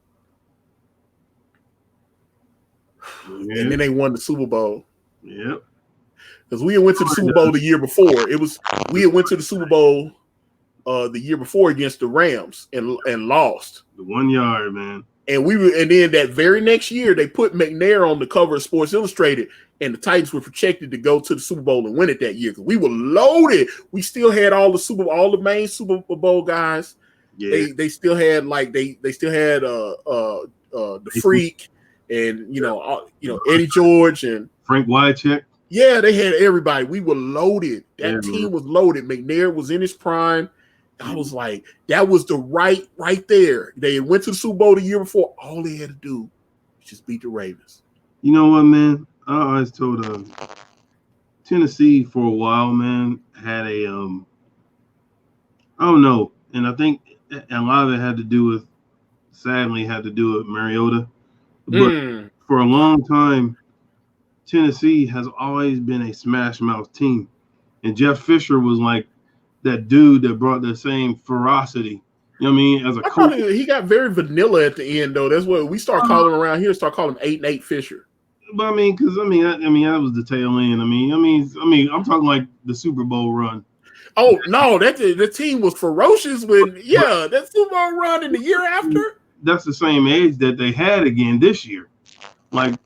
Yeah. And then they won the Super Bowl. Yep. Because we had went to the Super Bowl the year before. We had went to the Super Bowl the year before against the Rams and lost. The 1 yard, man. And then that very next year they put McNair on the cover of Sports Illustrated, and the Titans were projected to go to the Super Bowl and win it that year because we were loaded. We still had all the main Super Bowl guys. Yeah. They still had they still had the Freak and Eddie George and Frank Wycheck. Yeah, they had everybody. We were loaded. That team was loaded. McNair was in his prime. I was like, that was the right there. They went to the Super Bowl the year before. All they had to do was just beat the Ravens. You know what, man? I always told Tennessee for a while, man, had a I don't know, and I think a lot of it had to do with Mariota. But for a long time, Tennessee has always been a smash mouth team, and Jeff Fisher was like that dude that brought the same ferocity. You know what I mean? As a coach, he got very vanilla at the end, though. That's what we start calling him around here. Start calling him 8-8 Fisher. But that was the tail end. I'm talking like the Super Bowl run. Oh no, the team was ferocious that Super Bowl run in the year after. That's the same age that they had again this year. Like,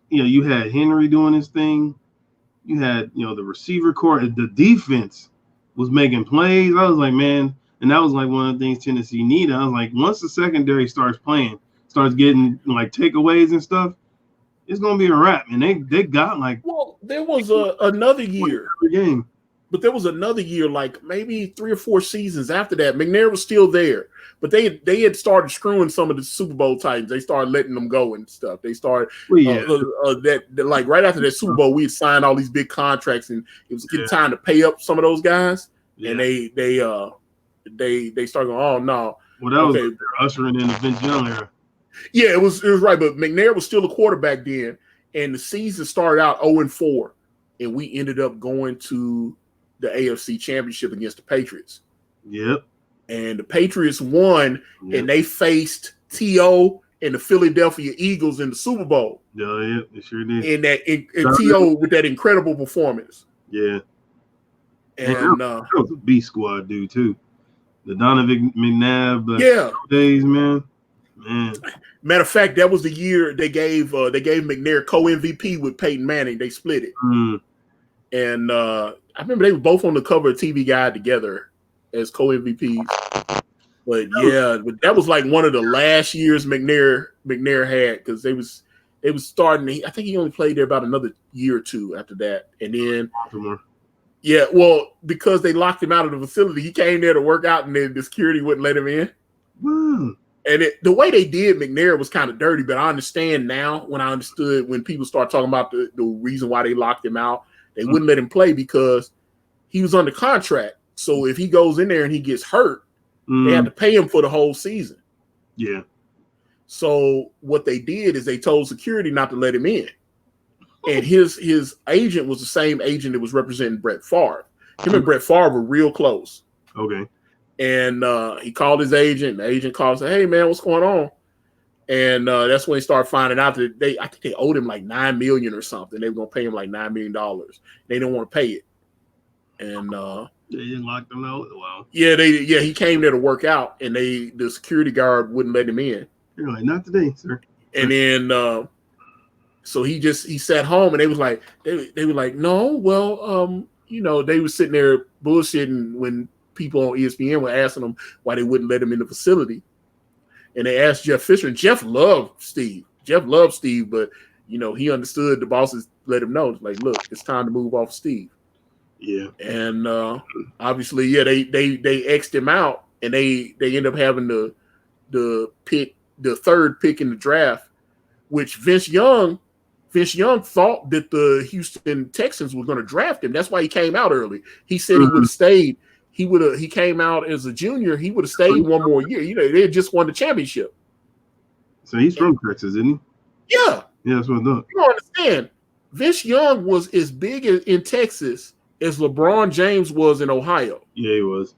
you had Henry doing his thing. You had, the receiver core. The defense was making plays. I was like, man, and that was like one of the things Tennessee needed. I was like, once the secondary starts getting like takeaways and stuff, it's gonna be a wrap. And they got like. Well, there was another year. Game. But there was another year, like maybe 3 or 4 seasons after that. McNair was still there, but they had started screwing some of the Super Bowl Titans. They started letting them go and stuff. They started like right after that Super Bowl, we had signed all these big contracts, and it was getting time to pay up some of those guys. Yeah. And they started going, oh no. Well, that was ushering in the Vince Young era. Yeah, it was right, but McNair was still a quarterback then, and the season started out 0-4, and we ended up going to the AFC Championship against the Patriots. Yep. And the Patriots won, and they faced T.O. and the Philadelphia Eagles in the Super Bowl. Yeah, they sure did. And T.O. with that incredible performance. Yeah. And that was a B squad dude too. The Donovan McNabb days, man. Matter of fact, that was the year they gave McNair co-MVP with Peyton Manning. They split it. And I remember they were both on the cover of TV Guide together as co-MVPs. But that was like one of the last years McNair had, because they was starting. I think he only played there about another year or two after that, and then because they locked him out of the facility, he came there to work out, and then the security wouldn't let him in. And the way they did McNair was kind of dirty, but I understand now when people start talking about the reason why they locked him out. They wouldn't let him play because he was under contract. So if he goes in there and he gets hurt, they have to pay him for the whole season. Yeah. So what they did is they told security not to let him in. And his agent was the same agent that was representing Brett Favre. Him and Brett Favre were real close. Okay. And he called his agent. The agent called and said, hey, man, what's going on? And that's when he started finding out that I think they owed him like $9 million or something. They were going to pay him like $9 million. They didn't want to pay it. And they just locked him out. Wow. Yeah, he came there to work out, and the security guard wouldn't let him in. You're like, not today, sir. And then so he sat home, and they was like, they were like, no, well, they were sitting there bullshitting when people on ESPN were asking them why they wouldn't let him in the facility. And they asked Jeff Fisher, and Jeff loved Steve. But he understood the bosses let him know, like, look, it's time to move off Steve. Yeah. And obviously, they X'd him out, and they end up having the third pick in the draft, which Vince Young Vince Young thought that the Houston Texans were going to draft him. That's why he came out early. He said he would have stayed. He came out as a junior. He would have stayed one more year. They had just won the championship. So he's from Texas, isn't he? Yeah. Yeah, that's what I thought. You don't understand. Vince Young was as big in Texas as LeBron James was in Ohio. Yeah, he was.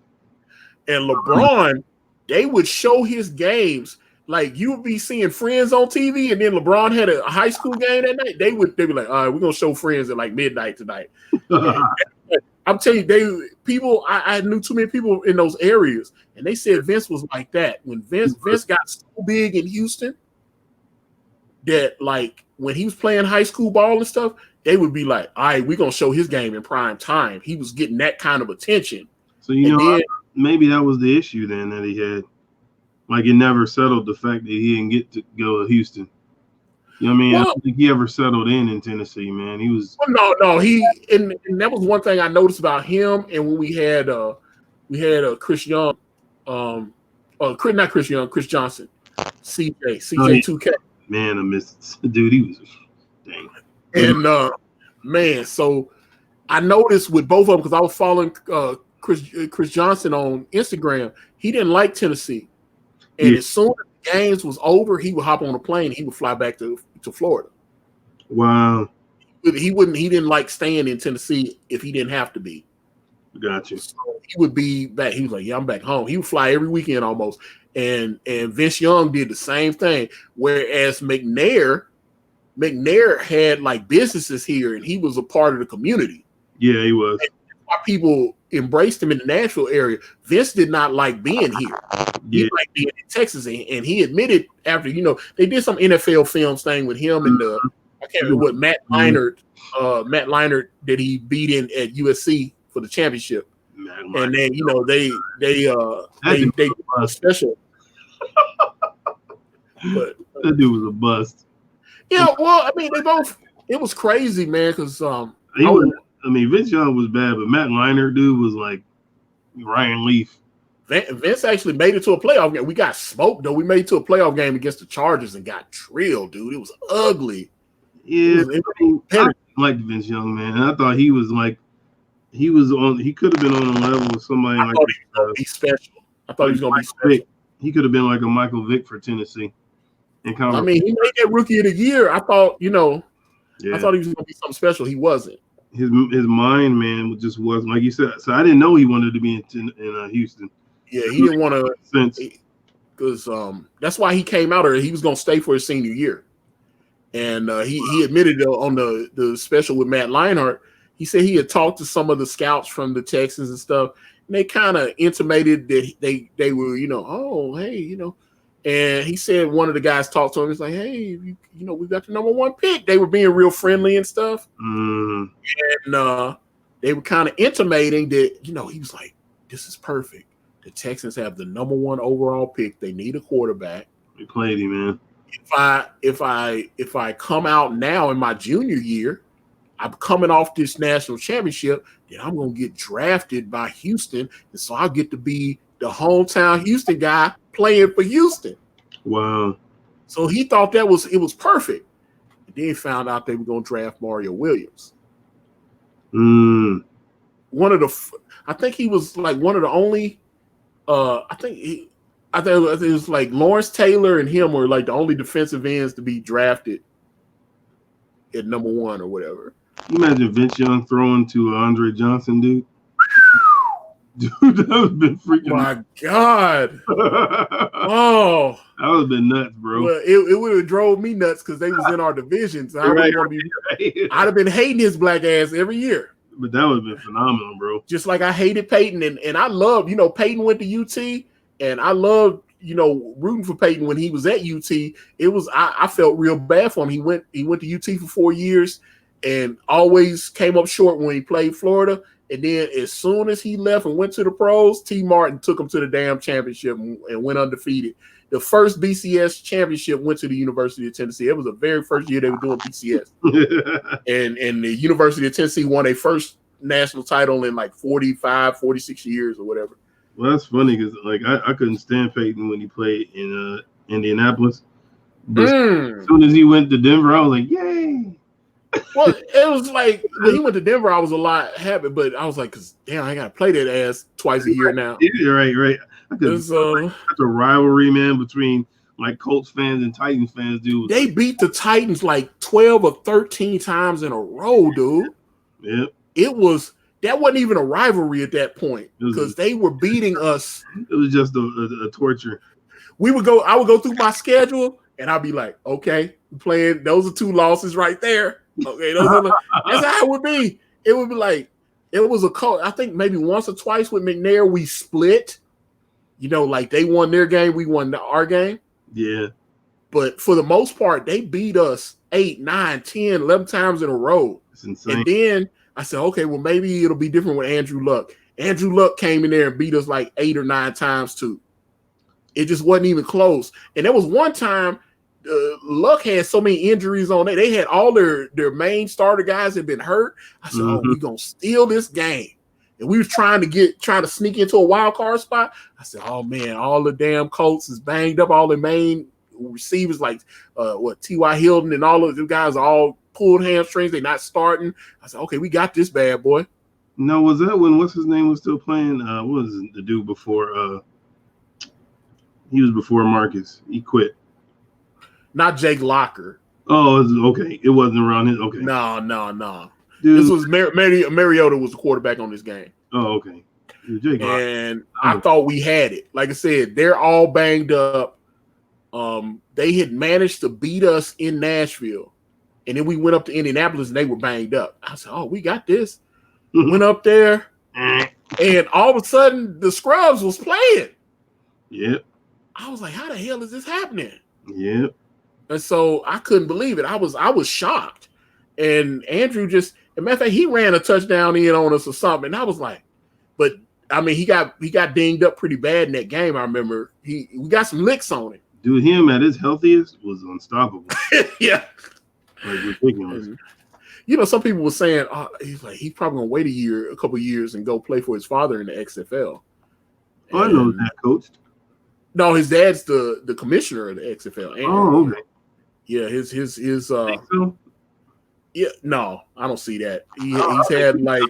And LeBron, they would show his games. Like you would be seeing Friends on TV, and then LeBron had a high school game that night. They would be like, all right, we're gonna show Friends at like midnight tonight. I'm telling you, I knew too many people in those areas, and they said Vince was like that. When Vince got so big in Houston that like when he was playing high school ball and stuff, they would be like, all right, we're gonna show his game in prime time. He was getting that kind of attention. So maybe that was the issue then that he had. Like it never settled the fact that he didn't get to go to Houston. You know what I mean? I don't think he ever settled in Tennessee, man. He was no. And that was one thing I noticed about him. And when we had Chris Young, not Chris Young, Chris Johnson, CJ 2K. Man, I missed dude. He was dang. And man, so I noticed with both of them because I was following Chris Johnson on Instagram. He didn't like Tennessee, and as soon as the games was over, he would hop on a plane. He would fly back to Florida. Wow. He didn't like staying in Tennessee if he didn't have to be. Gotcha. So he would be back. He was like, "Yeah, I'm back home." He would fly every weekend almost. And Vince Young did the same thing. Whereas McNair had like businesses here, and he was a part of the community. Yeah, he was. And why people embraced him in the Nashville area. Vince did not like being here. He liked being in Texas, and he admitted after they did some NFL films thing with him and I can't remember what Matt Leinart that he beat in at USC for the championship. And then they special. But that dude was a bust. Yeah, well, I mean, it was crazy, man, because Vince Young was bad, but Matt Leinart, dude, was like Ryan Leaf. Vince actually made it to a playoff game. We got smoked, though. We made it to a playoff game against the Chargers and got drilled, dude. It was ugly. Yeah, I liked Vince Young, man. And I thought he was like, he could have been on a level with somebody I thought he was going to be special. I thought he was going to be special. Vick. He could have been like a Michael Vick for Tennessee. He made that Rookie of the Year. I thought, I thought he was going to be something special. He wasn't. His mind, man, just wasn't like you said. So I didn't know he wanted to be in Houston. Yeah, he didn't want to, because that's why he came out early. He was going to stay for his senior year, and he admitted on the special with Matt Leinart. He said he had talked to some of the scouts from the Texans and stuff, and they kind of intimated that they were, oh, hey, and he said one of the guys talked to him. He's like, hey, we got the number 1 pick. They were being real friendly and stuff, and they were kind of intimating that, he was like, this is perfect. The Texans have the number 1 overall pick. They need a quarterback. They played him, man. If I come out now in my junior year, I'm coming off this national championship, then I'm going to get drafted by Houston, and so I'll get to be the hometown Houston guy playing for Houston. Wow. So he thought it was perfect. And then he found out they were going to draft Mario Williams. I think he was like one of the only I think it was like Lawrence Taylor and him were like the only defensive ends to be drafted at number 1 or whatever. You imagine Vince Young throwing to Andre Johnson, dude? Dude, that would have been freaking. My God! Oh, that would have been nuts, bro. Well, it would have drove me nuts because they was in our divisions. I'd have been hating his black ass every year. But that would have been phenomenal, bro. Just like I hated Peyton, and I love, Peyton went to UT, and I loved, rooting for Peyton when he was at UT. It was I felt real bad for him. He went to UT for 4 years and always came up short when he played Florida. And then as soon as he left and went to the pros, T. Martin took him to the damn championship and went undefeated. The first BCS championship went to the University of Tennessee. It was the very first year they were doing BCS. and the University of Tennessee won a first national title in like 45, 46 years or whatever. Well, that's funny because like I couldn't stand Peyton when he played in Indianapolis. But as soon as he went to Denver, I was like, yay. Well, it was like when he went to Denver, I was a lot happy, but I was like, "Cause damn, I gotta play that ass twice a year now." Yeah, right. And so That's a rivalry, man, between like Colts fans and Titans fans, dude. they beat the Titans like 12 or 13 times in a row, dude. Yeah, That wasn't even a rivalry at that point because they were beating us. It was just a torture. I would go through my schedule and I'd be like, okay, playing, those are 2 losses right there. Okay, that's how it would be. It would be like, it was I think maybe once or twice with McNair, we split. Like they won their game, we won our game. Yeah. But for the most part, they beat us 8, 9, 10, 11 times in a row. It's insane. And then I said, okay, well, maybe it'll be different with Andrew Luck. Andrew Luck came in there and beat us like 8 or 9 times too. It just wasn't even close. And there was one time Luck had so many injuries on it. They had all their main starter guys had been hurt. I said, oh, we're going to steal this game. And we was trying to sneak into a wild card spot. I said, oh, man, all the damn Colts is banged up. All the main receivers like T.Y. Hilton and all of the guys are all pulled hamstrings. They're not starting. I said, okay, we got this bad boy. No, was that when what's his name was still playing? What was the dude before? He was before Marcus. He quit. Not Jake Locker. Oh, okay. It wasn't around his. Okay. No. Dude. This was Mariota was the quarterback on this game. Oh, okay. Jake Locker. And I thought we had it. Like I said, they're all banged up. They had managed to beat us in Nashville. And then we went up to Indianapolis and they were banged up. I said, oh, we got this. Went up there. And all of a sudden, the Scrubs was playing. Yep. I was like, how the hell is this happening? Yep. And so I couldn't believe it. I was shocked. And Andrew as a matter of fact, he ran a touchdown in on us or something. And I was like, but I mean, he got dinged up pretty bad in that game. I remember we got some licks on him. Dude, him at his healthiest was unstoppable. Yeah. Like ridiculous. Some people were saying, he's probably gonna wait a couple of years and go play for his father in the XFL. Oh, I know that coached. No, his dad's the commissioner of the XFL. Oh, okay. Yeah, his Think so? Yeah, no, I don't see that. He's had like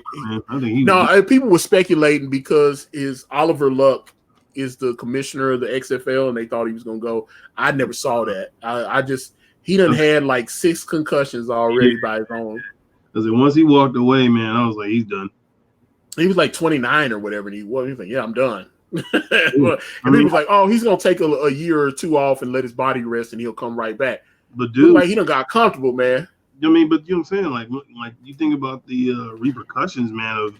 I think people were speculating because Oliver Luck is the commissioner of the XFL and they thought he was gonna go. I never saw that. He done had like 6 concussions already by his own. Because once he walked away, man, I was like, he's done. He was like 29 or whatever, and he was like, yeah, I'm done. And he was like, oh, he's gonna take a year or 2 off and let his body rest, and he'll come right back. But dude, like he done got comfortable, man. I mean, but you know what I'm saying? Like you think about the repercussions, man.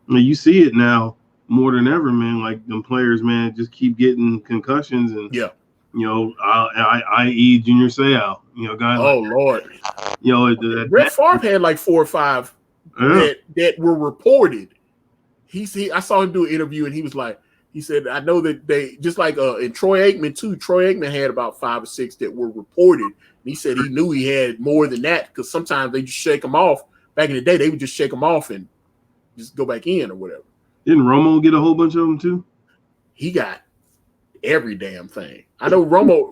You see it now more than ever, man. Like them players, man, just keep getting concussions, and i.e. Junior Seau, guys. Oh Lord, Brett Favre had like 4 or 5 that were reported. I saw him do an interview, and he said, I know that they just like in Troy Aikman too. Troy Aikman had about 5 or 6 that were reported. And he said he knew he had more than that because sometimes they just shake them off. Back in the day, they would just shake them off and just go back in or whatever. Didn't Romo get a whole bunch of them too? He got every damn thing. I know Romo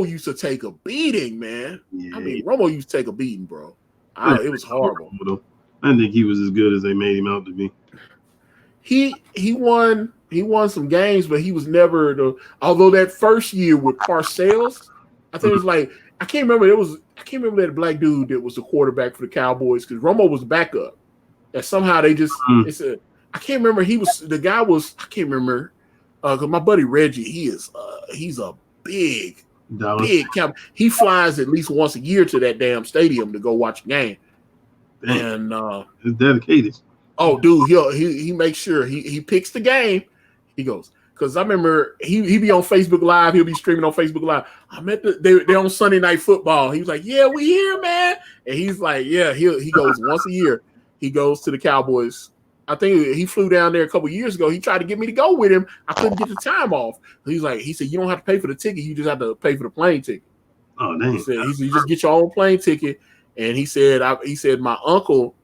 used to take a beating, man. Yeah. I mean, Romo used to take a beating, bro. It was horrible. I think he was as good as they made him out to be. He won some games, but he was never although that first year with Parcells, I think it was like I can't remember that black dude that was the quarterback for the Cowboys because Romo was the backup. And somehow they just I can't remember I can't remember because my buddy Reggie, he's a big Cowboy. He flies at least once a year to that damn stadium to go watch a game. Damn. And he's dedicated. Oh, dude, he makes sure he picks the game. He goes because I remember he be on Facebook Live. He'll be streaming on Facebook Live. I'm at they're on Sunday Night Football. He was like, "Yeah, we here, man." And he's like, "Yeah." He goes once a year. He goes to the Cowboys. I think he flew down there a couple years ago. He tried to get me to go with him. I couldn't get the time off. He said, "You don't have to pay for the ticket. You just have to pay for the plane ticket." Oh, dang. He said, "You just get your own plane ticket." And he said, my uncle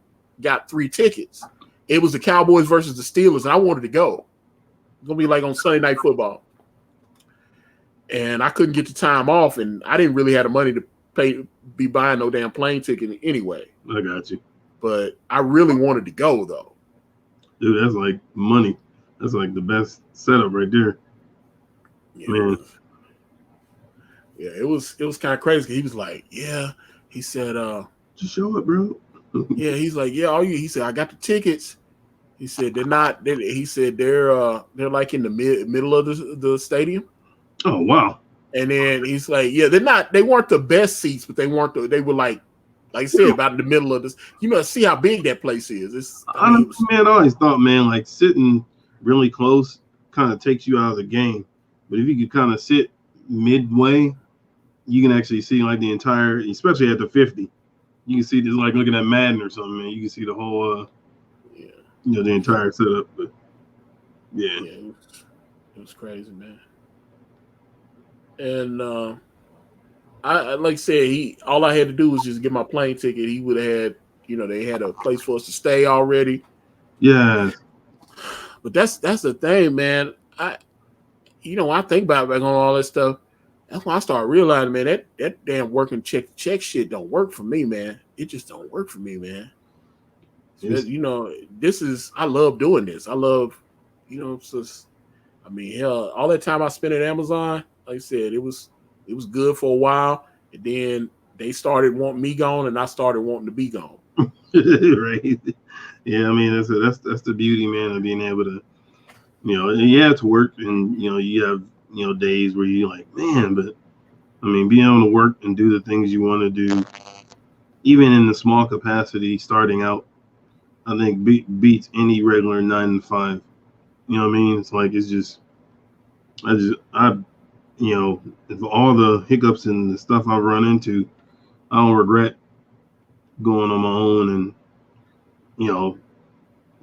got 3 tickets. It was the Cowboys versus the Steelers, and I wanted to go. It's gonna be like on Sunday Night Football, and I couldn't get the time off, and I didn't really have the money to be buying no damn plane ticket anyway. I got you. But I really wanted to go though. Dude, that's like money. That's like the best setup right there. Yeah, Man. It was kind of crazy. He was like, yeah. He said, just show up, bro. Yeah, he's like, yeah, he said, I got the tickets. He said they're not. He said they're like in the middle of the stadium. Oh wow! And then he's like, yeah, they're not. They weren't the best seats, but they weren't. They were like I said, about in the middle of this. You must see how big that place is. Man, I always thought, man, like sitting really close kind of takes you out of the game. But if you could kind of sit midway, you can actually see like the entire, especially at the 50. You can see this like looking at Madden or something, man. You can see the whole. The entire setup. But yeah, it was crazy, man. And I like I said, all I had to do was just get my plane ticket. He would have had, they had a place for us to stay already. Yeah. But that's the thing, man. I think about on all that stuff. That's when I started realizing, man, that damn working check shit don't work for me, man. It just don't work for me, man. I love doing this. I love, hell, all that time I spent at Amazon, like I said, it was good for a while, and then they started wanting me gone, and I started wanting to be gone. Right? Yeah, I mean that's the beauty, man, of being able to, it's work, and you have days where you're like, man, but I mean, being able to work and do the things you want to do, even in the small capacity, starting out. I think beats any regular 9 to 5. You know what I mean? It's like if all the hiccups and the stuff I've run into, I don't regret going on my own and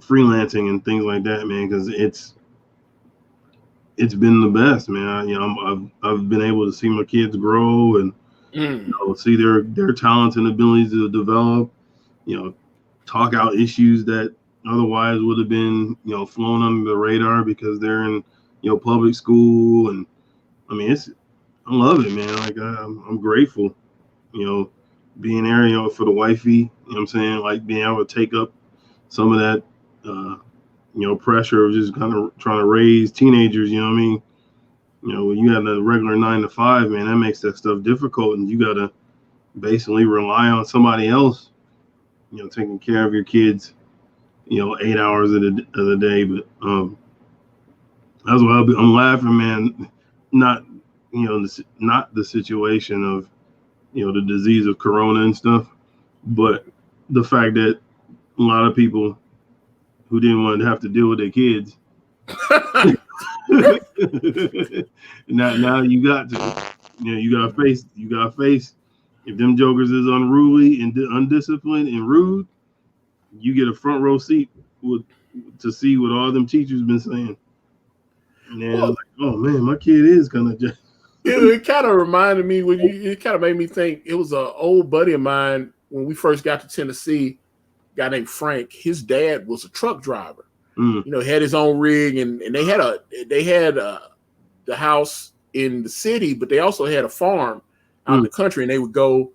freelancing and things like that, man. Because it's been the best, man. I've been able to see my kids grow and see their talents and abilities to develop. Talk out issues that otherwise would have been, flown under the radar because they're in, public school. And I mean, I love it, man. Like I'm grateful, being there, for the wifey, you know what I'm saying? Like being able to take up some of that, pressure of just kind of trying to raise teenagers, you know what I mean? When you have a regular 9 to 5, man, that makes that stuff difficult. And you got to basically rely on somebody else, taking care of your kids, 8 hours of the day. But that's why I'm laughing, man. Not, not the situation of, the disease of corona and stuff, but the fact that a lot of people who didn't want to have to deal with their kids, now you got to, you got to face. If them jokers is unruly and undisciplined and rude, you get a front row seat to see what all them teachers been saying. And like, oh man, my kid is kind of just. It kind of reminded me it kind of made me think. It was an old buddy of mine when we first got to Tennessee. A guy named Frank. His dad was a truck driver. Had his own rig, and they had the house in the city, but they also had a farm out in the country, and they would go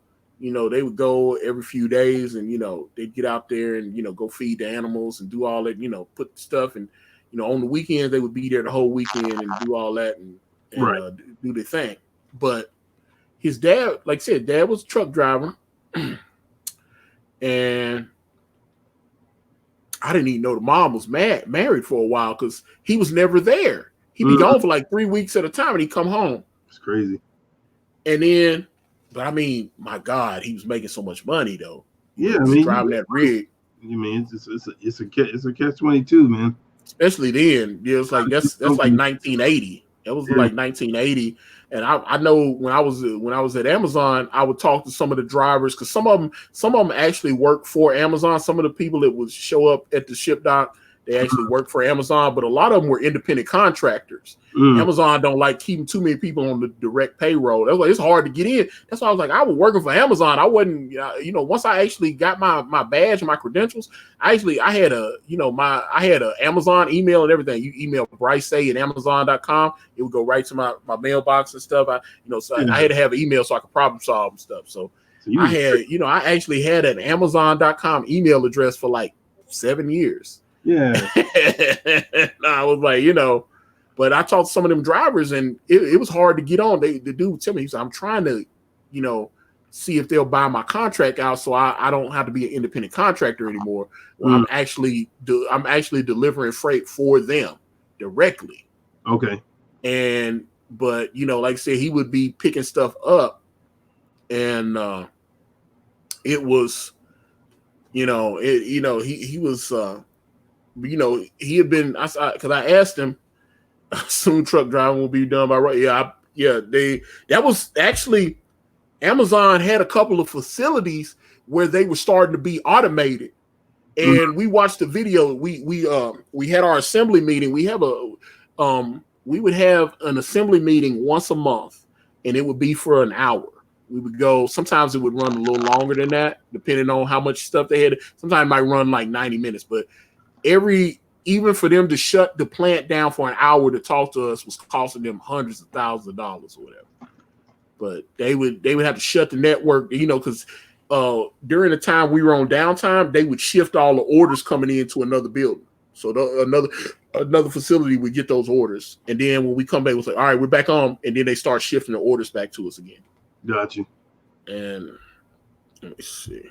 every few days, and they'd get out there and go feed the animals and do all that, put stuff, and on the weekends they would be there the whole weekend and do all that and do their thing. But his dad, like I said, dad was a truck driver, and I didn't even know the mom was married for a while because he was never there. He'd be gone for like 3 weeks at a time, and he'd come home. It's crazy. And then, but I mean, my God, he was making so much money though. Yeah, I mean, driving that rig. You mean it's a catch-22, man. Especially then, it's like that's like 1980. That was like 1980. And I know when I was at Amazon, I would talk to some of the drivers because some of them actually work for Amazon. Some of the people that would show up at the ship dock, they actually work for Amazon, but a lot of them were independent contractors. Amazon don't like keeping too many people on the direct payroll. That's why it's hard to get in. That's why I was like, I was working for Amazon. I wasn't, once I actually got my badge and my credentials, I had a Amazon email and everything. You email Bryce@amazon.com, it would go right to my mailbox and stuff. I had to have an email so I could problem solve and stuff. So I actually had an Amazon.com email address for like 7 years. Yeah. And I was like, but I talked to some of them drivers, and it was hard to get on. The dude would tell me, he said, I'm trying to, see if they'll buy my contract out so I don't have to be an independent contractor anymore. Well, I'm actually delivering freight for them directly. Okay. But like I said, he would be picking stuff up, and it was, he was, he had been, because I asked him, soon truck driving will be done by right. That was actually, Amazon had a couple of facilities where they were starting to be automated. And we watched the video. We had our assembly meeting. We would have an assembly meeting once a month, and it would be for an hour. We would go. Sometimes it would run a little longer than that, depending on how much stuff they had. Sometimes it might run like 90 minutes, but even for them to shut the plant down for an hour to talk to us was costing them hundreds of thousands of dollars or whatever. But they would have to shut the network, because during the time we were on downtime, they would shift all the orders coming into another building. So another facility would get those orders, and then when we come back, we'll say, "All right, we're back on," and then they start shifting the orders back to us again. Got you. And let me see.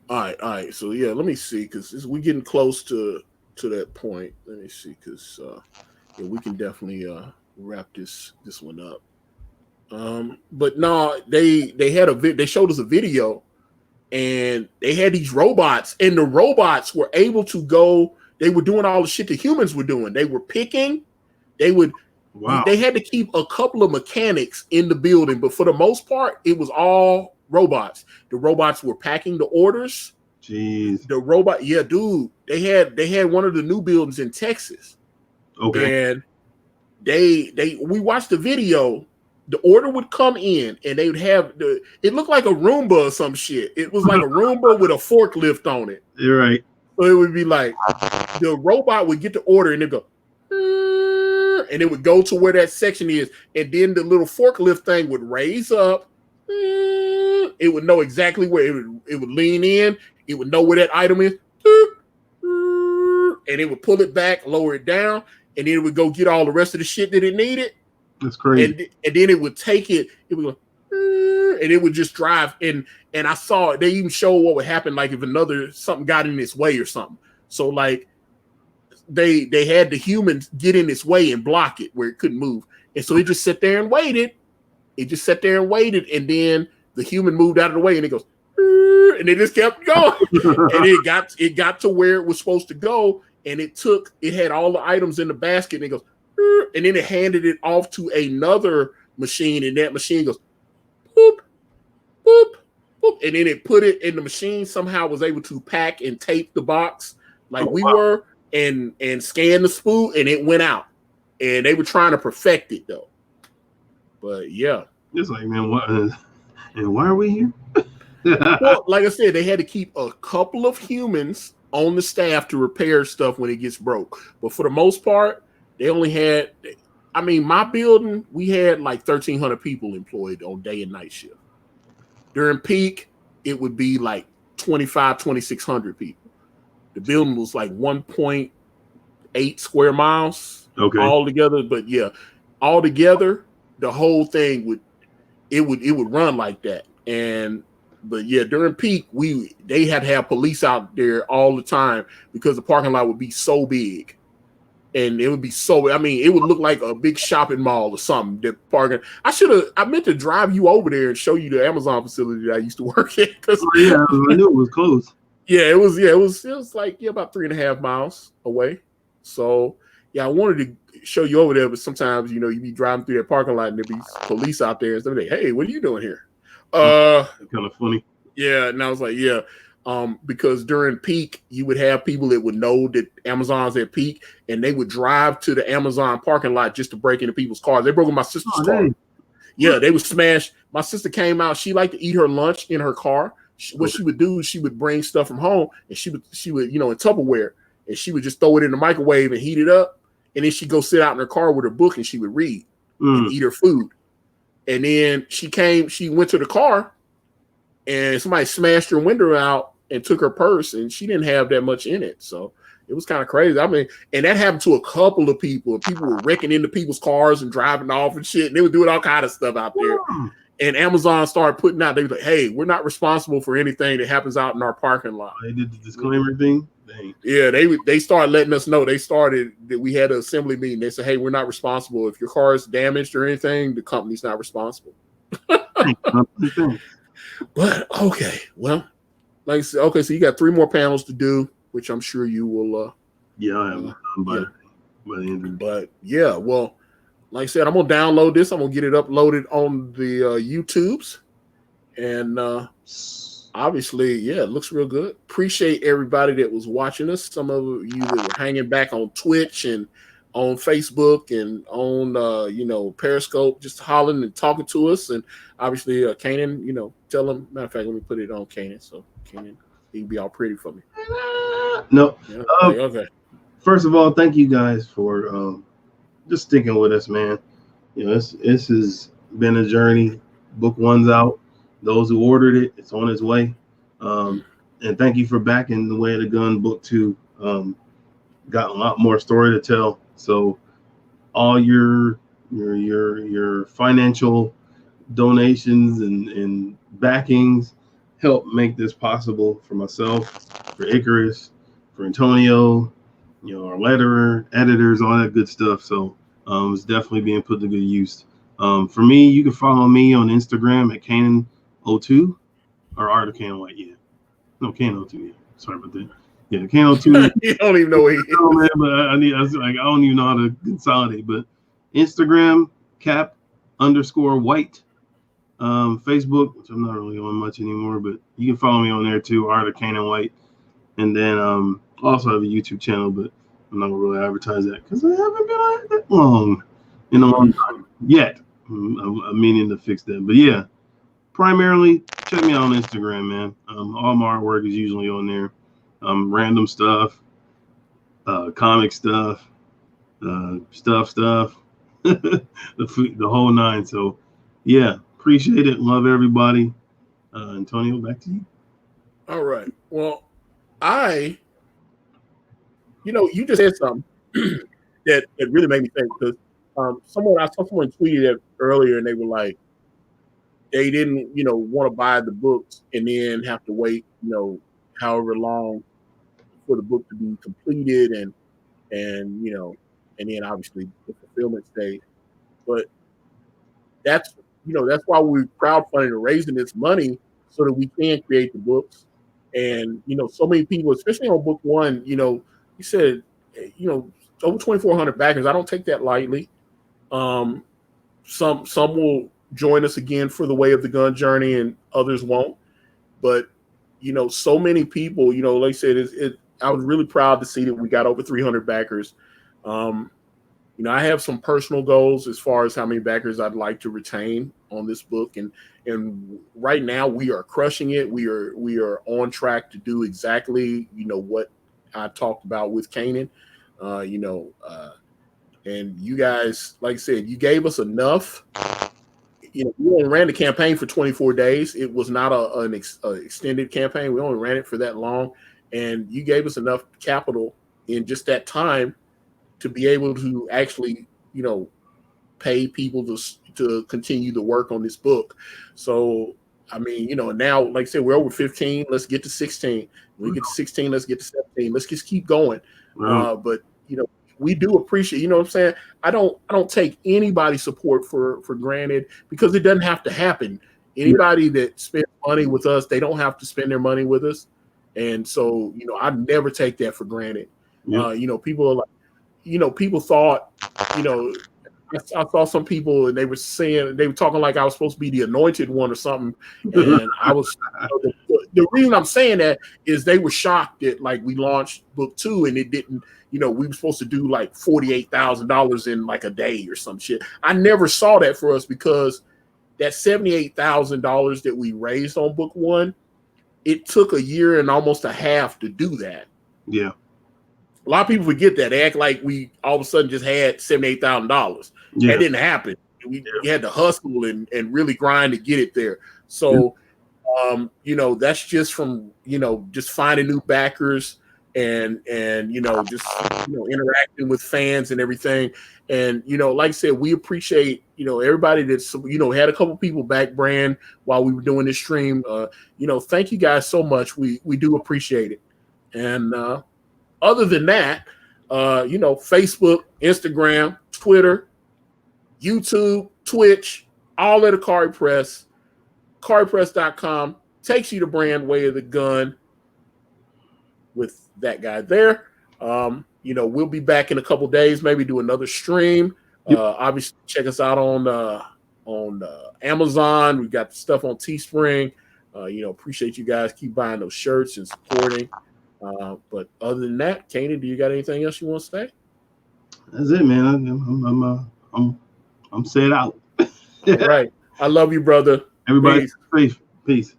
All right. So yeah, let me see, because we're getting close to that point. Let me see, because we can definitely wrap this one up. But no, they showed us a video, and they had these robots, and the robots were able to go. They were doing all the shit the humans were doing. They were picking. They had to keep a couple of mechanics in the building, but for the most part, it was all robots. The robots were packing the orders. Jeez. The robot, yeah, dude. They had one of the new buildings in Texas. Okay. And we watched the video. The order would come in, and they would have it looked like a Roomba or some shit. It was like a Roomba with a forklift on it. You're right. So it would be like the robot would get the order, and it'd go, and it would go to where that section is, and then the little forklift thing would raise up. It would know exactly where it would lean in. It would know where that item is, and it would pull it back, lower it down, and then it would go get all the rest of the shit that it needed. That's crazy. And then it would take it. It would go, and it would just drive. And I saw it. They even show what would happen, like if something got in its way or something. So like they had the humans get in its way and block it where it couldn't move. And so it just sat there and waited. And then the human moved out of the way, and it goes, and it just kept going. And it got to where it was supposed to go, and it had all the items in the basket, and it goes, and then it handed it off to another machine, and that machine goes, boop, boop, boop, and then it put it in the machine. Somehow was able to pack and tape the box like were, and scan the spool, and it went out. And they were trying to perfect it though. But yeah, it's like, man, what? And why are we here? Well, like I said, they had to keep a couple of humans on the staff to repair stuff when it gets broke. But for the most part, they only had, my building, we had like 1,300 people employed on day and night shift. During peak, it would be like 2,600 people. The building was like 1.8 square miles all together. But yeah, all together, the whole thing would run like that. But yeah, during peak, they had to have police out there all the time because the parking lot would be so big. And it would be it would look like a big shopping mall or something. The parking. I meant to drive you over there and show you the Amazon facility that I used to work at. I knew it was close. Yeah, it was like about 3.5 miles away. So yeah, I wanted to show you over there, but sometimes you be driving through that parking lot and there'd be police out there and stuff. Like, hey, what are you doing here? Kind of funny. Yeah, and I was like, yeah. Because during peak, you would have people that would know that Amazon's at peak, and they would drive to the Amazon parking lot just to break into people's cars. They broke in my sister's car. Yeah, they would smash. My sister came out. She liked to eat her lunch in her car. What she would do is she would bring stuff from home, and she would in Tupperware, and she would just throw it in the microwave and heat it up, and then she'd go sit out in her car with her book and she would read. and eat her food. And then she went to the car, and somebody smashed her window out and took her purse, and she didn't have that much in it. So it was kind of crazy. I mean, and that happened to a couple of people. People were wrecking into people's cars and driving off and shit. And they were doing all kind of stuff out there. And Amazon started putting out, they were like, hey, we're not responsible for anything that happens out in our parking lot. They did the disclaimer thing? Dang. Yeah, they started letting us know. They started that we had an assembly meeting. They said, hey, we're not responsible. If your car is damaged or anything, the company's not responsible. But, okay, well, like I said, okay, so you got 3 more panels to do, which I'm sure you will. Yeah, I am. By the end of the day. But, yeah, well, like I said, I'm going to download this. I'm going to get it uploaded on the YouTubes. And obviously, yeah, it looks real good. Appreciate everybody that was watching us. Some of you that were hanging back on Twitch and on Facebook and on, Periscope, just hollering and talking to us. And obviously, Caanan, tell them. Matter of fact, let me put it on Caanan. So, Caanan, he can be all pretty for me. No. Yeah, okay. First of all, thank you guys for just sticking with us, man. This has been a journey. Book 1's out. Those who ordered it, it's on its way. And thank you for backing The Way of the Gun. Book 2 got a lot more story to tell. So all your financial donations and backings help make this possible for myself, for Icarus, for Antonio, our letterer, editors, all that good stuff. So it's definitely being put to good use. For me, you can follow me on Instagram at Caanan02 or Art of Caanan White. Yeah, no, Caanan02. Yeah, sorry about that. Yeah, Caanan02. You don't even know what he is. Oh, man, but I don't even know how to consolidate. But Instagram cap_white. Facebook, which I'm not really on much anymore, but you can follow me on there too, Art of Caanan White. And then also have a YouTube channel, but I'm not gonna really advertise that because I haven't been on it that long in a long time yet. I'm meaning to fix that. But yeah, primarily check me out on Instagram, man. All my artwork is usually on there. Random stuff, comic stuff, stuff, the whole 9. So yeah, appreciate it. Love everybody. Antonio, back to you. All right. Well, you just said something that really made me think, because I saw someone tweeted it earlier, and they were like, they didn't, want to buy the books and then have to wait, however long for the book to be completed and then obviously the fulfillment stage. But that's why we're crowdfunding and raising this money so that we can create the books. And, so many people, especially on book 1, you said, over 2,400 backers. I don't take that lightly. Some will join us again for the Way of the Gun journey, and others won't. But, so many people, like I said, I was really proud to see that we got over 300 backers. I have some personal goals as far as how many backers I'd like to retain on this book. And right now we are crushing it. We are on track to do exactly, what I talked about with Caanan. And you guys, like I said, you gave us enough. We only ran the campaign for 24 days. It was not an extended campaign. We only ran it for that long. And you gave us enough capital in just that time to be able to actually, pay people to continue the work on this book. So, I mean, now, like I said, we're over 15. Let's get to 16. When we get to 16, let's get to 17. Let's just keep going. But, we do appreciate, what I'm saying? I don't take anybody's support for granted, because it doesn't have to happen. Anybody that spends money with us, they don't have to spend their money with us. And so, I never take that for granted. People are like, people thought, I saw some people and they were talking like I was supposed to be the anointed one or something. And I was, the reason I'm saying that is they were shocked that like we launched book 2 and it didn't, we were supposed to do like $48,000 in like a day or some shit. I never saw that for us, because that $78,000 that we raised on book 1, it took a year and almost a half to do that. Yeah. A lot of people forget that. They act like we all of a sudden just had $78,000. That didn't happen. we had to hustle and really grind to get it there. So, you know, that's just from, you know, just finding new backers and you know, just, you know, interacting with fans and everything. And, you know, like I said, we appreciate, you know, everybody that's, you know, had a couple people back brand while we were doing this stream. You know, thank you guys so much. We do appreciate it. And other than that, you know, Facebook, Instagram, Twitter, YouTube, Twitch, all at Akari Press. AkariPress.com takes you to brand way of the gun with that guy there. You know, we'll be back in a couple days, maybe do another stream. Obviously, check us out on Amazon. We've got the stuff on Teespring. You know, appreciate you guys keep buying those shirts and supporting. But other than that, Caanan, do you got anything else you want to say? That's it, man. I'm set out. All right. I love you, brother. Everybody, peace.